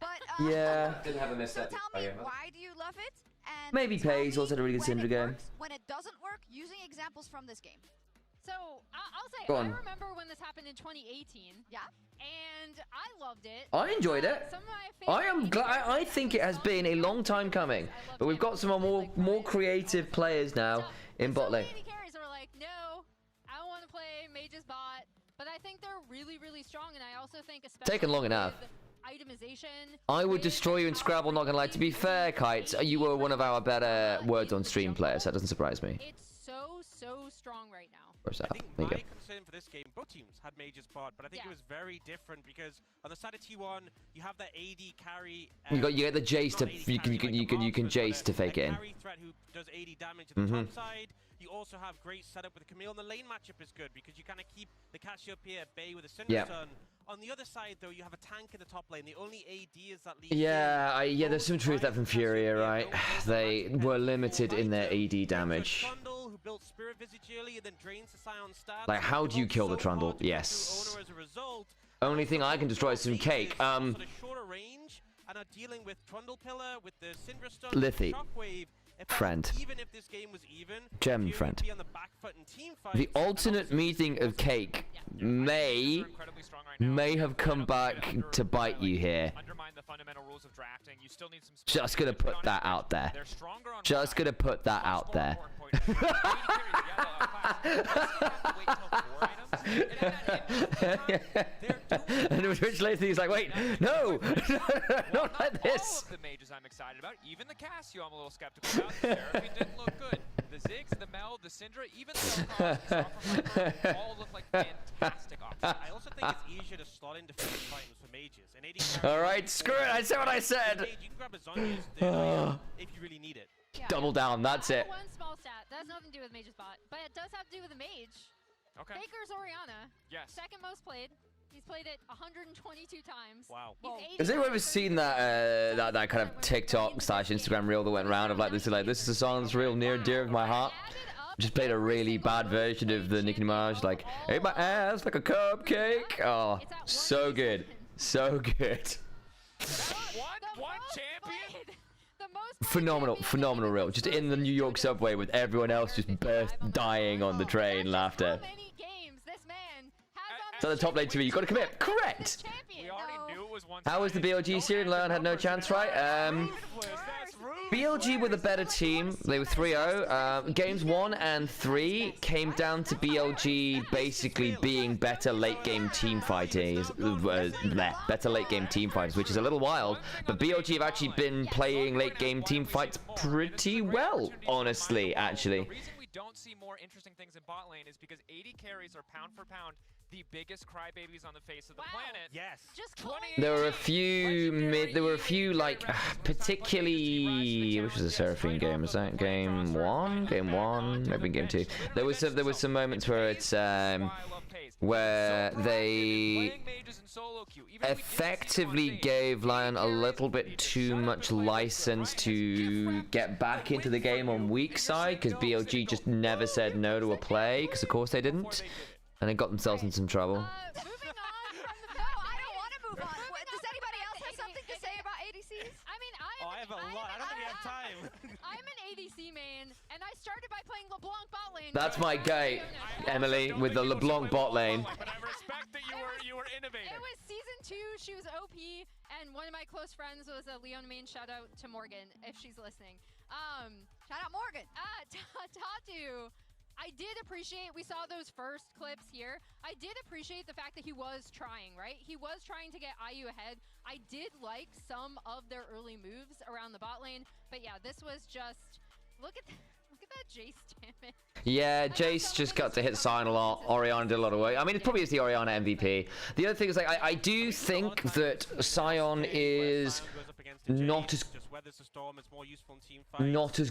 But yeah. Didn't have a miss so tell me, why do you love it? And Maybe Paige also had a really good Syndra game. When it doesn't work, using examples from this game. So I'll say, Go I on. remember when this happened in 2018. Yeah. And I loved it. I enjoyed it. Some of my I am glad. I think it has been a long time coming, but we've got some more creative players now in bot lane. AD carries are like, no, I don't want to play Mage's bot, but I think they're really, really strong, and I also think especially Taken long enough. Itemization. I would destroy you in Scrabble, not gonna lie. To be fair, Kites, you were one of our better words on stream players. That doesn't surprise me. It's so strong right now. Where's that? I think There you my go. concern for this game, both teams had Mage's bot, but I think it was very different because on the side of T1, you have that AD carry. You get the Jace to you can Jace to fake it in. Carry threat who does AD damage at the top side. You also have great setup with the Camille, and the lane matchup is good because you kind of keep the Cassiopeia at bay with a Syndra Sun. On the other side, though, you have a tank in the top lane. The only AD is that lead. Yeah, there's some truth that from Furia, right? They were limited in their AD damage. Trundle, who built Spirit Visage early and then drains the Scion stats. Like, how do you kill the Trundle? Yes. As a result, Only thing I can destroy is some cake. sort of shorter range and are dealing with Trundle Pillar, with the Syndra Stun, Lithy. Shockwave. Friend. Even if this game was even, Gem Fury friend. would be on the back foot in team fights. The alternate meeting of cake may have come back to bite you here. Undermine the fundamental rules of drafting. You still need some. Just gonna put that out there. Just gonna put that out there. And which later he's like, wait, no, not like this. All of the mages I'm excited about. Even the Cassio I'm a little skeptical about. The Seraphine didn't look good. The Ziggs, the Mel, the Syndra, even the all look like fantastic options. I also think it's easier to slot into finished items for mages. And AD Alright, screw it, I said what I said. You can grab a Zhonya's if you really need it. Yeah. Double down, that's it. One small stat. That has nothing to do with Mage's bot, but it does have to do with the Mage. Okay. Faker's Orianna. Yes. Second most played. He's played it 122 times. Wow. Has anyone ever seen that that kind of TikTok / Instagram reel that went around of like this is a song that's real near and dear of my heart? Just played a really bad version of the Nicki Minaj, like, ate my ass like a cupcake. Oh, so good. So good. One champion? Phenomenal reel. Just in the New York subway with everyone else just dying on the train, laughter. So the top lane to me, you gotta commit. Correct! We already knew it was one. How was the BLG series? LYON had no chance, right? BLG were the better team. They were 3-0. Games 1 and 3 came down to BLG basically being better late game team fighters. Better late game team fighters, which is a little wild. But BLG have actually been playing late game team fights pretty well, honestly, actually. The reason we don't see more interesting things in bot lane is because AD carries are pound for pound the biggest crybabies on the face of the planet. Yes. Just There were a few like particularly, which was the Seraphine game? Was that game 1? Game 1? Maybe game 2. There was some moments where it's where they effectively gave LYON a little bit too much license to get back into the game on weak side, because BLG just never said no to a play, because of course they didn't. And they got themselves in some trouble. Moving on from the I don't want to move on. Does anybody else have something to say about ADCs? I mean, I have a lot. I don't think we have time. I'm an ADC main, and I started by playing LeBlanc bot lane. That's my guy, Emily, with the LeBlanc bot lane. But I respect that you were innovative. It was season 2. She was OP, and one of my close friends was a LYON main. Shout out to Morgan if she's listening. Shout out Morgan. Tatu I did appreciate, we saw those first clips here. I did appreciate the fact that he was trying, right? He was trying to get IU ahead. I did like some of their early moves around the bot lane, but yeah, this was just, look at that Jace damage. Yeah, Jace just got to hit Sion a lot. Orianna did a lot of work. I mean, it probably is the Orianna MVP. The other thing is, like, I do think that Sion is not as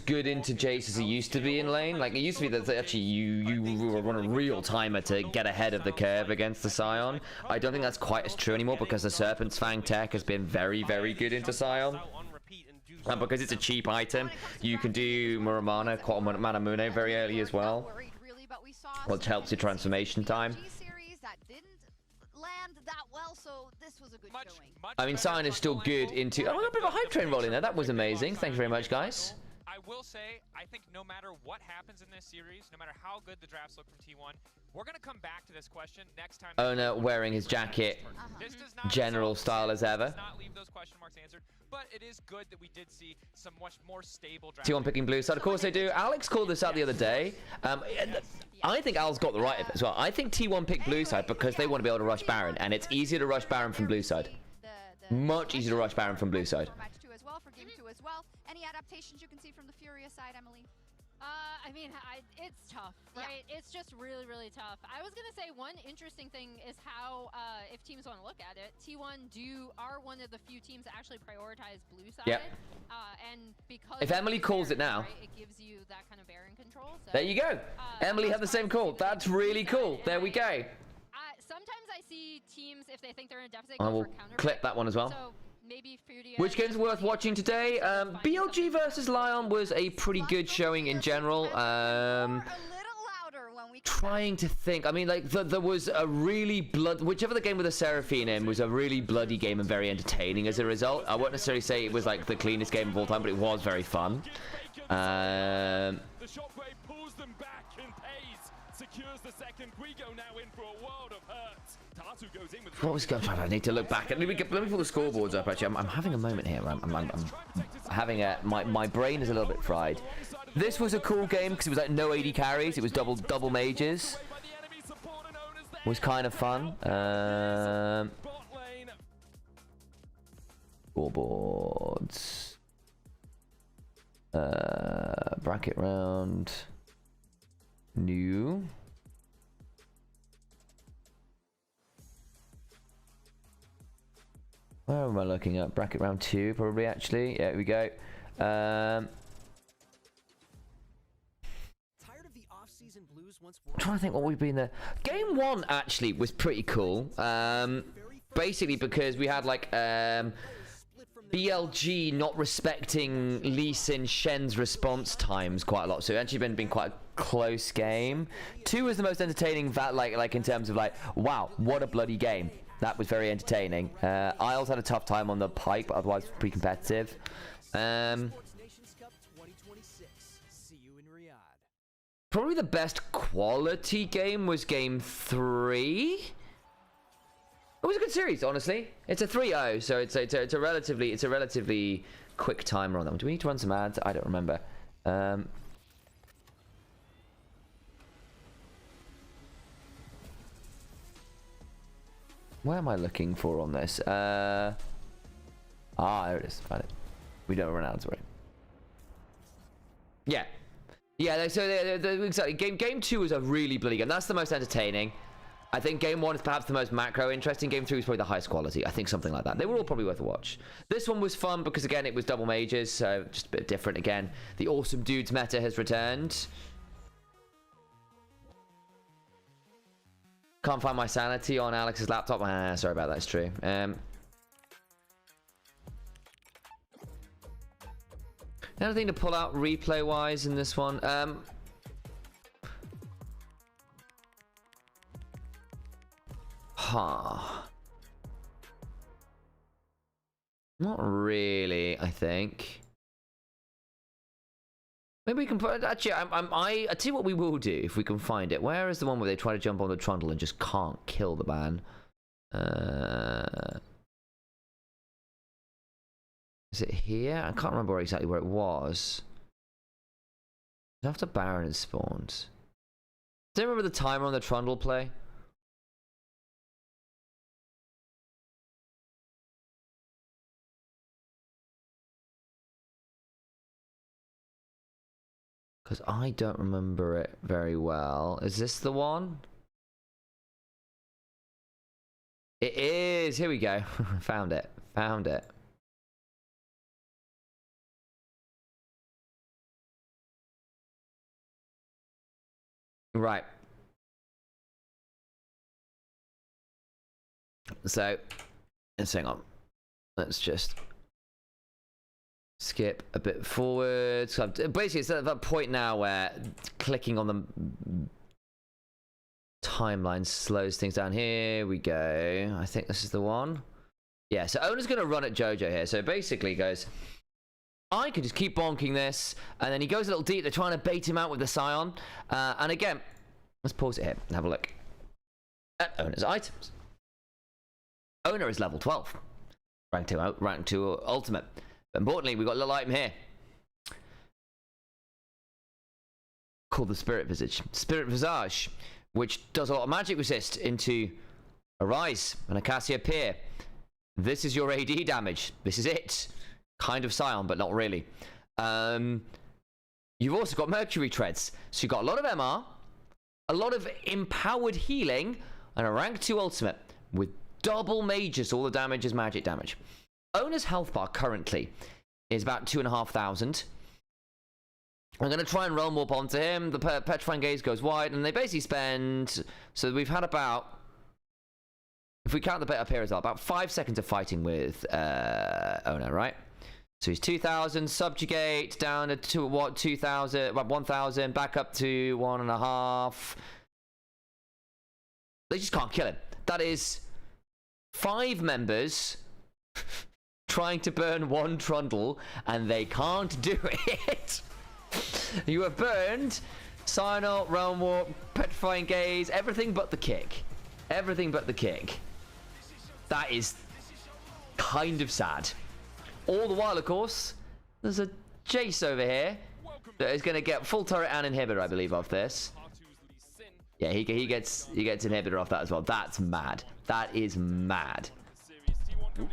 good into Jace as he used to be in lane. Like, it used to be that actually you run a real timer to get ahead of the curve against the Sion. I don't think that's quite as true anymore because the Serpent's Fang tech has been very, very good into Sion. And because it's a cheap item, you can do Muramana, Manamune very early as well, which helps your transformation time. I mean, Sion is still good into... Oh, we got a bit of a hype train rolling there. That was amazing. Thank you very much, guys. I will say, I think no matter what happens in this series, no matter how good the drafts look from T1, we're going to come back to this question next time. Owner wearing his jacket, general style as ever. Does not leave those question marks answered, but it is good that we did see some much more stable draft. T1 picking blue side, of course they do. Alex called this out the other day. I think Al's got the right of it as well. I think T1 picked blue side because they want to be able to rush Baron, and it's easier to rush Baron from blue side. Much easier to rush Baron from blue side. Any adaptations you can see from the Furia side, Emily? I mean, it's tough, right? Yeah. It's just really, really tough. I was gonna say one interesting thing is how, if teams want to look at it, T1 are one of the few teams that actually prioritize blue side. Yep. And because if Emily calls it now, right, it gives you that kind of Baron control. So, there you go. Emily had the same call. That's really cool. There we go. Sometimes I see teams, if they think they're in a deficit, I will clip that one as well. So, maybe which game's worth watching today? BLG versus LYON was a pretty good showing in general. Trying to think. I mean, like, there was a really whichever the game with the Seraphine in was a really bloody game and very entertaining as a result. I won't necessarily say it was, like, the cleanest game of all time, but it was very fun. The shockwave pulls them back and pays. Secures the second. Guigo now in for a world of hurt. Tatu goes in with what was going on? I need to look back. Let me pull the scoreboards up. Actually, I'm having a moment here. I'm having a my brain is a little bit fried. This was a cool game because it was like no AD carries. It was double mages. It was kind of fun. Scoreboards. Bracket round. New. Where am I looking at? Bracket round 2, probably, actually. Yeah, here we go. I'm trying to think what we've been there. Game 1, actually, was pretty cool. Basically, because we had, like, BLG not respecting Lee Sin Shen's response times quite a lot. So, it's actually been quite a close game. 2 was the most entertaining, like in terms of, like, wow, what a bloody game. That was very entertaining. Isles had a tough time on the pipe, but otherwise pretty competitive. Probably the best quality game was game 3. It was a good series, honestly. It's a 3-0, so it's a relatively quick timer on that one. Do we need to run some ads? I don't remember. Where am I looking for on this? There it is. Found it. We don't run ads, right? Yeah. Yeah, so exactly. Game 2 was a really bloody game. That's the most entertaining. I think game 1 is perhaps the most macro interesting. Game 3 was probably the highest quality. I think something like that. They were all probably worth a watch. This one was fun because, again, it was double mages, so just a bit different again. The awesome dudes meta has returned. Can't find my sanity on Alex's laptop. Sorry about that, it's true. Anything to pull out replay-wise in this one? Not really, I think. Maybe we can put... Actually, I tell you what we will do if we can find it. Where is the one where they try to jump on the trundle and just can't kill the man? Is it here? I can't remember exactly where it was. After Baron is spawned. Do you remember the timer on the Trundle play? Because I don't remember it very well. Is this the one? It is. Here we go. Found it. Found it. Right. So, let's hang on. Let's just skip a bit forward. So basically, it's at that point now where clicking on the timeline slows things down. Here we go. I think this is the one. Yeah, so Owner's going to run at Jojo here. So basically, he goes, I could just keep bonking this. And then he goes a little deep. They're trying to bait him out with the Scion. And again, let's pause it here and have a look at Owner's items. Owner is level 12. Rank 2 ultimate. But importantly, we've got a little item here called the Spirit Visage, which does a lot of magic resist into Arise and a Cassiopeia. This is your AD damage. This is it. Kind of Scion, but not really. You've also got Mercury Treads. So you've got a lot of MR, a lot of empowered healing, and a rank 2 ultimate with double mages. So all the damage is magic damage. Owner's health bar currently is about 2,500. I'm going to try and Realm Warp onto him. The Petrifying Gaze goes wide, and they basically spend... So we've had about... If we count the bit up here as well, about 5 seconds of fighting with Owner, right? So he's 2,000, subjugate, down to what, 2,000, 1,000, back up to 1.5. They just can't kill him. That is 5 members... trying to burn one Trundle, and they can't do it. You have burned Cyanol, Realm Warp, Petrifying Gaze, everything but the kick. Everything but the kick. That is kind of sad. All the while, of course, there's a Jace over here that is going to get full turret and inhibitor, I believe, off this. Yeah, he gets inhibitor off that as well. That's mad. That is mad. Ooh,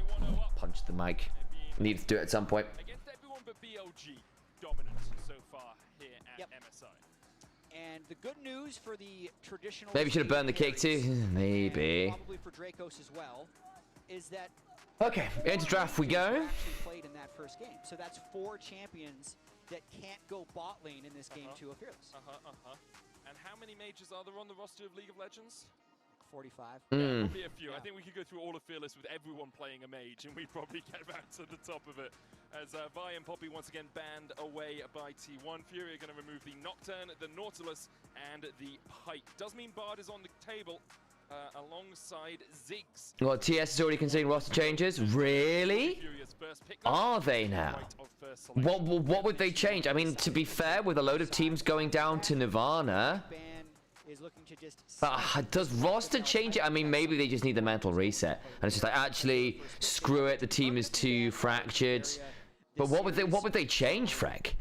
punch the mic. Need to do it at some point. Against everyone but BLG, dominant so far here at MSI. And the good news for the traditional... Maybe should have burned the kick too. Maybe. Probably for Dracos as well, is that... Okay, into draft we go. Played in that first game. So that's 4 champions that can't go bot lane in this game to a Fearless. And how many mages are there on the roster of League of Legends? 45. Yeah, probably a few. I think we could go through all of Fearless with everyone playing a mage, and we'd probably get back to the top of it. As Vi and Poppy once again banned away by T1. Fury are going to remove the Nocturne, the Nautilus, and the Pike. Does mean Bard is on the table alongside Ziggs. Well, TS is already considering roster changes. Really? Are they now? What would they change? I mean, to be fair, with a load of teams going down to Nirvana... does roster change it? I mean, maybe they just need the mental reset, and it's just like, actually, screw it. The team is too fractured. But what would they change, Frank?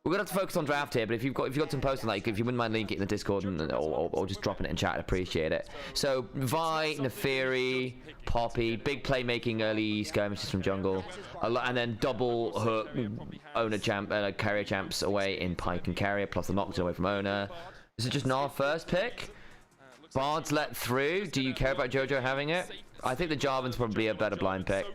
We're gonna have to focus on draft here. But if you've got some posts on that, if you wouldn't mind linking it in the Discord or just dropping it in chat, I'd appreciate it. So Vi, Neferi, Poppy, big playmaking early skirmishes from jungle, and then double hook Owner carrier champs away in Pike and carrier, plus the Nocturne away from Owner. Is it just not our first pick? Bard's let through. Do you care about Jojo having it? I think the Jarvan's probably a better blind pick.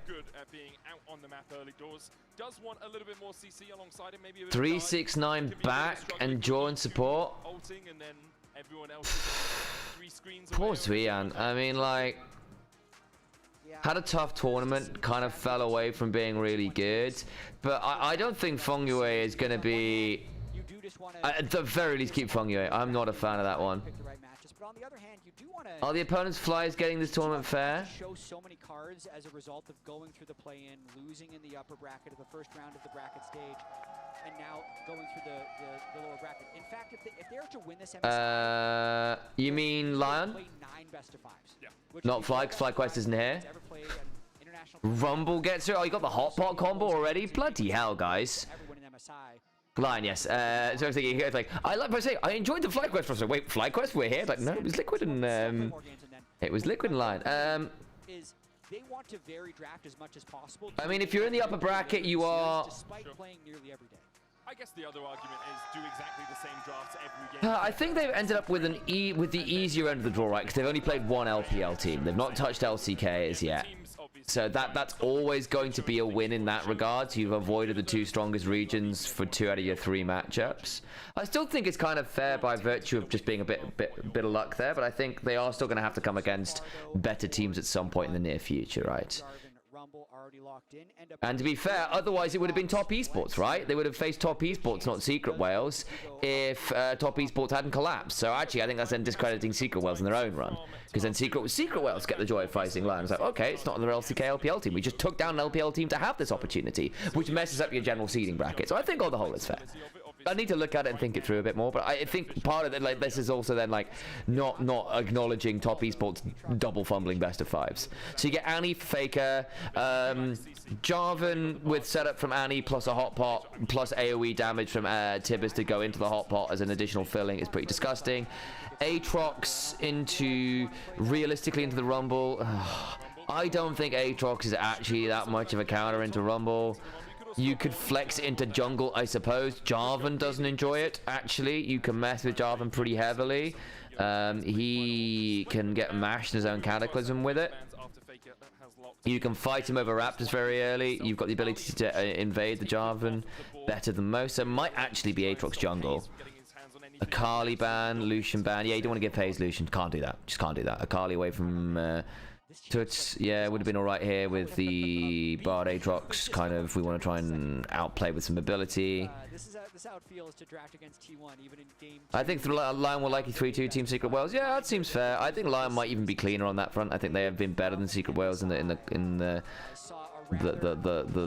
369 back and join support. Poor Zwian. I mean, like, had a tough tournament, kind of fell away from being really good. But I don't think Fengyue is going to be... At the very least, keep Fengyue. I'm not a fan of that one. Are the opponent's flyers getting this tournament fair? Show so many cards as a result of going through the play-in, losing in the upper bracket of the first round of the bracket stage, and now going through the lower bracket. In fact, if they are to win this MSI, you mean LYON? play 9 best-of-5s. Yeah. Not Fly, because FlyQuest isn't here. Rumble gets through. Oh, you got the hot pot combo already? Bloody hell, guys. Everyone in MSI LYON, yes. So I was thinking, like, I enjoyed the FlyQuest process. Wait, FlyQuest, we're here? Like, no, it was Liquid and LYON. Is they want to vary draft as much as possible. I mean, if you're in the upper bracket, you are. Despite playing nearly every day. I guess the other argument is do exactly the same drafts every game. I think they've ended up with with the easier end of the draw, right? Because they've only played one LPL team. They've not touched LCK as yet. So that's always going to be a win in that regard. So you've avoided the two strongest regions for 2 out of your 3 matchups. I still think it's kind of fair by virtue of just being a bit of luck there, but I think they are still going to have to come against better teams at some point in the near future, right? And to be fair, otherwise it would have been Top Esports, right? They would have faced Top Esports, not Secret Wales, if Top Esports hadn't collapsed. So actually, I think that's then discrediting Secret Wales in their own run. Because then Secret Wales get the joy of facing LYON. It's like, okay, it's not another LCK LPL team. We just took down an LPL team to have this opportunity, which messes up your general seeding bracket. So I think on the whole it's fair. I need to look at it and think it through a bit more, but I think part of it, like, this is also then like not acknowledging Top Esports double fumbling best of 5s. So you get Annie for Faker, Jarvan with setup from Annie plus a hot pot plus AoE damage from Tibbers to go into the hot pot as an additional filling is pretty disgusting. Aatrox realistically into the Rumble. I don't think Aatrox is actually that much of a counter into Rumble. You could flex it into jungle, I suppose. Jarvan doesn't enjoy it, actually. You can mess with Jarvan pretty heavily. He can get mashed in his own Cataclysm with it. You can fight him over Raptors very early. You've got the ability to invade the Jarvan better than most. So it might actually be Aatrox jungle. Akali ban, Lucian ban. Yeah, you don't want to give phase Lucian. Can't do that. Just can't do that. Akali away from... Tuts, yeah, would have been alright here with the Bard Aatrox. Kind of, we want to try and outplay with some ability. This is how it feels to draft against T1, even in game. I think LYON will likely 3-2 Team Secret Wales. Yeah, that seems fair. I think LYON might even be cleaner on that front. I think they have been better than Secret Wales in the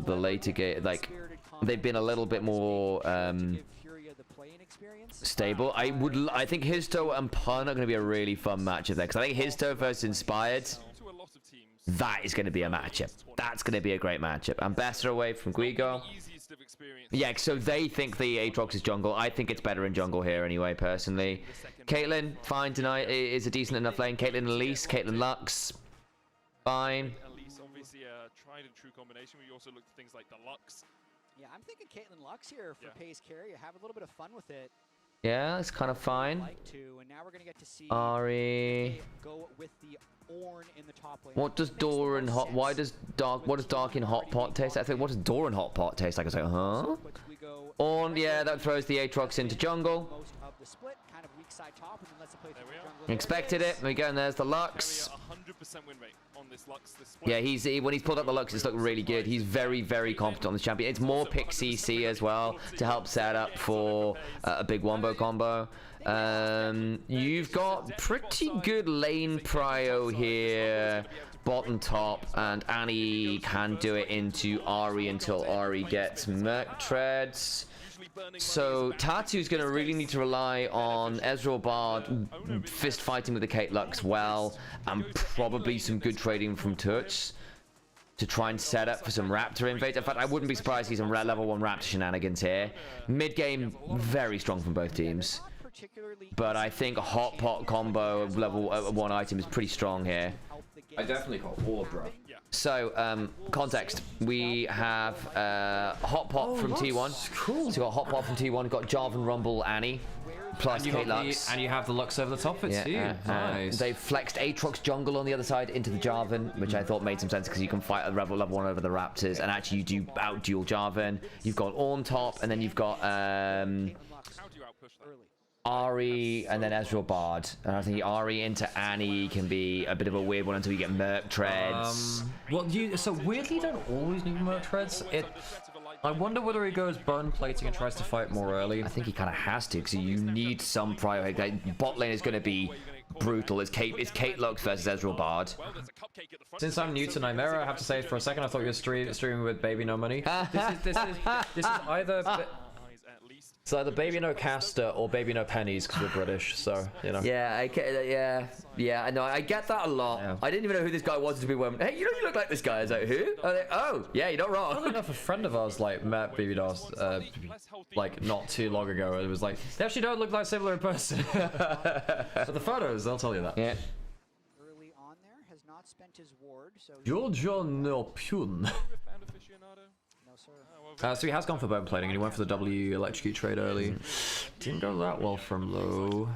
later game. Like, they've been a little bit more stable. I think Histo and Pun are going to be a really fun matchup there, because I think Histo versus Inspired. That is going to be a matchup. That's going to be a great matchup. Ambassador away from Guigo. Yeah, so they think the Aatrox is jungle. I think it's better in jungle here anyway, personally. Caitlyn, fine tonight. Is a decent enough lane. Caitlyn Elise, Caitlyn Lux, fine. Elise, obviously a tried and true combination. We also look at things like the Lux. Yeah, I'm thinking Caitlyn Lux here for pace carry. Have a little bit of fun with it. Yeah, it's kind of fine. Like to, and now we're gonna get to see Ari. Go with the Ornn in the top lane. What does Doran hot? Why does dark? What does dark in hot pot taste? I think what does Doran hot pot taste like? I was like, huh? Ornn, yeah, that throws the Aatrox into jungle. Most of the split, kind of weak side top, and then lets it play through jungle. Expected it. There we go, and there's the Lux. 100% win rate on this Lux. Yeah, when he's pulled up the Lux, it's looked really good. He's very, very competent on this champion. It's more pick CC as well to help set up for a big wombo combo. You've got pretty good lane prio here, bottom top, and Annie can do it into Ari until Ari gets Merc Treads. So Tatu's going to really need to rely on Ezreal Bard fist fighting with the Kate Lux well, and probably some good trading from Tuts to try and set up for some Raptor invade. In fact, I wouldn't be surprised to see some level 1 Raptor shenanigans here. Mid game, very strong from both teams. But I think a hot pot combo of level 1 item is pretty strong here. I definitely call forward, bro. So, context. We have hot pot from T1. Cool. So we got hot pot from T1. We've got Jarvan, Rumble, Annie, plus Kate Lux. And you have the Lux over the top of it too. Nice. They flexed Aatrox jungle on the other side into the Jarvan, which I thought made some sense because you can fight a level 1 over the Raptors, and actually you do out duel Jarvan. You've got Ornn top, and then you've got Ari and then Ezreal Bard. And I think Ari into Annie can be a bit of a weird one until you get Merc Treads. So weirdly you don't always need Merc Treads. I wonder whether he goes burn plating and tries to fight more early. I think he kind of has to, because you need some prio. Like, bot lane is going to be brutal. It's Kate Lux versus Ezreal Bard. Since I'm new to Nymaera, I have to say for a second I thought you were streaming with Baby No Money. This is either... It's either baby no caster or baby no pennies because we're British, so, you know. Yeah, yeah, I know. I get that a lot. Yeah. I didn't even know who this guy was until people went, hey, you look like this guy. I was like, who? Oh, yeah, you're not wrong. Funny enough, a friend of ours, like, met Baby Doss, like, not too long ago, and it was like, they actually don't look like similar in person. But the photos, they'll tell you that. Yeah. Early on there, has not spent his ward, so... Giorgio Nopun. So he has gone for bone plating, and he went for the W electrocute trade early. Didn't go that well from low.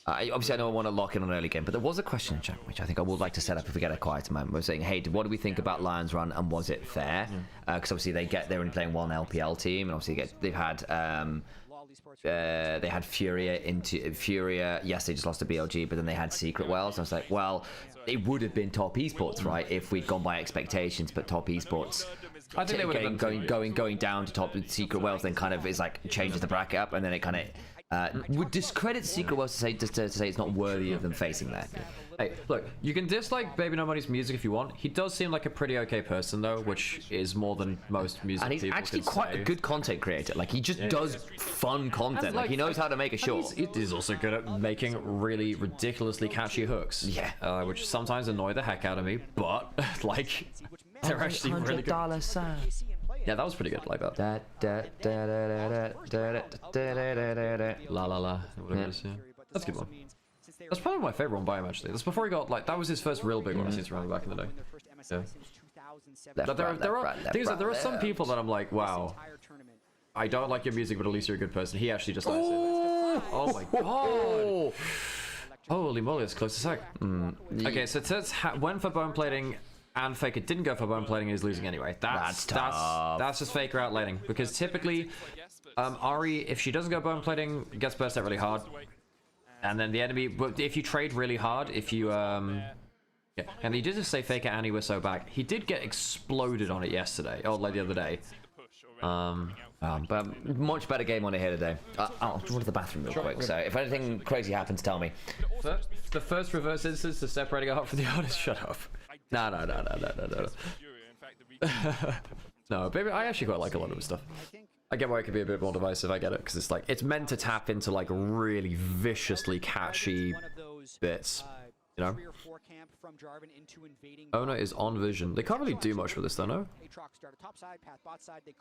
Obviously, I know I want to lock in on early game, but there was a question in chat, which I think I would like to set up if we get a quiet moment. We're saying, hey, what do we think about LYON's run, and was it fair? Because obviously they're only playing one LPL team, and obviously they've had they had Furia. Yes, they just lost to BLG, but then they had Secret Wells. And I was like, well, it would have been top esports, right, if we'd gone by expectations, but top esports. I think they would have going down to top Secret Wells, then kind of is like changes the bracket up, and then it kind of would discredit Secret Wells to say it's not worthy of them facing that. Hey, look, you can dislike Baby No Money's music if you want. He does seem like a pretty okay person, though, which is more than most music people. And he's actually quite a good content creator. Like, he just does fun content. Like, he knows how to make a short. He's also good at making really ridiculously catchy hooks. Yeah. Which sometimes annoy the heck out of me, but, like, they're actually really good. Yeah, that was pretty good, like that. La la la. Whatever it is, yeah. That's a good one. That's probably my favorite one by him, actually. That's before he got, like, that was his first real big one I seem to remember back in the day. Yeah. But there are some people that I'm like, wow, I don't like your music, but at least you're a good person. He actually just likes it. Oh my god! Holy moly, it's close to sec. Okay, so it says went for bone plating and Faker didn't go for bone plating and he's losing anyway. That's just Faker outlaning, because typically Ari, if she doesn't go bone plating, gets burst out really hard. And then the enemy, if you trade really hard, if you, yeah, and he did just say Faker and he was so back. He did get exploded on it yesterday, or like the other day. But much better game on it here today. I'll run to the bathroom real quick, so if anything crazy happens, tell me. The first reverse instance of separating out from the artist, shut up. No. No, baby, I actually quite like a lot of his stuff. I get why it could be a bit more divisive, I get it, because it's like, it's meant to tap into like really viciously catchy bits, you know? Ona is on vision. They can't really do much with this though, no?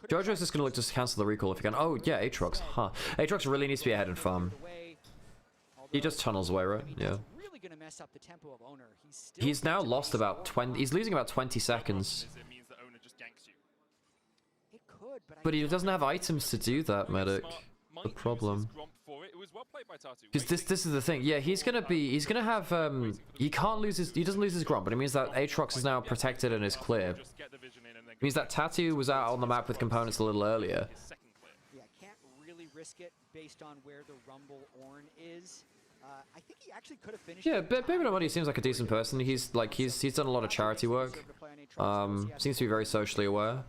Jojo's just gonna look to cancel the recall if he can. Oh yeah, Aatrox, huh. Aatrox really needs to be ahead in farm. He just tunnels away, right? Yeah. He's now lost about 20, he's losing about 20 seconds. But he doesn't have items to do that, Medic. The problem. Because this is the thing. Yeah, he's gonna have he can't lose his, he doesn't lose his Gromp, but it means that Aatrox is now protected and is clear. It means that Tattoo was out on the map with components a little earlier. Yeah, can't really risk it based on where the Rumble Ornn is. I think he actually could have finished. Yeah, Baby No Money seems like a decent person. He's like he's done a lot of charity work. Seems to be very socially aware.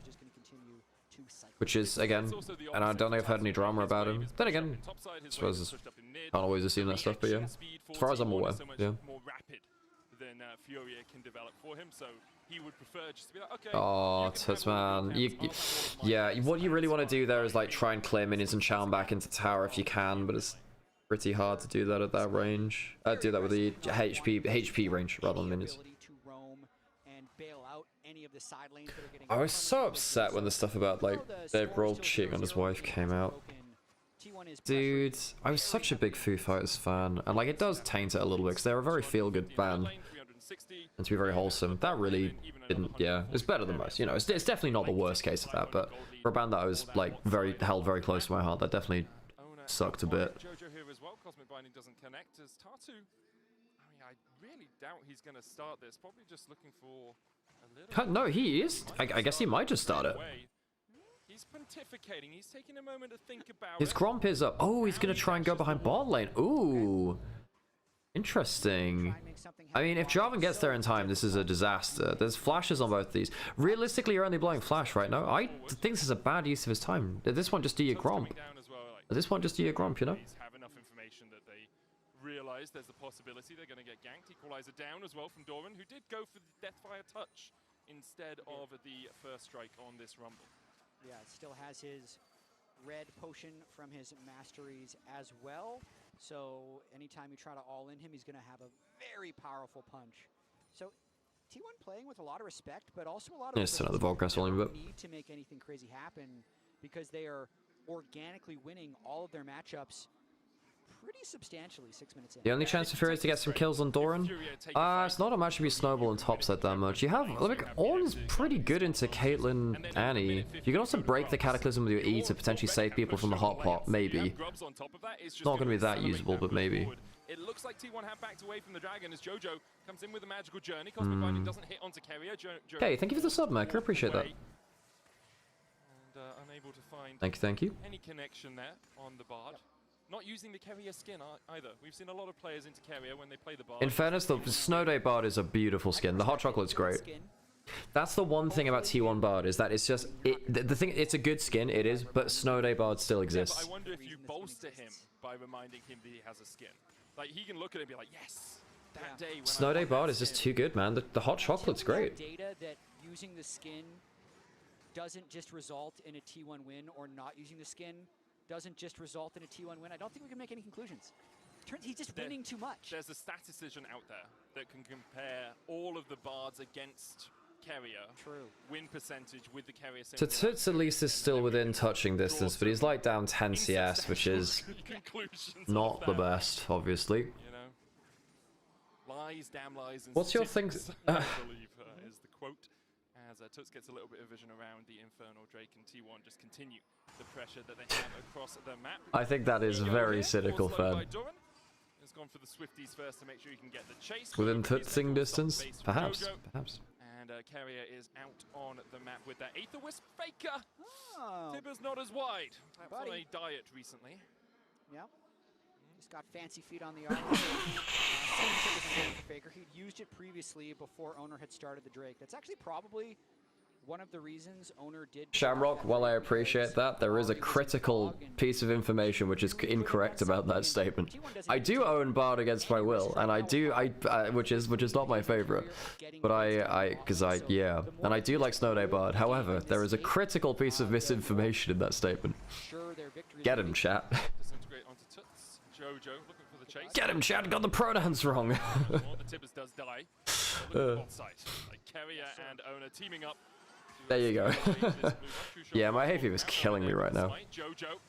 Which is, again, and I don't think I've heard any drama about him. Then again, I suppose can't always assume that stuff, but yeah. As far as I'm aware, yeah. Oh, Tuts, man. Yeah, what you really want to do there is like try and clear minions and charm back into tower if you can, but it's pretty hard to do that at that range. Do that with the HP range rather than minions. I was so upset when the stuff about like Dave Grohl cheating on his wife came out. Dude, I was such a big Foo Fighters fan, and like it does taint it a little bit because they're a very feel-good band and to be very wholesome. That really didn't, yeah, it's better than most. You know, it's definitely not the worst case of that, but for a band that I was like held very close to my heart, that definitely sucked a bit. Jojo here as well. Cosmic Binding doesn't connect as Tatu. I mean, I really doubt he's going to start this. Probably just looking for. No, he is. I guess he might just start it. He's pontificating. He's taking a moment to think about his Gromp is up. Oh, he's gonna try and go behind bot lane. Ooh, interesting. I mean, if Jarvan gets there in time, this is a disaster. There's flashes on both these. Realistically, you're only blowing flash right now. I think this is a bad use of his time. At this one, just do your Gromp. At this one, just do your Gromp, you know? Realize there's a possibility they're going to get ganked. Equalizer down as well from Doran, who did go for the Deathfire touch instead of the first strike on this Rumble. Yeah, it still has his red potion from his masteries as well. So anytime you try to all in him, he's going to have a very powerful punch. So T1 playing with a lot of respect, but also a lot of Yes, another Volcrest volume, but need to make anything crazy happen because they are organically winning all of their matchups pretty substantially 6 minutes in. the only chance for Fury is to get some kills on Doran. It's not a match to be snowball and topside that much. You have, like, Ornn is pretty good into Caitlyn, Annie. You can also break the Cataclysm with your E to potentially save people from the hot pot, maybe. It's not going to be that usable, but maybe. It looks like T1 have backed away from the dragon as Jojo comes in with a magical journey. Cosmic Binding doesn't hit onto Keria. Okay, thank you for the sub, Mac. I appreciate that. And unable to find Thank you. any connection there on the Bard. Not using the Keria skin either. We've seen a lot of players into Keria when they play the Bard. In fairness, the Snow Day Bard is a beautiful skin. The hot chocolate's great. That's the one thing about T1 Bard is that it's just the thing. It's a good skin, it is, but Snow Day Bard still exists. But I wonder if you bolster him by reminding him that he has a skin. Like he can look at it and be like, yes, that day. When Snow Day Bard is just too good, man. The hot chocolate's great. Data that using the skin doesn't just result in a T1 win, or not using the skin doesn't just result in a T1 win. I don't think we can make any conclusions. He's just winning too much. There's a statistician out there that can compare all of the Bards against Keria. True. Win percentage with the Keria. So Toots at least is still within touching distance, but he's like down 10 CS, which is not the best, obviously. You know, lies, damn lies. And What's your thing? I believe is the quote. As Toots gets a little bit of vision around the Infernal Drake, and T1 just continue the pressure that they have across the map. I think that is very cynical, fan. Has gone for the Swifties first to make sure you can get the chase. Within Tootsing distance? Perhaps. Perhaps. And Keria is out on the map with that Aether Wisp Faker. Tibber's not as wide. Perhaps on a diet recently. Yep. He's got fancy feet on the arm. Faker. He'd used it previously before Owner had started the Drake. That's actually probably one of the reasons Owner did. Shamrock, while I appreciate that, there is a critical piece of information which is incorrect about that statement. I do own Bard against my will, and I do, which is not my favorite, but yeah, and I do like Snow Day Bard. However, there is a critical piece of misinformation in that statement. Get him, chat. Jojo looking for the chase. Get him, chat. Got the pronouns wrong. The Tibbers does die. Like Keria and Owner teaming up. There you go. Yeah, my hay fever's killing me right now. Jojo,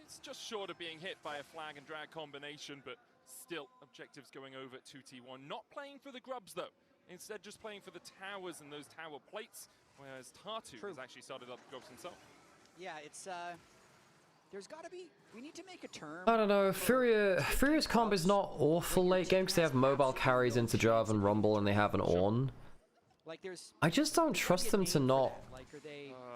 it's just short of being hit by a flag and drag combination, but still objectives going over to T1. Not playing for the grubs though. Instead, just playing for the towers and those tower plates. Whereas Tatu has actually started up the grubs himself. Yeah, it's there's got to be. We need to make a term. I don't know. Furia's comp is not awful late game because they have mobile carries into Jarvan and Rumble and they have an Ornn. I just don't trust them to not.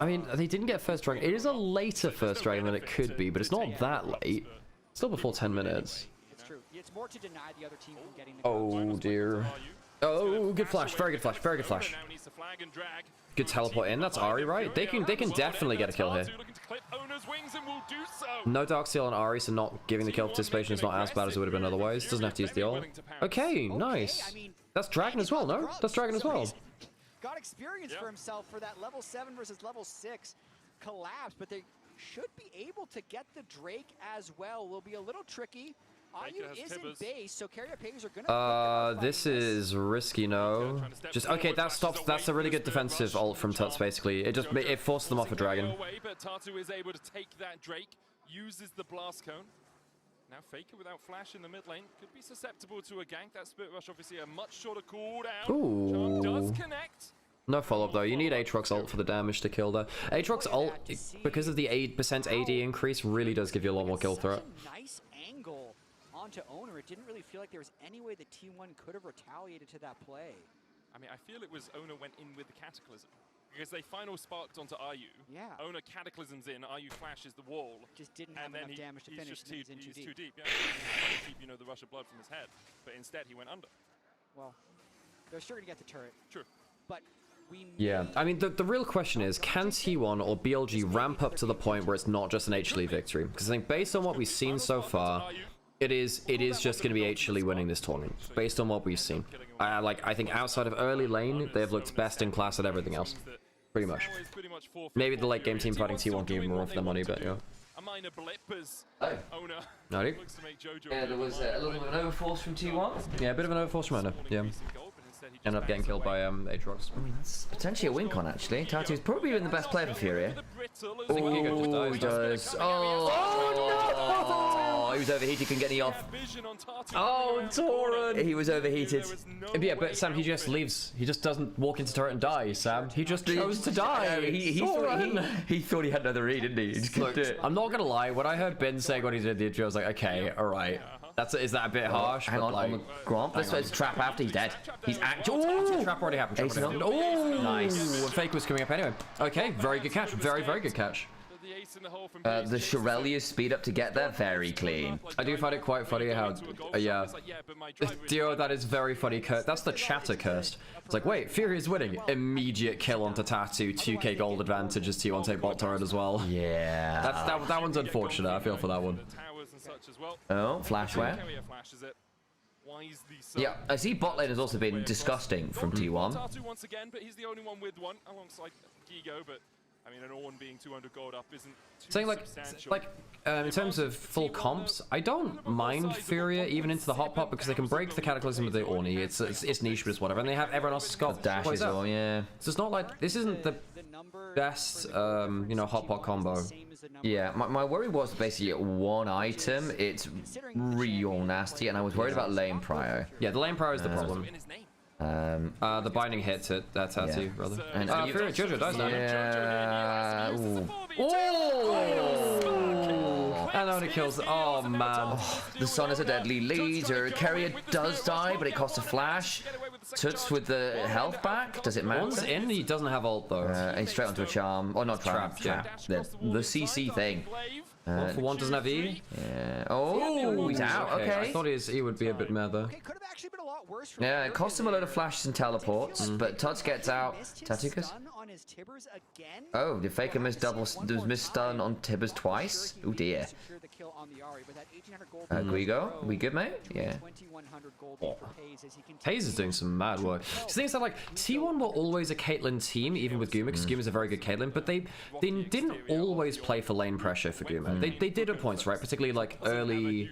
I mean, they didn't get first dragon. It is a later first dragon than it could be, but it's not that late. Still before 10 minutes. It's true. It's more to deny the other team from getting the. Oh dear. Oh, good flash. Very good flash. Very good flash. Good teleport in. That's Ahri, right? They can definitely get a kill here. No Darksteel on Ahri, so not giving the kill participation is not as bad as it would have been otherwise. Doesn't have to use the ult. Okay, nice. That's dragon as well, no? That's dragon as well. Got experience for himself for that level 7 versus level 6 collapse, but they should be able to get the Drake as well. Will be a little tricky. Ayu is in base, so carrier pays are gonna. This is risky, no. Just okay. That stops. That's a really good defensive ult from Tuts. Basically, it forces them off a dragon. But Tatu is able to take that Drake. Uses the blast cone. Now Faker without flash in the mid lane could be susceptible to a gank. That Spirit Rush obviously a much shorter cooldown. Ooh. Does connect. No follow-up though. You need Aatrox's ult for the damage to kill that. Aatrox's ult, because of the 8% AD increase, really does give you a lot more kill threat. Nice angle onto Owner. It didn't really feel like there was any way that T1 could have retaliated to that play. I mean, I feel it was Owner went in with the Cataclysm. Because they final sparked onto Ayu. Yeah. Owner Cataclysms in, Ayu flashes the wall. Just didn't have enough damage to finish. He's too deep. Yeah. Trying to keep, you know, the rush of blood from his head. But instead he went under. Well, they're sure going to get the turret. True. But we yeah, I mean, the real question is, can T1 or BLG ramp up to the point where it's not just an HLE victory? Because I think based on what we've seen so far, it is just going to be HLE winning this tournament, based on what we've seen. I think outside of early lane, they've looked best in class at everything else. Pretty much. Maybe the late game team fighting T1 can even more for their money, but yeah. a minor blip as Owner No, looks to make JoJo. Yeah, there was a little bit of an overforce from T1. Yeah, a bit of an overforce from Owner. Yeah. Ended up getting killed by Aatrox. I mean, that's potentially a win con actually. Tatu's probably been the best player for Furia. Oh, he does. Oh, he was overheated, couldn't get any off. Oh, Tauren! He was overheated. Yeah, but Sam, he just leaves. He just doesn't walk into turret and die, Sam. He just chose to die. He thought he had another read, didn't he? He just couldn't do it. I'm not gonna lie, when I heard Ben saying what he did the intro, I was like, okay, alright. Is that a bit harsh? Hang on, on the Gromp. This is trap after he's dead. He's actually. Trap already happened. Oh, nice. Fake was coming up anyway. Okay, very good catch. Very, very good catch. The Shirelia's speed up to get there, very clean. I do find it quite funny how, yeah. Dio, that is very funny. That's the chatter cursed. It's like, wait, Fury is winning. Immediate kill onto Tatu, 2k gold advantage as T1 take bot turret as well. Yeah. That one's unfortunate. I feel for that one. Oh, flashware. Yeah, I see bot lane has also been disgusting from T1. Tatu once again, but he's the only one with one alongside Gigo, but I mean, an Ornn being 200 gold up isn't too Saying substantial. in terms of full comps, I don't mind Furia even into the hot pot because they can break the Cataclysm with the Ornn. It's niche, but it's whatever. And they have everyone else's got dash as well, yeah. So it's not like this isn't the best, you know, hot pot combo. Yeah, my worry was basically one item. It's real nasty, and I was worried about lane prio. Yeah, the lane prio is the problem. The binding hits it. That's Tatu, brother. And Fury Jojo dies now. Yeah. And then it kills. Oh man. The Sun is a deadly leader. Carrier does die, but it costs a flash. Tuts with the health back. Does it matter? Once in, he doesn't have ult though. He's straight onto a charm. Or not trap. The CC thing. One for one doesn't have E. Yeah. Oh, he's out. Okay. I thought he would be a bit meta. Yeah, it costs him a load of flashes and teleports, but Tuts gets out. Tatukas? Oh, did Faker miss stun on Tibbers twice? Oh dear. Guigo, we good, mate? Yeah. Hayes is doing some mad work. The thing is that, like, T1 were always a Caitlyn team, even with Guma, because Guma's a very good Caitlyn, but they didn't always play for lane pressure for Guma. They did at points, right? Particularly like early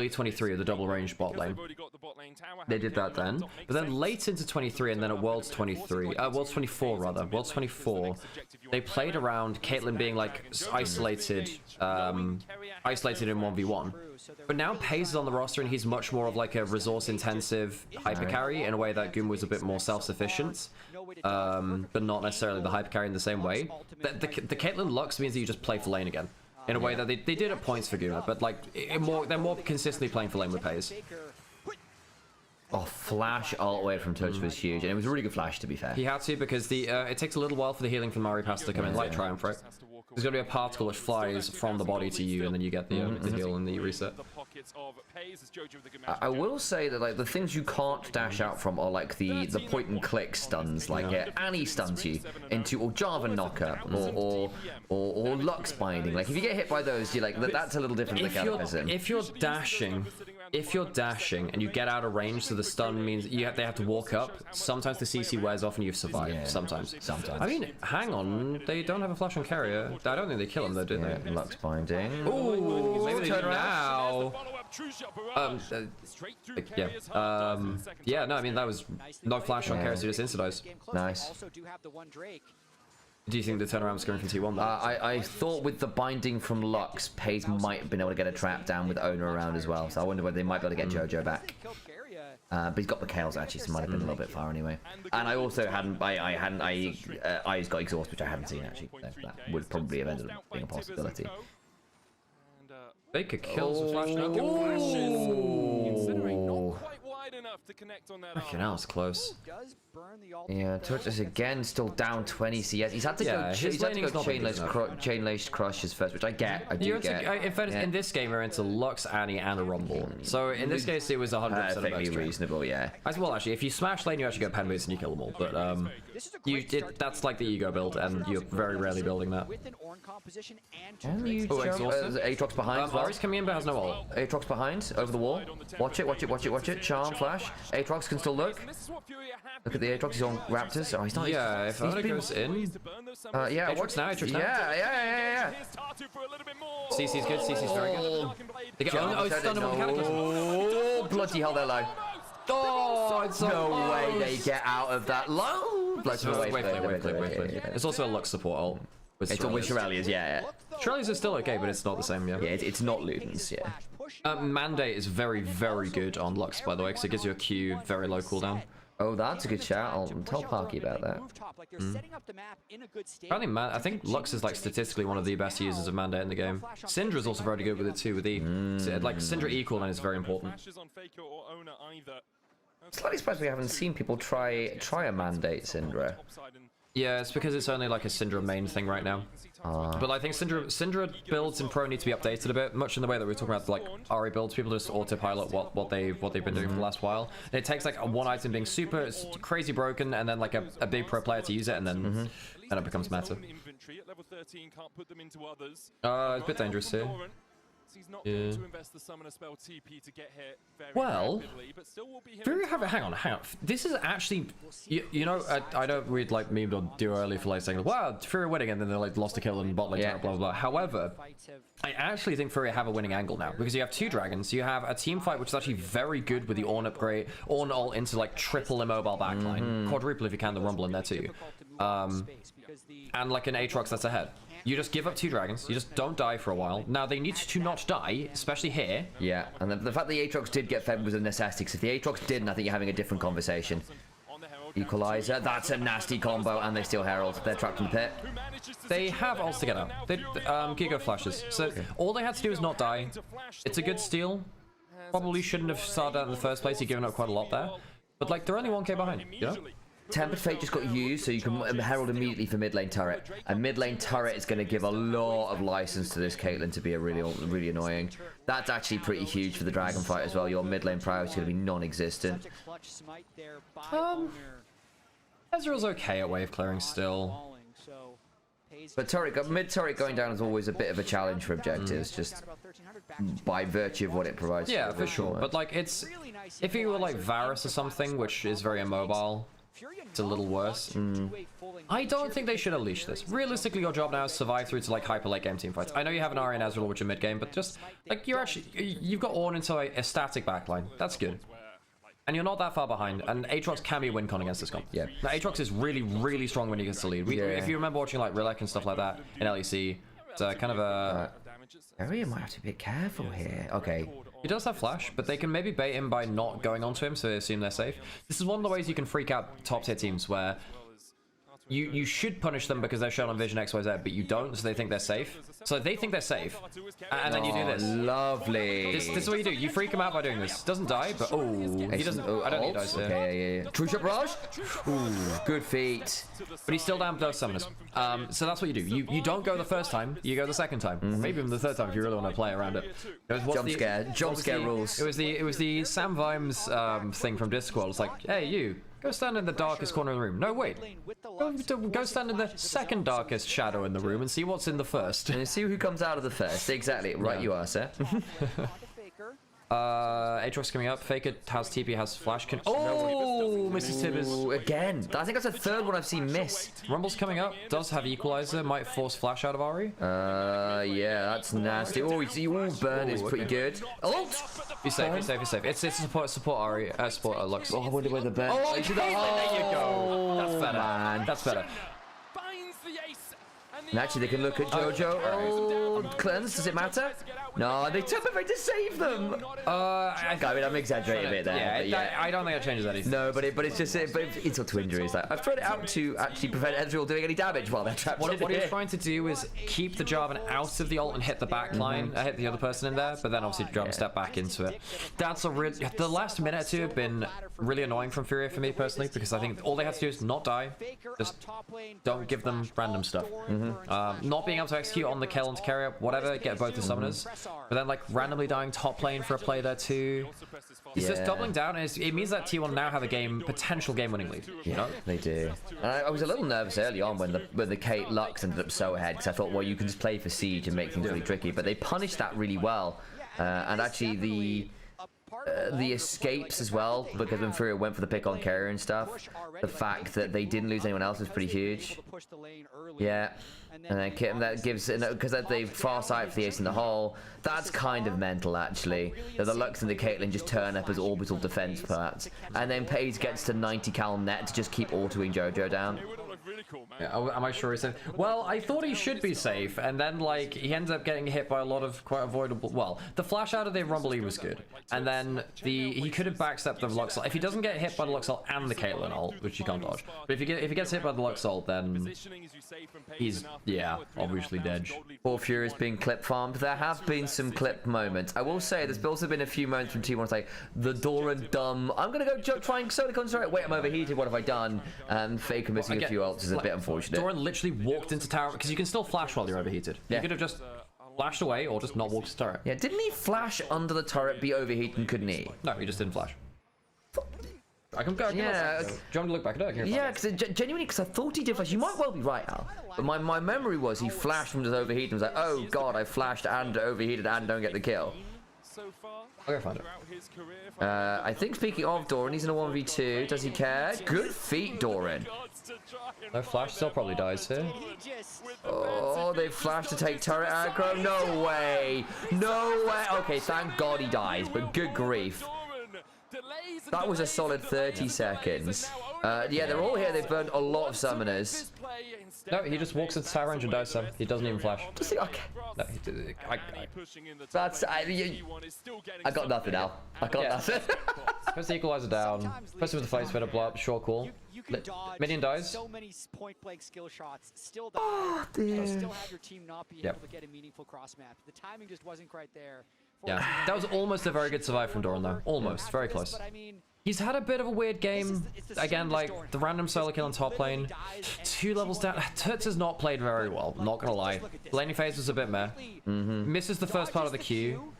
23 of the double range bot lane. They did that then, but then late into 23 and then at Worlds 23, Worlds 24 rather, Worlds 24, they played around Caitlyn being like isolated in 1v1. But now Paze is on the roster and he's much more of like a resource intensive hyper carry in a way that Guma was a bit more self-sufficient, but not necessarily the hyper carry in the same way. The Caitlyn Lux means that you just play for lane again. In a way that they did at points for Guma, but like they're more consistently playing for lane with Paze. Oh, flash all the way from Touch was huge, and it was a really good flash to be fair. He had to because it takes a little while for the healing from Mari Pass to come in, like Triumph, right? There's gonna be a particle which flies from the body to you, and then you get the heal and the reset. I will say that like the things you can't dash out from are like the point and click stuns, like Annie stuns you into or Java knocker or Lux binding. Like if you get hit by those, you're like that's a little different than Cataclysm. If you're dashing and you get out of range, so the stun means they have to walk up. Sometimes the CC wears off and you survive. Yeah, sometimes. I mean, hang on, they don't have a flash on carrier. I don't think they kill him though, do they? Lux binding. Ooh, maybe they turn do now. Yeah, no, I mean that was no flash on carrier, so just insta-dies. Nice. Do you think the turnaround's going from T1 though? I thought with the binding from Lux, Paze might have been able to get a trap down with Owner around as well, so I wonder whether they might be able to get JoJo back. But he's got the Kales actually, so it might have been a little bit far anyway. And I also hadn't, I got exhaust, which I hadn't seen actually. So that would probably have ended up being a possibility. Baker kills with flash now. Fucking hell, it's close. Yeah, Turtus again still down 20 CS. He's had to go chain laced crushes first, which I get. I do get. In fact, in this game we're into Lux, Annie, and a Rumble. So in this case it was 100% reasonable, yeah. As well, actually, if you smash lane, you actually go pen boots and you kill them all. But that's like the ego build, and you're very rarely building that. Aatrox behind. Ari's coming in but has no ult. Aatrox behind, over the wall. Watch it. Charm flash. Aatrox can still look. Look at the Aatrox, he's on Raptors. Oh, he's not. Yeah, if Ona goes in. Yeah, Aatrox now, Aatrox now. Yeah. CC's good, CC's very good. They get stun him on the Cataclysm. Oh, bloody hell, they're low. Oh, it's no way they get out of that low. Wait. It's also a Lux support ult. It's with Shirelia's, yeah. Shirelia's is still okay, but it's not the same, yeah. Yeah, it's not Luden's, yeah. Mandate is very, very good on Lux, by the way, because it gives you a Q, very low cooldown. Oh, that's a good shout. I'll tell Parky about that. I think Lux is like statistically one of the best users of Mandate in the game. Syndra's also very good with it too, with E. Like Syndra E cooldown is very important. Slightly surprised we haven't seen people try a Mandate Syndra. Yeah, it's because it's only like a Syndra main thing right now. But I think Syndra builds in Pro need to be updated a bit, much in the way that we were talking about like Ahri builds. People just autopilot what they've been doing for the last while. And it takes like one item being super crazy broken and then like a big pro player to use it, and then it becomes meta. It's a bit dangerous here. Yeah. Well, hang on. This is actually, you know, I know we'd like memed on Duo early for like saying, wow, Fury winning, and then they like lost a kill and bot lane, blah blah blah. However, I actually think Fury have a winning angle now because you have two dragons. You have a team fight which is actually very good with the Ornn upgrade, Ornn ult into like triple immobile backline, quadruple if you can, the Rumble in there too, and like an Aatrox that's ahead. You just give up two dragons. You just don't die for a while. Now, they need to not die, especially here. Yeah, and the fact that the Aatrox did get fed was a necessity, because if the Aatrox didn't, I think you're having a different conversation. Equalizer, that's a nasty combo, and they steal Herald. They're trapped in the pit. They have ults to get out. They Giga flashes. So all they had to do is not die. It's a good steal. Probably shouldn't have started out in the first place. You've given up quite a lot there. But like, they're only 1k behind, you know? Tempered Fate just got used, so you can herald immediately for mid lane turret. And mid lane turret is going to give a lot of license to this Caitlyn to be a really annoying. That's actually pretty huge for the dragon fight as well. Your mid lane priority is going to be non-existent. Ezreal's okay at wave clearing still. But mid turret going down is always a bit of a challenge for objectives, just by virtue of what it provides. Yeah, for sure. But like, it's if you were like Varus or something, which is very immobile, it's a little worse. I don't think they should unleash this. Realistically, your job now is survive through to like hyper late game team fights. I know you have an Ahri and Ezreal which are mid game, but just like you've got Ornn into a static backline. That's good. And you're not that far behind, and Aatrox can be a win con against this comp. Yeah. Now, Aatrox is really strong when he gets the lead. If you remember watching like Rilek and stuff like that in LEC, it's kind of a... Area might have to be careful here. Okay. He does have flash, but they can maybe bait him by not going onto him, so they assume they're safe. This is one of the ways you can freak out top tier teams where you should punish them because they're shown on Vision XYZ, but you don't, so they think they're safe. So they think they're safe, and then you do this. Lovely. This is what you do. You freak him out by doing this. Doesn't die, but he doesn't. I don't think he dies here. Okay, yeah. True shot barrage. Ooh, good feat. But he's still down both summoners. So that's what you do. You don't go the first time. You go the second time, maybe even the third time if you really want to play around it. Jump scare rules. It was the Sam Vimes thing from Discord. It's like, hey, you. Go stand in the darkest corner of the room. No, wait. Go stand in the second darkest shadow in the room and see what's in the first. And see who comes out of the first. Exactly. Right, you are, sir. Aatrox coming up. Faker has TP, has flash. Oh, Mrs. Tibbers. Again. I think that's the third one I've seen miss. Rumble's coming up. Does have equalizer. Might force flash out of Ahri. Yeah, that's nasty. Oh, you see, burn is pretty good. Ult! Be safe, be safe, be safe. It's support Ahri, support Lux. Oh, I wonder where the burn. Oh, there you go. That's better. Man. That's better. And actually, they can look at Jojo. Oh, cleanse. Does it matter? No, they took me to save them. I'm exaggerating a bit there. Yeah, I don't think that changes anything. No, but it's just it's up to injuries. Like, I've thrown it out to actually prevent Ezreal doing any damage while they're trapped. What he's trying to do is keep the Jarvan out of the ult and hit the back line, hit the other person in there, but then obviously Jarvan step back into it. That's a real. The last minute or two have been really annoying from Fury for me personally, because I think all they have to do is not die, just don't give them random stuff. Not being able to execute on the kill and to carry up whatever, get both the summoners, but then like randomly dying top lane for a play there too. He's just doubling down, and it means that T1 now have a potential game-winning lead. You know? They do. I was a little nervous early on when the Kate Lux ended up so ahead, because I thought, well, you can just play for Siege and make things really tricky, but they punished that really well. And actually the escapes as well, because when Furia went for the pick on carrier and stuff, the fact that they didn't lose anyone else was pretty huge. Yeah. And then Kitten, that gives, because they far sight for the ace in the hole, that's kind of mental actually. The Lux and the Caitlyn just turn up as orbital defense parts. And then Paige gets to 90 cal net to just keep autoing JoJo down. Yeah, am I sure he's safe? Well, I thought he should be safe, and then like he ends up getting hit by a lot of quite avoidable. Well, the flash out of the Rumble E was good, and then he could have backstepped the Luxol. If he doesn't get hit by the Luxol and the Caitlyn ult, which you can't dodge, but if he gets hit by the Luxol, then he's obviously dead. Poor Fury's being clip farmed. There have been some clip moments. I will say there's also been a few moments from T1 like the Doran dumb. I'm gonna go try and solo concentrate. Wait, I'm overheated. What have I done? Faker missing a few ults is a bit unfortunate. Doran literally walked into tower because you can still flash while you're overheated. Yeah. You could have just flashed away or just not walked to turret. Yeah, didn't he flash under the turret, be overheated, couldn't he? No, he just didn't flash. I can go. Yeah. Do you want to look back at it? Yeah, because genuinely, because I thought he did flash. You might well be right, Al. But my memory was he flashed from just overheated and was like, oh god, I flashed and overheated and don't get the kill. I'll go find it. I think speaking of Doran, he's in a 1v2. Does he care? Good feat, Doran. No flash, still probably dies here. Oh, they flashed to take turret aggro? No way. No way. Okay, thank god he dies, but good grief. That was a solid 30 seconds. Yeah, they're all here. They've burned a lot of summoners. No, he just walks into tower range and dies some. He doesn't even flash. Does he? Okay. No, that's... I got nothing now. I got nothing. Puts the equalizer down. Puts him with the flame spinner, blow up, short call. Minion dies. So many point blank skill shots, still die. Still have your team not be able to get a meaningful cross map. The timing just wasn't quite there. Yeah, that was almost a very good survive from Doran though. Almost, very close. He's had a bit of a weird game. Again, like the random solo kill on top lane. 2 levels down. Toots has not played very well, not gonna lie. Laning phase was a bit meh. Misses the first part of the Q.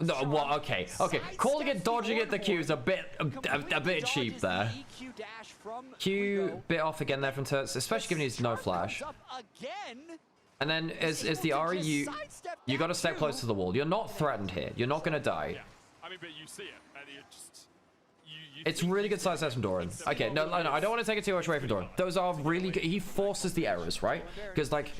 No, what? Okay. Calling it dodging it the Q is a bit cheap there. Q bit off again there from Toots, especially given he's no flash. And then as the Ari, you got to step close to the wall. You're not threatened here. You're not gonna die. Yeah. I mean, but you see it, and you just it's really good side steps from Doran. Okay, no, I don't want to take it too much away from Doran. Those are really good. He forces the errors, right? Because like,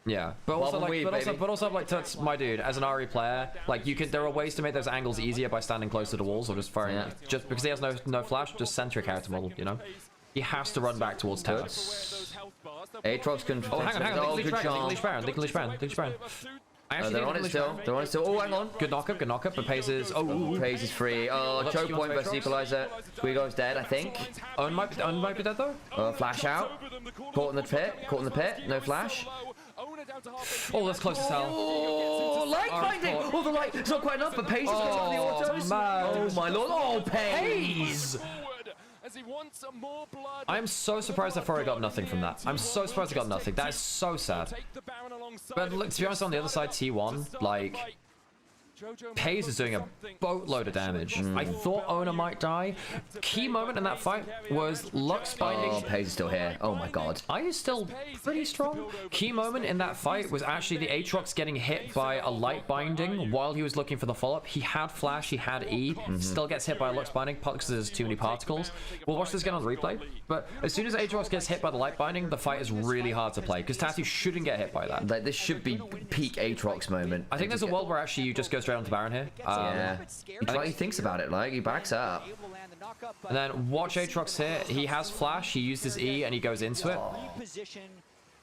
yeah, but also like Toots, my dude, as an Ari player, like there are ways to make those angles easier by standing close to the walls or just firing. Yeah. Just because he has no flash, just center a character model, you know. He has to run back towards Toots. Aatrox can. Oh, hang on. They can leash Baron. They're on it still. Oh, hang on. Good knockup, but Paze is... Oh, Paze is free. Oh, choke point versus Equalizer. Squeago's dead, I think. Owen might be dead, though. Flash out. Caught in the pit. No flash. Oh, that's close as hell. Oh, light binding! Oh, the light. It's not quite enough, but Paze is on the autos. Oh, my lord. Oh, Paze! I'm so surprised that Fury got nothing from that. I'm so surprised he got nothing. That is so sad. But look, to be honest, on the other side, T1, like, Paze is doing a boatload of damage. I thought Ona might die. Key moment in that fight was Lux binding. Oh, Paze is still here. Oh my god. I is still pretty strong. Key moment in that fight was actually the Aatrox getting hit by a light binding while he was looking for the follow-up. He had flash, he had E, still gets hit by a Lux binding because there's too many particles. We'll watch this again on the replay. But as soon as Aatrox gets hit by the light binding, the fight is really hard to play because Tatu shouldn't get hit by that. Like, this should be peak Aatrox moment. I think there's a world where actually you just go straight onto Baron here. Yeah. He thinks about it, like, he backs up. And then watch Aatrox here. He has flash, he used his E, and he goes into it.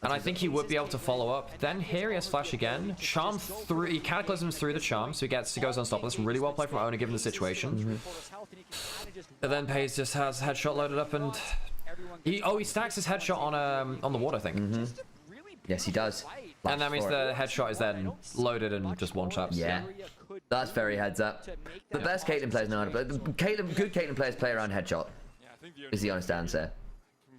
And I think he would be able to follow up. Then here he has flash again. Charm through, he cataclysms through the charm, so he goes unstoppable. That's really well played from Ona given the situation. And then Paze just has headshot loaded up, and he stacks his headshot on the water thing. Yes, he does. And that means the headshot is then loaded and just one shot. Yeah. That's very heads up. The best Caitlyn players know how to play. Good Caitlyn players play around headshot. Is the honest answer.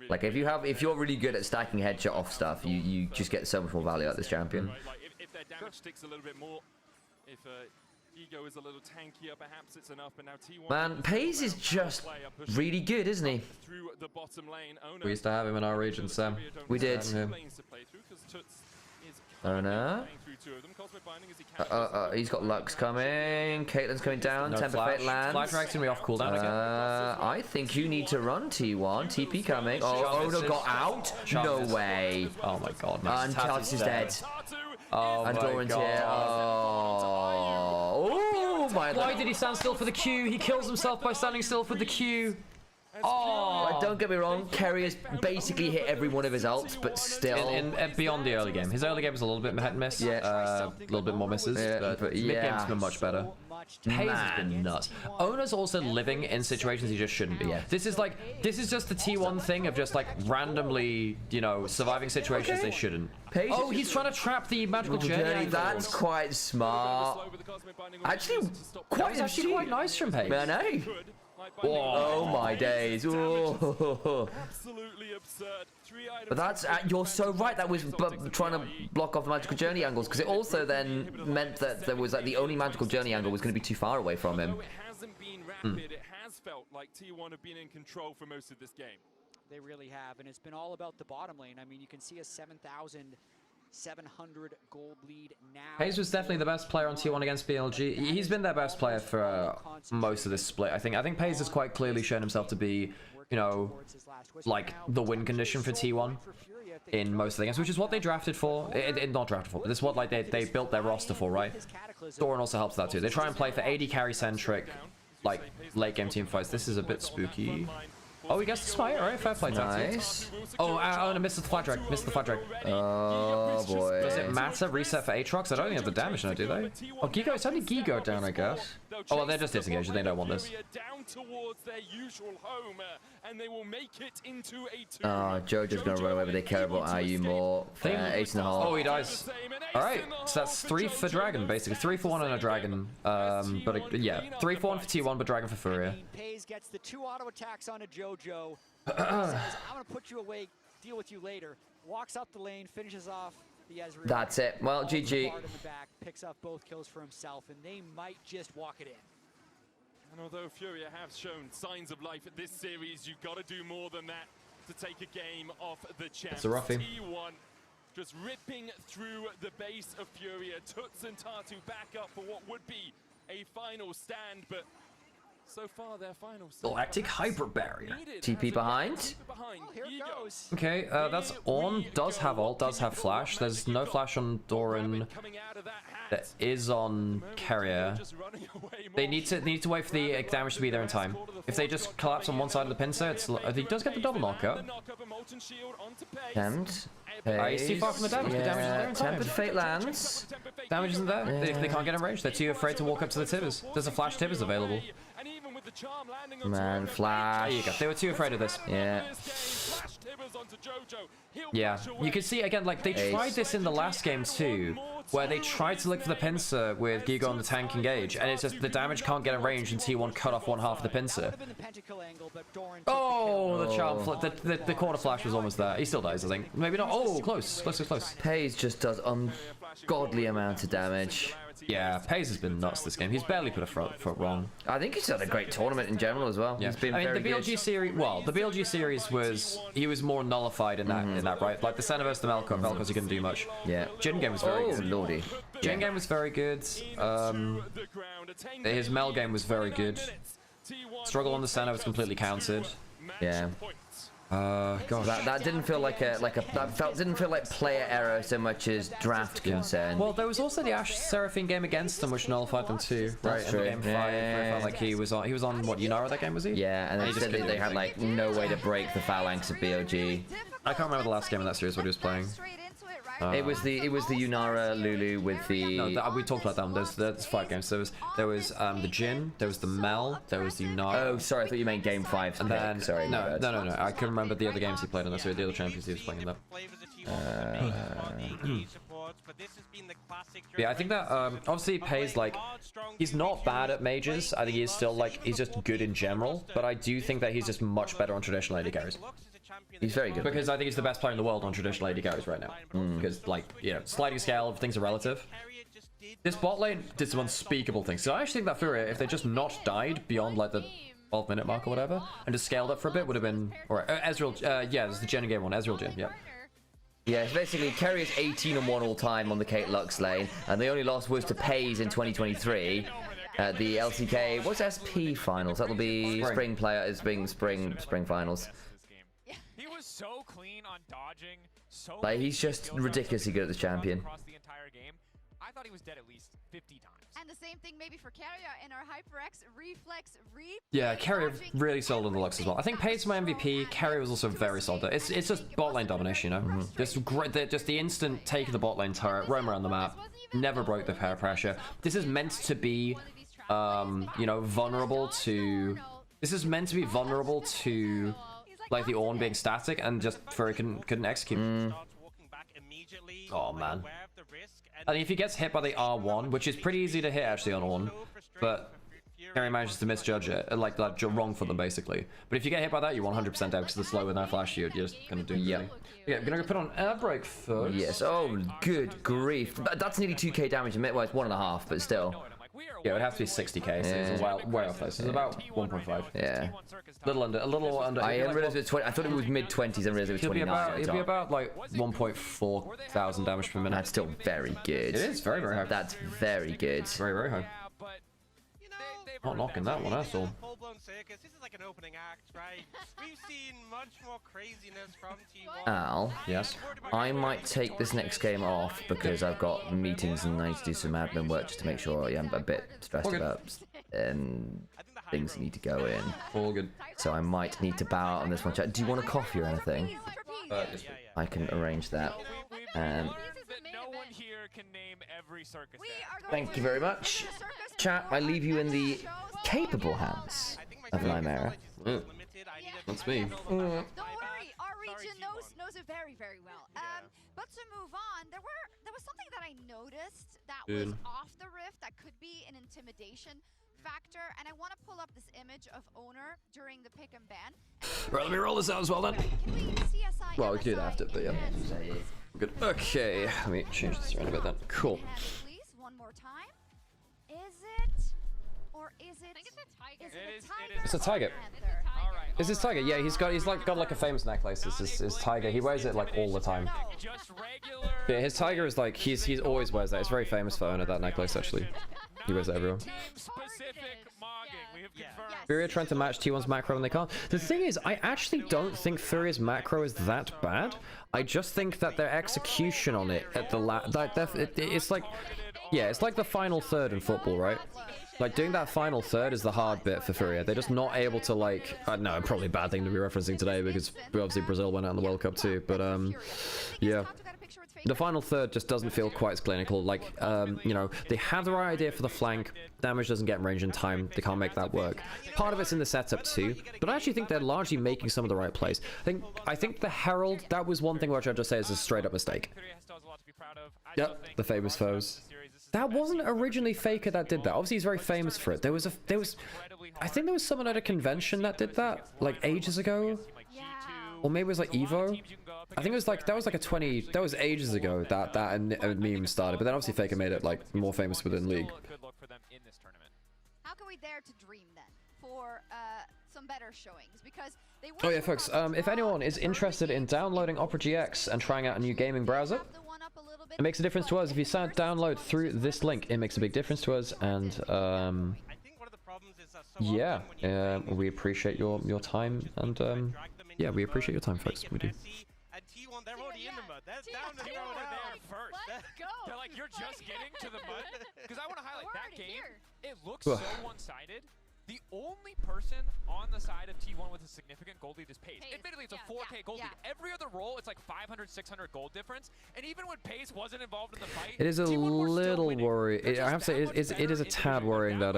Like if you're really good at stacking headshot off stuff, you just get so much more value out of this champion. If their damage sticks a little bit more, if ego is a little tankier, perhaps it's enough. But now T1. Man, Paze is just really good, isn't he? Through the bottom lane. We used to have him in our region, Sam. We did. Ona. He's got Lux coming. Caitlyn's coming down. No Temper flash. Fate lands. Flash Drag's gonna be off cooldown again. I think you need to run T1. TP coming. Oh, Ona got out. No way. Oh my god. And Tatu's is dead. Oh and my Doran's god. here. Oh my. Why did he stand still for the Q? He kills himself by standing still for the Q. Oh, Don't get me wrong, Kerry has basically hit every one of his ults, but still... beyond the early game. His early game was a little bit hit and miss. Yeah. A little bit more misses. Yeah, but mid-game's been much better. Hayes has been nuts. Ona's also living in situations he just shouldn't be. Yeah. This is just the T1 thing of just like randomly, you know, surviving situations they shouldn't. Paige Oh, he's trying to trap the magical journey. That's quite smart. Actually, That was actually quite nice from Paige. I know. Oh my days. Absolutely absurd. But that's you're so right. That was trying to block off the magical journey angles, because it also then meant that there was like the only magical journey angle was going to be too far away from him. It hasn't been rapid. It has felt like T1 have been in control for most of this game. They really have, and it's been all about the bottom lane. I mean, you can see a 7,700 gold lead now. Hayes was definitely the best player on T1 against BLG. He's been their best player for most of this split. I think Hayes has quite clearly shown himself to be, you know, like the win condition for T1 in most of the games, which is what they drafted for. Not drafted for, but this is what like they built their roster for, right? Doran also helps that too. They try and play for AD carry centric, like late game team fights. This is a bit spooky. Oh, he gets the smite, alright, fair play. Nice. Oh, and misses the flat drag. Missed the flat drag. Oh boy. Does it matter? Reset for Aatrox? I don't think they have the damage now, do they? Oh, Gigo, it's only Gigo down, I guess. Oh, well, they're just disengaged. They don't want this. Down towards their usual home, and they will make it into a 2. Oh, Jojo's gonna run away, but they care about IU more. 8.5. Oh, he dies. Alright, so that's 3 for Dragon, basically. 3 for 1 and a Dragon. But yeah, 3 for 1 for T1, but Dragon for Furia. Pays gets the 2 auto attacks onto JoJo. Says, I'm gonna put you away, deal with you later. Walks up the lane, finishes off the Ezreal. That's it. Well, GG. In the back, picks up both kills for himself, and they might just walk it in. And although Furia have shown signs of life at this series, you've got to do more than that to take a game off the chest. It's a roughie. T1 just ripping through the base of Furia. Tuts and Tatu back up for what would be a final stand, but so far their final stand. Galactic Hyper Barrier. TP behind. Here it goes. Okay, that's Ornn. Does have ult, does have flash. There's no flash on Doran. That is on Carrier. They need to wait for the damage to be there in time. If they just collapse on one side of the pincer, he does get the double knockup. Tempt. He's too far from the damage. The damage isn't there in time. Tempered Fate lands. Damage isn't there. They can't get in range. They're too afraid to walk up to the Tibbers. There's a flash Tibbers available. Man, flash. There you go. They were too afraid of this. Yeah. Yeah. You can see again, like they tried this in the last game too, where they tried to look for the pincer with Gigo on the tank engage, and it's just the damage can't get in range and T1 cut off one half of the pincer. Oh, the charm flip. The corner flash was almost there. He still dies, I think. Maybe not. Oh, close. Paige just does ungodly amount of damage. Yeah, Pace has been nuts this game. He's barely put a foot wrong. I think he's had a great tournament in general as well. Yeah. He's been I mean, very the BLG good. series. Well, the BLG series was more nullified in that right. Like the Senna versus the Melkor. Melkor's he couldn't do much. Yeah. Jin game was very good. Lordy. Jin game was very good. His Mel game was very good. Struggle on the Senna was completely countered. Yeah. Gosh. That didn't feel like didn't feel like player error so much as draft concern. Well, there was also the Ashe Seraphine game against them, which nullified them too. Right, That's true. Game 5, where I felt like he was on what, Nymaera that game, was he? Yeah, and they had like no way to break the phalanx of BLG. I can't remember the last game in that series what he was playing. It was the Yunara Lulu with the. No, we talked about that one. There's 5 games. There was the Jin, there was the Mel, there was the Yunara. Oh, sorry, I thought you meant game 5. And then sorry, no. I couldn't remember the other games he played on that series. The other champions he was playing in that. Yeah, I think that obviously Pei's like he's not bad at mages. I think he's still like he's just good in general. But I do think that he's just much better on traditional AD carries. He's very good. Because I think he's the best player in the world on traditional AD carries right now. Because, like, you know, sliding scale, things are relative. This bot lane did some unspeakable things. So I actually think that Furia, if they just not died beyond, like, the 12-minute mark or whatever, and just scaled up for a bit, would have been... Or Ezreal, yeah, this is the Jin game one. Ezreal Jin, yeah. Yeah, it's basically Kerry is 18-1 all time on the Kate Lux lane, and the only loss was to Pays in 2023 at the LCK. What's SP finals? That'll be spring player is being spring finals. He was so clean on dodging. So Like he's just ridiculously good at this champion. across the entire game. I thought he was dead at least 50 times. And the same thing maybe for Carrier in our HyperX reflex Yeah, Carrier really solid on the Lux as well. I think Paige my MVP. Carrier was also very solid. It's just bot lane domination, you know. Just great. Just the instant take of the bot lane turret, roam around the map, never broke the pair pressure. This is meant to be, you know, vulnerable to. This is meant to be vulnerable to, like the Ornn being static, and just Fury couldn't execute. Oh man. I mean, if he gets hit by the R1, which is pretty easy to hit actually on Ornn, but Carry manages to misjudge it, like wrong for them basically. But if you get hit by that, you're 100% dead because the slow with no flash, you're just gonna do. Yeah, I'm gonna go put on air break first. Yes. Oh, good grief. That's nearly 2k damage. Well, it's 1.5, but still. Yeah, it would have to be 60k. So it's way off this. It's about 1.5. Yeah. A little under. I didn't realize it was 20. I thought it was mid-20s. I realized it was 29. It'd be about like 1.4 thousand damage per minute. That's still very good. It is very high. That's very good. Very high. Not knocking that one, that's all. Full-blown circus. This is like an opening act, right? We've seen much more craziness from T1. Al, yes. I might take this next game off because I've got meetings and I need to do some admin work just to make sure I'm a bit stressed about things that need to go in. All good. So I might need to bow out on this one. Do you want a coffee or anything? I can arrange that. Thank you very much. Chat, I leave you in the capable hands of Nymaera. That's me. Don't worry, our region knows it very well. But to move on, there was something that I noticed that was off the rift that could be an intimidation factor, and I want to pull up this image of Owner during the pick and ban. Right, let me roll this out as well then. Can we CSI? Well, we can do that after, but yeah. Good. Okay, let me change this around a bit then. Cool. Please, one more time. Is it, or is it? I think it's a tiger. Is it a tiger? It's a tiger. Is this tiger? Yeah, he's got like a famous necklace. This is tiger. He wears it like all the time. Yeah, his tiger is like he's always wears that. It's very famous for owner that necklace actually. He wears it everywhere. Furia trying to match T1's macro and they can't. The thing is, I actually don't think Furia's macro is that bad. I just think that their execution on it at the it's like, yeah, it's like the final third in football, right? Like doing that final third is the hard bit for Furia. They're just not able to like, no, probably a bad thing to be referencing today because obviously Brazil went out in the World Cup too. But yeah. The final third just doesn't feel quite as clinical. Like, you know, they have the right idea for the flank. Damage doesn't get in range in time. They can't make that work. Part of it's in the setup too. But I actually think they're largely making some of the right plays. I think the Herald, that was one thing which I'd just say is a straight up mistake. Yep, the famous foes. That wasn't originally Faker that did that. Obviously, he's very famous for it. I think there was someone at a convention that did that, like ages ago. Or maybe it was like Evo. I think it was like, that was ages ago that meme started. But then obviously Faker made it like more famous within League. How can we dare to dream then for some better showings? Because they oh yeah, folks, if anyone is interested in downloading Opera GX and trying out a new gaming browser, it makes a difference to us. If you download through this link, it makes a big difference to us. And yeah, we appreciate your time. And yeah, we appreciate your time, folks. We do. They're already in the mud. They're down the road there first. They're like, you're just getting to the mud? Because I want to highlight that game. It looks so one-sided. The only person on the side of T1 with a significant gold lead is Pace. Admittedly, it's a 4k gold lead. Every other role, it's like 500, 600 gold difference. And even when Pace wasn't involved in the fight, it is a little worrying. I have to say, it is a tad worrying that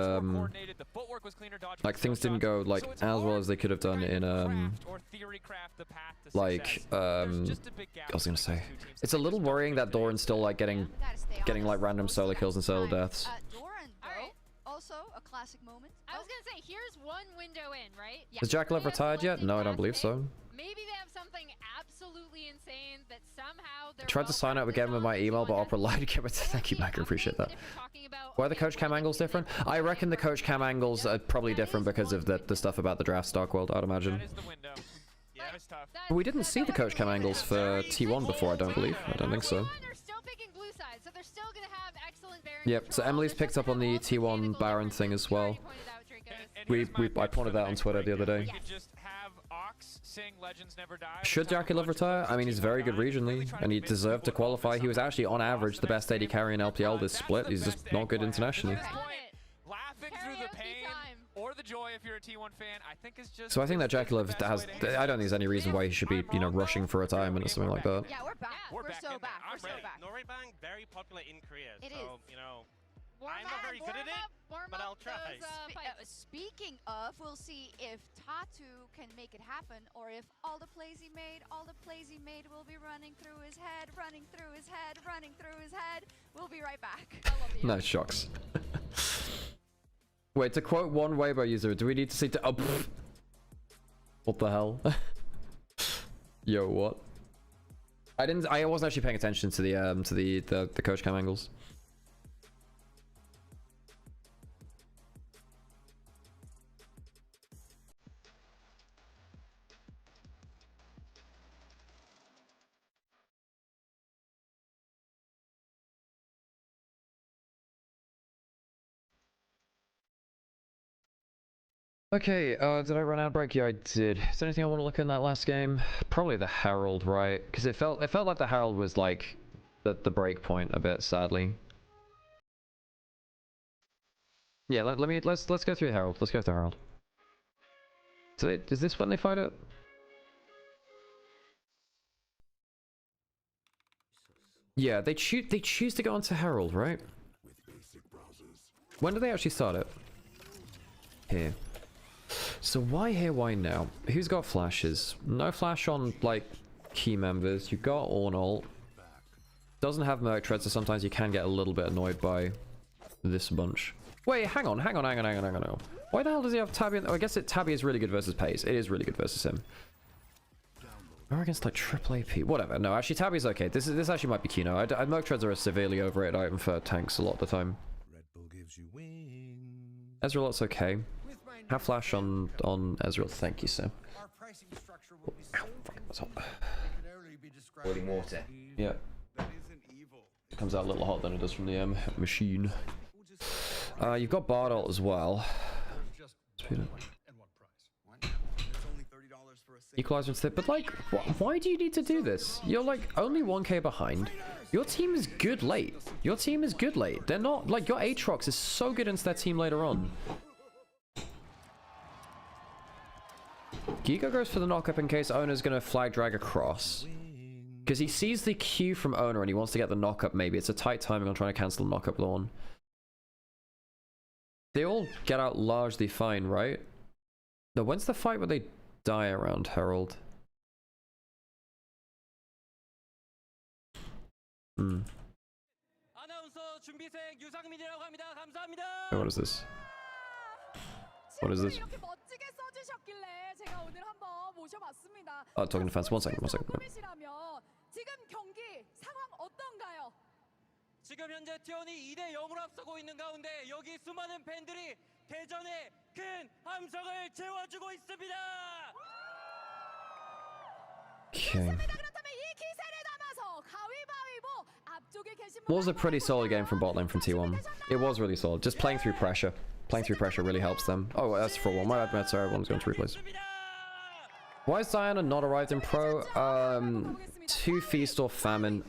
like things didn't go like as well as they could have done in like I was gonna say, it's a little worrying that Doran's still like getting like random solo kills and solo deaths. Also a classic moment. I was gonna say, here's one window in, right? Is Jackalove retired yet? No, I don't believe so. Maybe they have something absolutely insane that somehow they're tried to sign up again with my email, but Opera lied again. Thank you, Mike. I appreciate that. Why are the coach cam angles different? I reckon the coach cam angles are probably different because of the stuff about the draft stock world, I'd imagine. Yeah, That was tough. We didn't see the coach cam angles for T1 before, I don't believe. I don't think so. They're still picking blue side, so they're still gonna have excellent Baron. Yep, so Emily's picked up on the T1 Baron thing as well. I pointed that on Twitter the other day. Should Jackie Love retire? I mean, he's very good regionally, and he deserved to qualify. He was actually, on average, the best AD carry in LPL this split. He's just not good internationally. Laughing through the pain or the joy if you're a T1 fan, I think is just... So I think that Jackie Love has... I don't think there's any reason why he should be, you know, rushing for retirement or something like that. Yeah, we're back. We're so back. We're so back. Norway Bang, very popular in Korea. It so, is. you know, I'm not very good at it, but I'll try. Speaking of, we'll see if Tatu can make it happen, or if all the plays he made will be running through his head, running through his head, running through his head. We'll be right back. Nice shocks. Wait, to quote one Weibo user, do we need to see to... Oh, pfft. What the hell? Yo, what? I wasn't actually paying attention to the coach cam angles. Okay, did I run out of break? Yeah, I did. Is there anything I want to look at in that last game? Probably the Herald, right? Because it felt like the Herald was like the break point a bit, sadly. Yeah, let's go through the Herald. Let's go through Herald. So is this when they fight it? Yeah, they choose to go onto Herald, right? When do they actually start it? Here. So why here, why now? Who's got flashes? No flash on, like, key members. You've got Ornal. Doesn't have Merc Tread, so sometimes you can get a little bit annoyed by this bunch. Wait, hang on. Why the hell does he have Tabby? Oh, I guess Tabby is really good versus Pace. It is really good versus him. Or against, like, triple AP. Whatever. No, actually, Tabby's okay. This actually might be Kino. Merc Treads are a severely overrated item for tanks a lot of the time. Ezreal, it's okay. Have flash on Ezreal, thank you, sir. Ow, fucking what's up? Boiling water. Yeah. It comes out a little hotter than it does from the machine. You've got Bardol as well. Equalizer instead, but like, why do you need to do this? You're like only 1k behind. Your team is good late. They're not, like, your Aatrox is so good into their team later on. Giga goes for the knockup in case Owner's gonna flag drag across. Because he sees the Q from Owner and he wants to get the knockup maybe. It's a tight timing on trying to cancel the knockup lawn. They all get out largely fine, right? No, when's the fight where they die around Herald? What is this? What is this? Oh, talking to fans. One second. 지금 현재 T1이 2대 0으로 앞서고 있는 가운데 여기 수많은 팬들이 대전의 큰 함성을 채워주고 있습니다. Okay. Was a pretty solid game from bot lane from T1. It was really solid. Just playing through pressure. Playing through pressure really helps them. Oh, that's for one. My bad, sorry, everyone's going to replays. Why is Diana not arrived in pro? 2 Feast or Famine.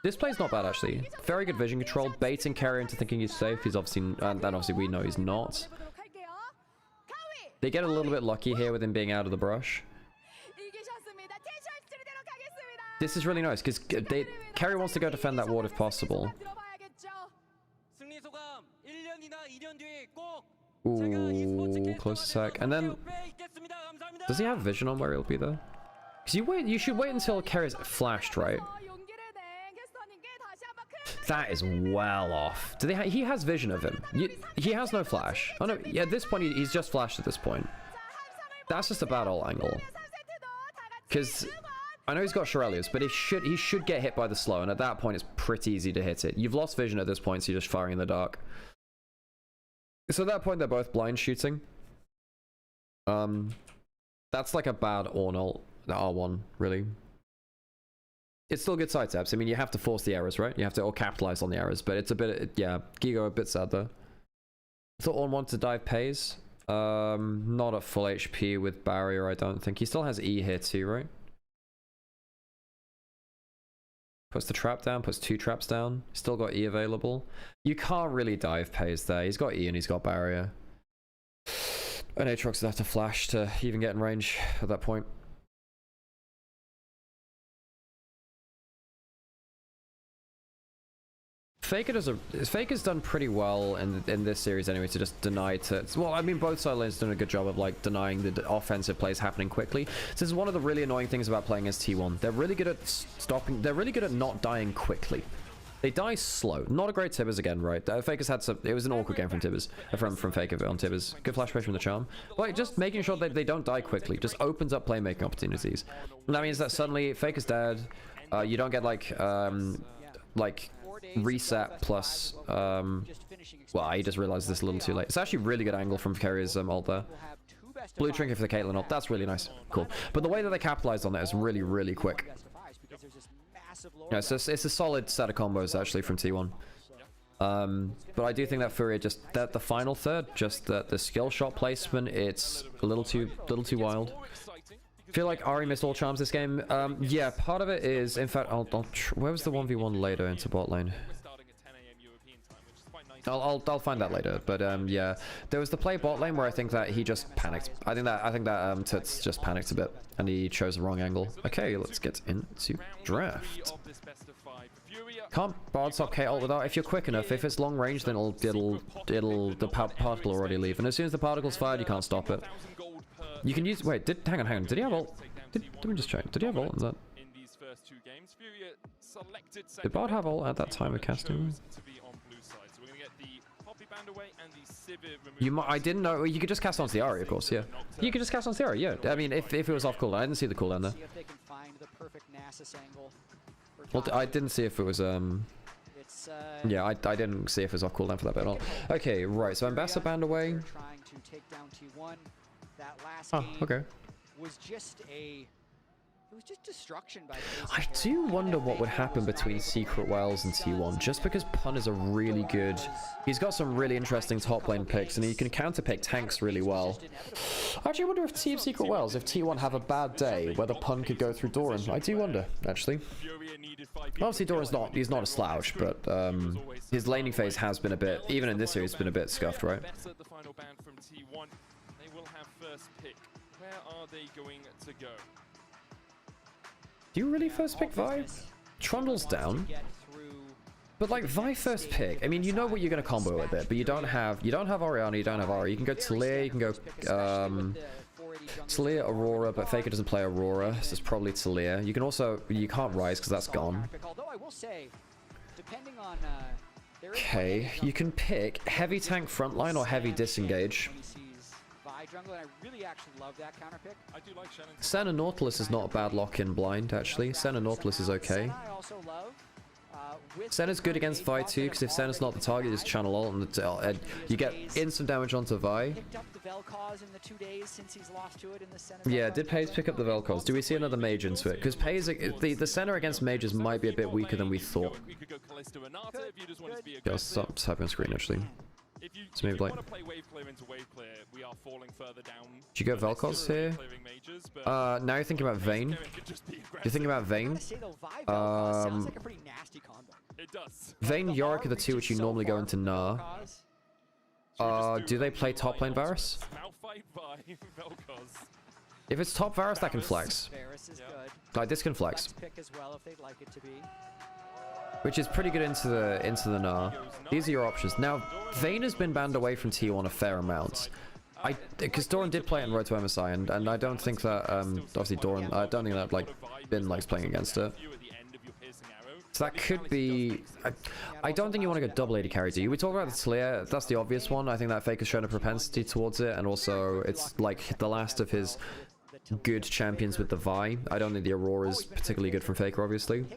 This play's not bad, actually. Very good vision control. Baiting carrier into thinking he's safe. He's obviously... and obviously we know he's not. They get a little bit lucky here with him being out of the brush. This is really nice, because carrier wants to go defend that ward if possible. Ooh, close attack. And then... does he have vision on where he'll be there? Because you should wait until carrier's flashed, right? That is well off. Do they he has vision of him. He has no flash. Oh no, yeah, at this point he's just flashed at this point. That's just a bad ult angle. Because I know he's got Shurelius, but he should get hit by the slow, and at that point it's pretty easy to hit it. You've lost vision at this point, so you're just firing in the dark. So at that point they're both blind shooting. That's like a bad Ornal R1, really. It's still good side taps. I mean, you have to force the errors, right? You have to or capitalize on the errors, but it's a bit, yeah, Gigo a bit sad though. Thought Orn wanted to dive Pays. Not at full HP with barrier, I don't think. He still has E here too, right? Puts the trap down, puts 2 traps down. Still got E available. You can't really dive Pays there. He's got E and he's got barrier. And Aatrox would have to flash to even get in range at that point. Faker's done pretty well in this series anyway to just deny to, well, I mean, both side lanes done a good job of like denying the offensive plays happening quickly. This is one of the really annoying things about playing as T1. They're really good at stopping, they're really good at not dying quickly. They die slow. Not a great Tibbers again, right? Faker's had some, it was an awkward game from Tibbers, from Faker on Tibbers. Good flash play from the Charm. But like, just making sure that they don't die quickly just opens up playmaking opportunities. And that means that suddenly Faker's dead. You don't get like reset plus well, I just realized this a little too late. It's actually really good angle from Carrier's ult there. Blue trinket for the Caitlyn ult, that's really nice. Cool. But the way that they capitalized on that is really, really quick. Yeah, so it's a solid set of combos actually from T1. But I do think that Furia just, that the final third, just the skill shot placement, it's a little too wild. I feel like Ahri missed all charms this game. Yeah, part of it is, in fact, where was the 1v1 later into bot lane? I'll find that later, but yeah, there was the play bot lane where I think that he just panicked. I think that Toots just panicked a bit and he chose the wrong angle. Okay, let's get into draft. Can't bard stop K ult without, if you're quick enough, if it's long range, then the particle will already leave, and as soon as the particle's fired, you can't stop it. You can use, wait, hang on, did he have ult? Let me just check, did he have ult in that? Did Bard have ult at that time of casting? I didn't know, you could just cast onto the Ahri, of course, yeah. You could just cast onto the Ahri, yeah. I mean, if it was off cooldown, I didn't see the cooldown there. Well, I didn't see if it was, yeah, I didn't see if it was off cooldown for that bit at all. Okay, right, so Ambassador banned away. Oh, okay. It was just destruction by I do wonder what would happen between Secret Wells and T1, just because Pun is a really good, he's got some really interesting top lane picks and he can counterpick tanks really well. I actually wonder if Team Secret Wells, if T1 have a bad day, whether Pun could go through Doran. I do wonder, actually. Obviously Doran's he's not a slouch, but his laning phase has been a bit, even in this series, been a bit scuffed, right? Where are they going to go? Do you really first pick Vi? Trundle's down. But like Vi first pick, I mean, you know what you're gonna combo with it, but you don't have Orianna, you don't have Ahri. You can go Talia, you can go Talia, Aurora, but Faker doesn't play Aurora, so it's probably Talia. You can also, you can't Rise because that's gone. Okay, you can pick heavy tank frontline or heavy disengage. Senna Nautilus is not a bad lock-in blind, actually. Senna Nautilus is okay. Senna's good against Vi too, because if Senna's not the target, just channel ult and you get instant damage onto Vi. Yeah, did Pays pick up the Vel'Koz? Do we see another mage into it? Because Pays, the Senna against mages might be a bit weaker than we thought. Yeah, I'll stop typing on screen actually. So maybe like, did you go Vel'Koz here? Now you're thinking about Vayne. You're thinking about Vayne. Vayne, Yorick are the two which you normally go into Gnar. Do they play top lane Varus? If it's top Varus, that can flex. Like this can flex. Which is pretty good into the Gnar. These are your options. Now, Vayne has been banned away from T1 a fair amount. Because Doran did play it in Road to MSI, and I don't think that, obviously Doran, I don't think that, like, Bin likes playing against it. So that could be, I don't think you want to go double AD carry, do you? We talk about the Talia, that's the obvious one. I think that Faker's shown a propensity towards it, and also it's like the last of his good champions with the Vi. I don't think the Aurora is particularly good from Faker, obviously.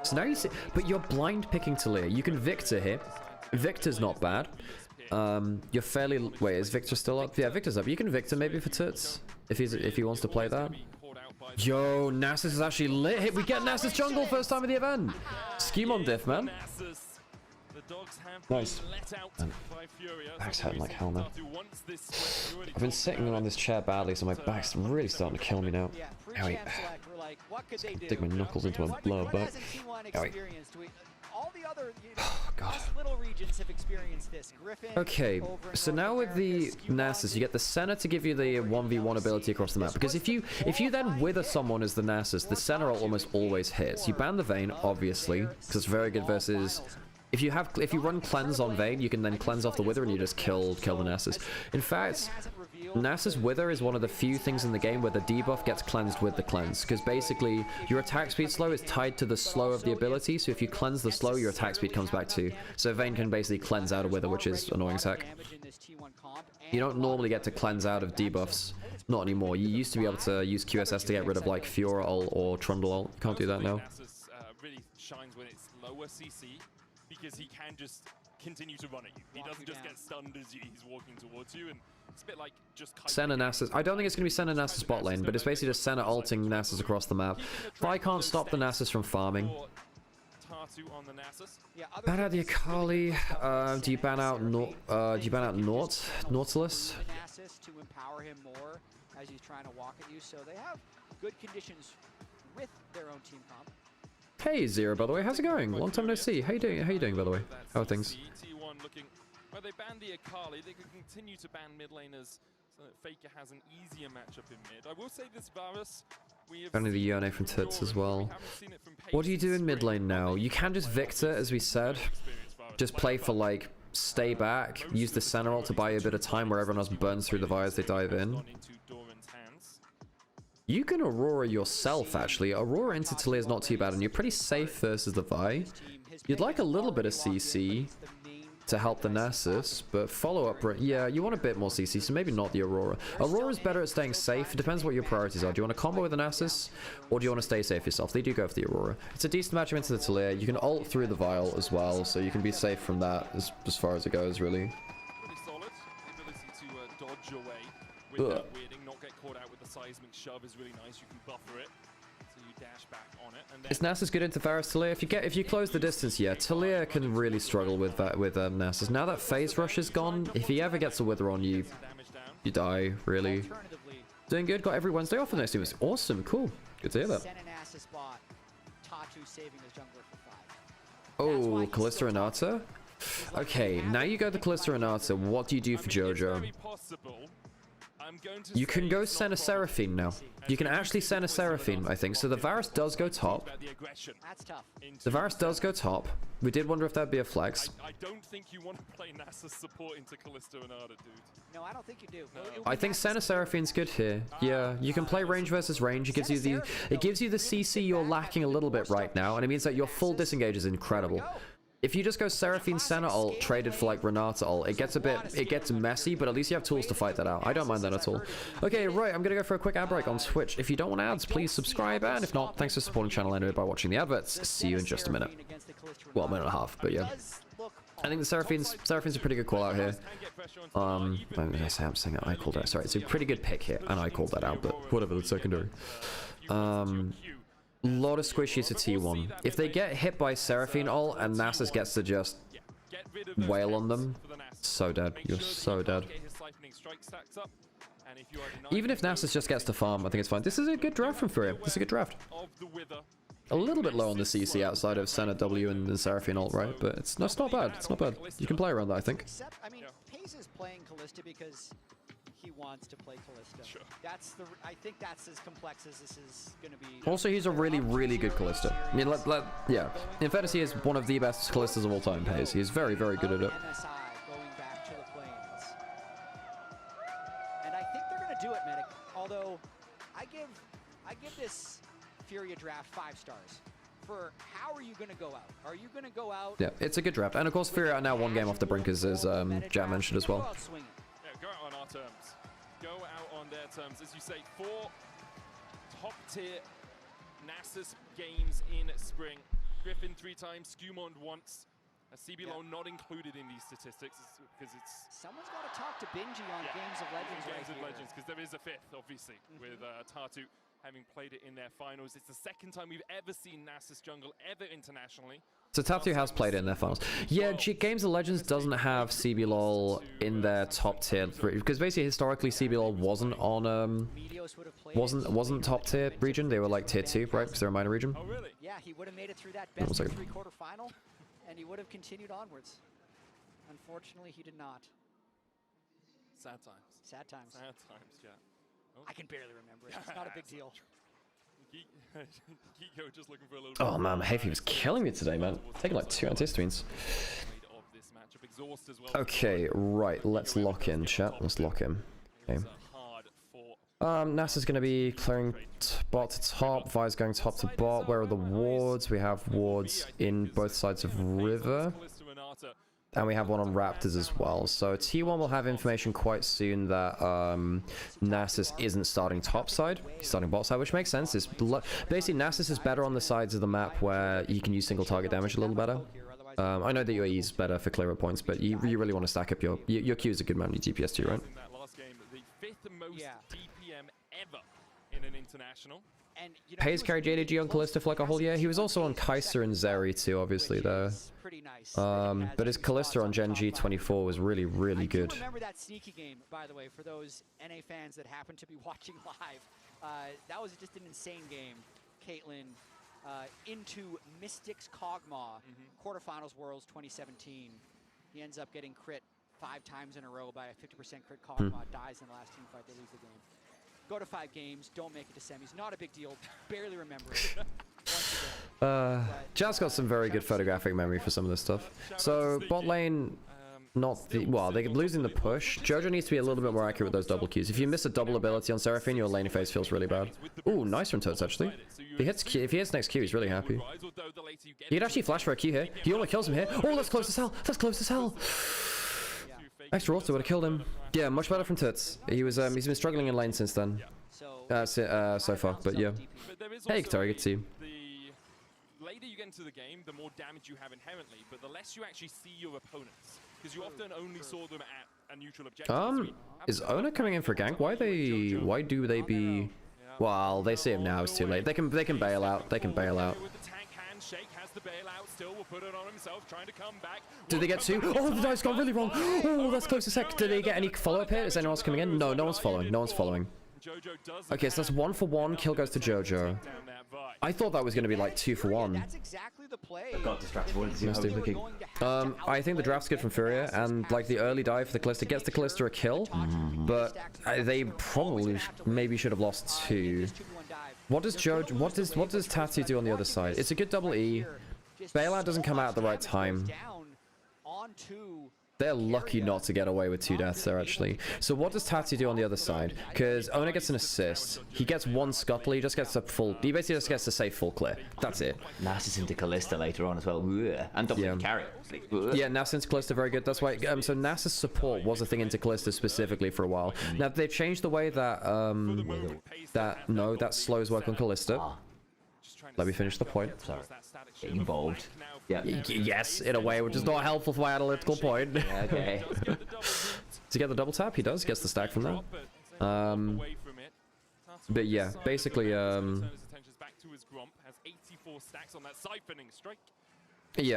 So now you see, but you're blind picking Talia. You can Victor here. Victor's not bad. You're fairly... Wait, is Victor still up? Yeah, Victor's up. You can Victor maybe for Toots, if he wants to play that. Yo, Nasus is actually lit. We get Nasus jungle first time of the event. Skewmon diff, man. Nice. Back's hurting like hell now. I've been sitting on this chair badly, so my back's really starting to kill me now. Owie. Dig my knuckles into my lower back. Owie. Oh, God. Okay, so now with the Nasus, you get the center to give you the 1v1 ability across the map. Because if you then wither someone as the Nasus, the center almost always hits. You ban the Vayne, obviously, because it's very good versus... If you run cleanse on Vayne, you can then cleanse off the wither and you just kill the Nasus. In fact, Nasus wither is one of the few things in the game where the debuff gets cleansed with the cleanse, because basically your attack speed slow is tied to the slow of the ability, so if you cleanse the slow, your attack speed comes back too. So Vayne can basically cleanse out a wither, which is annoying as heck. You don't normally get to cleanse out of debuffs. Not anymore. You used to be able to use QSS to get rid of like Fiora ult or Trundle ult. You can't do that now. Really shines when it's lower CC. Because he can just continue to run at you. He doesn't just get stunned as he's walking towards you, and it's a bit like just... Senna Nasus. I don't think it's going to be Senna Nasus bot lane, but it's basically just Senna ulting Nasus across the map. If I can't stop the Nasus from farming... Ban out the Akali. Do you ban out Nautilus? Nasus to empower him more as he's trying to walk at you, so they have good conditions with their own team comp. Hey Zero, by the way, how's it going? Long time no see. How you doing? How you doing, by the way? How are things? T1 looking, well, they banned the Akali. They could continue to ban mid laners so that Faker has an easier matchup in mid. I will say this Varus. Banning the Yone from Tits as well. What do you do in mid lane now? You can just Victor, as we said. Just play for like stay back. Use the center ult to buy you a bit of time where everyone else burns through the Vi as they dive in. You can Aurora yourself, actually. Aurora into Talia is not too bad, and you're pretty safe versus the Vi. You'd like a little bit of CC to help the Nasus, but follow-up... Yeah, you want a bit more CC, so maybe not the Aurora. Aurora's better at staying safe. It depends what your priorities are. Do you want to combo with the Nasus, or do you want to stay safe yourself? They do go for the Aurora. It's a decent matchup into the Talia. You can ult through the Vial as well, so you can be safe from that as far as it goes, really. Pretty solid. The ability to dodge away with that weirding, not get caught out with the seismic shove is really nice. You can buffer it, so you dash back on it. And then Is Nasus good into Varus Talia? If you close the distance, yeah, Talia can really struggle with that Nasus. Now that phase rush is gone, if he ever gets a wither on you, you die. Really. Doing good. Got every Wednesday off for next year. Awesome. Cool. Good to hear that. Oh, Callista Renata. Okay, now you go to Callista Renata. What do you do for JoJo? You can go Senna Seraphine now. You can actually Senna Seraphine, I think. So the Varus does go top. The Varus does go top. We did wonder if that'd be a flex. I don't think you want to play Nasus support into Callista Renata, dude. No, I don't think you do. I think Senna Seraphine's good here. Yeah, you can play range versus range. It gives you the CC you're lacking a little bit right now, and it means that your full disengage is incredible. If you just go Seraphine Senna ult traded for like Renata ult, it gets messy, but at least you have tools to fight that out. I don't mind that at all. Okay, right, I'm gonna go for a quick ad break on Twitch. If you don't want ads, please subscribe, and if not, thanks for supporting the channel anyway by watching the adverts. See you in just a minute. Well, a minute and a half, but yeah. I think the Seraphine's a pretty good call out here. I'm saying it, I called that. Sorry, it's a pretty good pick here, and I called that out, but whatever, that's secondary. Lot of squishies to T1. If they get hit by Seraphine ult and Nasus gets to just wail on them, so dead. You're so dead. Even if Nasus just gets to farm, I think it's fine. This is a good draft from Furia. This is a good draft. A little bit low on the CC outside of Senna W and Seraphine ult, right? But it's not bad. It's not bad. You can play around that, I think. I mean, Pace is playing Callista because he wants to play Callista. Sure. I think that's as complex as this is going to be. Also, he's a really, really good Callista. I mean, yeah. In fairness, he is one of the best Callistas of all time, Pace. He's very, very good at it. MSI going back to the plains. And I think they're going to do it, Medic. Although, I give this Furia draft 5 stars. For how are you going to go out? Are you going to go out? Yeah, it's a good draft. And of course, Furia are now one game off the brink, as Jam mentioned as well. Go out on our terms. Go out on their terms. As you say, 4 top-tier Nasus games in spring. Griffin 3 times, Skewmon once. CBLOL not included in these statistics because it's... Someone's got to talk to Benji on Games of Legends Games of Legends, because there is a fifth, obviously, with Tatu having played it in their finals. It's the second time we've ever seen Nasus jungle ever internationally. So Tatu has played it in their finals. Yeah, Games of Legends doesn't have CBLOL in their top tier because basically historically CBLOL wasn't on wasn't top tier region. They were like tier 2, right? Because they're a minor region. Oh really? Yeah, he would have made it through that best of 3 quarterfinal, and he would have continued onwards. Unfortunately, he did not. Sad times. Sad times. Sad times, yeah. Oh. I can barely remember it. It's not a big deal. Geeko just looking for a little Oh man, Heavy was killing me today, man. Taking like 2 antihistamines. Okay, right. Let's lock in, chat. Let's lock in. Okay. NASA's going to be clearing bot to top. Vi's going top to bot. Where are the wards? We have wards in both sides of river. And we have one on Raptors as well. So T1 will have information quite soon that Nasus isn't starting top side. He's starting bot side, which makes sense. Basically, Nasus is better on the sides of the map where you can use single target damage a little better. I know that UAE is better for clear up points, but you really want to stack up your Q is a good amount of DPS too, right? The 5th most DPM ever in an international. And, you know, Hayes carried JDG on Kalista for like a whole year. He was also on Kaiser and Zeri too, obviously, though. But his Kalista on Gen G 24 was really, really good. I remember that sneaky game, by the way, for those NA fans that happen to be watching live. That was just an insane game. Caitlyn into Mystics Kog'Maw, quarterfinals Worlds 2017. He ends up getting crit 5 times in a row by a 50% crit. Kog'Maw dies in the last team fight. They lose the game. Go to 5 games, don't make it to semis. Not a big deal. Barely remember it. Jazz got some very good photographic memory for some of this stuff. So bot lane, not the they're losing the push. Jojo needs to be a little bit more accurate with those double Qs. If you miss a double ability on Seraphine, your laning phase feels really bad. Ooh, nice from Toads actually. If he hits next Q, he's really happy. He could actually flash for a Q here. He only kills him here. Oh, that's close as hell. That's close as hell. Extra auto would have killed him. Yeah, much better from Toots. He's been struggling in lane since then. So far, but yeah. Hey, Katari, good to see you. The later you get into the game, the more damage you have inherently, but the less you actually see your opponents, because you often only saw them at a neutral objective. Is Ona coming in for gank? Why do they be? Well, they see him now. It's too late. They can bail out. They can bail out. Did they get 2? Oh, the dice gone really wrong. Oh, that's close to sec. Did they get any follow-up here? Is anyone else coming in? No, no one's following. No one's following. Okay, so that's 1 for 1. Kill goes to Jojo. I thought that was going to be like 2 for 1. That's exactly the play. Got distracted. I think the draft's good from Furia, and like the early dive for the Kalista gets the Kalista a kill, but they probably maybe should have lost 2. What does Tatu do on the other side? It's a good double E. Bailout doesn't come out at the right time. They're lucky not to get away with 2 deaths there, actually. So what does Tatu do on the other side? Because Ona gets an assist. He gets 1 scuttle. He just gets a full... He basically just gets to say full clear. That's it. Nasus into Kalista later on as well. And double carry. Yeah, Nasus into Kalista, very good. That's why... so Nasus support was a thing into Kalista specifically for a while. Now, they've changed the way that... that slows work on Kalista. Let me finish the point. Sorry. Getting involved. Yeah. Yes, in a way, which is not helpful for my analytical point. Yeah, okay. To get the double tap, he does. Gets the stack from that. But yeah, basically, yeah,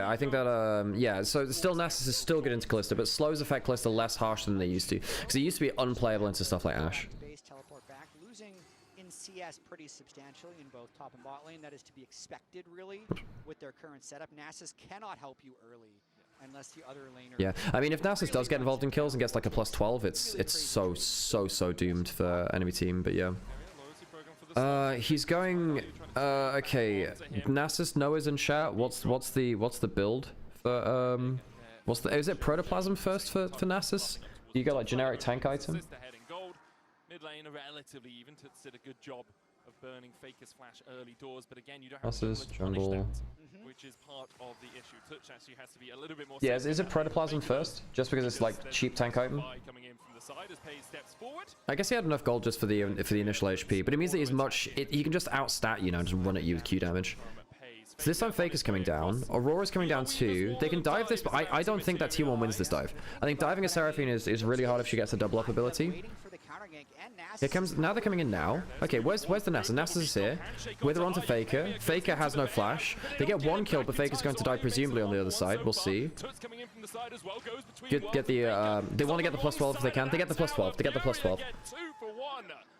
I think that, yeah, so still Nasus is still good into Kalista, but slows affect Kalista less harsh than they used to. Because it used to be unplayable into stuff like Ashe. CS pretty substantially in both top and bot lane. That is to be expected, really, with their current setup. Nasus cannot help you early unless the other laner... Yeah, I mean, if Nasus does get involved in kills and gets like a +12, it's so doomed for enemy team, but yeah. He's going... okay, Nasus, Noah's in chat. What's the build for... is it Protoplasm first for Nasus? Do you got like generic tank item? Mid lane are relatively even. Toots did a good job of burning Faker's flash early doors, but again, you don't have to punish that, which is part of the issue. Toots actually has to be a little bit more... Yeah, is it Protoplasm first? Just because it's like cheap tank item? I guess he had enough gold just for the initial HP, but it means that he's much... he can just outstat you now, just run at you with Q damage. So this time Faker's coming down. Aurora's coming down too. They can dive this, but I don't think that T1 wins this dive. I think diving a Seraphine is really hard if she gets a double up ability. Here comes, now they're coming in now. Okay, where's the Nasa? Nasa's here. Wither onto Faker. Faker has no flash. They get one kill, but Faker's going to die presumably on the other side. We'll see. Get the, they want to get the +12 if they can. They get the +12. They get the +12.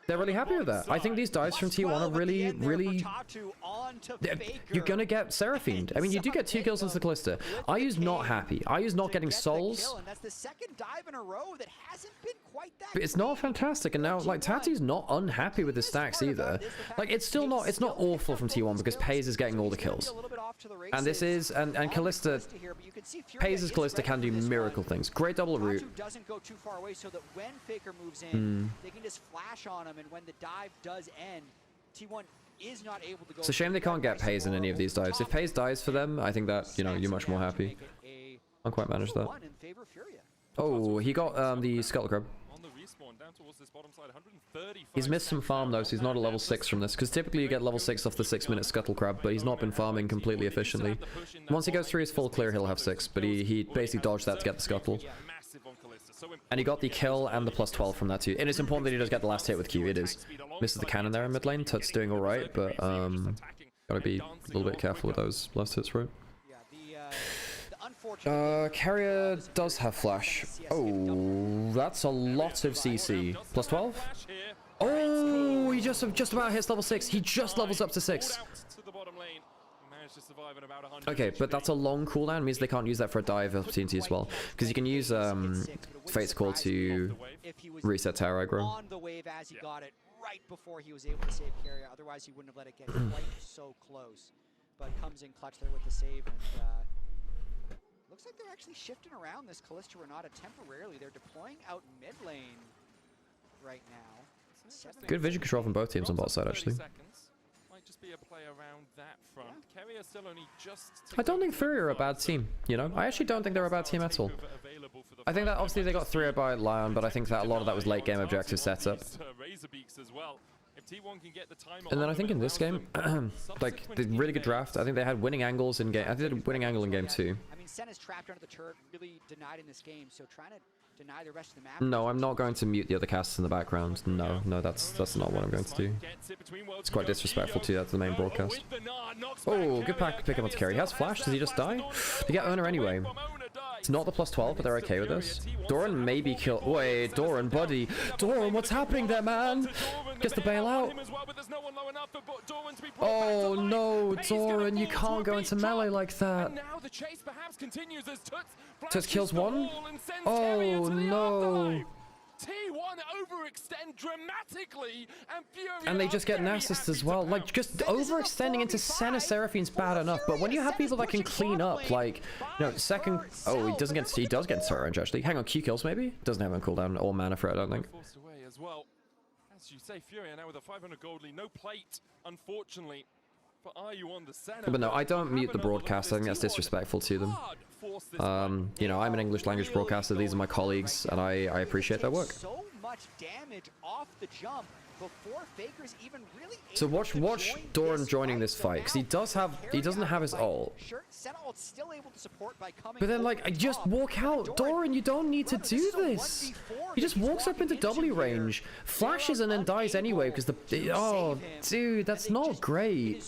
They're really happy with that. I think these dives from T1 are really... You're gonna get Seraphined. I mean, you do get 2 kills into the Callista. IU's not happy. IU's not getting souls. And that's the second dive in a row that hasn't been quite that. But it's not fantastic, and now, like, Tati's not unhappy with the stacks either. Like, it's still not... It's not awful from T1 because Paze is getting all the kills. And this is... And Callista... Paze's Callista can do miracle things. Great double root. Doesn't go too far away so that when Faker moves in, they can just flash on him, and when the dive does end, T1 is not able to go. It's a shame they can't get Paze in any of these dives. If Paze dies for them, I think that, you know, you're much more happy. Can't quite manage that. Oh, he got the Scuttle Crab. He's missed some farm though, so he's not a level 6 from this, because typically you get level 6 off the 6-minute Scuttle Crab, but he's not been farming completely efficiently. Once he goes through his full clear, he'll have 6, but he basically dodged that to get the Scuttle. And he got the kill and the +12 from that too. And it's important that he does get the last hit with Q, it is. Misses the cannon there in mid lane, Tut's doing alright, but gotta be a little bit careful with those last hits, right? Carrier does have flash. Oh, that's a lot of CC. +12? Oh, he just about hits level 6. He just levels up to 6. Okay, but that's a long cooldown. It means they can't use that for a dive opportunity as well. Because you can use Fate's Call to reset tower aggro. On the wave as he got it right before he was able to save Carrier. Otherwise, he wouldn't have let it get quite so close. But comes in clutch there with the save, and looks like they're actually shifting around this Callista Renata temporarily. They're deploying out mid lane right now. Good vision control from both teams on bot side, actually. I don't think Fury are a bad team, you know? I actually don't think they're a bad team at all. I think that obviously they got 3-0 by LYON, but I think that a lot of that was late game objective setup. And then I think in this game, like, the really good draft. I think they had winning angles in game. I think they did winning angle in game 2. I mean, Sen is trapped under the turret, really denied in this game, so trying to deny the rest of the map. No, I'm not going to mute the other casters in the background. No, that's not what I'm going to do. It's quite disrespectful to the main broadcast. Oh, good pick up on carry. He has flash. Does he just die? They get owner anyway. It's not the +12, but they're okay with this. Doran maybe kill. Wait, Doran, buddy. Doran, what's happening there, man? Gets the bailout. Oh no, Doran, you can't go into melee like that. Tuts kills one. Oh no. T1 overextend dramatically, and they just get an assist as well. Like, just overextending into Senna Seraphine's bad enough, but when you have people that can clean up, like, you know, second... Oh, he does get Turret range, actually. Hang on, Q kills, maybe? Doesn't have a cooldown or mana for it, I don't think. As well. As you say, Fury now with a 500 gold lead, no plate, unfortunately. But no, I don't mute the broadcast. I think that's disrespectful to them. You know, I'm an English language broadcaster. These are my colleagues, and I appreciate their work. So much damage off the jump before Faker's even really. So watch Doran joining this fight, because he doesn't have his ult. But then, like, just walk out, Doran. You don't need to do this. He just walks up into W range, flashes, and then dies anyway because oh, dude, that's not great.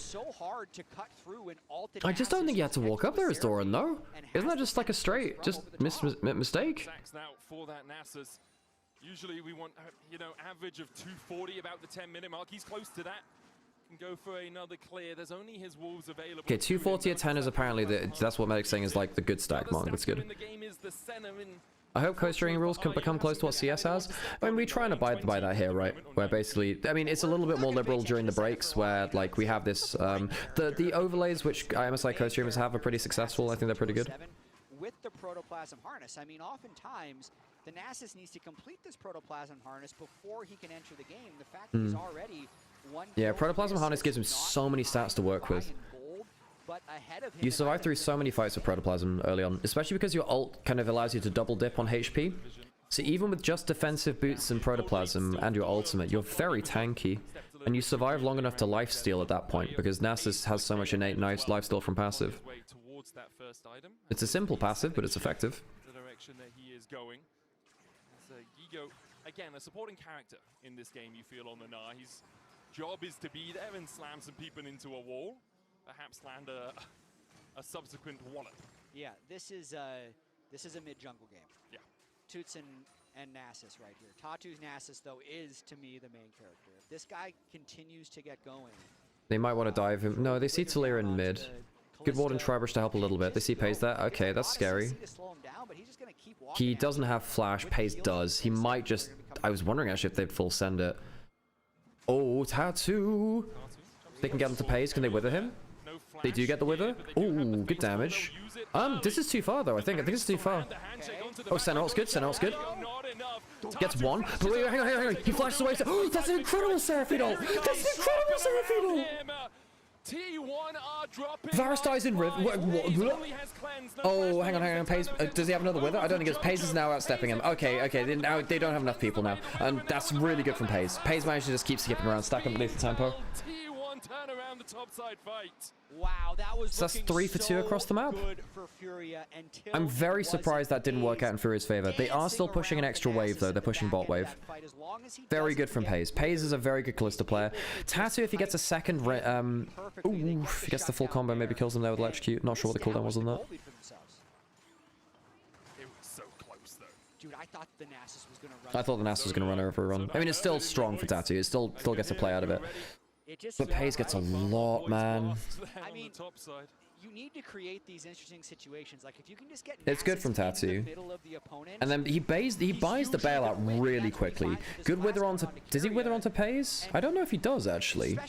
I just don't think you had to walk up there as Doran, though. Isn't that just like a straight mistake? Usually we want, you know, average of 240 about the 10-minute mark. He's close to that. Can go for another clear. There's only his wolves available. Okay, 240 at 10 is apparently that's what Medic's saying is like the good stack mark. That's good. I hope coastering rules can become close to what CS has. I mean, we try and abide by that here, right? Where basically, I mean, it's a little bit more liberal during the breaks, where like we have this, the overlays which MSI co-streamers have are pretty successful. I think they're pretty good. With the protoplasm harness, I mean, oftentimes the Nasus needs to complete this protoplasm harness before he can enter the game. The fact that he's already one. Yeah, protoplasm harness gives him so many stats to work with. You survive through so many fights with protoplasm early on, especially because your ult kind of allows you to double dip on HP. So even with just defensive boots and protoplasm and your ultimate, you're very tanky. And you survive long enough to lifesteal at that point, because Nasus has so much innate nice lifesteal from passive. It's a simple passive, but it's effective. The direction that he is going. So Gigo, again, a supporting character in this game, you feel, on the Gnar. His job is to be there and slam some people into a wall. Perhaps land a subsequent wallop. Yeah, this is a mid-jungle game. Yeah. Toots and Nasus right here. Tatu's Nasus, though, is, to me, the main character. If this guy continues to get going... They might want to dive him. No, they see Talia in mid. Good ward and Tribrush to help a little bit. They see Pays there. Okay, that's scary. He doesn't have flash. Pays does. He might just... I was wondering, actually, if they'd full send it. Oh, Tatu! They can get him to Pays. Can they wither him? They do get the wither. Ooh, good damage. This is too far, though. I think it's too far. Oh, Sentinel's good. Sentinel's good. Gets one. But wait, hang on. He flashes away. Oh, that's an incredible Seraphine ult. That's an incredible Seraphine ult. Varus dies in Riv. Oh, hang on. Pays. Does he have another wither? I don't think it's Pays is now outstepping him. Okay. They don't have enough people now, and that's really good from Pays. Pays managed to just keep skipping around, stack underneath the tempo. Turn around the topside fight. Wow, that was so that's 3 for 2 across the map. I'm very surprised that didn't work out in Furia's favor. They are still pushing an extra wave, though. They're pushing bot wave. Very good from Pays. Pays is a very good Kalista player. Tatu, if he gets a second... if he gets the full combo, maybe kills them there with Electrocute. Not sure what the cooldown was on that. It was so close, though. Dude, I thought the Nasus was going to run. I thought the Nasus was going to run over a run. I mean, it's still strong for Tatu. It still gets a play out of it. But Pays gets a lot, man. I mean, you need to create these interesting situations. Like if you can just get it's good from Tatu. And then he buys the bailout really quickly. Good wither onto... Does he wither onto Pays? I don't know if he does, actually.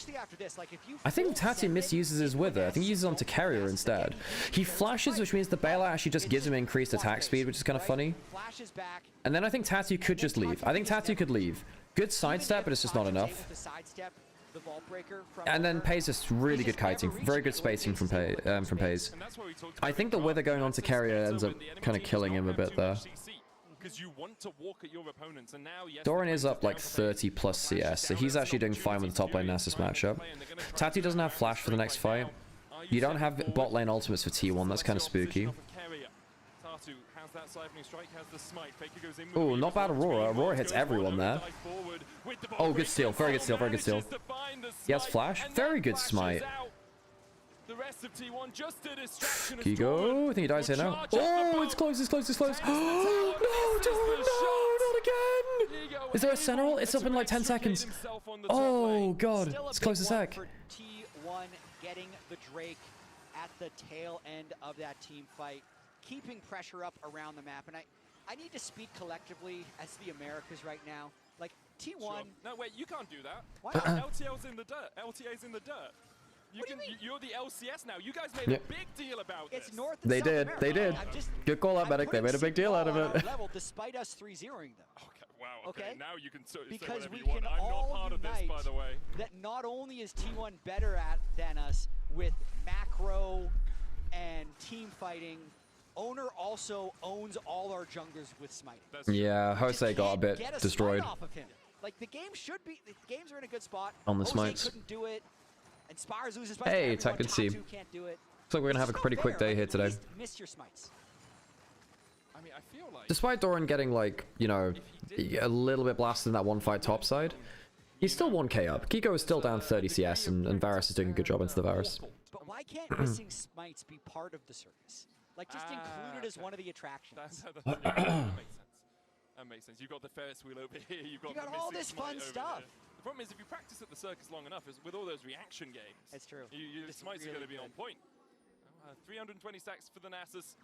I think Tatu misuses his wither. I think he uses it onto Carrier instead. He flashes, which means the bailout actually just gives him increased attack speed, which is kind of funny. And then I think Tatu could just leave. I think Tatu could leave. Good sidestep, but it's just not enough. And then Pays just really good kiting, very good spacing from Pays. I think the wither going on to Carrier ends up kind of killing him a bit there. Doran is up like 30 plus CS, so he's actually doing fine with the top lane Nasus matchup. Tatu doesn't have flash for the next fight. You don't have bot lane ultimates for T1, that's kind of spooky. Oh, not bad Aurora. Aurora hits everyone there. Oh, good steal. Very good steal. Very good steal. He has flash. Very good smite. Gigo. I think he dies here now. Oh, it's close. It's close. It's close. Oh, no, not again. Is there a Sentinel? It's up in like 10 seconds. Oh, God. It's close as heck. T1 getting the Drake at the tail end of that team fight, keeping pressure up around the map. And I need to speak collectively as the Americas right now. Like, T1... Sure. No, wait, you can't do that. Why not? LTL's in the dirt. LTA's in the dirt. You're the LCS now. You guys made a big deal about this. It's North and South America. They did. Good call out, Medic. They made a big deal out of it. Level despite us 3-0ing them. Okay, wow. Okay. Now you can say because whatever we you want. can I'm not part of this, by the way. That not only is T1 better at than us with macro and team fighting, Owner also owns all our junglers with smiting. Yeah, Jose got a bit destroyed. Off of him. Like the game should be, the games are in a good spot. On the Jose smites. couldn't do it. And Spires loses. Hey, Tech and C. Can't do it. Looks like we're gonna have a pretty quick day here today. Missed your smites. I mean, I feel like despite Doran getting like, you know, a little bit blasted in that one fight topside, he's still 1k up. Kiko is still down 30 CS, and Varus is doing a good job into the Varus. But why can't missing smites be part of the circus? Like just included as one of the attractions. That makes sense. You've got the Ferris wheel over here. You've got all this fun stuff. The problem is if you practice at the circus long enough, is with all those reaction games. It's true. Your smites are going to be on point. 320 stacks for the Nasus.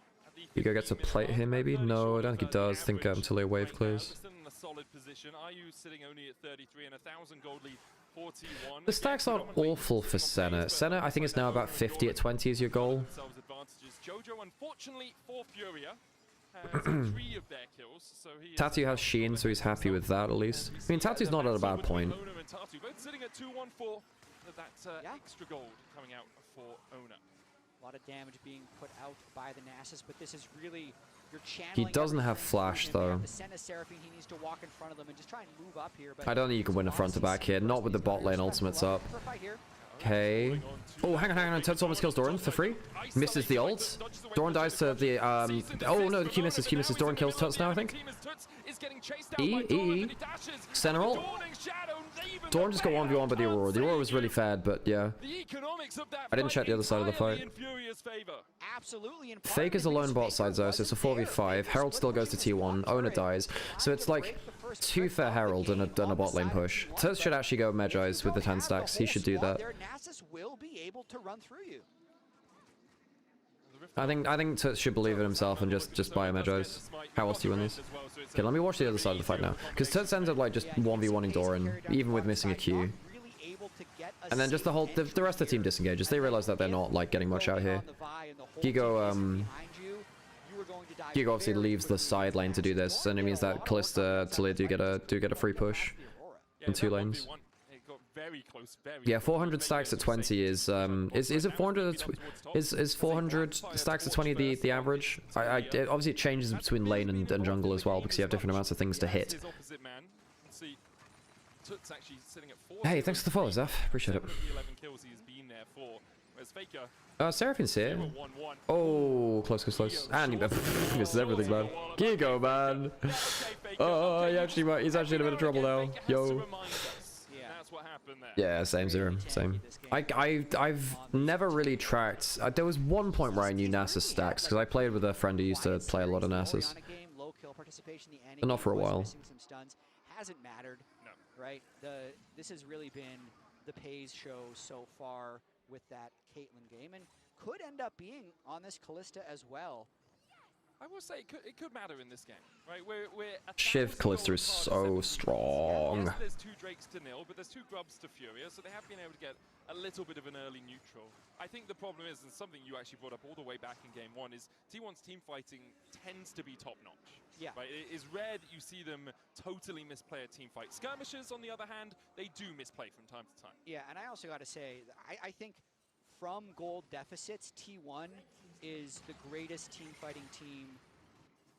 Kiko gets a plate here, maybe? No, I don't think he does. I think until a wave clears. Still in a solid position. Are you sitting only at 33 and 1,000 gold lead? 41. The stacks aren't awful for Senna. Senna, I think it's now about 50 at 20 is your goal. Jojo, unfortunately, for Furia, has 3 of their kills, so he Tatu has Sheen, so he's happy with that at least. I mean, Tatu's not at a bad point. Owner and Tatu both sitting at 2-1-4. That's extra gold coming out for Owner. A lot of damage being put out by the Nasus, but this is really He doesn't have flash though. I don't think you can win a front to back here, not with the bot lane ultimates up. Okay. Oh, hang on. Tut's almost kills Doran for free. Misses the ult. Doran dies to the, oh no, the Q misses. Doran kills Tuts now, I think. E. Sentinel. Doran just got 1v1 by the Aurora. The Aurora was really fed, but yeah. I didn't check the other side of the fight. Fake is alone bot side though, so it's a 4v5. Herald still goes to T1. Owner dies. So it's like 2 fair Herald and a bot lane push. Tuts should actually go Magi's with the 10 stacks. He should do that. I think Tuts should believe in himself and just buy a Magi's. How else do you win these? Okay, let me watch the other side of the fight now. Because Tuts ends up like just 1v1ing Doran, even with missing a Q. And then just the rest of the team disengages. They realize that they're not like getting much out here. Gigo obviously leaves the side lane to do this, and it means that Kalista, Talia do get a free push in 2 lanes. Yeah, 400 stacks at 20 is it 400? Is 400 stacks at 20 the average? Obviously it changes between lane and jungle as well because you have different amounts of things to hit. Hey, thanks for the follow, Zeph. Appreciate it. Seraphine's here. Oh, close. And this is everything, man. Gigo, man. Oh, he's actually in a bit of trouble now. Yo. Yeah, same Zero, same. I've never really tracked. There was one point where I knew Nasus stacks because I played with a friend who used to play a lot of Nasus. But not for a while. Hasn't mattered, right? This has really been the Pays show so far with that Caitlyn game, and could end up being on this Kalista as well. I will say it could matter in this game, right? Shiv Kalista is so strong. Yes, there's 2 Drakes to nil, but there's 2 Grubs to Furia, so they have been able to get a little bit of an early neutral. I think the problem is, and something you actually brought up all the way back in game 1, is T1's team fighting tends to be top-notch. Yeah. Right? It is rare that you see them totally misplay a team fight. Skirmishers, on the other hand, they do misplay from time to time. Yeah, and I also got to say, I think from gold deficits, T1 is the greatest team fighting team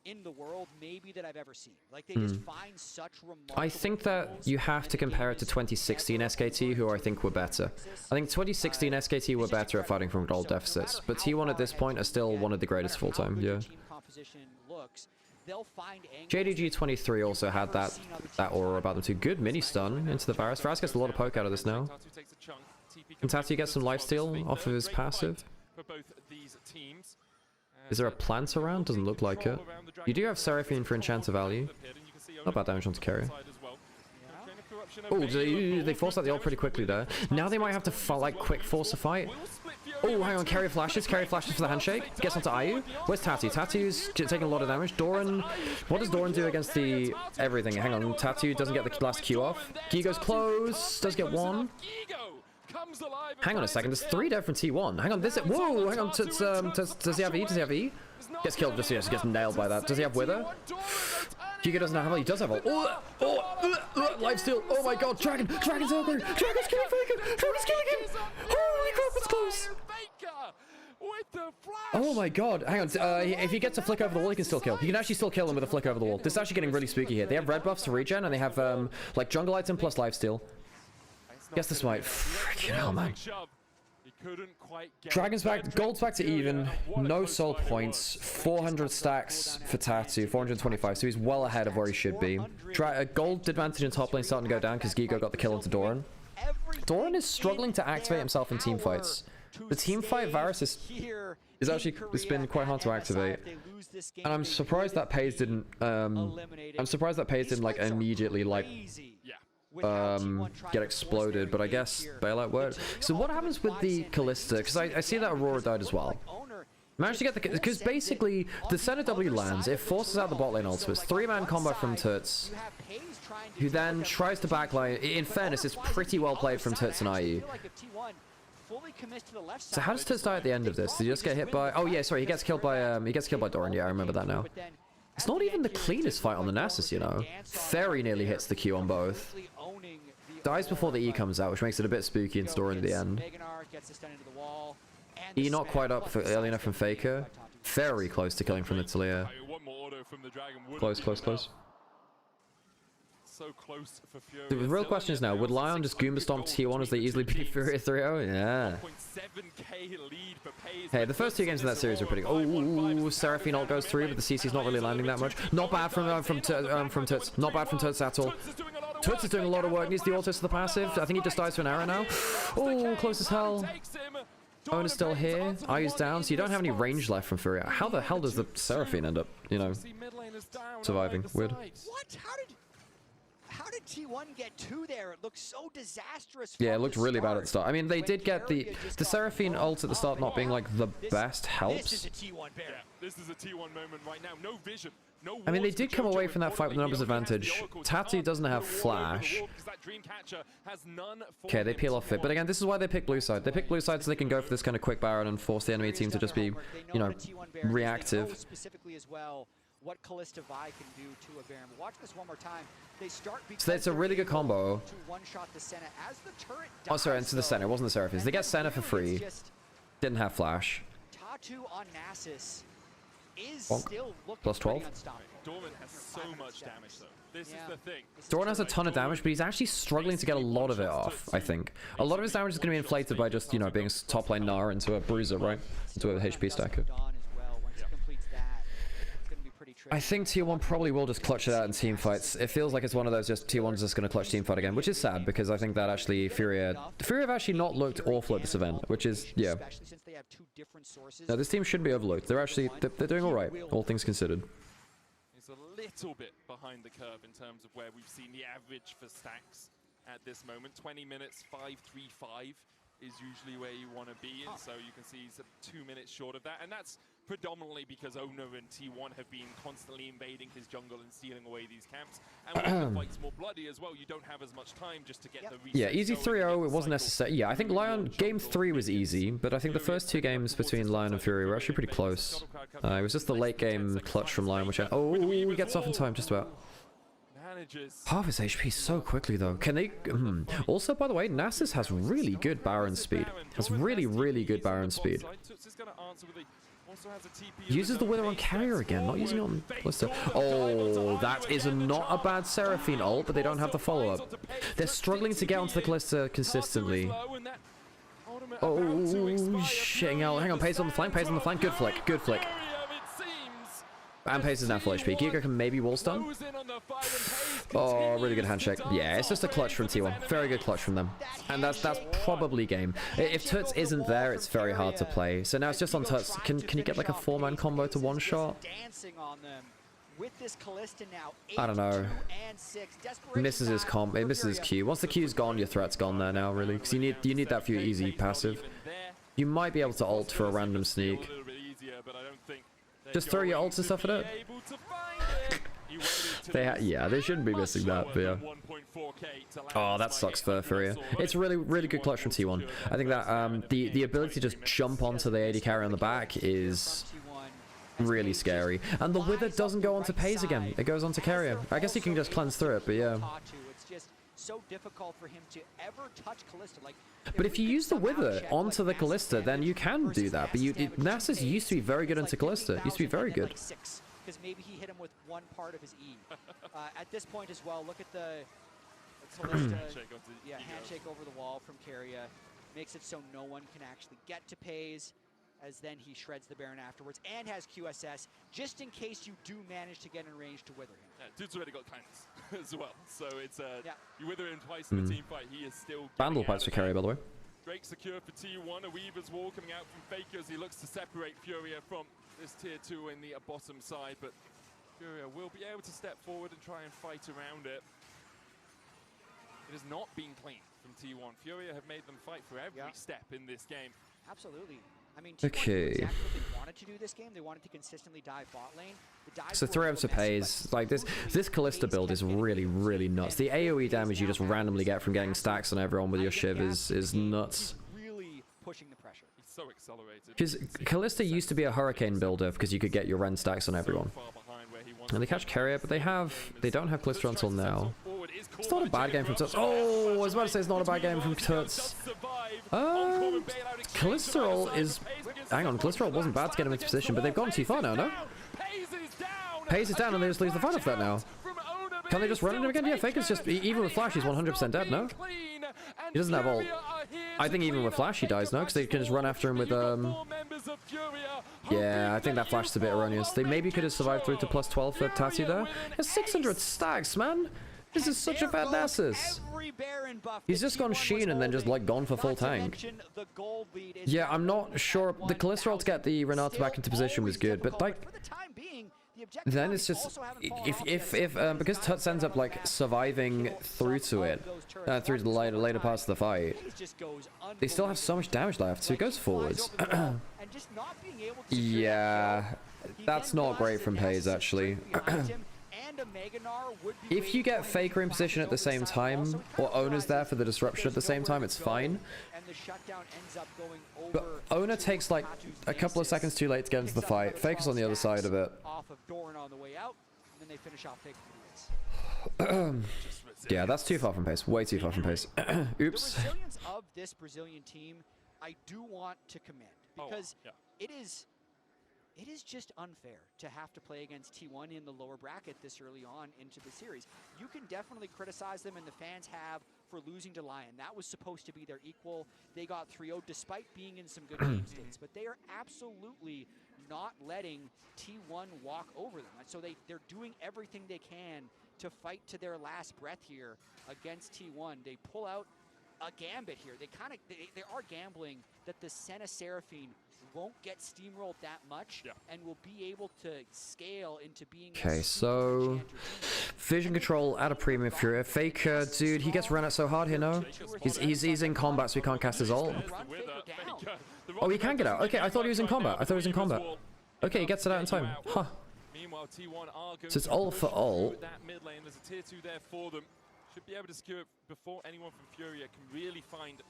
in the world, maybe that I've ever seen. Like, they just find such remarkable... I think that you have to compare it to 2016 SKT, who I think were better. I think 2016 SKT were better at fighting from gold deficits, but T1 at this point are still one of the greatest of all time, yeah. JDG 23 also had that aura about them too. Good mini stun into the Varus. Varus gets a lot of poke out of this now. Can Tatu get some lifesteal off of his passive? Is there a plant around? Doesn't look like it. You do have Seraphine for enchanter value. Not bad damage onto carry. Oh, they forced out the ult pretty quickly there. Now they might have to like quick force a fight. Oh, hang on, carry flashes for the handshake. Gets onto Ayu. Where's Tatu? Tatu's taking a lot of damage. Doran, what does Doran do against the everything? Hang on, Tatu doesn't get the last Q off. Gigo's close, does get 1. Hang on a second, there's 3 dead from T1. Hang on, whoa, hang on, does he have E? Does he have E? Gets killed, just gets nailed by that. Does he have Wither? Giga doesn't have, he does have ult. Lifesteal, oh my god, Dragon's out there. Dragon's killing Faker, Dragon's killing him. Holy crap, it's close. Oh my god, hang on, if he gets a flick over the wall, he can still kill. He can actually still kill him with a flick over the wall. This is actually getting really spooky here. They have red buffs to regen, and they have, like, jungle item plus lifesteal. Guess this might. Freaking hell, man. Dragon's back, gold's back to even, no soul points, 400 stacks for Tatu, 425, so he's well ahead of where he should be. Gold advantage in top lane starting to go down because Gigo got the kill into Doran. Doran is struggling to activate himself in team fights. The team fight Varus is actually, it's been quite hard to activate. And I'm surprised that Pays didn't, like immediately like get exploded, but I guess bailout worked. So what happens with the Kalista? Because I see that Aurora died as well. Managed to get the, because basically the center W lands, it forces out the bot lane ultimates. 3-man combo from Tuts, who then tries to backline. In fairness, it's pretty well played from Tuts and IU. So how does Tuts die at the end of this? Did he just get hit by? Oh yeah, sorry, he gets killed by Doran. Yeah, I remember that now. It's not even the cleanest fight on the Nasus, you know. Very nearly hits the Q on both. Dies before the E comes out, which makes it a bit spooky and story in the end. E not quite up for early enough from Faker. Very close to killing from the Talia. Close, close, close. So close for Fury. The real question is now, would LYON just Goomba Stomp T1 as they easily beat Fury 3-0? Yeah. Hey, the first two games in that series were pretty good. Oh, Seraphine ult goes through, but the CC's not really landing that much. Not bad from Toots. Not bad from Toots at all. Toots is doing a lot of work. Needs the autos to the passive. I think he just dies to an arrow now. Oh, close as hell. Owen is still here. Ayu's down, so you don't have any range left from Fury. How the hell does the Seraphine end up, you know, surviving? Weird. What? How did T1 get 2 there? It looked so disastrous. Yeah, it looked really bad at the start. I mean, they did get the Seraphine ult at the start not being like the best helps. This is a T1 moment right now. No vision. No. I mean, they did come away from that fight with the numbers advantage. Tattoo doesn't have flash. Okay, they peel off it. But again, this is why they pick blue side. They pick blue side so they can go for this kind of quick Baron and force the enemy team to just be, you know, reactive. Specifically as well, what Kalista Vi can do to a Baron. Watch this one more time. They start so it's a really good combo. One-shot the Senna as the turret dies. Oh, sorry, into the center. It wasn't the Seraphines. They get Senna for free. Didn't have flash. Tattoo on Nasus is Bonk. still looking Plus 12. Dorman has so much damage though. This is the thing. Dorman has a ton of damage, but he's actually struggling to get a lot of it off, I think. A lot of his damage is going to be inflated by just, you know, being top lane Nara into a bruiser, right? Into a HP stacker. I think T1 probably will just clutch it out in team fights. It feels like it's one of those just T1's just going to clutch team fight again, which is sad because I think that actually Fury have actually not looked awful at this event, which is, yeah. No, this team shouldn't be overlooked. They're actually, they're doing all right, all things considered. It's a little bit behind the curve in terms of where we've seen the average for stacks at this moment. 20 minutes, 5-3-5 is usually where you want to be, and so you can see he's 2 minutes short of that, and that's predominantly because Owner and T1 have been constantly invading his jungle and stealing away these camps, and when the fight's more bloody as well, you don't have as much time just to get the reset. Yeah, easy 3-0, it wasn't necessary. Yeah, I think LYON, game 3 was easy, but I think the first 2 games between LYON and Fury were actually pretty close. It was just the late game clutch from LYON, which he gets off in time, just about. Half his HP so quickly though. Can they? Also, by the way, Nasus has really good Baron speed. Has really, really good Baron speed. Uses the Wither on carrier again, not using it on Kalista. Oh, that is not a bad Seraphine ult, but they don't have the follow-up. They're struggling to get onto the Kalista consistently. Oh, shitting out. Hang on, Pace on the flank, Pace on the flank. Good flick, good flick. And Pace is now full HP. Giga can maybe wall stun. Oh, really good handshake. Yeah, it's just a clutch from T1. Very good clutch from them. And that's probably game. If Toots isn't there, it's very hard to play. So now it's just on Toots. Can you get like a 4-man combo to one shot? I don't know. Misses his comp. It misses his Q. Once the Q's gone, your threat's gone there now, really. Because you need that for your easy passive. You might be able to ult for a random sneak. Just throw your ults and stuff at it. Yeah, they shouldn't be missing that, but yeah. Oh, that sucks for Furia. It's really, really good clutch from T1. I think that the ability to just jump onto the AD carry on the back is really scary. And the Wither doesn't go onto Paze again. It goes onto carrier. I guess you can just cleanse through it, but yeah. So difficult for him to ever touch Kalista. Like, but if you use the Wither onto the Kalista, then you can do that. But Nasus used to be very good into Kalista. Used to be very good. Because maybe he hit him with one part of his E. At this point as well, look at the Kalista handshake over the wall from Keria. Makes it so no one can actually get to Paze, as then he shreds the Baron afterwards and has QSS, just in case you do manage to get in range to Wither him. Yeah, dude's already got kindness as well, so it's you Wither him twice in the team fight, he is still Bandle pipes for carry, by the way. Drake secure for T1, a Weaver's wall coming out from Faker as he looks to separate Furia from this tier 2 in the bottom side, but Furia will be able to step forward and try and fight around it. It has not been clean from T1. Furia have made them fight for every step in this game. Absolutely. I mean, T1 knew exactly what they wanted to do this game. They wanted to consistently dive bot lane. So 3 to Paze, like this Kalista build is really, really nuts. The AoE damage you just randomly get from getting stacks on everyone with your Shiv is nuts. Really pushing the pressure. He's so accelerated. Because Kalista used to be a Hurricane builder because you could get your Ren stacks on everyone. And they catch carrier, but they don't have Kalista until now. It's not a bad game from Tuts. Oh, I was about to say it's not a bad game from Tuts. Cholesterol is... Hang on, Cholesterol wasn't bad to get him into position, but they've gone too far now, no? Pays is down and they just lose the fight off that now. Can they just run into him again? Yeah, Faker's just... Even with Flash, he's 100% dead, no? He doesn't have ult. I think even with Flash he dies, no? Because they can just run after him with... Yeah, I think that Flash is a bit erroneous. They maybe could have survived through to plus 12 for Tatu there. There's 600 stacks, man! This is such a bad Nasus. He's just gone Sheen and then just like gone for full tank. Yeah, I'm not sure. The Cholesterol to get the Renata back into position was good, but like... Then it's just... because Tuts ends up like surviving through to it, through to the later parts of the fight, they still have so much damage left, so he goes forwards. Yeah, that's not great from Pays actually. If you get Faker in position at the same time, or Ona's there for the disruption at the same time, it's fine. But Ona takes like a couple of seconds too late to get into the fight. Faker's on the other side of it. Yeah, that's too far from Pace. Way too far from Pace. Oops. The resilience of this Brazilian team, I do want to commend, because it is just unfair to have to play against T1 in the lower bracket this early on into the series. You can definitely criticize them, and the fans have, for losing to LYON. That was supposed to be their equal. They got 3-0 despite being in some good game states, but they are absolutely not letting T1 walk over them. And so they're doing everything they can to fight to their last breath here against T1. They pull out a gambit here. They are gambling that the Senna Seraphine won't get steamrolled that much and will be able to scale into being... Okay, so vision control at a premium Fury. Faker, dude, he gets run out so hard here, no? He's in combat, so he can't cast his ult. Oh, he can get out. Okay, I thought he was in combat. Okay, he gets it out in time. Huh. So it's ult for ult. There's a tier 2 there for them. Should be able to secure it before anyone from Furia can really find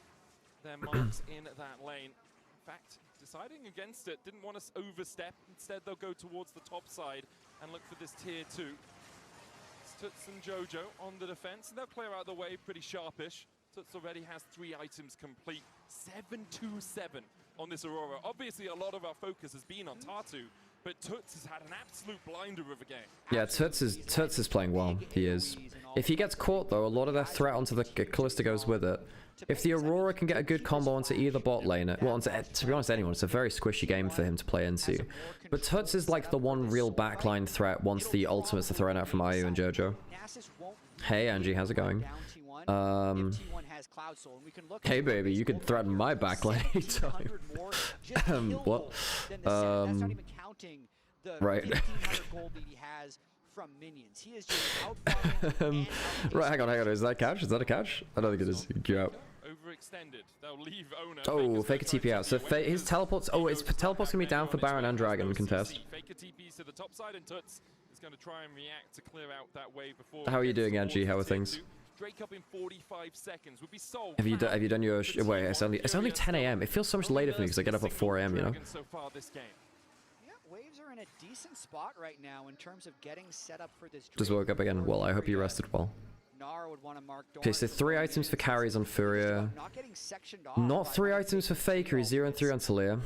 their marks in that lane. In fact, deciding against it, didn't want to overstep. Instead, they'll go towards the top side and look for this tier 2. Tuts and Jojo on the defense, and they'll clear out the way pretty sharpish. Tuts already has 3 items complete. 7-2-7 on this Aurora. Obviously, a lot of our focus has been on Tatu, but Tuts has had an absolute blinder of a game. Yeah, Tuts is playing well. He is. If he gets caught, though, a lot of their threat onto the Callista goes with it. If the Aurora can get a good combo onto either bot lane, well, to be honest, anyone, it's a very squishy game for him to play into. But Tuts is like the one real backline threat once the ultimates are thrown out from Ayu and Jojo. Hey, Angie, how's it going? Hey, baby, you can threaten my backline anytime. What? Right. From minions. He is just right, hang on. Is that a catch? Is that a catch? I don't think it is. Get out. Overextended. They'll leave Ona. Oh, Faker TP out. So his teleports. Oh, his teleport's gonna be down for Baron and Dragon contest. Faker TPs to the top side, and Tuts is going to try and react to clear out that way before. How are you doing, Angie? How are things? Drake up in 45 seconds would be sold. Have you done your? Wait, it's only 10 AM. It feels so much later for me because I get up at 4 AM. You know. So far this game. Waves are in a decent spot right now in terms of getting set up for this. Just woke up again. Well, I hope you rested well. Okay, so 3 items for carries on Furia. Not 3 items for Faker. He's 0 and 3 on Talia.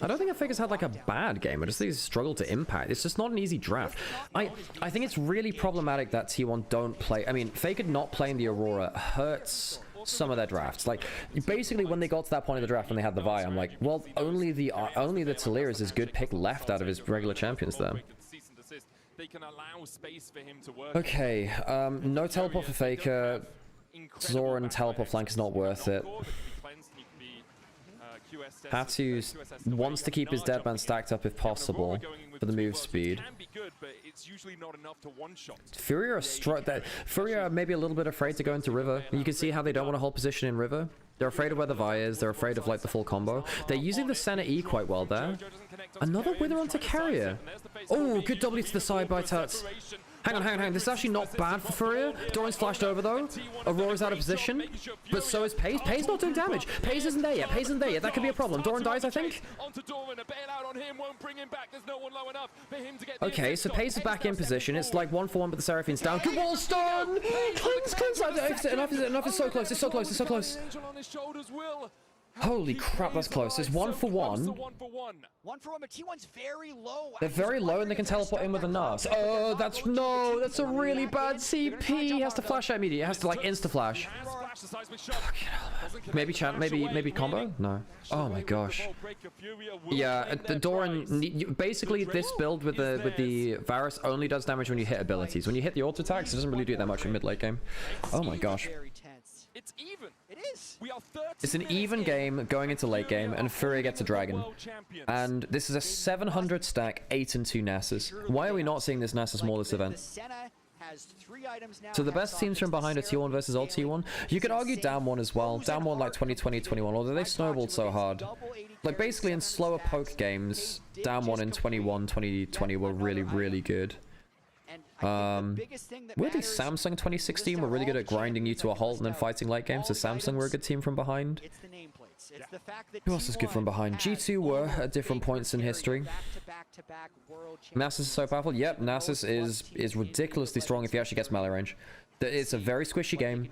I don't think Faker's had like a bad game. I just think he's struggled to impact. It's just not an easy draft. I think it's really problematic that T1 don't play. I mean, Faker not playing the Aurora hurts some of their drafts. Like, basically when they got to that point of the draft when they had the Vi, I'm like, well, only the Talia is his good pick left out of his regular champions there. Okay, no teleport for Faker. Zoran teleport flank is not worth it. Tatu wants to keep his deadman stacked up if possible for the move speed. Furia are maybe a little bit afraid to go into River. You can see how they don't want to hold position in River. They're afraid of where the Vi is. They're afraid of like the full combo. They're using the Senna E quite well there. Another Wither onto Carrier. Oh, good W to the side by Tuts. Hang on. This is actually not bad for Furia. Doran's flashed over though. Aurora's out of position, but so is Paze. Paze not doing damage. Paze isn't there yet. That could be a problem. Doran dies, I think. Okay, so Paze is back in position. It's like 1-for-1, but the Seraphine's down. Good wall stun! Cleanse. Enough is so close. It's so close. Holy crap, that's close. It's 1-for-1. 1-for-1, but T1's very low. They're very low and they can teleport in with a Nas. Oh, that's a really bad CP. He has to flash out immediately. He has to like insta-flash. Maybe chant, maybe combo? No. Oh my gosh. Yeah, the Doran, basically this build with the Varus only does damage when you hit abilities. When you hit the auto attacks, it doesn't really do that much in mid-late game. Oh my gosh. It's even. It is. We are 30 It's an even game going into late game, and Furia gets a dragon. And this is a 700 stack, 8 and 2 Nasus. Why are we not seeing this Nasus more this event? So the best teams from behind are T1 versus old T1. You could argue down 1 as well. Down 1 like 2020-21, although they snowballed so hard. Like basically in slower poke games, down 1 in 21-2020 were really good. Weirdly, Samsung 2016 were really good at grinding you to a halt and then fighting late game, so Samsung were a good team from behind. Who else is good from behind? G2 were at different points in history. Nasus is so powerful. Yep, Nasus is ridiculously strong if he actually gets melee range. It's a very squishy game.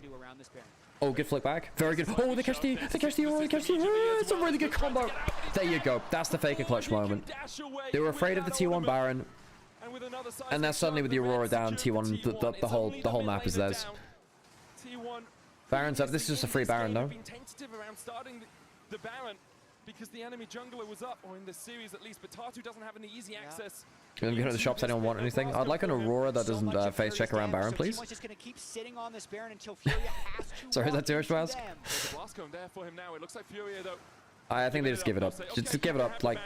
Oh, good flick back. Very good. Oh, they catch the Aurora, it's a really good combo. There you go. That's the Faker clutch moment. They were afraid of the T1 Baron. And now suddenly with the Aurora down, T1, the whole map is theirs. Baron's up. This is just a free Baron, though. The Baron, because the enemy jungler was up, or in this series at least, but Tatu doesn't have any easy access. Can you go to the shops? Anyone want anything? I'd like an Aurora that doesn't face check around Baron, please. Sorry, is that too much to ask? I think they just give it up. Just give it up. Like,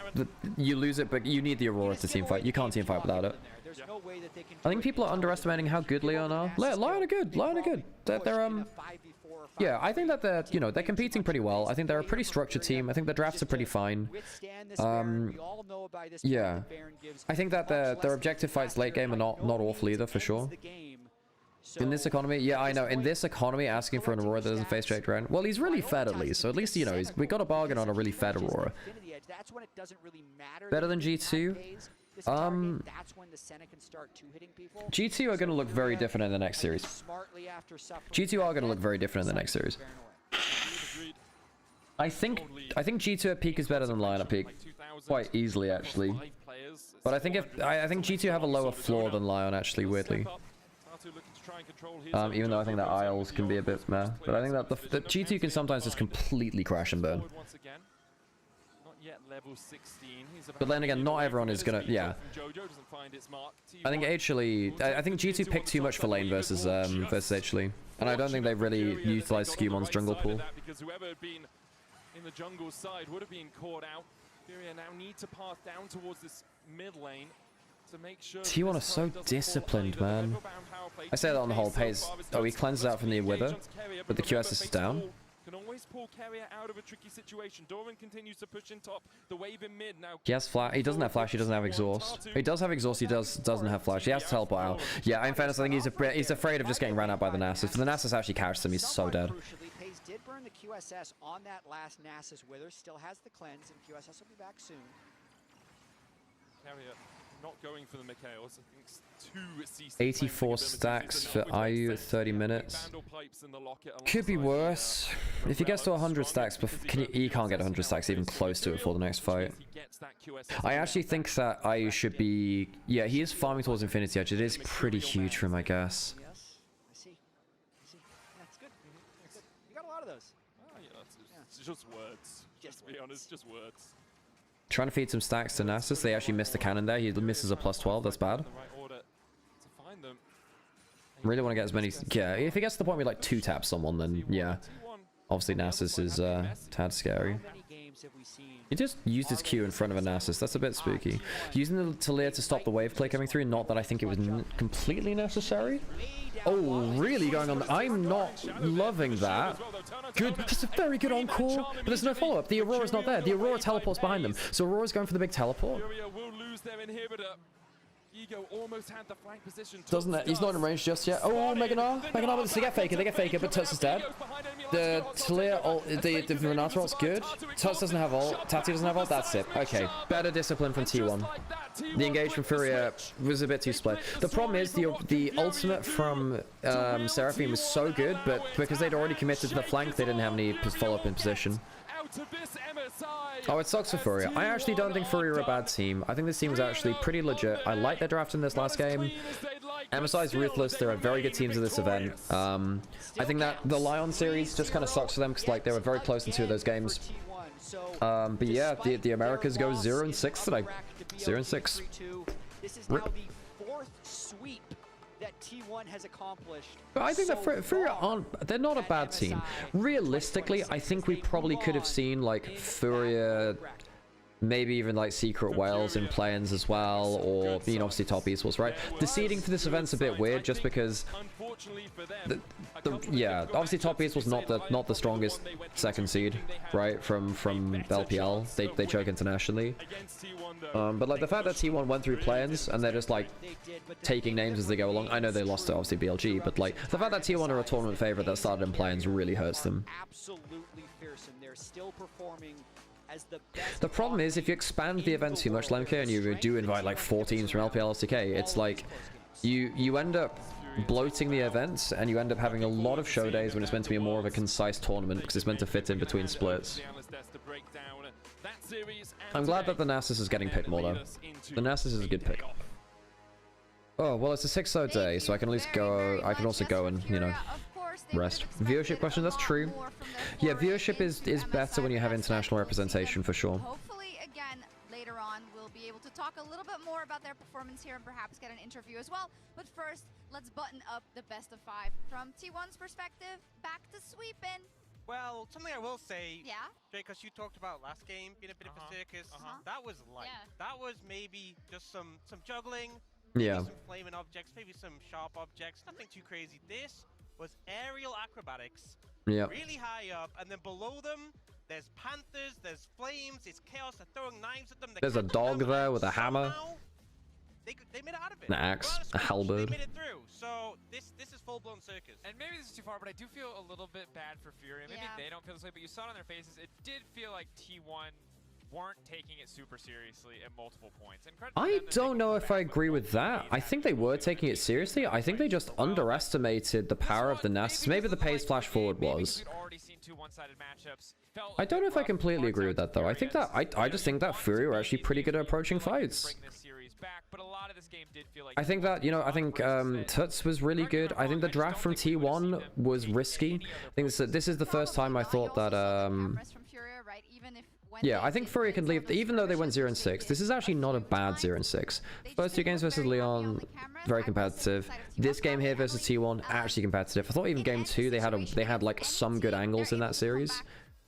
you lose it, but you need the Aurora to teamfight. You can't teamfight without it. I think people are underestimating how good LYON are. LYON are good. LYON are good. They're yeah, I think that they're, you know, they're competing pretty well. I think they're a pretty structured team. I think the drafts are pretty fine. Yeah. I think that their objective fights late game are not awful either, for sure. In this economy, yeah, I know. In this economy, asking for an Aurora that doesn't face check dragon. Well, he's really fed at least. So at least, you know, we got a bargain on a really fed Aurora. Better than G2? G2 are going to look very different in the next series. G2 are going to look very different in the next series. I think G2 at peak is better than LYON at peak, quite easily actually. But I think G2 have a lower floor than LYON actually, weirdly. Even though I think that Isles can be a bit meh, but I think that the G2 can sometimes just completely crash and burn. But then again, not everyone is gonna, yeah. I think actually, I think G2 picked too much for lane versus actually, and I don't think they've really utilized Scumon's jungle pool. Because whoever had been in the jungle side would have been caught out. Furia now need to path down towards this mid lane to make sure. T1 are so disciplined, man. I say that on the whole. Pace. Oh, he cleanses out from the Wither, but the QSS is down. Can always pull carrier out of a tricky situation. Doran continues to push in top. The wave in mid now. He has flash. He doesn't have flash. He doesn't have exhaust. He does have exhaust. He doesn't have flash. He has to teleport out. Yeah, in fairness, I think he's afraid of just getting ran out by the Nasus. If the Nasus actually carries him, he's so dead. Pace did burn the QSS on that last Nasus Wither. Still has the cleanse, and QSS will be back soon. Carrier not going for the Mikhails. 84 stacks for IU at 30 minutes. Could be worse. If he gets to 100 stacks, he can't get 100 stacks even close to it for the next fight. I actually think that IU should be... Yeah, he is farming towards Infinity Edge. It is pretty huge for him, I guess. Yes, I see. That's good. You got a lot of those. Oh, yeah, it's just words. Just to be honest, just words. Trying to feed some stacks to Nasus. They actually missed the cannon there. He misses a +12. That's bad. Really want to get as many... Yeah, if he gets to the point where he like 2-tap someone, then yeah. Obviously Nasus is tad scary. He just used his Q in front of a Nasus. That's a bit spooky. Using the Talia to stop the wave play coming through, not that I think it was completely necessary. Oh, really going on? I'm not loving that. Good. That's a very good encore. But there's no follow-up. The Aurora's not there. The Aurora teleports behind them. So Aurora's going for the big teleport. Ego almost had the flank position. Doesn't it? He's not in range just yet. Oh, Meganar, but they get Faker, but Tuts is dead. The Talia ult, the Renata ult's good. Tuts doesn't have ult, Tati doesn't have ult, that's it. Okay, better discipline from T1. The engage from Furia was a bit too split. The problem is the ultimate from Seraphine was so good, but because they'd already committed to the flank, they didn't have any follow-up in position. Oh, it sucks for Furia. I actually don't think Furia are a bad team. I think this team was actually pretty legit. I like their draft in this last game. MSI is ruthless. They're a very good teams in this event. I think that the LYON series just kind of sucks for them because like they were very close in 2 of those games. But yeah, the Americas go 0-6 today. 0-6. This is now the 4th sweep that T1 has accomplished. But I think that Furia they're not a bad team. Realistically, I think we probably could have seen like Furia, maybe even like Secret Wales in play-ins as well, or you know, obviously top esports, right? The seeding for this event's a bit weird just because yeah, obviously top esports not the strongest second seed, right? From LPL, they choke internationally. But like the fact that T1 went through play-ins and they're just like taking names as they go along. I know they lost to obviously BLG, but like the fact that T1 are a tournament favorite that started in play-ins really hurts them. Absolutely fearsome. They're still performing as the best. The problem is if you expand the event too much, Lemke, and you do invite like 4 teams from LPL STK, it's like you end up bloating the events and you end up having a lot of show days when it's meant to be more of a concise tournament because it's meant to fit in between splits. I'm glad that the Nasus is getting picked more though. The Nasus is a good pick. Oh, well it's a 6-0 day, so I can at least go, I can also go and, you know, rest. Viewership question, that's true. Yeah, viewership is better when you have international representation for sure. Hopefully, again, later on, we'll be able to talk a little bit more about their performance here and perhaps get an interview as well. But first, let's button up the best of 5. From T1's perspective, back to sweeping. Well, something I will say, yeah, because you talked about last game being a bit of a circus. That was light. Yeah. That was maybe just some juggling. Yeah. Some flaming objects, maybe some sharp objects. Nothing too crazy. This was aerial acrobatics. Yeah. Really high up, and then below them, there's panthers, there's flames, it's chaos. They're throwing knives at them. There's a dog there with a hammer. They made it out of it. An axe, a halberd. They made it through. So this is full-blown circus. And maybe this is too far, but I do feel a little bit bad for Fury. Maybe they don't feel this way, but you saw it on their faces. It did feel like T1 weren't taking it super seriously at multiple points. I don't know if I agree with that. I think they were taking it seriously. I think they just underestimated the power of the Nasus. Maybe the pace flash forward was. I don't know if I completely agree with that though. I think that I just think that Fury were actually pretty good at approaching fights. I think that, you know, I think Tuts was really good. I think the draft from T1 was risky. I think this is the first time I thought that yeah, I think Fury can leave, even though they went 0-6. This is actually not a bad 0-6. First 2 games versus LYON, very competitive. This game here versus T1, actually competitive. I thought even game 2 they had like some good angles in that series.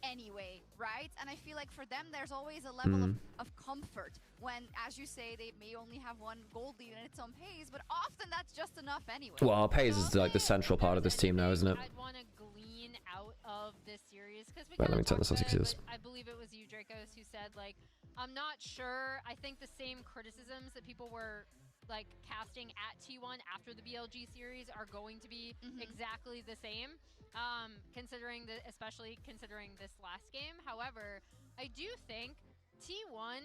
Anyway, right? And I feel like for them, there's always a level of comfort when, as you say, they may only have 1 gold lead and it's on Paze, but often that's just enough anyway. Well, Paze is like the central part of this team now, isn't it? I'd want to glean out of this series because we let me turn this on 6 I believe it was you, Dracos, who said like, I'm not sure. I think the same criticisms that people were like casting at T1 after the BLG series are going to be exactly the same. Especially considering this last game. However, I do think T1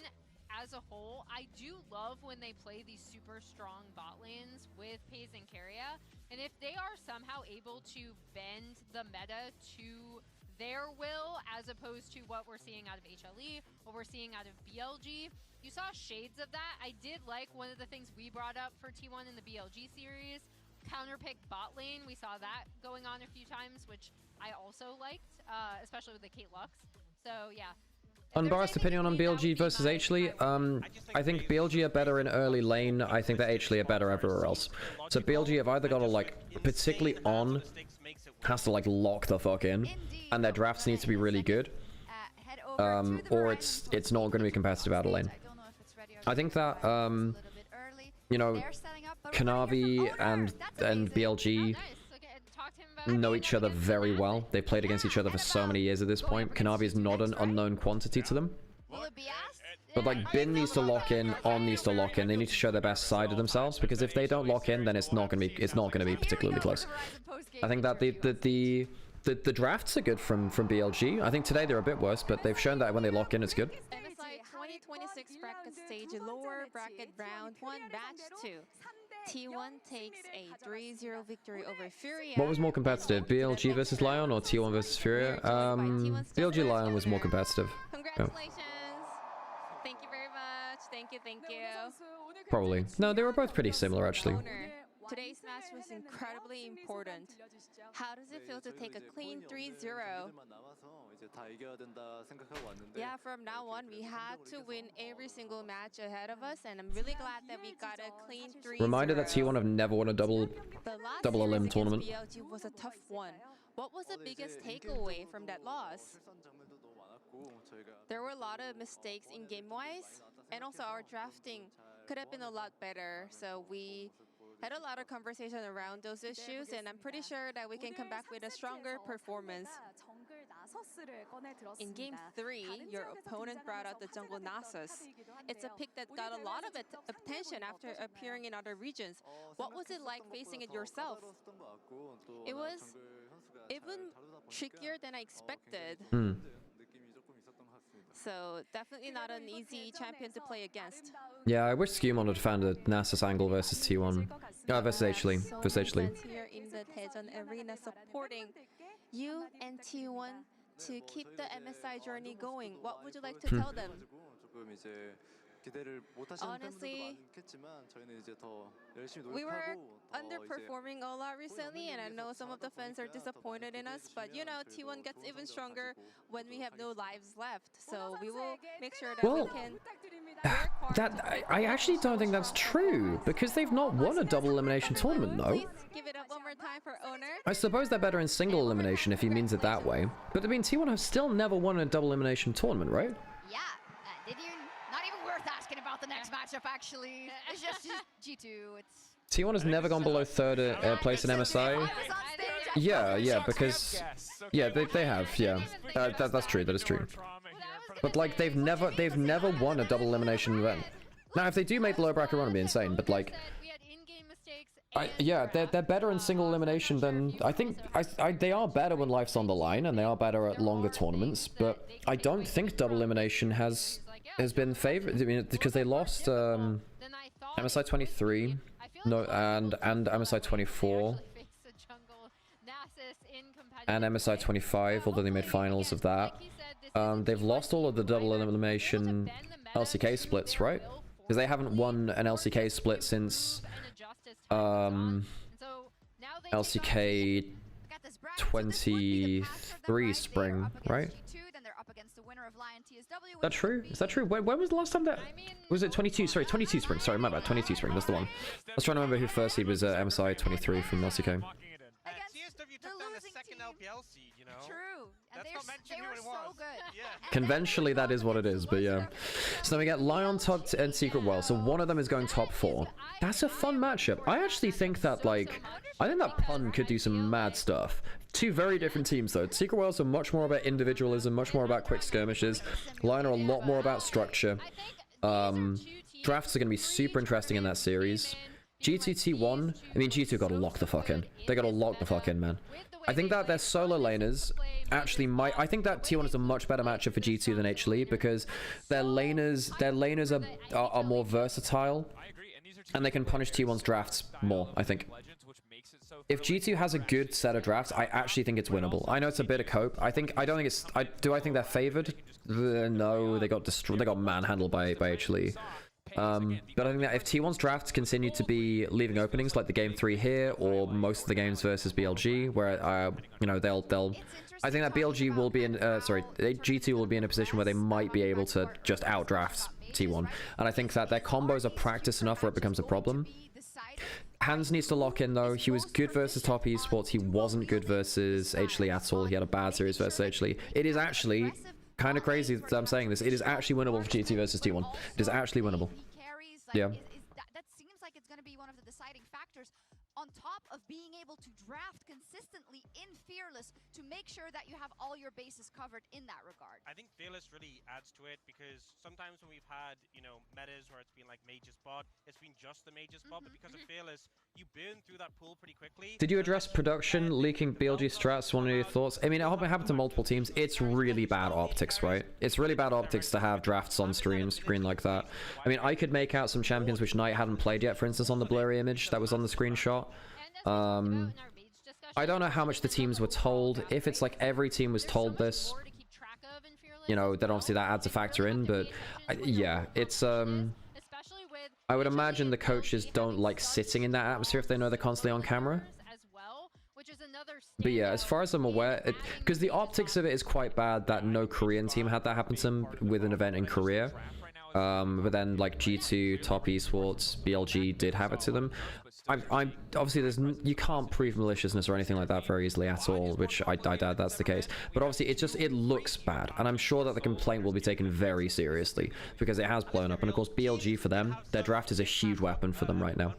as a whole, I do love when they play these super strong bot lanes with Paze and Keria. And if they are somehow able to bend the meta to their will as opposed to what we're seeing out of HLE, what we're seeing out of BLG, you saw shades of that. I did like one of the things we brought up for T1 in the BLG series, counterpick bot lane. We saw that going on a few times, which I also liked, especially with the Kate Lux. So yeah. Unbiased opinion on BLG versus HLE. I think BLG are better in early lane. I think that HLE are better everywhere else. So BLG have either got to like, particularly on, has to like lock the fuck in, and their drafts need to be really good, or it's not going to be competitive out of lane. I think that you know, Kanavi and BLG know each other very well. They played against each other for so many years at this point. Kanavi is not an unknown quantity to them. Will it be asked? But like Bin needs to lock in, On needs to lock in. They need to show their best side of themselves, because if they don't lock in, then it's not gonna be particularly close. I think that the drafts are good from BLG. I think today they're a bit worse, but they've shown that when they lock in, it's good. MSI 2026 bracket stage lower bracket round 1 batch 2. T1 takes a 3-0 victory over Furia. What was more competitive, BLG versus LYON or T1 versus Furia? BLG LYON was more competitive. Congratulations. Thank you very much. Thank you. Probably. No, they were both pretty similar actually. Today's match was incredibly important. How does it feel to take a clean 3-0? Yeah, from now on, we had to win every single match ahead of us, and I'm really glad that we got a clean 3-0. Reminder that T1 have never won a double elim tournament. BLG was a tough one. What was the biggest takeaway from that loss? There were a lot of mistakes in game-wise, and also our drafting could have been a lot better, so we had a lot of conversation around those issues, and I'm pretty sure that we can come back with a stronger performance. In Game 3, your opponent brought out the jungle Nasus. It's a pick that got a lot of attention after appearing in other regions. What was it like facing it yourself? It was even trickier than I expected. So definitely not an easy champion to play against. Yeah, I wish Skewmon had found a Nasus angle versus T1. Versus H-Lee. Versus H-Lee. Here in the Daejeon Arena supporting you and T1 to keep the MSI journey going. What would you like to tell them? Honestly, we were underperforming a lot recently, and I know some of the fans are disappointed in us, but you know, T1 gets even stronger when we have no lives left, so we will make sure that we can work hard. I actually don't think that's true, because they've not won a double elimination tournament though. Please give it up one more time for Owner. I suppose they're better in single elimination if he means it that way, but I mean T1 have still never won a double elimination tournament, right? Yeah, did you? Not even worth asking about the next matchup, actually. It's just G2. It's T1 has never gone below third place in MSI. Yeah, because they have. Yeah, that's true. That is true. But like they've never won a double elimination event. Now, if they do make the low bracket run, it'd be insane. But like, they're better in single elimination than I think. They are better when life's on the line, and they are better at longer tournaments. But I don't think double elimination has been favored. I mean, because they lost MSI 23, and MSI 24, and MSI 25. Although they made finals of that, they've lost all of the double elimination LCK splits, right? Because they haven't won an LCK split since LCK 23 spring, right? Is that true? Is that true? When was the last time that... Was it 22? Sorry, 22 spring. Sorry, my bad. 22 spring. That's the one. I was trying to remember who first seed was MSI 23 from LCK. CSW took down the second LPL seed, you know? True. And That's not mentioning who it was. So good. Yeah. Conventionally, that is what it is, but yeah. So then we get LYON top and Secret World. So one of them is going top 4. That's a fun matchup. I actually think that, like... I think that Pun could do some mad stuff. Two very different teams, though. Secret Worlds are much more about individualism, much more about quick skirmishes. LYON are a lot more about structure. Drafts are going to be super interesting in that series. G2 T1, I mean, G2 got to lock the fuck in. They got to lock the fuck in, man. I think that their solo laners actually might... I think that T1 is a much better matchup for G2 than H-Lee, because their laners are more versatile, and they can punish T1's drafts more, I think. If G2 has a good set of drafts, I actually think it's winnable. I know it's a bit of cope. I don't think it's... Do I think they're favored? No, they got destroyed. They got manhandled by H-Lee. But I think that if T1's drafts continue to be leaving openings like the game 3 here, or most of the games versus BLG, where you know, they'll I think that BLG will be in G2 will be in a position where they might be able to just outdraft T1, and I think that their combos are practiced enough where it becomes a problem. Hans needs to lock in though. He was good versus top esports. He wasn't good versus H-Lee at all. He had a bad series versus H-Lee. It is actually kind of crazy that I'm saying this. It is actually winnable for G2 versus T1. It is actually winnable. Yeah. That seems like it's going to be one of the deciding factors. on top of being able to draft consistently in Fearless to make sure that you have all your bases covered in that regard. I think Fearless really adds to it because sometimes when we've had, you know, metas where it's been like major spot, it's been just the major spot, but because of Fearless, you burn through that pool pretty quickly. Did you address production leaking BLG strats? One of your thoughts? I mean, it happened to multiple teams. It's really bad optics, right? It's really bad optics to have drafts on screen like that. I mean, I could make out some champions which Knight hadn't played yet, for instance, on the blurry image that was on the screenshot. I don't know how much the teams were told. If it's like every team was told this, you know, then obviously that adds a factor in, but yeah, it's I would imagine the coaches don't like sitting in that atmosphere if they know they're constantly on camera. But yeah, as far as I'm aware, because the optics of it is quite bad that no Korean team had that happen to them with an event in Korea. But then like G2, Top Esports, BLG did have it to them. I'm obviously you can't prove maliciousness or anything like that very easily at all, which I doubt that's the case. But obviously it looks bad, and I'm sure that the complaint will be taken very seriously because it has blown up. And of course, BLG for them, their draft is a huge weapon for them right now.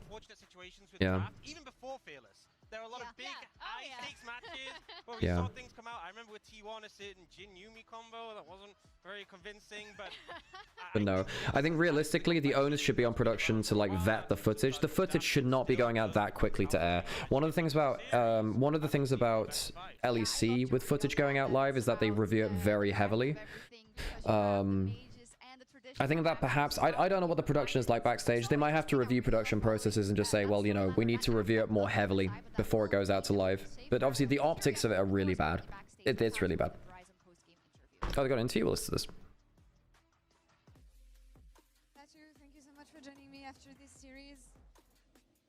Yeah. Even before Fearless, there are a lot of big high-stakes matches where we saw things come out. I remember with T1 a certain Jin Yumi combo that wasn't very convincing, but no, I think realistically the onus should be on production to like vet the footage. The footage should not be going out that quickly to air. One of the things about LEC with footage going out live is that they review it very heavily. I think that perhaps, I don't know what the production is like backstage. They might have to review production processes and just say, well, you know, we need to review it more heavily before it goes out to live. But obviously the optics of it are really bad. It's really bad. Oh, they got into you. We'll listen to this. Thank you so much for joining me after this series.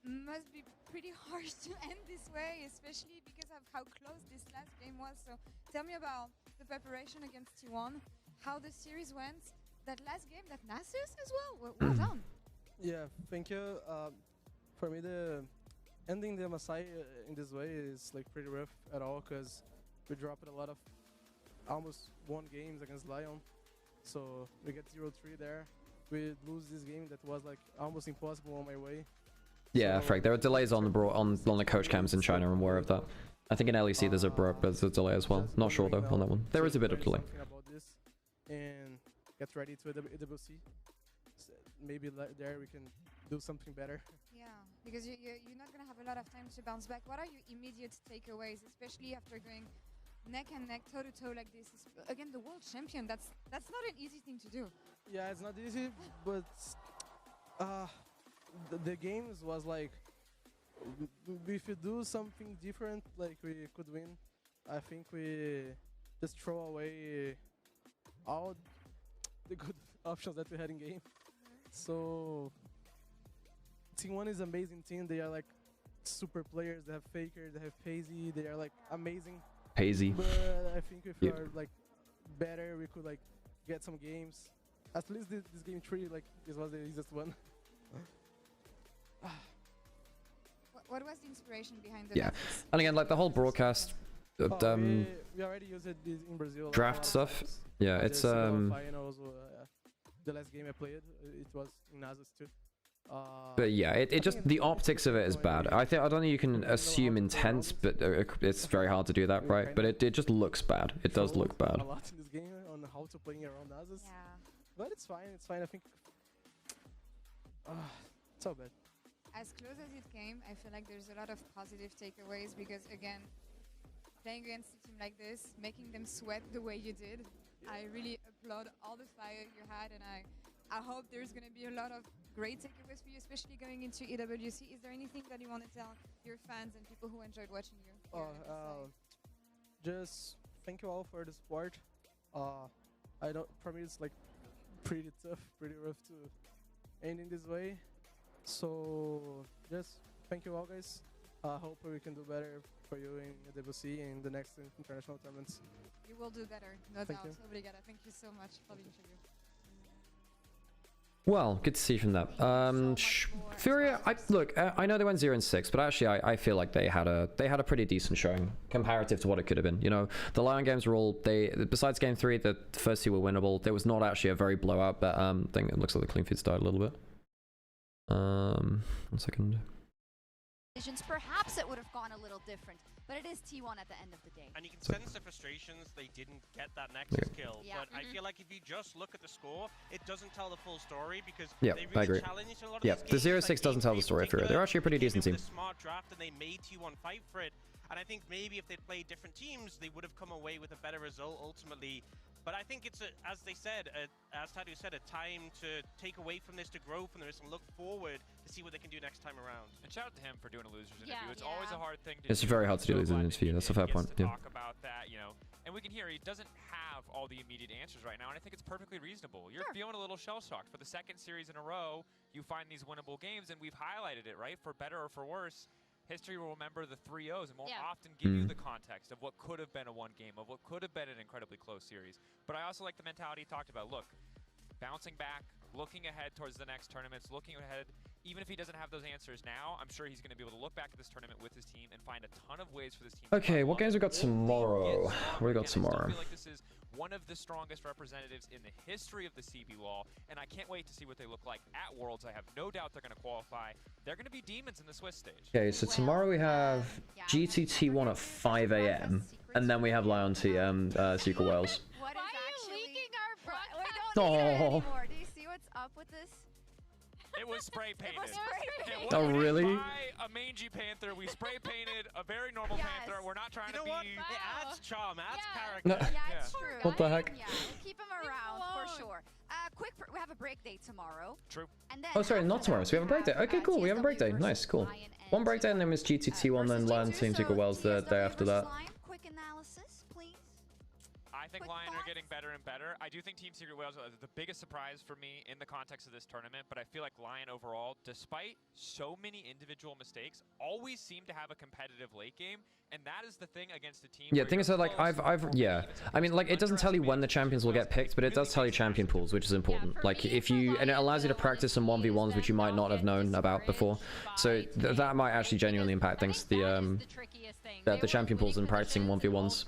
Must be pretty harsh to end this way, especially because of how close this last game was. So tell me about the preparation against T1, how the series went, that last game, that Nasus as well. Well done. Yeah, thank you. For me, the ending the MSI in this way is like pretty rough at all because we dropped a lot of almost won games against LYON, so we get 0-3 there. We lose this game that was like almost impossible on my way. Yeah, Frank, there are delays on the coach cams in China. I'm aware of that. I think in LEC there's a delay as well. Not sure though on that one. There is a bit of delay. About this and get ready to AWC. So maybe there we can do something better. Yeah, because you're not gonna have a lot of time to bounce back. What are your immediate takeaways, especially after going neck and neck, toe to toe like this? Again, the world champion. That's not an easy thing to do. Yeah, it's not easy, but the games was like, if you do something different, like we could win. I think we just throw away all the good options that we had in game. So T1 is an amazing team. They are like super players. They have Faker, they have Paisy. They are like amazing. Paisy. But I think if we are like better, we could like get some games. At least this game 3, like this was the easiest one. What was the inspiration behind the Nasus? And again, like the whole broadcast we already used it in Brazil. Draft stuff. Yeah, it's finals, the last game I played, it was in Nasus too. But yeah, it just the optics of it is bad. I don't think you can assume intense, but it's very hard to do that, right? But it just looks bad. It does look bad. A lot in this game on how to play around Nasus. Yeah. But it's fine. It's fine. I think. It's so bad. As close as it came, I feel like there's a lot of positive takeaways because again, playing against a team like this, making them sweat the way you did, I really applaud all the fire you had, and I hope there's going to be a lot of great takeaways for you, especially going into EWC. Is there anything that you want to tell your fans and people who enjoyed watching you? Just thank you all for the support. For me it's like pretty tough, pretty rough to end in this way. So just thank you all, guys. Hope we can do better for you in EWC and the next international tournaments. You will do better, no doubt. You. Obrigada. Thank you so much for the interview. Well, good to see from that. Furia, I know they went 0-6, but actually I feel like they had a pretty decent showing comparative to what it could have been. You know, the LYON games were all besides game 3, the first 2 were winnable. There was not actually a very blowout, but I think it looks like the clean feeds died a little bit. 1 second. decisions, perhaps it would have gone a little different. But it is T1 at the end of the day. And you can sense the frustrations they didn't get that Nexus kill. Yeah. But I feel like if you just look at the score, it doesn't tell the full story because Yeah, they I really agree. challenged a lot of Yeah, these the games, 0-6 doesn't tell the story for it. They're actually a pretty decent team. a smart draft and they made T1 fight for it. And I think maybe if they'd played different teams, they would have come away with a better result ultimately. But I think it's, as they said, as Tadu said, a time to take away from this, to grow from this, and look forward to see what they can do next time around. And shout out to him for doing a loser's interview. It's always a hard thing to It's very hard to do losers interview. That's a fair point. Yeah. talk about that, you know. And we can hear he doesn't have all the immediate answers right now, and I think it's perfectly reasonable. You're feeling a little shell-shocked. For the second series in a row, you find these winnable games, and we've highlighted it, right? For better or for worse, history will remember the 3-0s and won't often give you the context of what could have been a one game, of what could have been an incredibly close series. But I also like the mentality he talked about. Look, bouncing back, looking ahead towards the next tournaments, looking ahead. Even if he doesn't have those answers now, I'm sure he's going to be able to look back at this tournament with his team and find a ton of ways for this team. Okay, what games we got tomorrow? What do we got tomorrow? I feel like this is one of the strongest representatives in the history of the CB wall, and I can't wait to see what they look like at Worlds. I have no doubt they're going to qualify. They're going to be demons in the Swiss stage. Okay, so tomorrow we have GTT1 at 5 AM, and then we have LYON Secret Wales. What is actually leaking our we don't need it anymore. Do you see what's up with this? It was spray painted. Oh, really? By a mangy panther, we spray painted a very normal panther. We're not trying to be. It adds charm, adds character. Yeah, it's true. What the heck? Yeah, we'll keep him around for sure. We have a break day tomorrow. True. And then Oh, sorry, not tomorrow. So we have a break day. Okay, cool. We have a break day. Nice, cool. One break day, and then it's GTT1, then LYON Team Secret Wales the day after that. Quick analysis, please. I think LYON are getting better and better. I do think Team Secret Wales are the biggest surprise for me in the context of this tournament, but I feel like LYON overall, despite so many individual mistakes, always seem to have a competitive late game, and that is the thing against a team. Yeah, thing is that, like, yeah. I mean, like, it doesn't tell you when the champions will get picked, but it does tell you champion pools, which is important. Like, if you, and it allows you to practice some 1v1s, which you might not have known about before. So that might actually genuinely impact things. The champion pools and practicing 1v1s.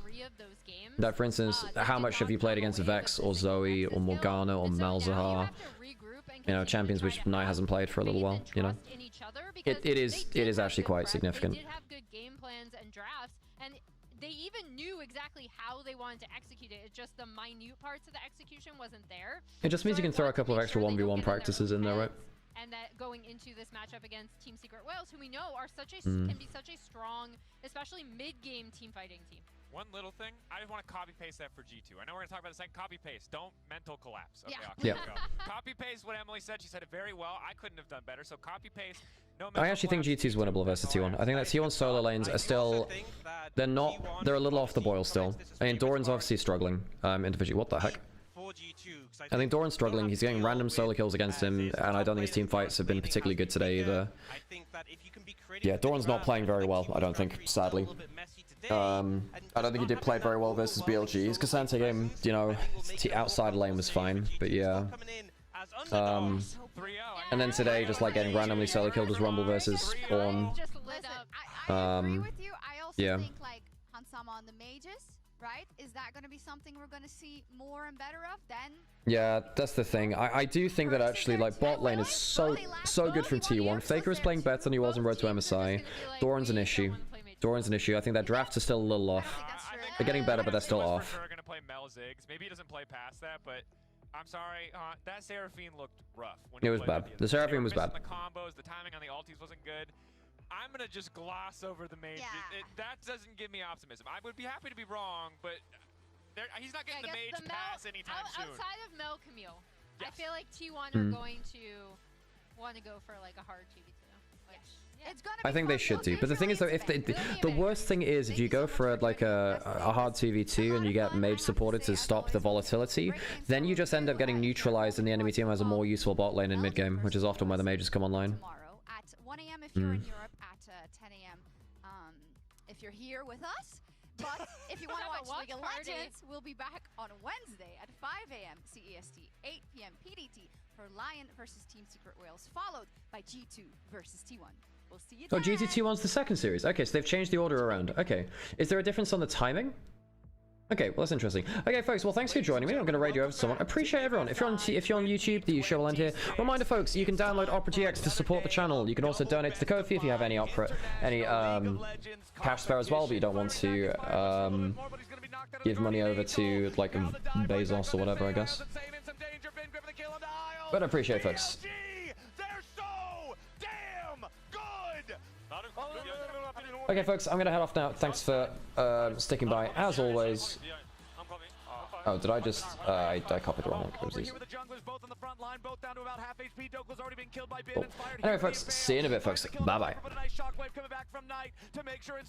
That, for instance, how much have you played against Vex or Zoe or Morgana or Malzahar? You know, champions which Knight hasn't played for a little while. You know, it is actually quite significant. They did have good game plans and drafts, and they even knew exactly how they wanted to execute it. It's just the minute parts of the execution wasn't there. It just means you can throw a couple of extra 1v1 practices in there, right? And that going into this matchup against Team Secret Wales, who we know are can be such a strong, especially mid-game team fighting team. One little thing, I just want to copy-paste that for G2. I know we're going to talk about the second copy-paste. Don't mental collapse. Okay, yeah. Copy-paste what Emily said. She said it very well. I couldn't have done better. So copy-paste. No I actually think G2 is winnable versus T1. I think that T1 solo lanes are still, they're a little off the boil still. I mean, Doran's obviously struggling individually. What the heck? I think Doran's struggling. He's getting random solo kills against him, and I don't think his team fights have been particularly good today either. Yeah, Doran's not playing very well, I don't think, sadly. I don't think he did play very well versus BLG. His Cassante game, you know, outside lane was fine, but yeah. And then today, just like getting randomly solo killed as Rumble versus Ornn. I agree with you. I also yeah. think like Hansama on the mages, right? Is that going to be something we're going to see more and better of then? Yeah, that's the thing. I do think that actually, like, bot lane is so good from T1. Faker is playing better than he was in Road to MSI. Doran's an issue. Doran's an issue. I think their drafts are still a little off. They're getting better, but they're still off. For sure going to play Mel Ziggs. Maybe he doesn't play past that, but I'm sorry, that Seraphine looked rough. When it was bad. The Seraphine was bad. The combos, the timing on the ultis wasn't good. I'm going to just gloss over the mage. That doesn't give me optimism. I would be happy to be wrong, but he's not getting the mage pass anytime soon. Outside of Mel Camille, I feel like T1 are going to want to go for like a hard 2v2. It's gonna be I think they should do, but the thing is though, if the worst thing is if you go for like a hard 2v2 and you get mage supported to stop the volatility, then you just end up getting neutralized and the enemy team has a more useful bot lane in mid game, which is often where the mages come online. Tomorrow at 1 AM if you're in Europe, at 10 AM if you're here with us. But if you want to watch League of Legends, we'll be back on Wednesday at 5 AM CEST, 8 PM PDT for LYON versus Team Secret Wales, followed by G2 versus T1. We'll see you Oh, GT1's the second series. Okay, so they've changed the order around. Okay. Is there a difference on the timing? Okay, well that's interesting. Okay, folks. Well, thanks for joining me. I'm going to raid you over to someone. Appreciate everyone. If you're on YouTube, the show will end here. Reminder, folks, you can download Opera GX to support the channel. You can also donate to the Ko-fi if you have any cash spare as well, but you don't want to give money over to like Bezos or whatever, I guess. But I appreciate it, folks. Okay, folks, I'm gonna head off now. Thanks for sticking by, as always. Oh, did I just... I copied the wrong one. Cool. Anyway, folks, see you in a bit, folks. Bye-bye.